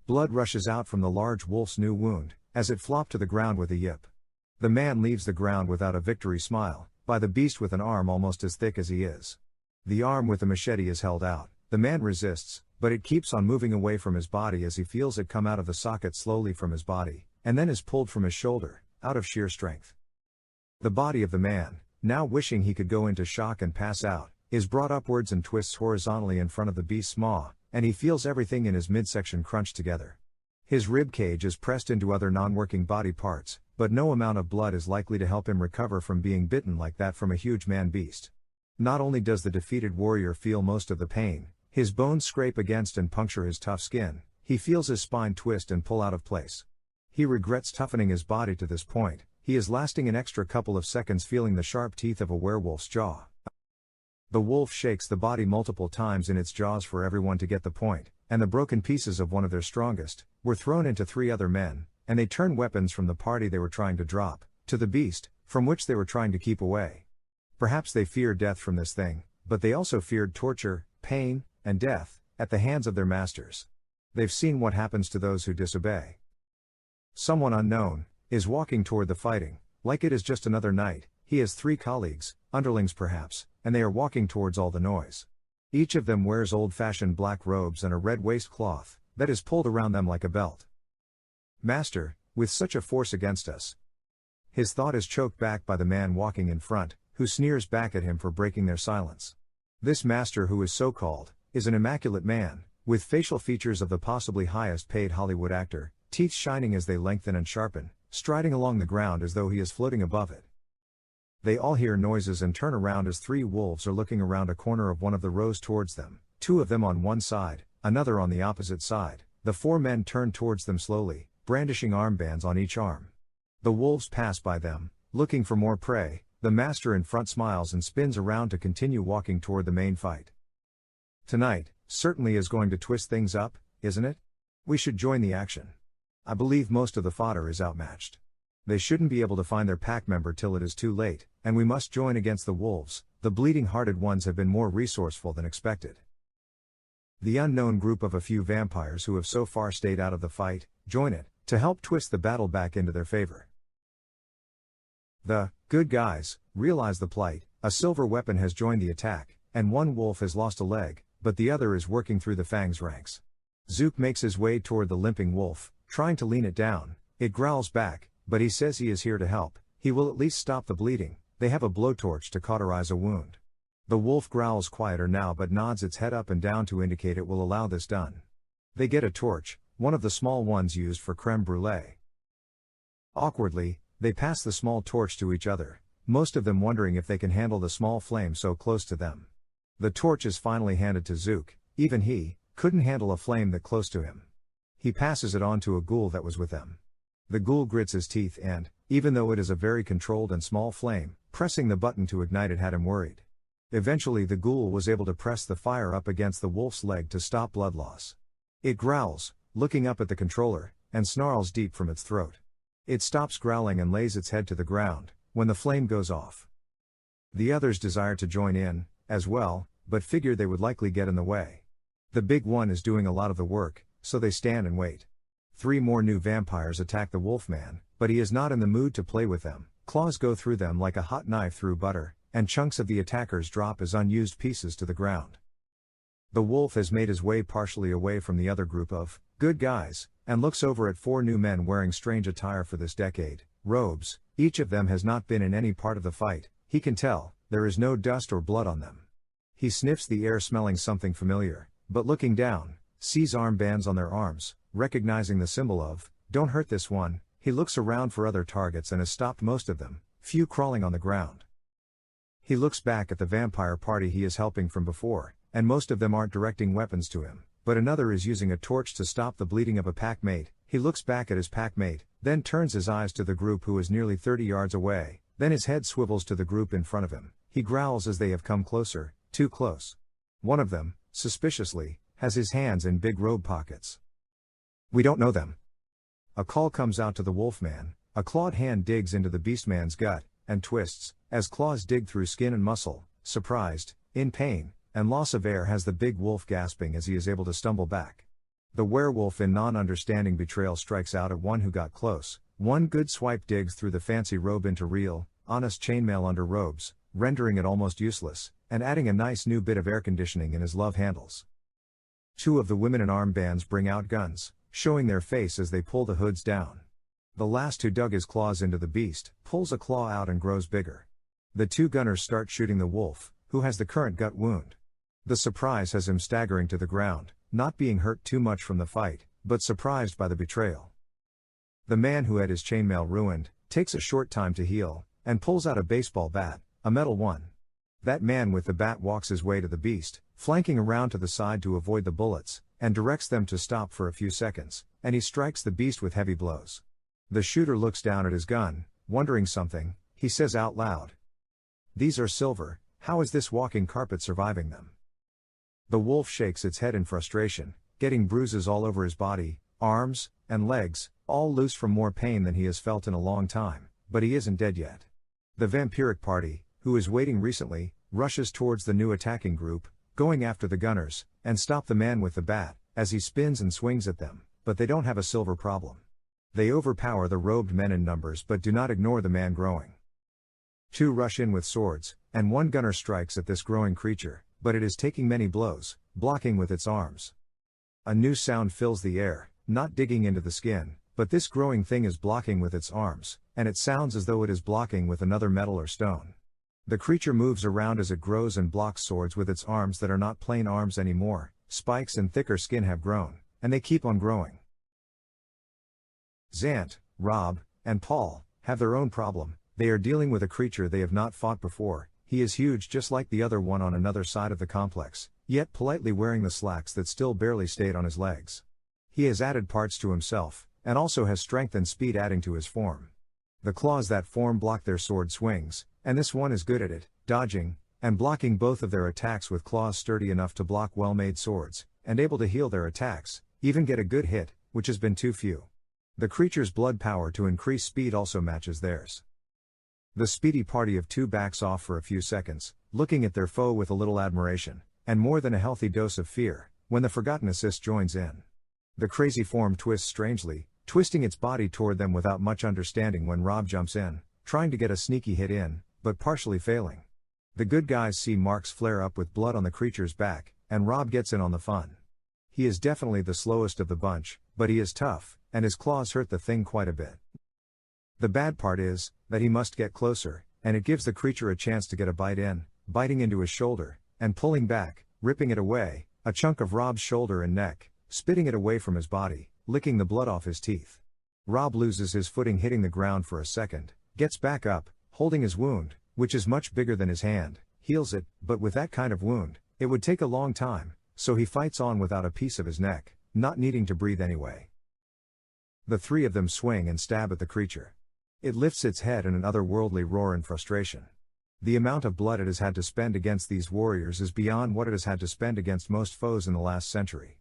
Blood rushes out from the large wolf's new wound, as it flopped to the ground with a yip. The man leaves the ground without a victory smile, by the beast with an arm almost as thick as he is. The arm with the machete is held out. The man resists, but it keeps on moving away from his body as he feels it come out of the socket slowly from his body, and then is pulled from his shoulder, out of sheer strength. The body of the man, now wishing he could go into shock and pass out, is brought upwards and twists horizontally in front of the beast's maw, and he feels everything in his midsection crunch together. His rib cage is pressed into other non-working body parts, but no amount of blood is likely to help him recover from being bitten like that from a huge man-beast. Not only does the defeated warrior feel most of the pain, his bones scrape against and puncture his tough skin, he feels his spine twist and pull out of place. He regrets toughening his body to this point. He is lasting an extra couple of seconds feeling the sharp teeth of a werewolf's jaw. The wolf shakes the body multiple times in its jaws for everyone to get the point, and the broken pieces of one of their strongest were thrown into 3 other men, and they turn weapons from the party they were trying to drop to the beast, from which they were trying to keep away. Perhaps they feared death from this thing, but they also feared torture, pain, and death at the hands of their masters. They've seen what happens to those who disobey. Someone unknown is walking toward the fighting, like it is just another night. He has 3 colleagues, underlings perhaps, and they are walking towards all the noise. Each of them wears old-fashioned black robes and a red waistcloth that is pulled around them like a belt. Master, with such a force against us. His thought is choked back by the man walking in front, who sneers back at him for breaking their silence. This master, who is so called, is an immaculate man, with facial features of the possibly highest paid Hollywood actor, teeth shining as they lengthen and sharpen, striding along the ground as though he is floating above it. They all hear noises and turn around as 3 wolves are looking around a corner of one of the rows towards them, 2 of them on one side, another on the opposite side. The 4 men turn towards them slowly, brandishing armbands on each arm. The wolves pass by them, looking for more prey. The master in front smiles and spins around to continue walking toward the main fight. Tonight, certainly is going to twist things up, isn't it? We should join the action. I believe most of the fodder is outmatched. They shouldn't be able to find their pack member till it is too late, and we must join against the wolves. The bleeding-hearted ones have been more resourceful than expected. The unknown group of a few vampires who have so far stayed out of the fight, join it, to help twist the battle back into their favor. The good guys realize the plight. A silver weapon has joined the attack, and one wolf has lost a leg, but the other is working through the Fang's ranks. Zook makes his way toward the limping wolf, trying to lean it down. It growls back, but he says he is here to help. He will at least stop the bleeding. They have a blowtorch to cauterize a wound. The wolf growls quieter now but nods its head up and down to indicate it will allow this done. They get a torch, one of the small ones used for creme brulee. Awkwardly, they pass the small torch to each other, most of them wondering if they can handle the small flame so close to them. The torch is finally handed to Zook. Even he couldn't handle a flame that close to him. He passes it on to a ghoul that was with them. The ghoul grits his teeth and, even though it is a very controlled and small flame, pressing the button to ignite it had him worried. Eventually the ghoul was able to press the fire up against the wolf's leg to stop blood loss. It growls, looking up at the controller, and snarls deep from its throat. It stops growling and lays its head to the ground, when the flame goes off. The others desire to join in, as well, but figure they would likely get in the way. The big one is doing a lot of the work, so they stand and wait. 3 more new vampires attack the wolfman, but he is not in the mood to play with them. Claws go through them like a hot knife through butter, and chunks of the attackers drop as unused pieces to the ground. The wolf has made his way partially away from the other group of good guys, and looks over at 4 new men wearing strange attire for this decade, robes. Each of them has not been in any part of the fight. He can tell, there is no dust or blood on them. He sniffs the air smelling something familiar, but looking down, sees armbands on their arms, recognizing the symbol of, "Don't hurt this one." He looks around for other targets and has stopped most of them, few crawling on the ground. He looks back at the vampire party he is helping from before, and most of them aren't directing weapons to him, but another is using a torch to stop the bleeding of a pack mate. He looks back at his pack mate, then turns his eyes to the group who is nearly 30 yards away, then his head swivels to the group in front of him. He growls as they have come closer, too close. One of them, suspiciously, has his hands in big robe pockets. "We don't know them." A call comes out to the wolfman. A clawed hand digs into the beastman's gut, and twists, as claws dig through skin and muscle. Surprised, in pain, and loss of air has the big wolf gasping as he is able to stumble back. The werewolf in non-understanding betrayal strikes out at one who got close. One good swipe digs through the fancy robe into real, honest chainmail under robes, rendering it almost useless, and adding a nice new bit of air conditioning in his love handles. Two of the women in armbands bring out guns, showing their face as they pull the hoods down. The last who dug his claws into the beast, pulls a claw out and grows bigger. The two gunners start shooting the wolf, who has the current gut wound. The surprise has him staggering to the ground, not being hurt too much from the fight, but surprised by the betrayal. The man who had his chainmail ruined, takes a short time to heal, and pulls out a baseball bat, a metal one. That man with the bat walks his way to the beast, flanking around to the side to avoid the bullets, and directs them to stop for a few seconds, and he strikes the beast with heavy blows. The shooter looks down at his gun, wondering something. He says out loud, "These are silver, how is this walking carpet surviving them?" The wolf shakes its head in frustration, getting bruises all over his body, arms, and legs, all loose from more pain than he has felt in a long time, but he isn't dead yet. The vampiric party, who is waiting recently, rushes towards the new attacking group, going after the gunners, and stop the man with the bat, as he spins and swings at them, but they don't have a silver problem. They overpower the robed men in numbers but do not ignore the man growing. Two rush in with swords, and one gunner strikes at this growing creature, but it is taking many blows, blocking with its arms. A new sound fills the air, not digging into the skin, but this growing thing is blocking with its arms, and it sounds as though it is blocking with another metal or stone. The creature moves around as it grows and blocks swords with its arms that are not plain arms anymore. Spikes and thicker skin have grown, and they keep on growing. Zant, Rob, and Paul have their own problem. They are dealing with a creature they have not fought before. He is huge just like the other one on another side of the complex, yet politely wearing the slacks that still barely stayed on his legs. He has added parts to himself, and also has strength and speed adding to his form. The claws that form block their sword swings, and this one is good at it, dodging, and blocking both of their attacks with claws sturdy enough to block well-made swords, and able to heal their attacks, even get a good hit, which has been too few. The creature's blood power to increase speed also matches theirs. The speedy party of two backs off for a few seconds, looking at their foe with a little admiration, and more than a healthy dose of fear, when the forgotten assist joins in. The crazy form twists strangely, twisting its body toward them without much understanding when Rob jumps in, trying to get a sneaky hit in, but partially failing. The good guys see marks flare up with blood on the creature's back, and Rob gets in on the fun. He is definitely the slowest of the bunch, but he is tough, and his claws hurt the thing quite a bit. The bad part is, that he must get closer, and it gives the creature a chance to get a bite in, biting into his shoulder, and pulling back, ripping it away, a chunk of Rob's shoulder and neck, spitting it away from his body, licking the blood off his teeth. Rob loses his footing hitting the ground for a second, gets back up, holding his wound, which is much bigger than his hand, heals it, but with that kind of wound, it would take a long time, so he fights on without a piece of his neck, not needing to breathe anyway. The three of them swing and stab at the creature. It lifts its head in an otherworldly roar in frustration. The amount of blood it has had to spend against these warriors is beyond what it has had to spend against most foes in the last century.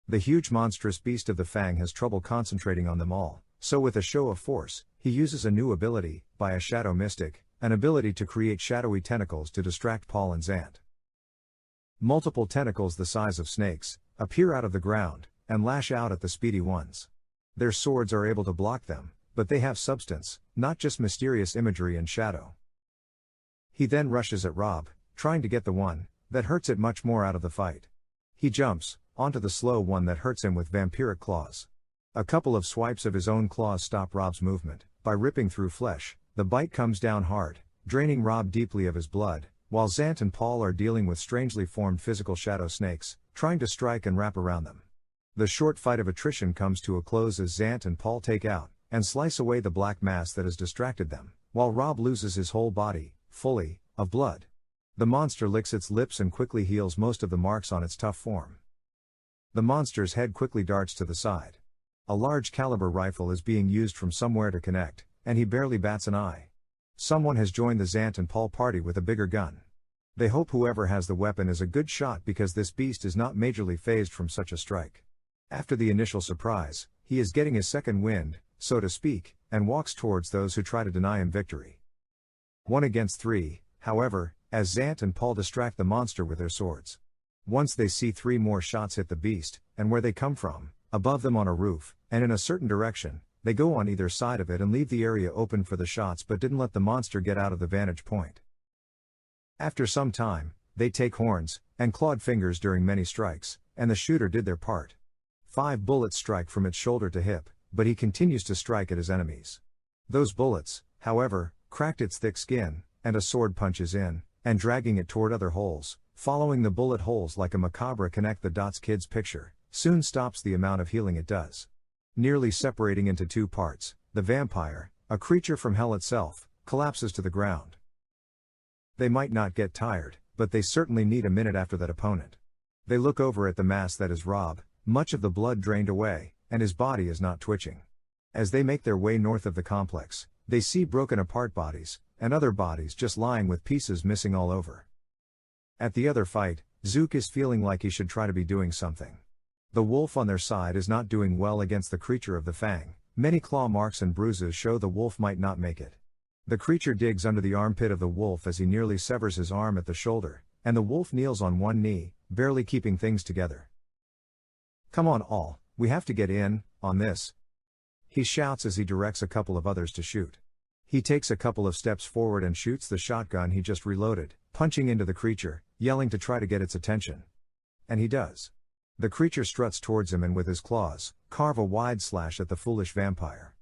The huge monstrous beast of the Fang has trouble concentrating on them all, so with a show of force, he uses a new ability, by a shadow mystic, an ability to create shadowy tentacles to distract Paul and Zant. Multiple tentacles the size of snakes, appear out of the ground, and lash out at the speedy ones. Their swords are able to block them, but they have substance, not just mysterious imagery and shadow. He then rushes at Rob, trying to get the one that hurts it much more out of the fight. He jumps onto the slow one that hurts him with vampiric claws. A couple of swipes of his own claws stop Rob's movement. By ripping through flesh, the bite comes down hard, draining Rob deeply of his blood, while Zant and Paul are dealing with strangely formed physical shadow snakes, trying to strike and wrap around them. The short fight of attrition comes to a close as Zant and Paul take out and slice away the black mass that has distracted them, while Rob loses his whole body, fully, of blood. The monster licks its lips and quickly heals most of the marks on its tough form. The monster's head quickly darts to the side. A large caliber rifle is being used from somewhere to connect, and he barely bats an eye. Someone has joined the Zant and Paul party with a bigger gun. They hope whoever has the weapon is a good shot because this beast is not majorly phased from such a strike. After the initial surprise, he is getting his second wind, so to speak, and walks towards those who try to deny him victory. 1 against 3, however, as Zant and Paul distract the monster with their swords. Once they see 3 more shots hit the beast, and where they come from, above them on a roof, and in a certain direction, they go on either side of it and leave the area open for the shots but didn't let the monster get out of the vantage point. After some time, they take horns, and clawed fingers during many strikes, and the shooter did their part. 5 bullets strike from its shoulder to hip, but he continues to strike at his enemies. Those bullets, however, cracked its thick skin, and a sword punches in, and dragging it toward other holes, following the bullet holes like a macabre connect the dots kid's picture, soon stops the amount of healing it does. Nearly separating into 2 parts, the vampire, a creature from hell itself, collapses to the ground. They might not get tired, but they certainly need a minute after that opponent. They look over at the mass that is Rob, much of the blood drained away, and his body is not twitching. As they make their way north of the complex, they see broken apart bodies, and other bodies just lying with pieces missing all over. At the other fight, Zook is feeling like he should try to be doing something. The wolf on their side is not doing well against the creature of the fang. Many claw marks and bruises show the wolf might not make it. The creature digs under the armpit of the wolf as he nearly severs his arm at the shoulder, and the wolf kneels on one knee, barely keeping things together. "Come on all, we have to get in, on this," he shouts as he directs a couple of others to shoot. He takes a couple of steps forward and shoots the shotgun he just reloaded, punching into the creature, yelling to try to get its attention. And he does. The creature struts towards him and with his claws, carve a wide slash at the foolish vampire.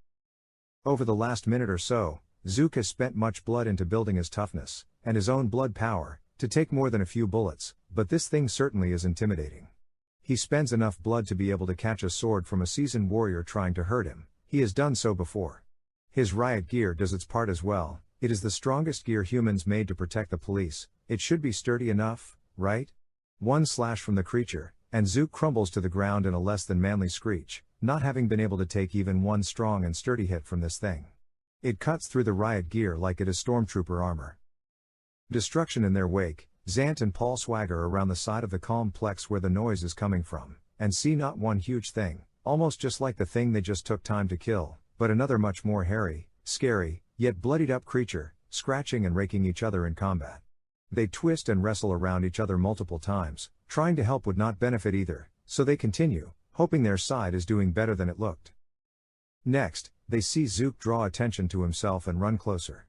Over the last minute or so, Zook has spent much blood into building his toughness, and his own blood power, to take more than a few bullets, but this thing certainly is intimidating. He spends enough blood to be able to catch a sword from a seasoned warrior trying to hurt him. He has done so before. His riot gear does its part as well. It is the strongest gear humans made to protect the police. It should be sturdy enough, right? One slash from the creature, and Zook crumbles to the ground in a less than manly screech, not having been able to take even one strong and sturdy hit from this thing. It cuts through the riot gear like it is stormtrooper armor. Destruction in their wake, Zant and Paul swagger around the side of the complex where the noise is coming from, and see not one huge thing, almost just like the thing they just took time to kill, but another much more hairy, scary, yet bloodied up creature, scratching and raking each other in combat. They twist and wrestle around each other multiple times. Trying to help would not benefit either, so they continue, hoping their side is doing better than it looked. Next, they see Zook draw attention to himself and run closer.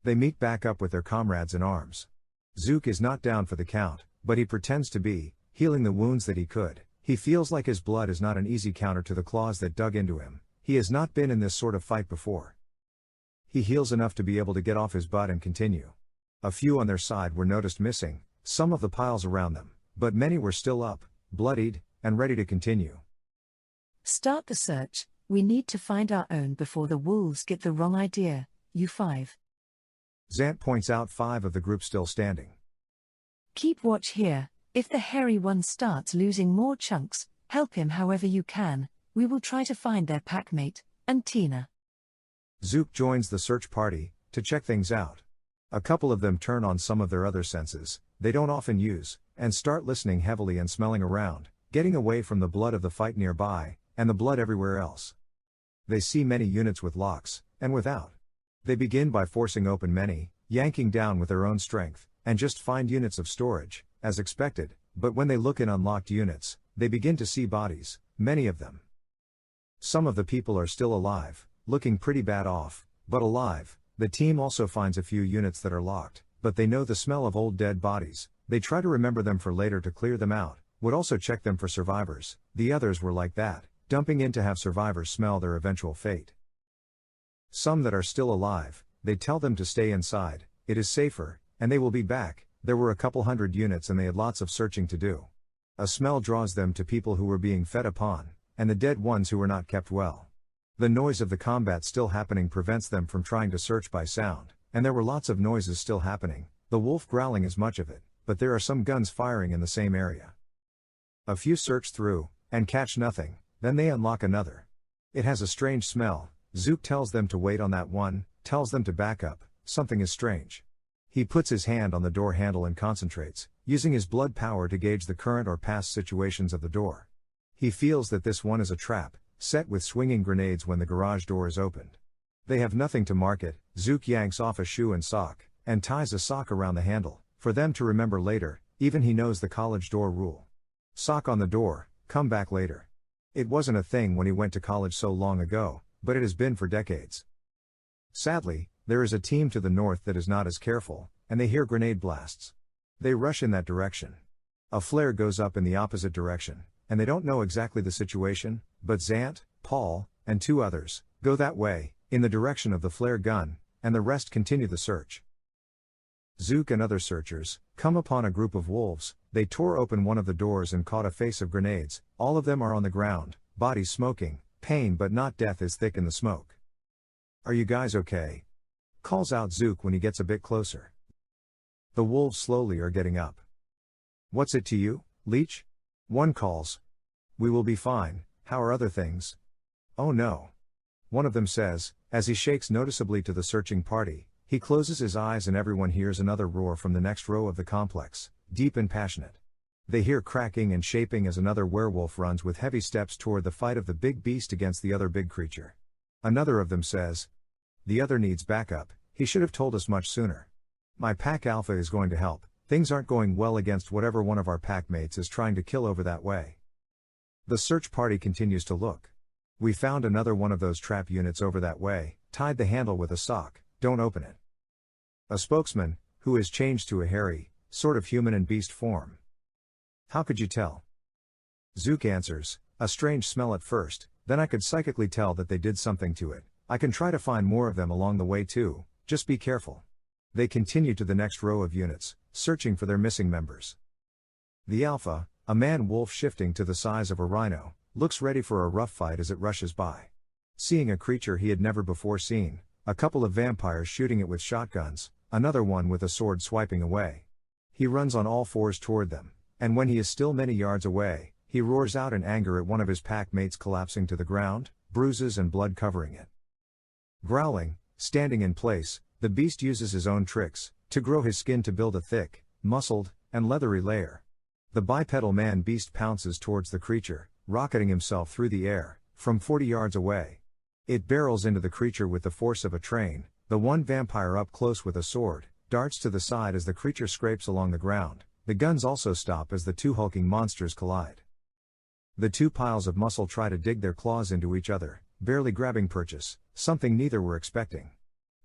They meet back up with their comrades in arms. Zook is not down for the count, but he pretends to be, healing the wounds that he could. He feels like his blood is not an easy counter to the claws that dug into him. He has not been in this sort of fight before. He heals enough to be able to get off his butt and continue. A few on their side were noticed missing, some of the piles around them, but many were still up, bloodied, and ready to continue. Start the search. We need to find our own before the wolves get the wrong idea. You 5. Zant points out 5 of the group still standing. Keep watch here. If the hairy one starts losing more chunks, help him however you can. We will try to find their packmate, and Tina. Zook joins the search party, to check things out. A couple of them turn on some of their other senses, they don't often use, and start listening heavily and smelling around, getting away from the blood of the fight nearby, and the blood everywhere else. They see many units with locks, and without. They begin by forcing open many, yanking down with their own strength, and just find units of storage, as expected, but when they look in unlocked units, they begin to see bodies, many of them. Some of the people are still alive, looking pretty bad off, but alive. The team also finds a few units that are locked, but they know the smell of old dead bodies. They try to remember them for later to clear them out, would also check them for survivors. The others were like that, dumping in to have survivors smell their eventual fate. Some that are still alive, they tell them to stay inside, it is safer, and they will be back. There were a couple hundred units and they had lots of searching to do. A smell draws them to people who were being fed upon, and the dead ones who were not kept well. The noise of the combat still happening prevents them from trying to search by sound, and there were lots of noises still happening. The wolf growling is much of it, but there are some guns firing in the same area. A few search through, and catch nothing, then they unlock another. It has a strange smell. Zook tells them to wait on that one, tells them to back up, something is strange. He puts his hand on the door handle and concentrates, using his blood power to gauge the current or past situations of the door. He feels that this one is a trap, set with swinging grenades when the garage door is opened. They have nothing to mark it. Zook yanks off a shoe and sock, and ties a sock around the handle, for them to remember later. Even he knows the college door rule. Sock on the door, come back later. It wasn't a thing when he went to college so long ago, but it has been for decades. Sadly, there is a team to the north that is not as careful, and they hear grenade blasts. They rush in that direction. A flare goes up in the opposite direction, and they don't know exactly the situation, but Zant, Paul, and 2 others go that way, in the direction of the flare gun, and the rest continue the search. Zook and other searchers come upon a group of wolves. They tore open one of the doors and caught a face of grenades. All of them are on the ground, bodies smoking, pain but not death is thick in the smoke. "Are you guys okay?" calls out Zook when he gets a bit closer. The wolves slowly are getting up. "What's it to you, Leech?" one calls. "We will be fine, how are other things?" "Oh no." One of them says, as he shakes noticeably to the searching party. He closes his eyes and everyone hears another roar from the next row of the complex, deep and passionate. They hear cracking and shaping as another werewolf runs with heavy steps toward the fight of the big beast against the other big creature. Another of them says, "The other needs backup, he should have told us much sooner. My pack alpha is going to help, things aren't going well against whatever one of our pack mates is trying to kill over that way." The search party continues to look. "We found another one of those trap units over that way, tied the handle with a sock, don't open it." A spokesman, who is changed to a hairy, sort of human and beast form. "How could you tell?" Zook answers, "A strange smell at first, then I could psychically tell that they did something to it. I can try to find more of them along the way too, just be careful." They continue to the next row of units, searching for their missing members. The Alpha, a man wolf shifting to the size of a rhino, looks ready for a rough fight as it rushes by. Seeing a creature he had never before seen, a couple of vampires shooting it with shotguns, another one with a sword swiping away. He runs on all fours toward them, and when he is still many yards away, he roars out in anger at one of his pack mates collapsing to the ground, bruises and blood covering it. Growling, standing in place, the beast uses his own tricks to grow his skin to build a thick, muscled, and leathery layer. The bipedal man-beast pounces towards the creature, rocketing himself through the air, from 40 yards away. It barrels into the creature with the force of a train. The one vampire up close with a sword darts to the side as the creature scrapes along the ground. The guns also stop as the 2 hulking monsters collide. The 2 piles of muscle try to dig their claws into each other, barely grabbing purchase, something neither were expecting.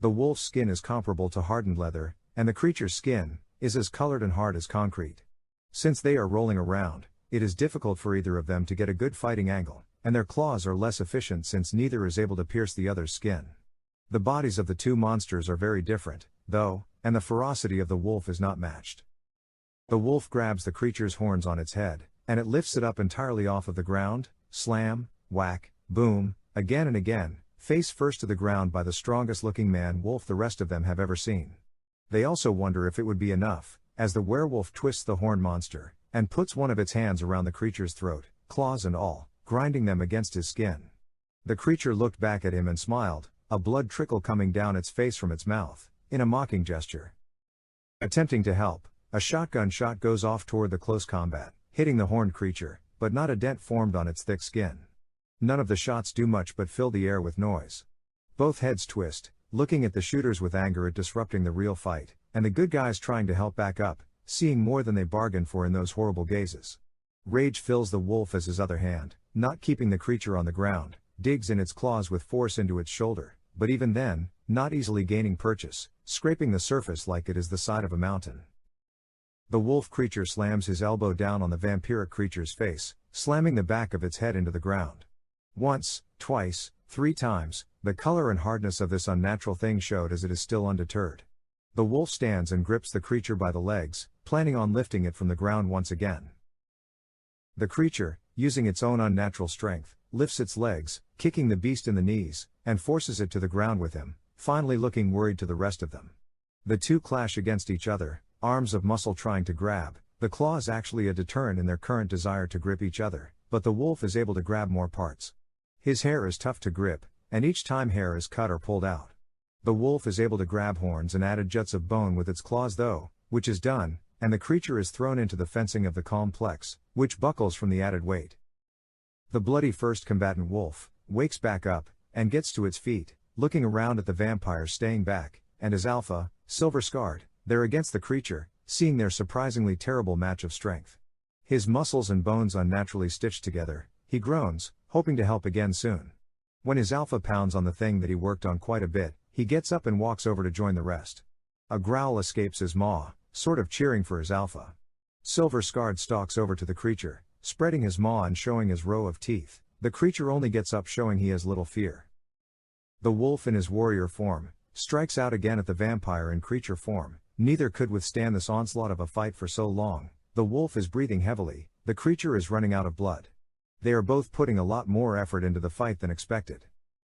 The wolf's skin is comparable to hardened leather, and the creature's skin is as colored and hard as concrete. Since they are rolling around, it is difficult for either of them to get a good fighting angle, and their claws are less efficient since neither is able to pierce the other's skin. The bodies of the 2 monsters are very different, though, and the ferocity of the wolf is not matched. The wolf grabs the creature's horns on its head, and it lifts it up entirely off of the ground, slam, whack, boom, again and again, face first to the ground by the strongest looking man wolf the rest of them have ever seen. They also wonder if it would be enough, as the werewolf twists the horn monster, and puts one of its hands around the creature's throat, claws and all, grinding them against his skin. The creature looked back at him and smiled, a blood trickle coming down its face from its mouth, in a mocking gesture. Attempting to help, a shotgun shot goes off toward the close combat, hitting the horned creature, but not a dent formed on its thick skin. None of the shots do much but fill the air with noise. Both heads twist, looking at the shooters with anger at disrupting the real fight, and the good guys trying to help back up, seeing more than they bargained for in those horrible gazes. Rage fills the wolf as his other hand, not keeping the creature on the ground, digs in its claws with force into its shoulder, but even then, not easily gaining purchase, scraping the surface like it is the side of a mountain. The wolf creature slams his elbow down on the vampiric creature's face, slamming the back of its head into the ground. Once, twice, 3 times, the color and hardness of this unnatural thing showed as it is still undeterred. The wolf stands and grips the creature by the legs, planning on lifting it from the ground once again. The creature, using its own unnatural strength, lifts its legs, kicking the beast in the knees, and forces it to the ground with him, finally looking worried to the rest of them. The 2 clash against each other, arms of muscle trying to grab, the claws actually a deterrent in their current desire to grip each other, but the wolf is able to grab more parts. His hair is tough to grip, and each time hair is cut or pulled out. The wolf is able to grab horns and added juts of bone with its claws though, which is done, and the creature is thrown into the fencing of the complex, which buckles from the added weight. The bloody first combatant wolf wakes back up, and gets to its feet, looking around at the vampires staying back, and as Alpha, silver-scarred, there against the creature, seeing their surprisingly terrible match of strength. His muscles and bones unnaturally stitched together, he groans, hoping to help again soon. When his alpha pounds on the thing that he worked on quite a bit, he gets up and walks over to join the rest. A growl escapes his maw, sort of cheering for his alpha. Silver Scarred stalks over to the creature, spreading his maw and showing his row of teeth. The creature only gets up, showing he has little fear. The wolf in his warrior form strikes out again at the vampire in creature form. Neither could withstand this onslaught of a fight for so long. The wolf is breathing heavily, the creature is running out of blood. They are both putting a lot more effort into the fight than expected.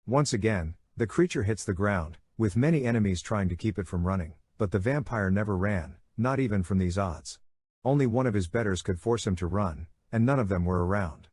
Once again, the creature hits the ground, with many enemies trying to keep it from running, but the vampire never ran, not even from these odds. Only one of his betters could force him to run, and none of them were around.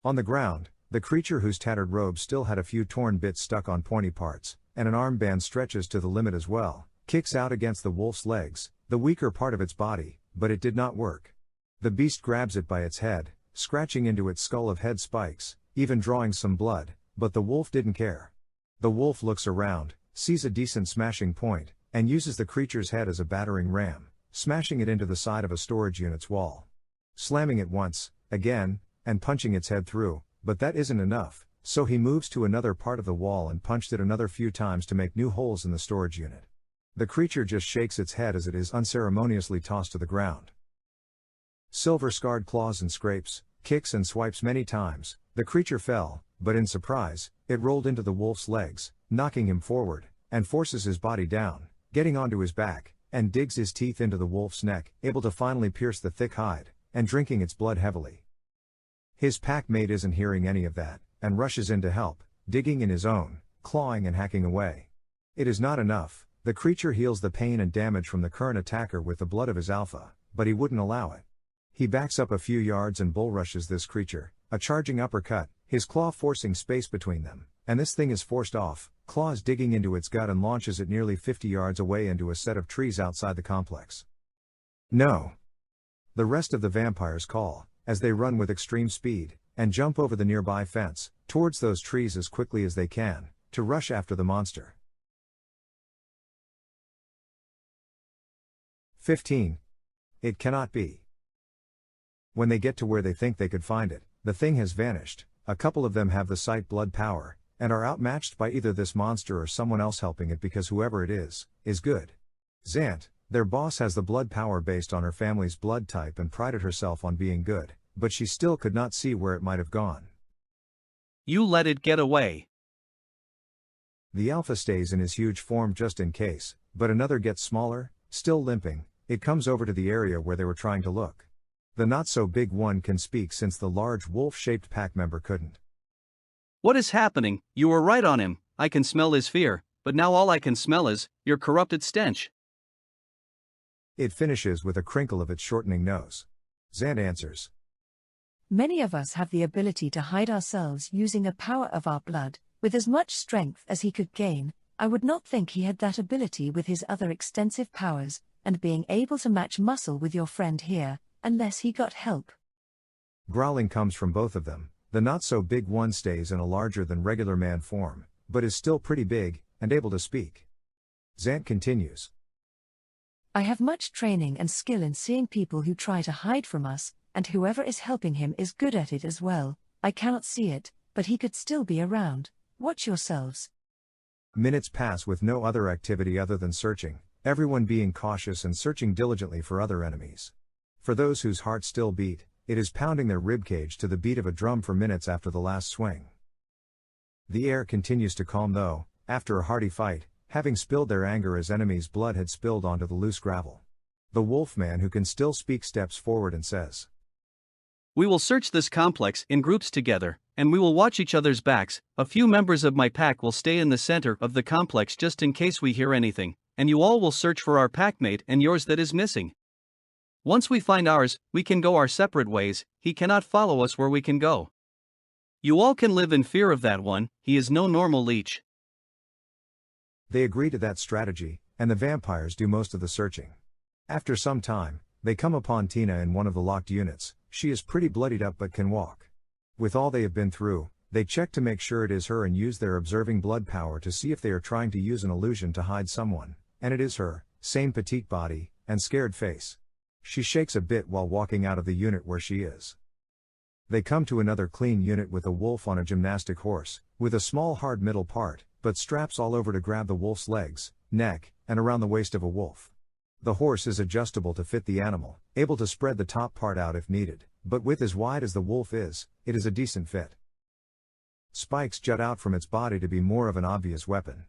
On the ground, the creature, whose tattered robe still had a few torn bits stuck on pointy parts, and an armband stretches to the limit as well, kicks out against the wolf's legs, the weaker part of its body, but it did not work. The beast grabs it by its head, scratching into its skull of head spikes, even drawing some blood, but the wolf didn't care. The wolf looks around, sees a decent smashing point, and uses the creature's head as a battering ram, smashing it into the side of a storage unit's wall. Slamming it once, again, and punching its head through, but that isn't enough, so he moves to another part of the wall and punched it another few times to make new holes in the storage unit. The creature just shakes its head as it is unceremoniously tossed to the ground. Silver Scarred claws and scrapes, kicks and swipes many times. The creature fell, but in surprise, it rolled into the wolf's legs, knocking him forward, and forces his body down, getting onto his back, and digs his teeth into the wolf's neck, able to finally pierce the thick hide, and drinking its blood heavily. His pack mate isn't hearing any of that, and rushes in to help, digging in his own, clawing and hacking away. It is not enough. The creature heals the pain and damage from the current attacker with the blood of his alpha, but he wouldn't allow it. He backs up a few yards and bull rushes this creature, a charging uppercut, his claw forcing space between them, and this thing is forced off, claws digging into its gut, and launches it nearly 50 yards away into a set of trees outside the complex. No! The rest of the vampires call, as they run with extreme speed, and jump over the nearby fence, towards those trees as quickly as they can, to rush after the monster. 15. It cannot be. When they get to where they think they could find it, the thing has vanished. A couple of them have the sight blood power, and are outmatched by either this monster or someone else helping it, because whoever it is good. Zant, their boss, has the blood power based on her family's blood type and prided herself on being good, but she still could not see where it might have gone. You let it get away. The alpha stays in his huge form just in case, but another gets smaller, still limping. It comes over to the area where they were trying to look. The not-so-big one can speak, since the large wolf-shaped pack member couldn't. What is happening? You were right on him. I can smell his fear, but now all I can smell is your corrupted stench. It finishes with a crinkle of its shortening nose. Zant answers. Many of us have the ability to hide ourselves using a power of our blood. With as much strength as he could gain, I would not think he had that ability with his other extensive powers, and being able to match muscle with your friend here, unless he got help. Growling comes from both of them. The not-so-big one stays in a larger than regular man form, but is still pretty big, and able to speak. Zant continues. I have much training and skill in seeing people who try to hide from us, and whoever is helping him is good at it as well. I cannot see it, but he could still be around. Watch yourselves. Minutes pass with no other activity other than searching, everyone being cautious and searching diligently for other enemies. For those whose hearts still beat, it is pounding their ribcage to the beat of a drum for minutes after the last swing. The air continues to calm though, after a hearty fight, having spilled their anger as enemies' blood had spilled onto the loose gravel. The wolfman, who can still speak, steps forward and says, We will search this complex in groups together, and we will watch each other's backs. A few members of my pack will stay in the center of the complex just in case we hear anything, and you all will search for our packmate and yours that is missing. Once we find ours, we can go our separate ways. He cannot follow us where we can go. You all can live in fear of that one. He is no normal leech. They agree to that strategy, and the vampires do most of the searching. After some time, they come upon Tina in one of the locked units. She is pretty bloodied up but can walk. With all they have been through, they check to make sure it is her and use their observing blood power to see if they are trying to use an illusion to hide someone, and it is her, same petite body, and scared face. She shakes a bit while walking out of the unit where she is. They come to another clean unit with a wolf on a gymnastic horse, with a small hard middle part, but straps all over to grab the wolf's legs, neck, and around the waist of a wolf. The horse is adjustable to fit the animal, able to spread the top part out if needed, but with as wide as the wolf is, it is a decent fit. Spikes jut out from its body to be more of an obvious weapon.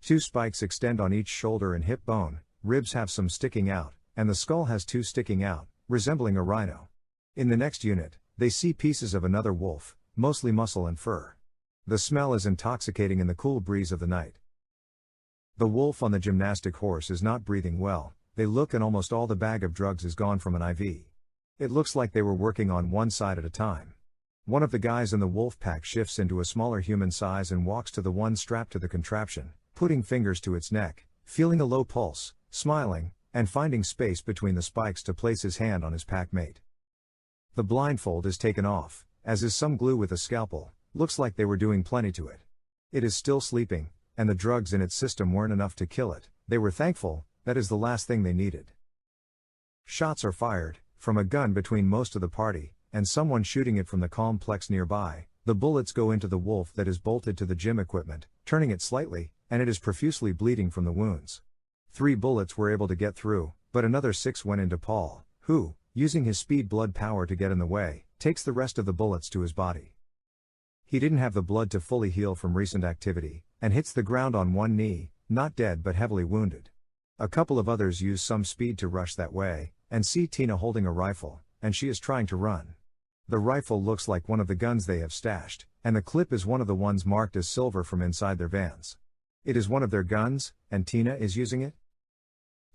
2 spikes extend on each shoulder and hip bone, ribs have some sticking out, and the skull has 2 sticking out, resembling a rhino. In the next unit, they see pieces of another wolf, mostly muscle and fur. The smell is intoxicating in the cool breeze of the night. The wolf on the gymnastic horse is not breathing well. They look and almost all the bag of drugs is gone from an IV. It looks like they were working on one side at a time. One of the guys in the wolf pack shifts into a smaller human size and walks to the one strapped to the contraption, putting fingers to its neck, feeling a low pulse, smiling, and finding space between the spikes to place his hand on his pack mate. The blindfold is taken off, as is some glue with a scalpel. Looks like they were doing plenty to it. It is still sleeping, and the drugs in its system weren't enough to kill it. They were thankful. That is the last thing they needed. Shots are fired, from a gun between most of the party, and someone shooting it from the complex nearby. The bullets go into the wolf that is bolted to the gym equipment, turning it slightly, and it is profusely bleeding from the wounds. 3 bullets were able to get through, but another 6 went into Paul, who, using his speed blood power to get in the way, takes the rest of the bullets to his body. He didn't have the blood to fully heal from recent activity, and hits the ground on one knee, not dead but heavily wounded. A couple of others use some speed to rush that way, and see Tina holding a rifle, and she is trying to run. The rifle looks like one of the guns they have stashed, and the clip is one of the ones marked as silver from inside their vans. It is one of their guns, and Tina is using it?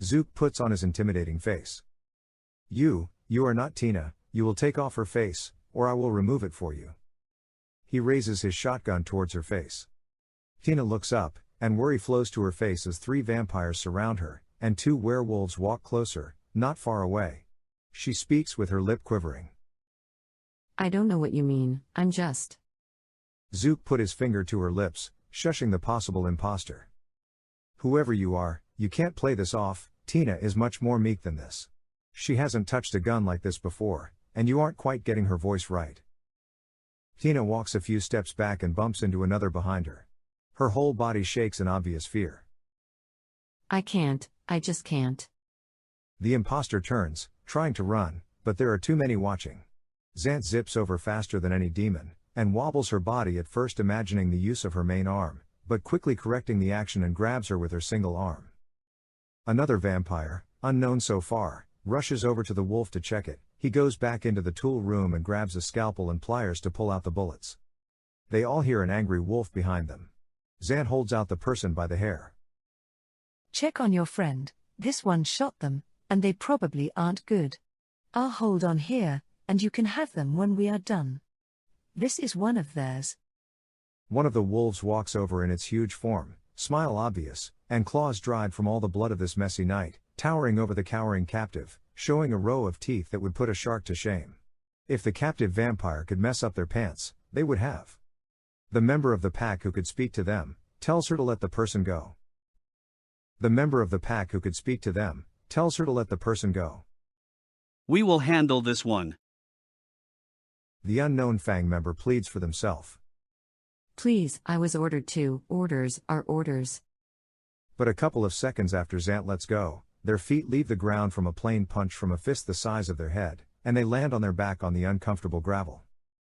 Zook puts on his intimidating face. You are not Tina, you will take off her face, or I will remove it for you. He raises his shotgun towards her face. Tina looks up, and worry flows to her face as 3 vampires surround her, and 2 werewolves walk closer, not far away. She speaks with her lip quivering. I don't know what you mean, I'm just. Zook put his finger to her lips, shushing the possible imposter. Whoever you are, you can't play this off. Tina is much more meek than this. She hasn't touched a gun like this before, and you aren't quite getting her voice right. Tina walks a few steps back and bumps into another behind her. Her whole body shakes in obvious fear. I just can't. The imposter turns, trying to run, but there are too many watching. Zant zips over faster than any demon, and wobbles her body at first imagining the use of her main arm, but quickly correcting the action and grabs her with her single arm. Another vampire, unknown so far, rushes over to the wolf to check it. He goes back into the tool room and grabs a scalpel and pliers to pull out the bullets. They all hear an angry wolf behind them. Zant holds out the person by the hair. Check on your friend, this one shot them, and they probably aren't good. I'll hold on here, and you can have them when we are done. This is one of theirs. One of the wolves walks over in its huge form, smile obvious, and claws dried from all the blood of this messy night, towering over the cowering captive, showing a row of teeth that would put a shark to shame. If the captive vampire could mess up their pants, they would have. The member of the pack who could speak to them, tells her to let the person go. The member of the pack who could speak to them, tells her to let the person go. We will handle this one. The unknown Fang member pleads for themselves. Please, I was ordered to. Orders are orders. But a couple of seconds after Zant lets go, their feet leave the ground from a plain punch from a fist the size of their head, and they land on their back on the uncomfortable gravel.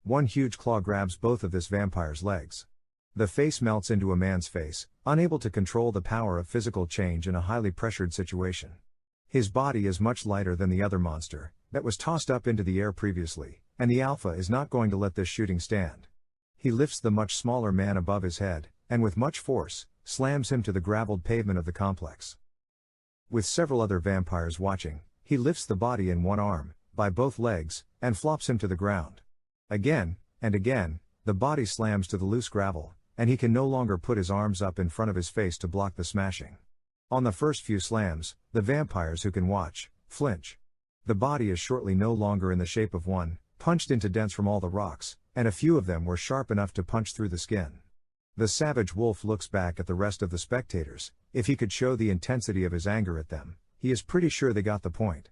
One huge claw grabs both of this vampire's legs. The face melts into a man's face, unable to control the power of physical change in a highly pressured situation. His body is much lighter than the other monster, that was tossed up into the air previously, and the Alpha is not going to let this shooting stand. He lifts the much smaller man above his head, and with much force, slams him to the graveled pavement of the complex. With several other vampires watching, he lifts the body in one arm, by both legs, and flops him to the ground. Again, and again, the body slams to the loose gravel, and he can no longer put his arms up in front of his face to block the smashing. On the first few slams, the vampires who can watch, flinch. The body is shortly no longer in the shape of one, punched into dents from all the rocks, and a few of them were sharp enough to punch through the skin. The savage wolf looks back at the rest of the spectators. If he could show the intensity of his anger at them, he is pretty sure they got the point.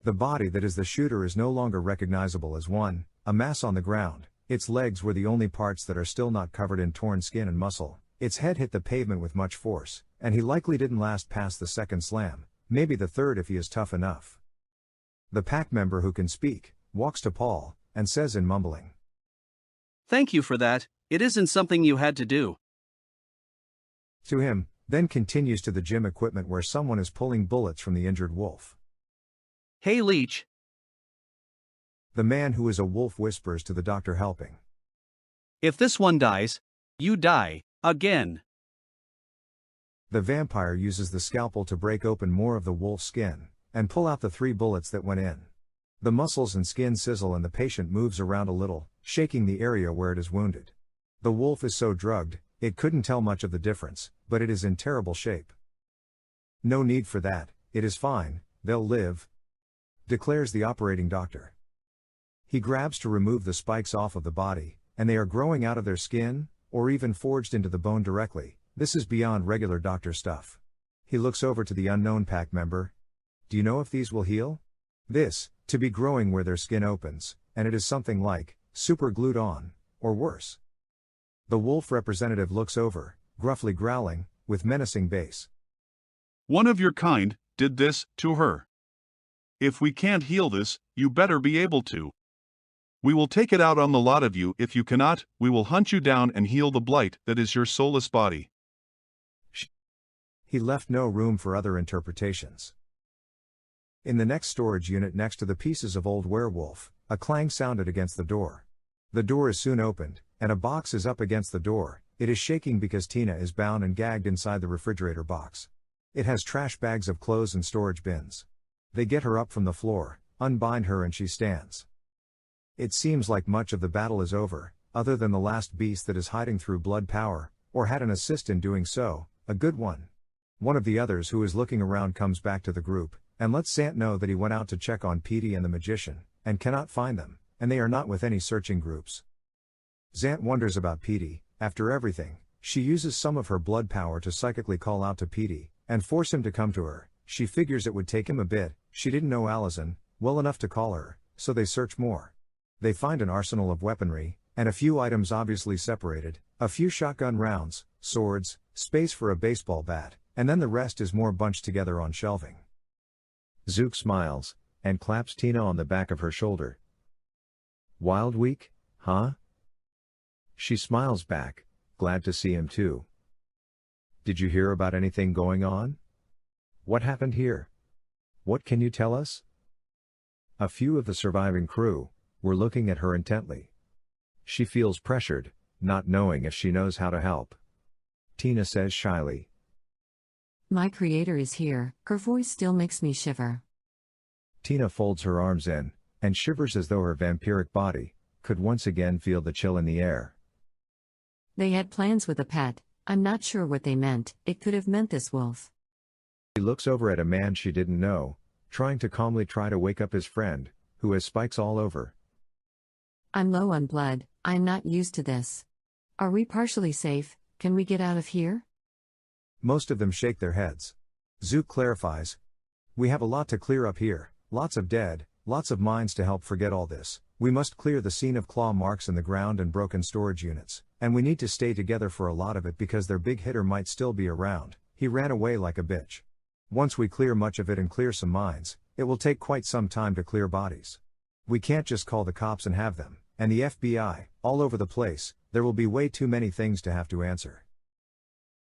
The body that is the shooter is no longer recognizable as one, a mass on the ground. Its legs were the only parts that are still not covered in torn skin and muscle. Its head hit the pavement with much force, and he likely didn't last past the second slam, maybe the third if he is tough enough. The pack member who can speak, walks to Paul, and says in mumbling, "Thank you for that, it isn't something you had to do." To him, then continues to the gym equipment where someone is pulling bullets from the injured wolf. "Hey Leech." The man who is a wolf whispers to the doctor helping. "If this one dies, you die, again." The vampire uses the scalpel to break open more of the wolf's skin, and pull out the 3 bullets that went in. The muscles and skin sizzle and the patient moves around a little, shaking the area where it is wounded. The wolf is so drugged, it couldn't tell much of the difference, but it is in terrible shape. "No need for that, it is fine, they'll live," declares the operating doctor. He grabs to remove the spikes off of the body, and they are growing out of their skin, or even forged into the bone directly. This is beyond regular doctor stuff. He looks over to the unknown pack member. "Do you know if these will heal?" This, to be growing where their skin opens, and it is something like, super glued on, or worse. The wolf representative looks over, gruffly growling, with menacing bass. "One of your kind did this to her. If we can't heal this, you better be able to. We will take it out on the lot of you. If you cannot, we will hunt you down and heal the blight that is your soulless body." He left no room for other interpretations. In the next storage unit next to the pieces of old werewolf, a clang sounded against the door. The door is soon opened, and a box is up against the door. It is shaking because Tina is bound and gagged inside the refrigerator box. It has trash bags of clothes and storage bins. They get her up from the floor, unbind her, and she stands. It seems like much of the battle is over, other than the last beast that is hiding through blood power, or had an assist in doing so, a good one. One of the others who is looking around comes back to the group, and lets Sant know that he went out to check on Petey and the magician, and cannot find them, and they are not with any searching groups. Zant wonders about Petey. After everything, she uses some of her blood power to psychically call out to Petey, and force him to come to her. She figures it would take him a bit. She didn't know Allison well enough to call her, so they search more. They find an arsenal of weaponry, and a few items obviously separated, a few shotgun rounds, swords, space for a baseball bat, and then the rest is more bunched together on shelving. Zook smiles, and claps Tina on the back of her shoulder. "Wild week, huh?" She smiles back, glad to see him too. "Did you hear about anything going on? What happened here? What can you tell us?" A few of the surviving crew were looking at her intently. She feels pressured, not knowing if she knows how to help. Tina says shyly, "My creator is here." Her voice still makes me shiver. Tina folds her arms in, and shivers as though her vampiric body could once again feel the chill in the air. They had plans with a pet. I'm not sure what they meant. It could have meant this wolf. She looks over at a man she didn't know, trying to calmly try to wake up his friend, who has spikes all over. I'm low on blood. I'm not used to this. Are we partially safe? Can we get out of here? Most of them shake their heads. Zook clarifies. "We have a lot to clear up here, lots of dead, lots of minds to help forget all this. We must clear the scene of claw marks in the ground and broken storage units, and we need to stay together for a lot of it because their big hitter might still be around. He ran away like a bitch. Once we clear much of it and clear some minds, it will take quite some time to clear bodies. We can't just call the cops and have them, and the FBI, all over the place. There will be way too many things to have to answer.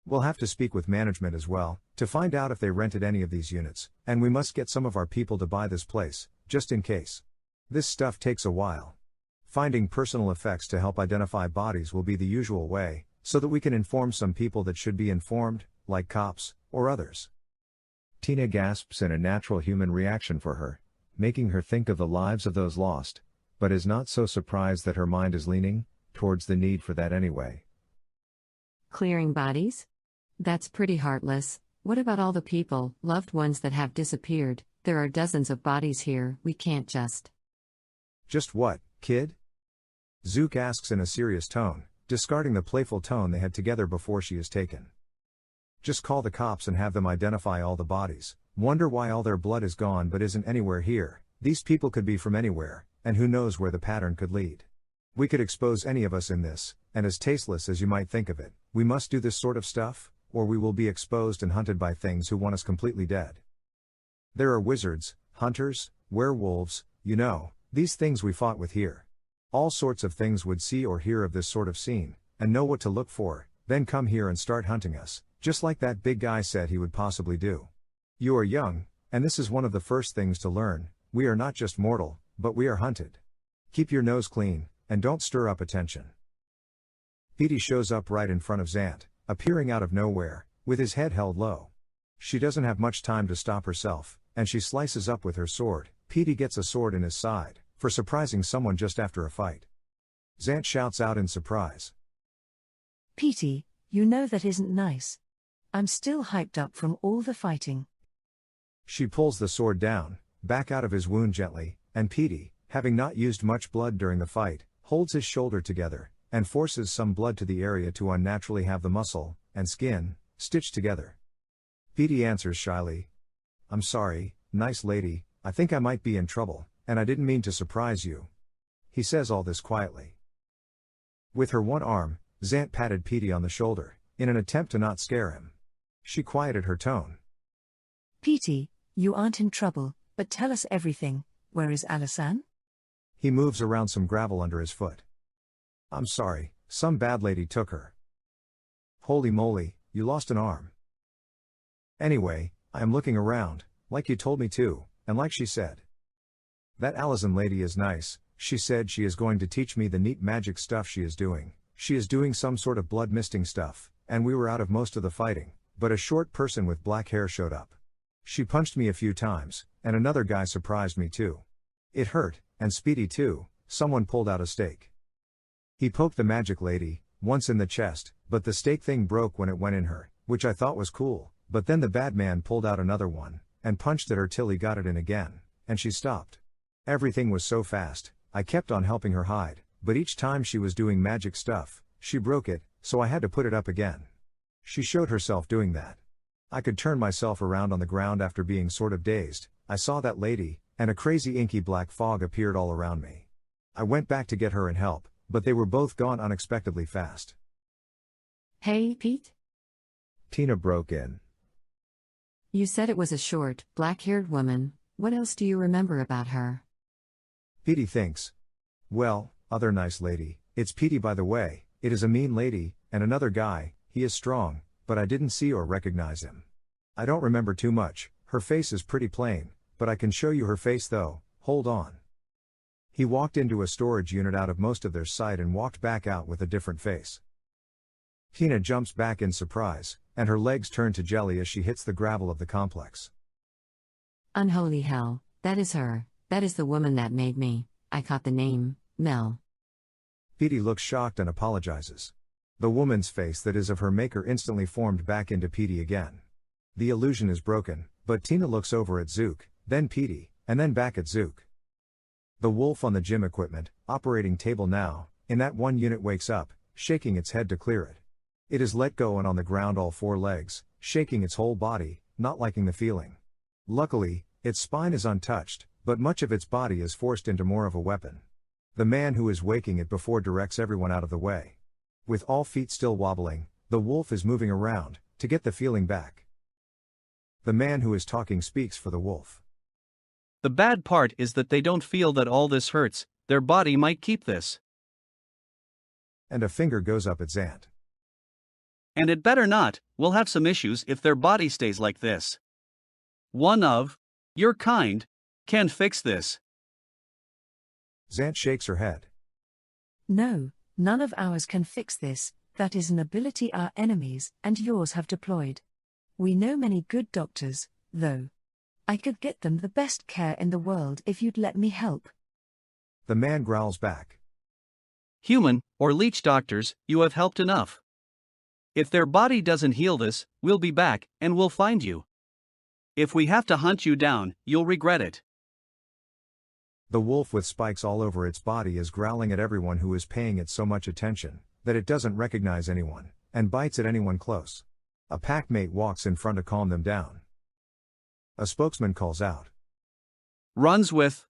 We'll have to speak with management as well, to find out if they rented any of these units, and we must get some of our people to buy this place, just in case. This stuff takes a while. Finding personal effects to help identify bodies will be the usual way, so that we can inform some people that should be informed, like cops, or others." Tina gasps in a natural human reaction for her, making her think of the lives of those lost, but is not so surprised that her mind is leaning towards the need for that anyway. Clearing bodies? That's pretty heartless. What about all the people, loved ones that have disappeared? There are dozens of bodies here. We can't just. "Just what, kid?" Zook asks in a serious tone, discarding the playful tone they had together before she is taken. Just call the cops and have them identify all the bodies. Wonder why all their blood is gone but isn't anywhere here. These people could be from anywhere, and who knows where the pattern could lead. We could expose any of us in this, and as tasteless as you might think of it, we must do this sort of stuff, or we will be exposed and hunted by things who want us completely dead. There are wizards, hunters, werewolves, you know, these things we fought with here. All sorts of things would see or hear of this sort of scene, and know what to look for, then come here and start hunting us, just like that big guy said he would possibly do. You are young, and this is one of the first things to learn, we are not just mortal, but we are hunted. Keep your nose clean, and don't stir up attention. Petey shows up right in front of Zant, appearing out of nowhere, with his head held low. She doesn't have much time to stop herself, and she slices up with her sword. Petey gets a sword in his side, for surprising someone just after a fight. Zant shouts out in surprise. Petey, you know that isn't nice. I'm still hyped up from all the fighting. She pulls the sword down, back out of his wound gently, and Petey, having not used much blood during the fight, holds his shoulder together, and forces some blood to the area to unnaturally have the muscle and skin stitched together. Petey answers shyly, I'm sorry, nice lady, I think I might be in trouble, and I didn't mean to surprise you. He says all this quietly. With her one arm, Zant patted Petey on the shoulder, in an attempt to not scare him. She quieted her tone. Petey, you aren't in trouble, but tell us everything. Where is Alisan? He moves around some gravel under his foot. I'm sorry, some bad lady took her. Holy moly, you lost an arm. Anyway, I am looking around, like you told me to, and like she said. That Allison lady is nice, she said she is going to teach me the neat magic stuff she is doing. She is doing some sort of blood misting stuff, and we were out of most of the fighting, but a short person with black hair showed up. She punched me a few times, and another guy surprised me too. It hurt, and Speedy too. Someone pulled out a stake. He poked the magic lady, once in the chest, but the stake thing broke when it went in her, which I thought was cool, but then the bad man pulled out another one, and punched at her till he got it in again, and she stopped. Everything was so fast, I kept on helping her hide, but each time she was doing magic stuff, she broke it, so I had to put it up again. She showed herself doing that. I could turn myself around on the ground after being sort of dazed. I saw that lady, and a crazy inky black fog appeared all around me. I went back to get her and help, but they were both gone unexpectedly fast. Hey, Pete? Tina broke in. You said it was a short, black-haired woman. What else do you remember about her? Petey thinks. Well, other nice lady, it's Petey by the way, it is a mean lady, and another guy, he is strong, but I didn't see or recognize him. I don't remember too much, her face is pretty plain, but I can show you her face though, hold on. He walked into a storage unit out of most of their sight and walked back out with a different face. Tina jumps back in surprise, and her legs turn to jelly as she hits the gravel of the complex. Unholy hell, that is her, that is the woman that made me. I caught the name, Mel. Petey looks shocked and apologizes. The woman's face that is of her maker instantly formed back into Petey again. The illusion is broken, but Tina looks over at Zook, then Petey, and then back at Zook. The wolf on the gym equipment, operating table now, in that one unit wakes up, shaking its head to clear it. It is let go and on the ground all four legs, shaking its whole body, not liking the feeling. Luckily, its spine is untouched, but much of its body is forced into more of a weapon. The man who is waking it before directs everyone out of the way. With all feet still wobbling, the wolf is moving around, to get the feeling back. The man who is talking speaks for the wolf. The bad part is that they don't feel that all this hurts, their body might keep this. And a finger goes up at Zant. And it better not, we'll have some issues if their body stays like this. One of your kind can fix this. Zant shakes her head. No, none of ours can fix this, that is an ability our enemies and yours have deployed. We know many good doctors, though. I could get them the best care in the world if you'd let me help. The man growls back. Human, or leech doctors, you have helped enough. If their body doesn't heal this, we'll be back, and we'll find you. If we have to hunt you down, you'll regret it. The wolf with spikes all over its body is growling at everyone who is paying it so much attention, that it doesn't recognize anyone, and bites at anyone close. A packmate walks in front to calm them down. A spokesman calls out. Runs with.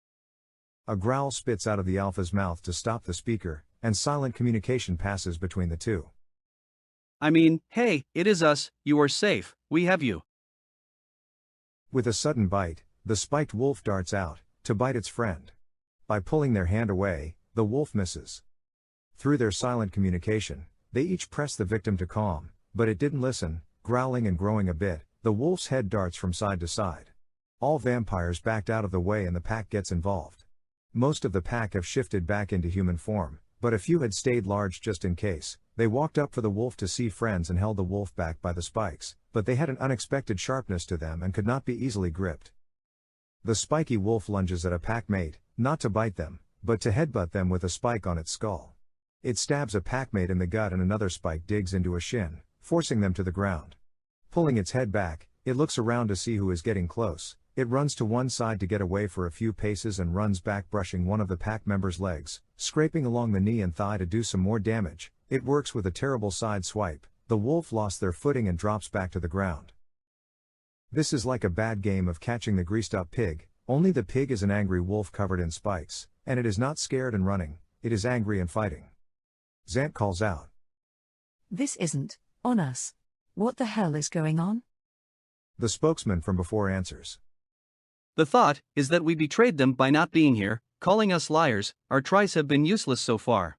A growl spits out of the alpha's mouth to stop the speaker, and silent communication passes between the two. I mean, hey, it is us, you are safe, we have you. With a sudden bite, the spiked wolf darts out, to bite its friend. By pulling their hand away, the wolf misses. Through their silent communication, they each press the victim to calm, but it didn't listen, growling and growing a bit, the wolf's head darts from side to side. All vampires backed out of the way and the pack gets involved. Most of the pack have shifted back into human form, but a few had stayed large just in case. They walked up for the wolf to see friends and held the wolf back by the spikes, but they had an unexpected sharpness to them and could not be easily gripped. The spiky wolf lunges at a packmate, not to bite them, but to headbutt them with a spike on its skull. It stabs a packmate in the gut and another spike digs into a shin, forcing them to the ground. Pulling its head back, it looks around to see who is getting close. It runs to one side to get away for a few paces and runs back, brushing one of the pack member's legs, scraping along the knee and thigh to do some more damage. It works with a terrible side swipe. The wolf lost their footing and drops back to the ground. This is like a bad game of catching the greased up pig, only the pig is an angry wolf covered in spikes, and it is not scared and running, it is angry and fighting. Zant calls out. This isn't on us. What the hell is going on? The spokesman from before answers. The thought is that we betrayed them by not being here, calling us liars. Our tries have been useless so far.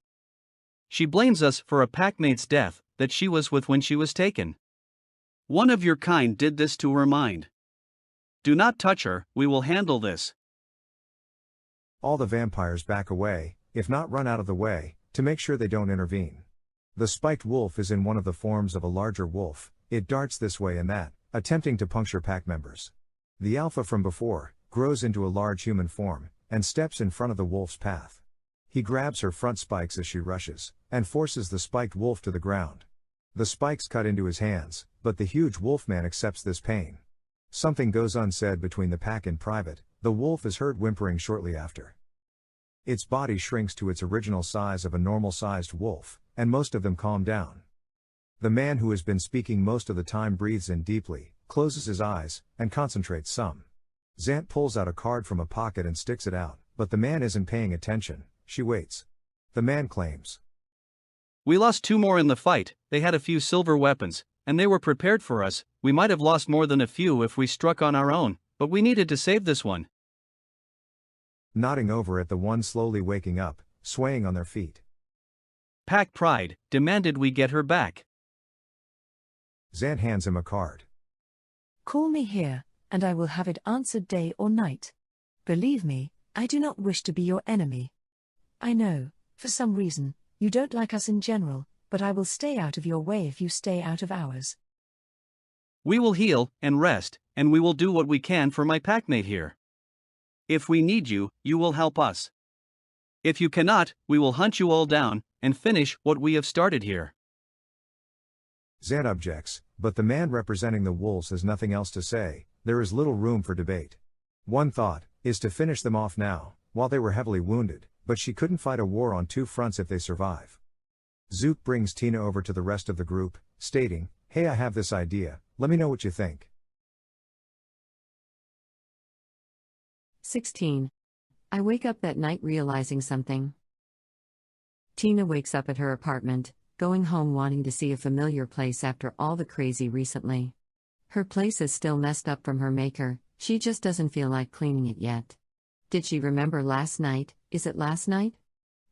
She blames us for a packmate's death that she was with when she was taken. One of your kind did this to her mind. Do not touch her, we will handle this. All the vampires back away, if not run out of the way, to make sure they don't intervene. The spiked wolf is in one of the forms of a larger wolf. It darts this way and that, attempting to puncture pack members. The alpha from before grows into a large human form and steps in front of the wolf's path. He grabs her front spikes as she rushes and forces the spiked wolf to the ground. The spikes cut into his hands, but the huge wolfman accepts this pain. Something goes unsaid between the pack in private. The wolf is heard whimpering shortly after. Its body shrinks to its original size of a normal-sized wolf, and most of them calm down. The man who has been speaking most of the time breathes in deeply, closes his eyes, and concentrates some. Zant pulls out a card from a pocket and sticks it out, but the man isn't paying attention. She waits. The man claims. We lost 2 more in the fight. They had a few silver weapons, and they were prepared for us. We might have lost more than a few if we struck on our own, but we needed to save this one. Nodding over at the one slowly waking up, swaying on their feet. Pack pride demanded we get her back. Zant hands him a card. Call me here, and I will have it answered day or night. Believe me, I do not wish to be your enemy. I know, for some reason, you don't like us in general, but I will stay out of your way if you stay out of ours. We will heal and rest, and we will do what we can for my packmate here. If we need you, you will help us. If you cannot, we will hunt you all down and finish what we have started here. Zant objects, but the man representing the wolves has nothing else to say. There is little room for debate. One thought is to finish them off now, while they were heavily wounded, but she couldn't fight a war on 2 fronts if they survive. Zook brings Tina over to the rest of the group, stating, "Hey, I have this idea, let me know what you think." 16. I wake up that night realizing something. Tina wakes up at her apartment, going home wanting to see a familiar place after all the crazy recently. Her place is still messed up from her maker, she just doesn't feel like cleaning it yet. Did she remember last night? Is it last night?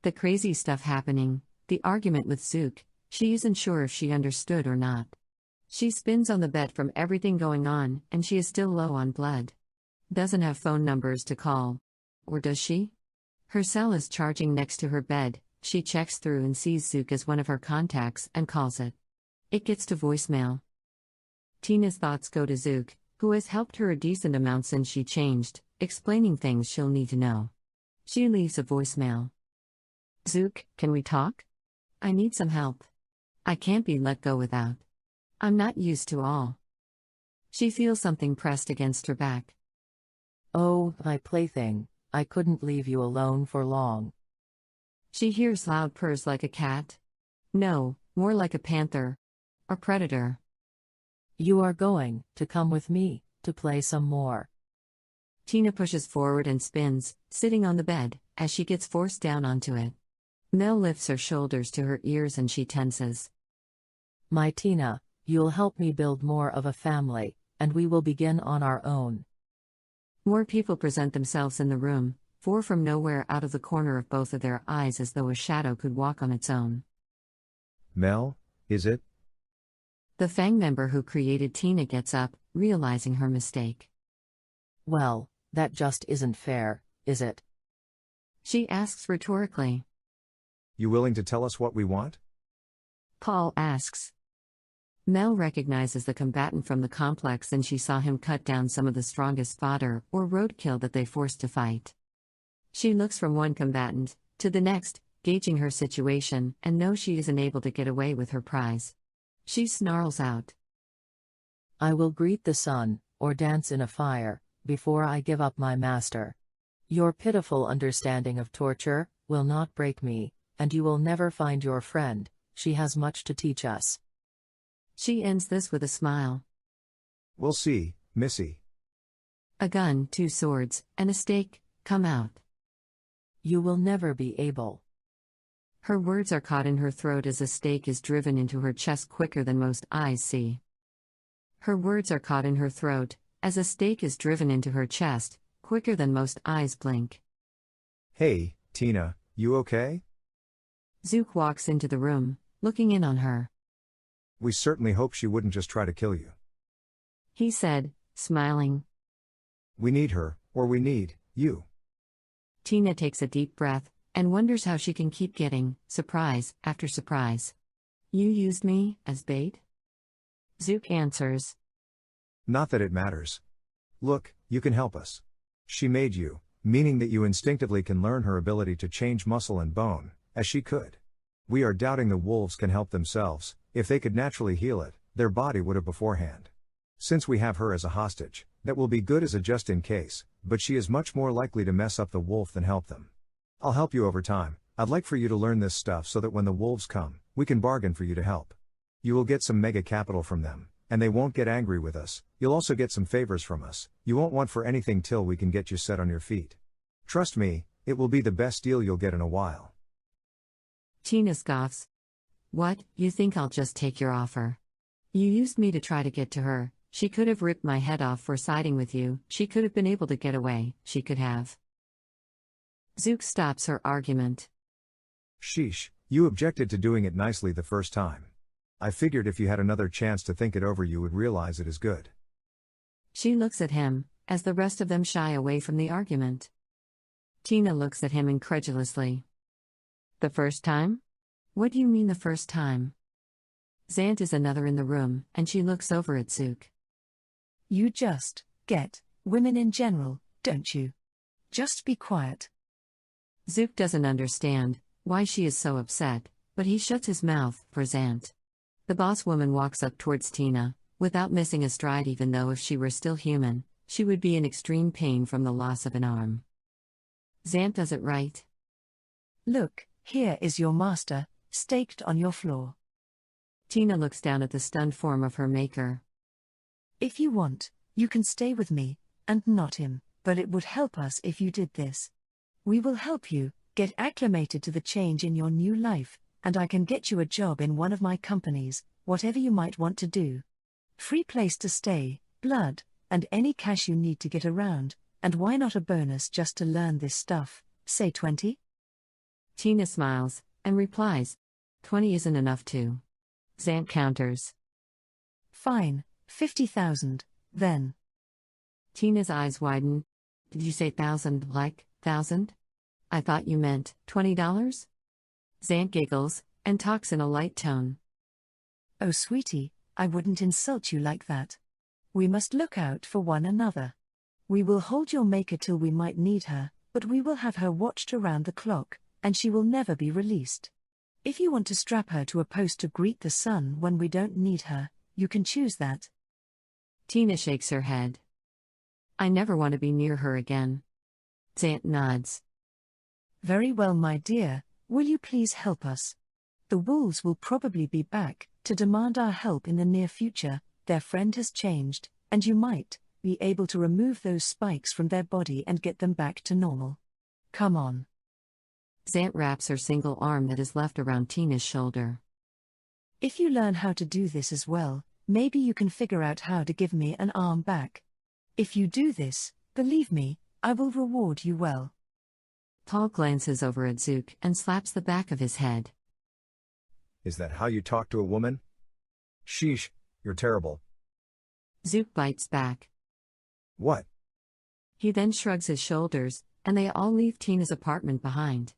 The crazy stuff happening, the argument with Zook, she isn't sure if she understood or not. She spins on the bed from everything going on, and she is still low on blood. Doesn't have phone numbers to call. Or does she? Her cell is charging next to her bed, she checks through and sees Zook as one of her contacts and calls it. It gets to voicemail. Tina's thoughts go to Zook, who has helped her a decent amount since she changed, explaining things she'll need to know. She leaves a voicemail. Zook, can we talk? I need some help. I can't be let go without. I'm not used to all. She feels something pressed against her back. Oh, my plaything, I couldn't leave you alone for long. She hears loud purrs like a cat. No, more like a panther. Or predator. You are going to come with me to play some more. Tina pushes forward and spins, sitting on the bed, as she gets forced down onto it. Mel lifts her shoulders to her ears and she tenses. My Tina, you'll help me build more of a family, and we will begin on our own. More people present themselves in the room, 4 from nowhere out of the corner of both of their eyes as though a shadow could walk on its own. Mel, is it? The Fang member who created Tina gets up, realizing her mistake. Well, that just isn't fair, is it? She asks rhetorically. You willing to tell us what we want? Paul asks. Mel recognizes the combatant from the complex and she saw him cut down some of the strongest fodder or roadkill that they forced to fight. She looks from one combatant to the next, gauging her situation, and knows she isn't able to get away with her prize. She snarls out. I will greet the sun, or dance in a fire, before I give up my master. Your pitiful understanding of torture will not break me, and you will never find your friend. She has much to teach us. She ends this with a smile. We'll see, Missy. A gun, 2 swords, and a stake come out. You will never be able. Her words are caught in her throat as a stake is driven into her chest quicker than most eyes see. Her words are caught in her throat, as a stake is driven into her chest, quicker than most eyes blink. Hey, Tina, you okay? Zook walks into the room, looking in on her. We certainly hope she wouldn't just try to kill you. He said, smiling. We need her, or we need you. Tina takes a deep breath, and wonders how she can keep getting surprise after surprise. You used me as bait? Zook answers. Not that it matters. Look, you can help us. She made you, meaning that you instinctively can learn her ability to change muscle and bone, as she could. We are doubting the wolves can help themselves. If they could naturally heal it, their body would have beforehand. Since we have her as a hostage, that will be good as a just in case, but she is much more likely to mess up the wolf than help them. I'll help you over time. I'd like for you to learn this stuff so that when the wolves come, we can bargain for you to help. You will get some mega capital from them, and they won't get angry with us. You'll also get some favors from us. You won't want for anything till we can get you set on your feet. Trust me, it will be the best deal you'll get in a while. Tina scoffs. What, you think I'll just take your offer? You used me to try to get to her. She could have ripped my head off for siding with you. She could have been able to get away. She could have. Zook stops her argument. Sheesh, you objected to doing it nicely the first time. I figured if you had another chance to think it over you would realize it is good. She looks at him, as the rest of them shy away from the argument. Tina looks at him incredulously. The first time? What do you mean the first time? Zant is another in the room, and she looks over at Zook. You just get women in general, don't you? Just be quiet. Zook doesn't understand why she is so upset, but he shuts his mouth for Zant. The boss woman walks up towards Tina, without missing a stride even though if she were still human, she would be in extreme pain from the loss of an arm. Zant does it right. Look, here is your master, staked on your floor. Tina looks down at the stunned form of her maker. If you want, you can stay with me, and not him, but it would help us if you did this. We will help you get acclimated to the change in your new life, and I can get you a job in one of my companies, whatever you might want to do. Free place to stay, blood, and any cash you need to get around, and why not a bonus just to learn this stuff, say 20? Tina smiles, and replies, 20 isn't enough too. Zant counters. Fine, 50,000, then. Tina's eyes widen. Did you say 1,000 like 1,000? I thought you meant $20? Zant giggles, and talks in a light tone. Oh sweetie, I wouldn't insult you like that. We must look out for one another. We will hold your maker till we might need her, but we will have her watched around the clock, and she will never be released. If you want to strap her to a post to greet the sun when we don't need her, you can choose that. Tina shakes her head. I never want to be near her again. Zant nods. Very well, my dear, will you please help us? The wolves will probably be back to demand our help in the near future, their friend has changed, and you might be able to remove those spikes from their body and get them back to normal. Come on. Zant wraps her single arm that is left around Tina's shoulder. If you learn how to do this as well, maybe you can figure out how to give me an arm back. If you do this, believe me, I will reward you well. Paul glances over at Zook and slaps the back of his head. Is that how you talk to a woman? Sheesh, you're terrible. Zook bites back. What? He then shrugs his shoulders, and they all leave Tina's apartment behind.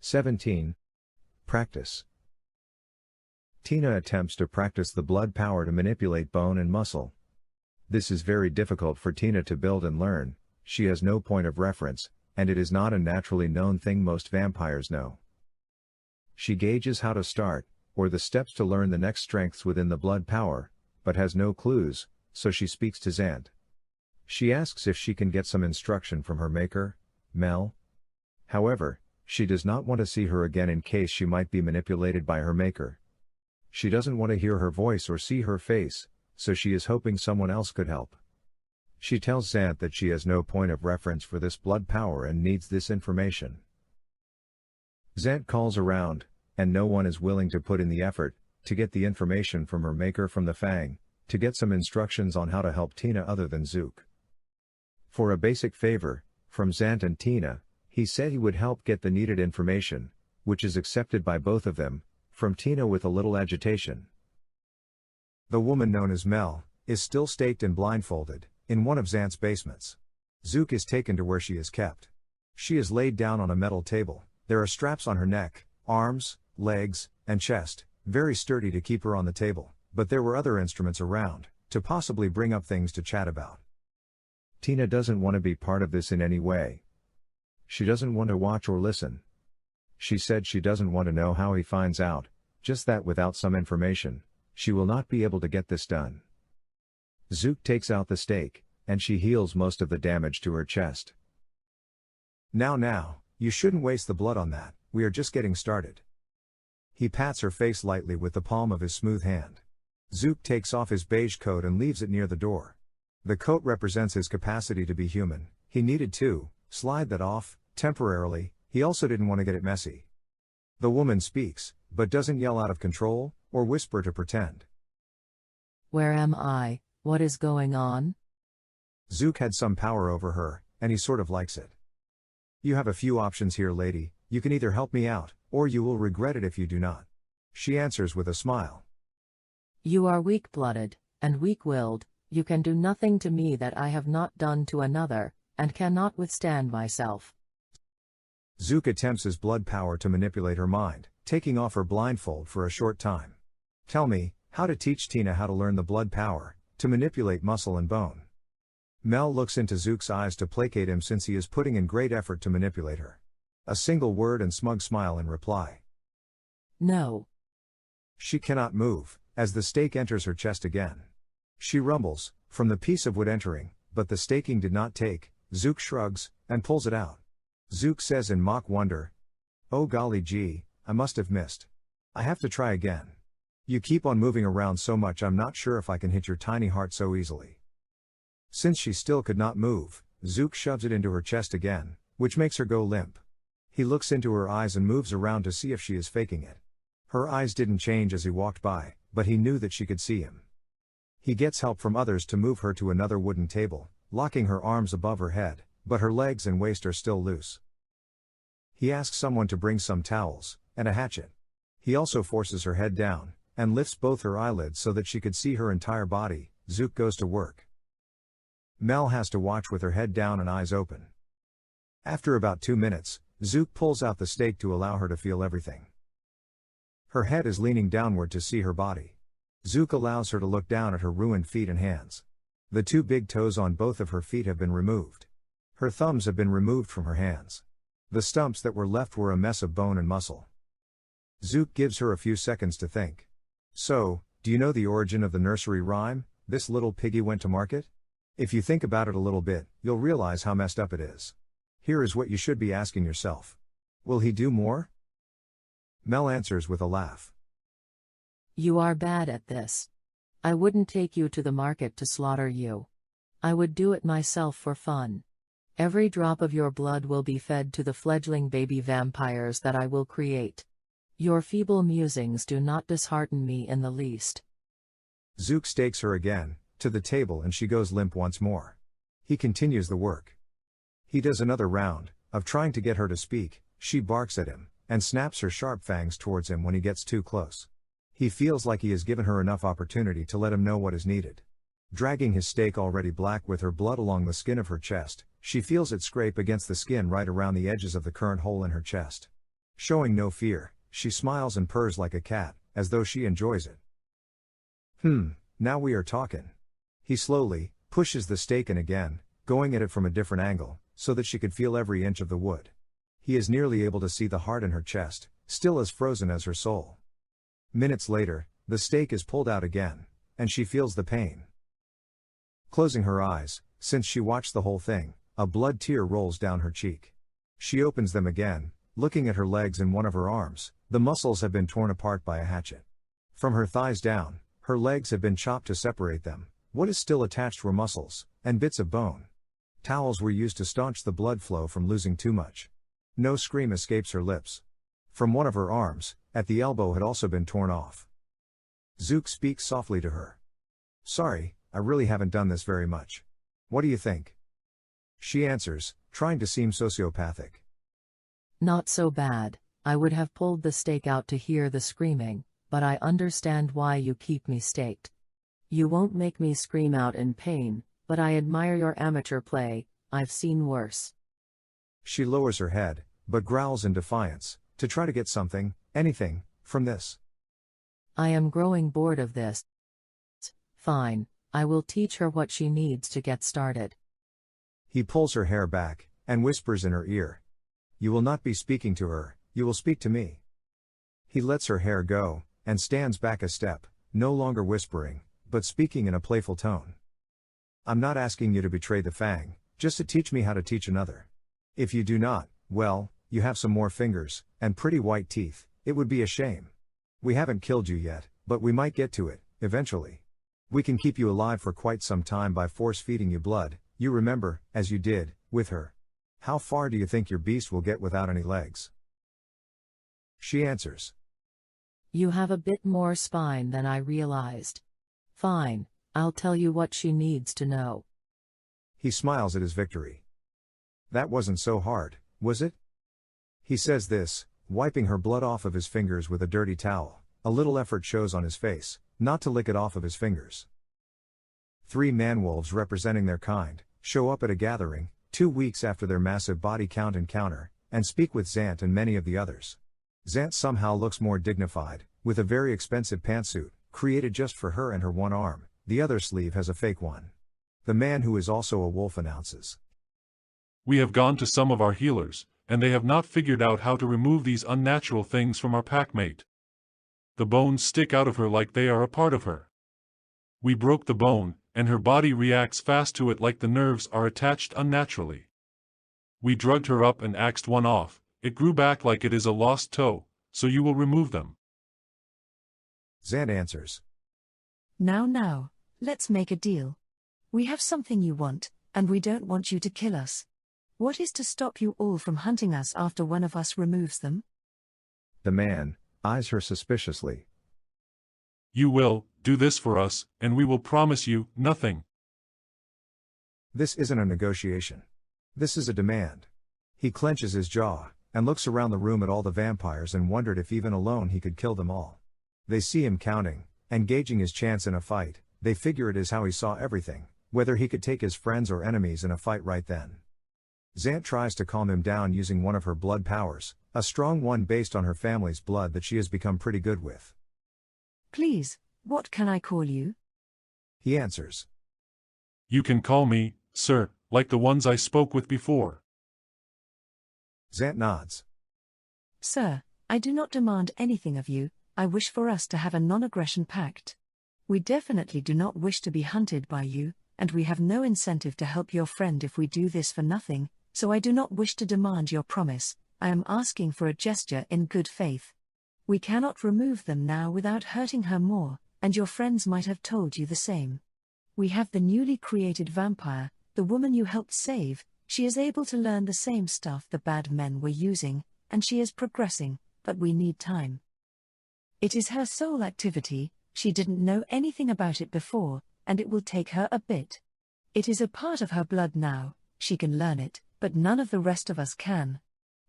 "17. Practice. Tina attempts to practice the blood power to manipulate bone and muscle. This is very difficult for Tina to build and learn. She has no point of reference, and it is not a naturally known thing most vampires know. She gauges how to start, or the steps to learn the next strengths within the blood power, but has no clues, so she speaks to Zant. She asks if she can get some instruction from her maker, Mel. However, she does not want to see her again in case she might be manipulated by her maker. She doesn't want to hear her voice or see her face, so she is hoping someone else could help. She tells Zant that she has no point of reference for this blood power and needs this information. Zant calls around, and no one is willing to put in the effort to get the information from her maker from the Fang, to get some instructions on how to help Tina other than Zook. For a basic favor, from Zant and Tina, he said he would help get the needed information, which is accepted by both of them, from Tina with a little agitation. The woman known as Mel is still staked and blindfolded in one of Zant's basements. Zook is taken to where she is kept. She is laid down on a metal table. There are straps on her neck, arms, legs, and chest, very sturdy to keep her on the table, but there were other instruments around to possibly bring up things to chat about. Tina doesn't want to be part of this in any way. She doesn't want to watch or listen. She said she doesn't want to know how he finds out, just that without some information, she will not be able to get this done. Zook takes out the stake, and she heals most of the damage to her chest. Now, you shouldn't waste the blood on that, we are just getting started. He pats her face lightly with the palm of his smooth hand. Zook takes off his beige coat and leaves it near the door. The coat represents his capacity to be human. He needed to slide that off, temporarily. He also didn't want to get it messy. The woman speaks, but doesn't yell out of control, or whisper to pretend. Where am I? What is going on? Zook had some power over her, and he sort of likes it. You have a few options here, lady. You can either help me out, or you will regret it if you do not. She answers with a smile. You are weak-blooded, and weak-willed. You can do nothing to me that I have not done to another, and cannot withstand myself. Zook attempts his blood power to manipulate her mind, taking off her blindfold for a short time. Tell me, how to teach Tina how to learn the blood power, to manipulate muscle and bone. Mel looks into Zook's eyes to placate him since he is putting in great effort to manipulate her. A single word and smug smile in reply. No. She cannot move, as the stake enters her chest again. She rumbles, from the piece of wood entering, but the staking did not take. Zook shrugs, and pulls it out. Zook says in mock wonder, "Oh golly gee, I must have missed. I have to try again. You keep on moving around so much I'm not sure if I can hit your tiny heart so easily." Since she still could not move, Zook shoves it into her chest again, which makes her go limp. He looks into her eyes and moves around to see if she is faking it. Her eyes didn't change as he walked by, but he knew that she could see him. He gets help from others to move her to another wooden table, locking her arms above her head, but her legs and waist are still loose. He asks someone to bring some towels, and a hatchet. He also forces her head down, and lifts both her eyelids so that she could see her entire body. Zook goes to work. Mel has to watch with her head down and eyes open. After about 2 minutes, Zook pulls out the stake to allow her to feel everything. Her head is leaning downward to see her body. Zook allows her to look down at her ruined feet and hands. The 2 big toes on both of her feet have been removed. Her thumbs have been removed from her hands. The stumps that were left were a mess of bone and muscle. Zook gives her a few seconds to think. So, do you know the origin of the nursery rhyme, "This little piggy went to market"? If you think about it a little bit, you'll realize how messed up it is. Here is what you should be asking yourself. Will he do more? Mel answers with a laugh. You are bad at this. I wouldn't take you to the market to slaughter you. I would do it myself for fun. Every drop of your blood will be fed to the fledgling baby vampires that I will create. Your feeble musings do not dishearten me in the least. Zook stakes her again, to the table, and she goes limp once more. He continues the work. He does another round, of trying to get her to speak. She barks at him, and snaps her sharp fangs towards him when he gets too close. He feels like he has given her enough opportunity to let him know what is needed. Dragging his stake already black with her blood along the skin of her chest, she feels it scrape against the skin right around the edges of the current hole in her chest. Showing no fear, she smiles and purrs like a cat, as though she enjoys it. Now we are talking. He slowly pushes the stake in again, going at it from a different angle, so that she could feel every inch of the wood. He is nearly able to see the heart in her chest, still as frozen as her soul. Minutes later, the stake is pulled out again, and she feels the pain. Closing her eyes, since she watched the whole thing, a blood tear rolls down her cheek. She opens them again, looking at her legs and one of her arms. The muscles have been torn apart by a hatchet. From her thighs down, her legs have been chopped to separate them. What is still attached were muscles, and bits of bone. Towels were used to staunch the blood flow from losing too much. No scream escapes her lips. From one of her arms, at the elbow, had also been torn off. Zook speaks softly to her. Sorry, I really haven't done this very much. What do you think? She answers, trying to seem sociopathic. Not so bad. I would have pulled the stake out to hear the screaming, but I understand why you keep me staked. You won't make me scream out in pain, but I admire your amateur play. I've seen worse. She lowers her head, but growls in defiance, to try to get something, anything, from this. I am growing bored of this. Fine, I will teach her what she needs to get started. He pulls her hair back, and whispers in her ear. You will not be speaking to her, you will speak to me. He lets her hair go, and stands back a step, no longer whispering, but speaking in a playful tone. I'm not asking you to betray the Fang, just to teach me how to teach another. If you do not, well, you have some more fingers, and pretty white teeth. It would be a shame. We haven't killed you yet, but we might get to it, eventually. We can keep you alive for quite some time by force-feeding you blood, you remember, as you did, with her. How far do you think your beast will get without any legs? She answers. You have a bit more spine than I realized. Fine, I'll tell you what she needs to know. He smiles at his victory. That wasn't so hard, was it? He says this, wiping her blood off of his fingers with a dirty towel. A little effort shows on his face, not to lick it off of his fingers. 3 man-wolves representing their kind show up at a gathering, 2 weeks after their massive body count encounter, and speak with Zant and many of the others. Zant somehow looks more dignified, with a very expensive pantsuit, created just for her and her one arm. The other sleeve has a fake one. The man, who is also a wolf, announces. We have gone to some of our healers, and they have not figured out how to remove these unnatural things from our packmate. The bones stick out of her like they are a part of her. We broke the bone, and her body reacts fast to it like the nerves are attached unnaturally. We drugged her up and axed one off. It grew back like it is a lost toe, so you will remove them. Zant answers. Now, let's make a deal. We have something you want, and we don't want you to kill us. What is to stop you all from hunting us after one of us removes them? The man eyes her suspiciously. You will do this for us, and we will promise you nothing. This isn't a negotiation. This is a demand. He clenches his jaw, and looks around the room at all the vampires and wondered if even alone he could kill them all. They see him counting, and gauging his chance in a fight. They figure it is how he saw everything, whether he could take his friends or enemies in a fight right then. Zant tries to calm him down using one of her blood powers, a strong one based on her family's blood that she has become pretty good with. Please, what can I call you? He answers. You can call me, sir, like the ones I spoke with before. Zant nods. Sir, I do not demand anything of you. I wish for us to have a non-aggression pact. We definitely do not wish to be hunted by you, and we have no incentive to help your friend if we do this for nothing, so I do not wish to demand your promise. I am asking for a gesture in good faith. We cannot remove them now without hurting her more, and your friends might have told you the same. We have the newly created vampire, the woman you helped save. She is able to learn the same stuff the bad men were using, and she is progressing, but we need time. It is her soul activity, she didn't know anything about it before, and it will take her a bit. It is a part of her blood now, she can learn it, but none of the rest of us can.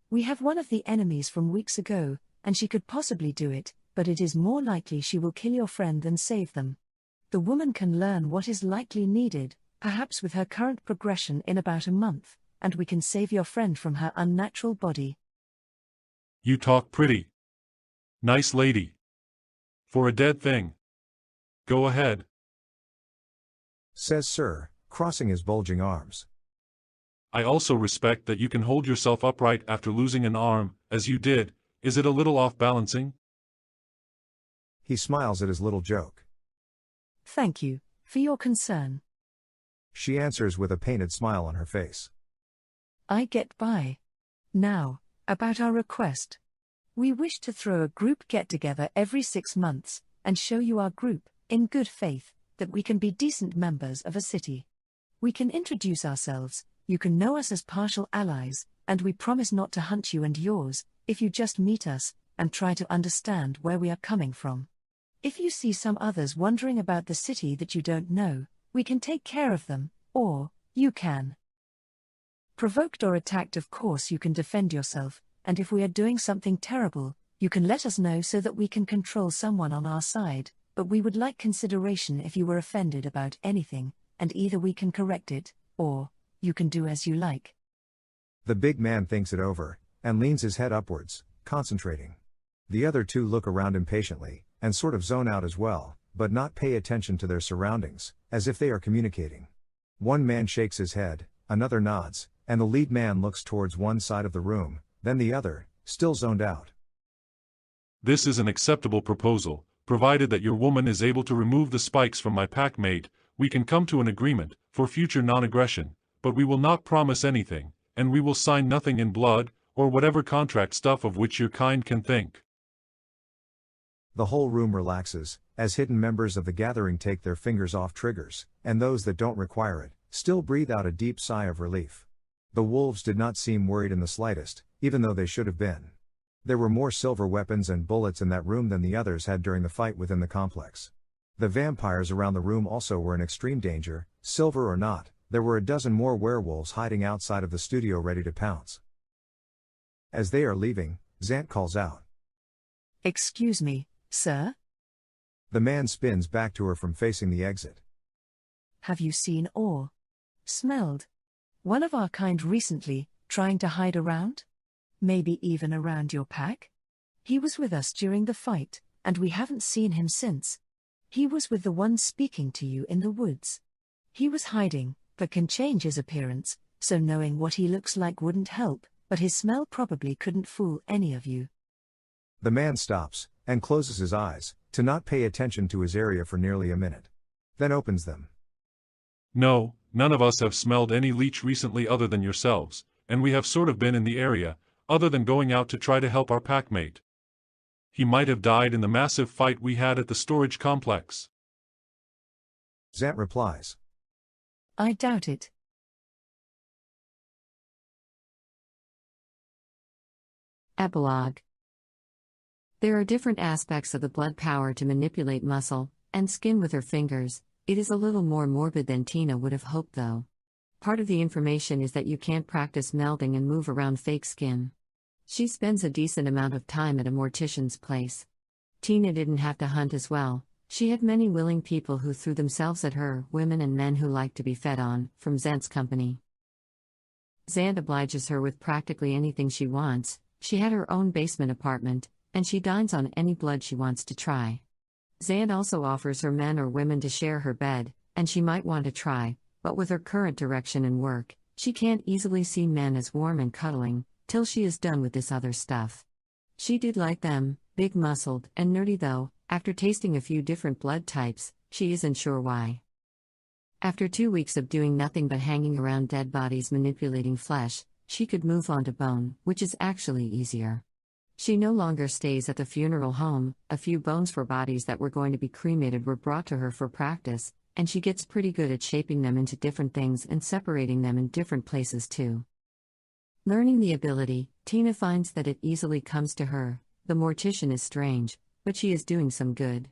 We have one of the enemies from weeks ago, and she could possibly do it, but it is more likely she will kill your friend than save them. The woman can learn what is likely needed, perhaps with her current progression in about a month, and we can save your friend from her unnatural body. You talk pretty. Nice lady. For a dead thing. Go ahead. Says Sir, crossing his bulging arms. I also respect that you can hold yourself upright after losing an arm, as you did. Is it a little off-balancing? He smiles at his little joke. Thank you for your concern. She answers with a painted smile on her face. I get by. Now, about our request. We wish to throw a group get-together every 6 months, and show you our group, in good faith, that we can be decent members of a city. We can introduce ourselves, you can know us as partial allies, and we promise not to hunt you and yours, if you just meet us, and try to understand where we are coming from. If you see some others wondering about the city that you don't know, we can take care of them, or, you can. Provoked or attacked, of course you can defend yourself, and if we are doing something terrible, you can let us know so that we can control someone on our side, but we would like consideration if you were offended about anything, and either we can correct it, or, you can do as you like. The big man thinks it over, and leans his head upwards, concentrating. The other two look around impatiently, and sort of zone out as well, but not pay attention to their surroundings, as if they are communicating. One man shakes his head, another nods, and the lead man looks towards one side of the room, then the other, still zoned out. This is an acceptable proposal, provided that your woman is able to remove the spikes from my packmate. We can come to an agreement for future non-aggression, but we will not promise anything, and we will sign nothing in blood, or whatever contract stuff of which your kind can think. The whole room relaxes, as hidden members of the gathering take their fingers off triggers, and those that don't require it, still breathe out a deep sigh of relief. The wolves did not seem worried in the slightest, even though they should have been. There were more silver weapons and bullets in that room than the others had during the fight within the complex. The vampires around the room also were in extreme danger, silver or not. There were a dozen more werewolves hiding outside of the studio ready to pounce. As they are leaving, Zant calls out. Excuse me, sir? The man spins back to her from facing the exit. Have you seen or smelled one of our kind recently, trying to hide around? Maybe even around your pack? He was with us during the fight, and we haven't seen him since. He was with the one speaking to you in the woods. He was hiding, but can change his appearance, so knowing what he looks like wouldn't help, but his smell probably couldn't fool any of you. The man stops, and closes his eyes, to not pay attention to his area for nearly a minute. Then opens them. No, none of us have smelled any leech recently other than yourselves, and we have sort of been in the area, other than going out to try to help our packmate. He might have died in the massive fight we had at the storage complex. Zant replies. I doubt it. Epilogue. There are different aspects of the blood power to manipulate muscle and skin with her fingers. It is a little more morbid than Tina would have hoped, though. Part of the information is that you can't practice melding and move around fake skin. She spends a decent amount of time at a mortician's place. Tina didn't have to hunt as well. She had many willing people who threw themselves at her, women and men who liked to be fed on, from Zant's company. Zant obliges her with practically anything she wants. She had her own basement apartment, and she dines on any blood she wants to try. Zant also offers her men or women to share her bed, and she might want to try, but with her current direction and work, she can't easily see men as warm and cuddling, till she is done with this other stuff. She did like them, big-muscled and nerdy though. After tasting a few different blood types, she isn't sure why. After 2 weeks of doing nothing but hanging around dead bodies manipulating flesh, she could move on to bone, which is actually easier. She no longer stays at the funeral home. A few bones for bodies that were going to be cremated were brought to her for practice, and she gets pretty good at shaping them into different things and separating them in different places too. Learning the ability, Tina finds that it easily comes to her. The mortician is strange, but she is doing some good.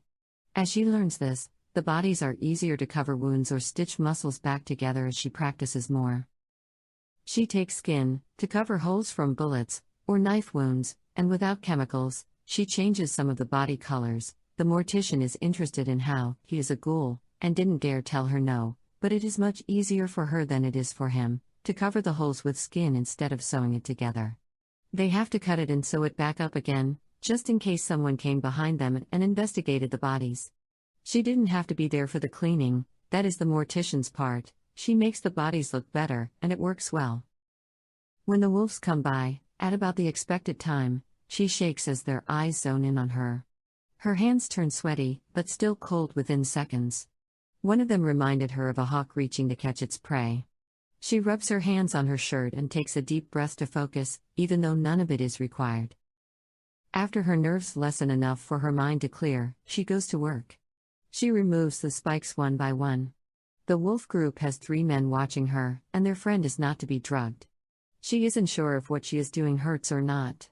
As she learns this, the bodies are easier to cover wounds or stitch muscles back together as she practices more. She takes skin to cover holes from bullets or knife wounds, and without chemicals, she changes some of the body colors. The mortician is interested in how he is a ghoul and didn't dare tell her no, but it is much easier for her than it is for him to cover the holes with skin instead of sewing it together. They have to cut it and sew it back up again, just in case someone came behind them and investigated the bodies. She didn't have to be there for the cleaning, that is the mortician's part. She makes the bodies look better, and it works well. When the wolves come by, at about the expected time, she shakes as their eyes zone in on her. Her hands turn sweaty, but still cold within seconds. One of them reminded her of a hawk reaching to catch its prey. She rubs her hands on her shirt and takes a deep breath to focus, even though none of it is required. After her nerves lessen enough for her mind to clear, she goes to work. She removes the spikes one by one. The wolf group has 3 men watching her, and their friend is not to be drugged. She isn't sure if what she is doing hurts or not.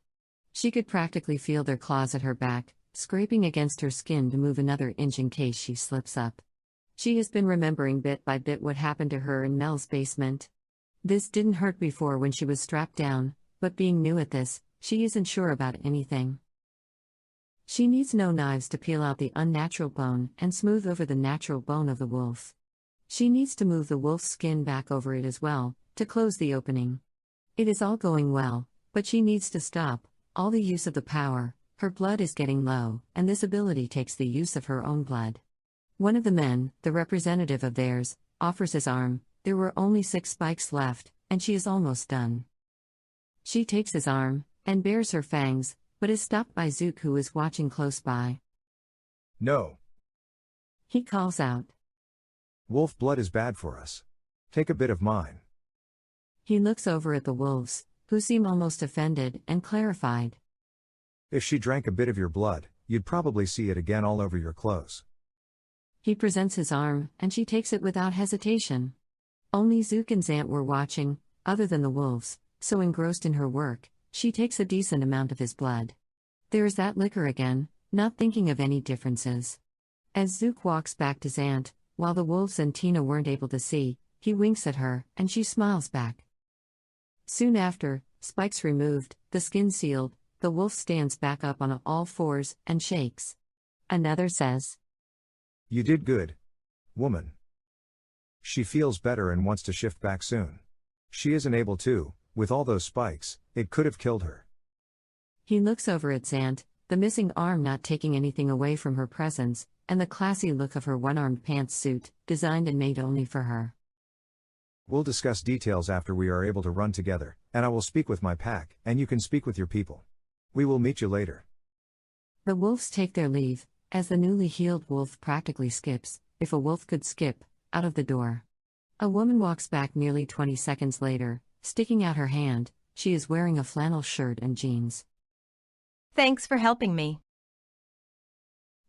She could practically feel their claws at her back, scraping against her skin to move another inch in case she slips up. She has been remembering bit by bit what happened to her in Mel's basement. This didn't hurt before when she was strapped down, but being new at this, she isn't sure about anything. She needs no knives to peel out the unnatural bone and smooth over the natural bone of the wolf. She needs to move the wolf's skin back over it as well, to close the opening. It is all going well, but she needs to stop all the use of the power. Her blood is getting low, and this ability takes the use of her own blood. One of the men, the representative of theirs, offers his arm. There were only 6 spikes left, and she is almost done. She takes his arm, and bares her fangs, but is stopped by Zook, who is watching close by. No. He calls out. Wolf blood is bad for us. Take a bit of mine. He looks over at the wolves, who seem almost offended, and clarified. If she drank a bit of your blood, you'd probably see it again all over your clothes. He presents his arm, and she takes it without hesitation. Only Zook and Zant were watching, other than the wolves, so engrossed in her work, she takes a decent amount of his blood. There is that liquor again, not thinking of any differences. As Zook walks back to Zant, while the wolves and Tina weren't able to see, he winks at her, and she smiles back. Soon after, spikes removed, the skin sealed, the wolf stands back up on all 4s and shakes. Another says, You did good, woman. She feels better and wants to shift back soon. She isn't able to, with all those spikes, it could have killed her. He looks over at Zant, the missing arm not taking anything away from her presence, and the classy look of her one-armed pantsuit, designed and made only for her. We'll discuss details after we are able to run together, and I will speak with my pack, and you can speak with your people. We will meet you later. The wolves take their leave, as the newly healed wolf practically skips, if a wolf could skip, out of the door. A woman walks back nearly 20 seconds later, sticking out her hand. She is wearing a flannel shirt and jeans. Thanks for helping me.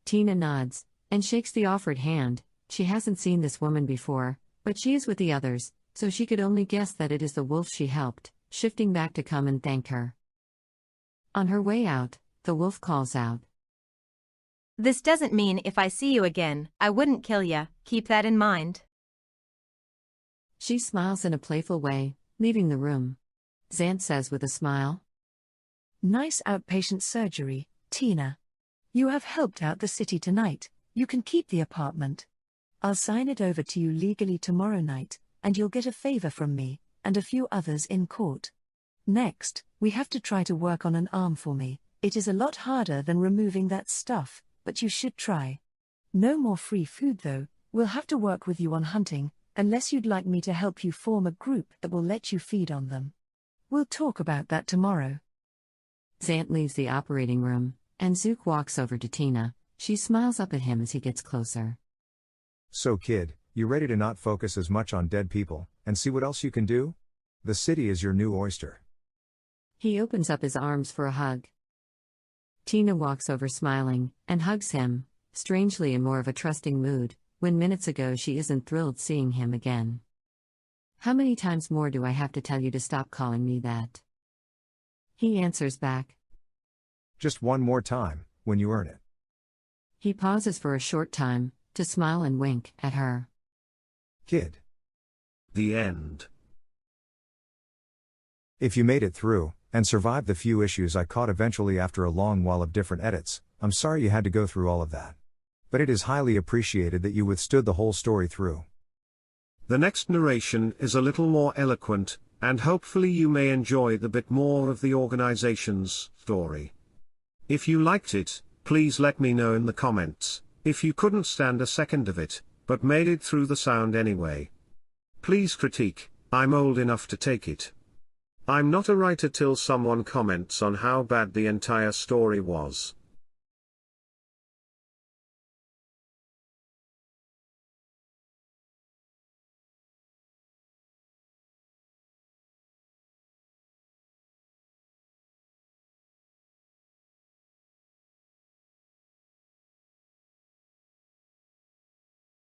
Tina nods, and shakes the offered hand. She hasn't seen this woman before, but she is with the others, so she could only guess that it is the wolf she helped, shifting back to come and thank her. On her way out, the wolf calls out. This doesn't mean if I see you again, I wouldn't kill ya, keep that in mind. She smiles in a playful way, leaving the room. Zant says with a smile. Nice outpatient surgery, Tina. You have helped out the city tonight. You can keep the apartment. I'll sign it over to you legally tomorrow night, and you'll get a favor from me, and a few others in court. Next, we have to try to work on an arm for me. It is a lot harder than removing that stuff, but you should try. No more free food though. We'll have to work with you on hunting, unless you'd like me to help you form a group that will let you feed on them. We'll talk about that tomorrow. Zant leaves the operating room, and Zook walks over to Tina. She smiles up at him as he gets closer. So kid, you ready to not focus as much on dead people, and see what else you can do? The city is your new oyster. He opens up his arms for a hug. Tina walks over smiling and hugs him, strangely in more of a trusting mood, when minutes ago she isn't thrilled seeing him again. How many times more do I have to tell you to stop calling me that? He answers back. Just one more time, when you earn it. He pauses for a short time, to smile and wink at her. Kid. The end. If you made it through, and survived the few issues I caught eventually after a long while of different edits, I'm sorry you had to go through all of that. But it is highly appreciated that you withstood the whole story through. The next narration is a little more eloquent, and hopefully you may enjoy the bit more of the organization's story. If you liked it, please let me know in the comments. If you couldn't stand a second of it, but made it through the sound anyway, please critique. I'm old enough to take it. I'm not a writer till someone comments on how bad the entire story was.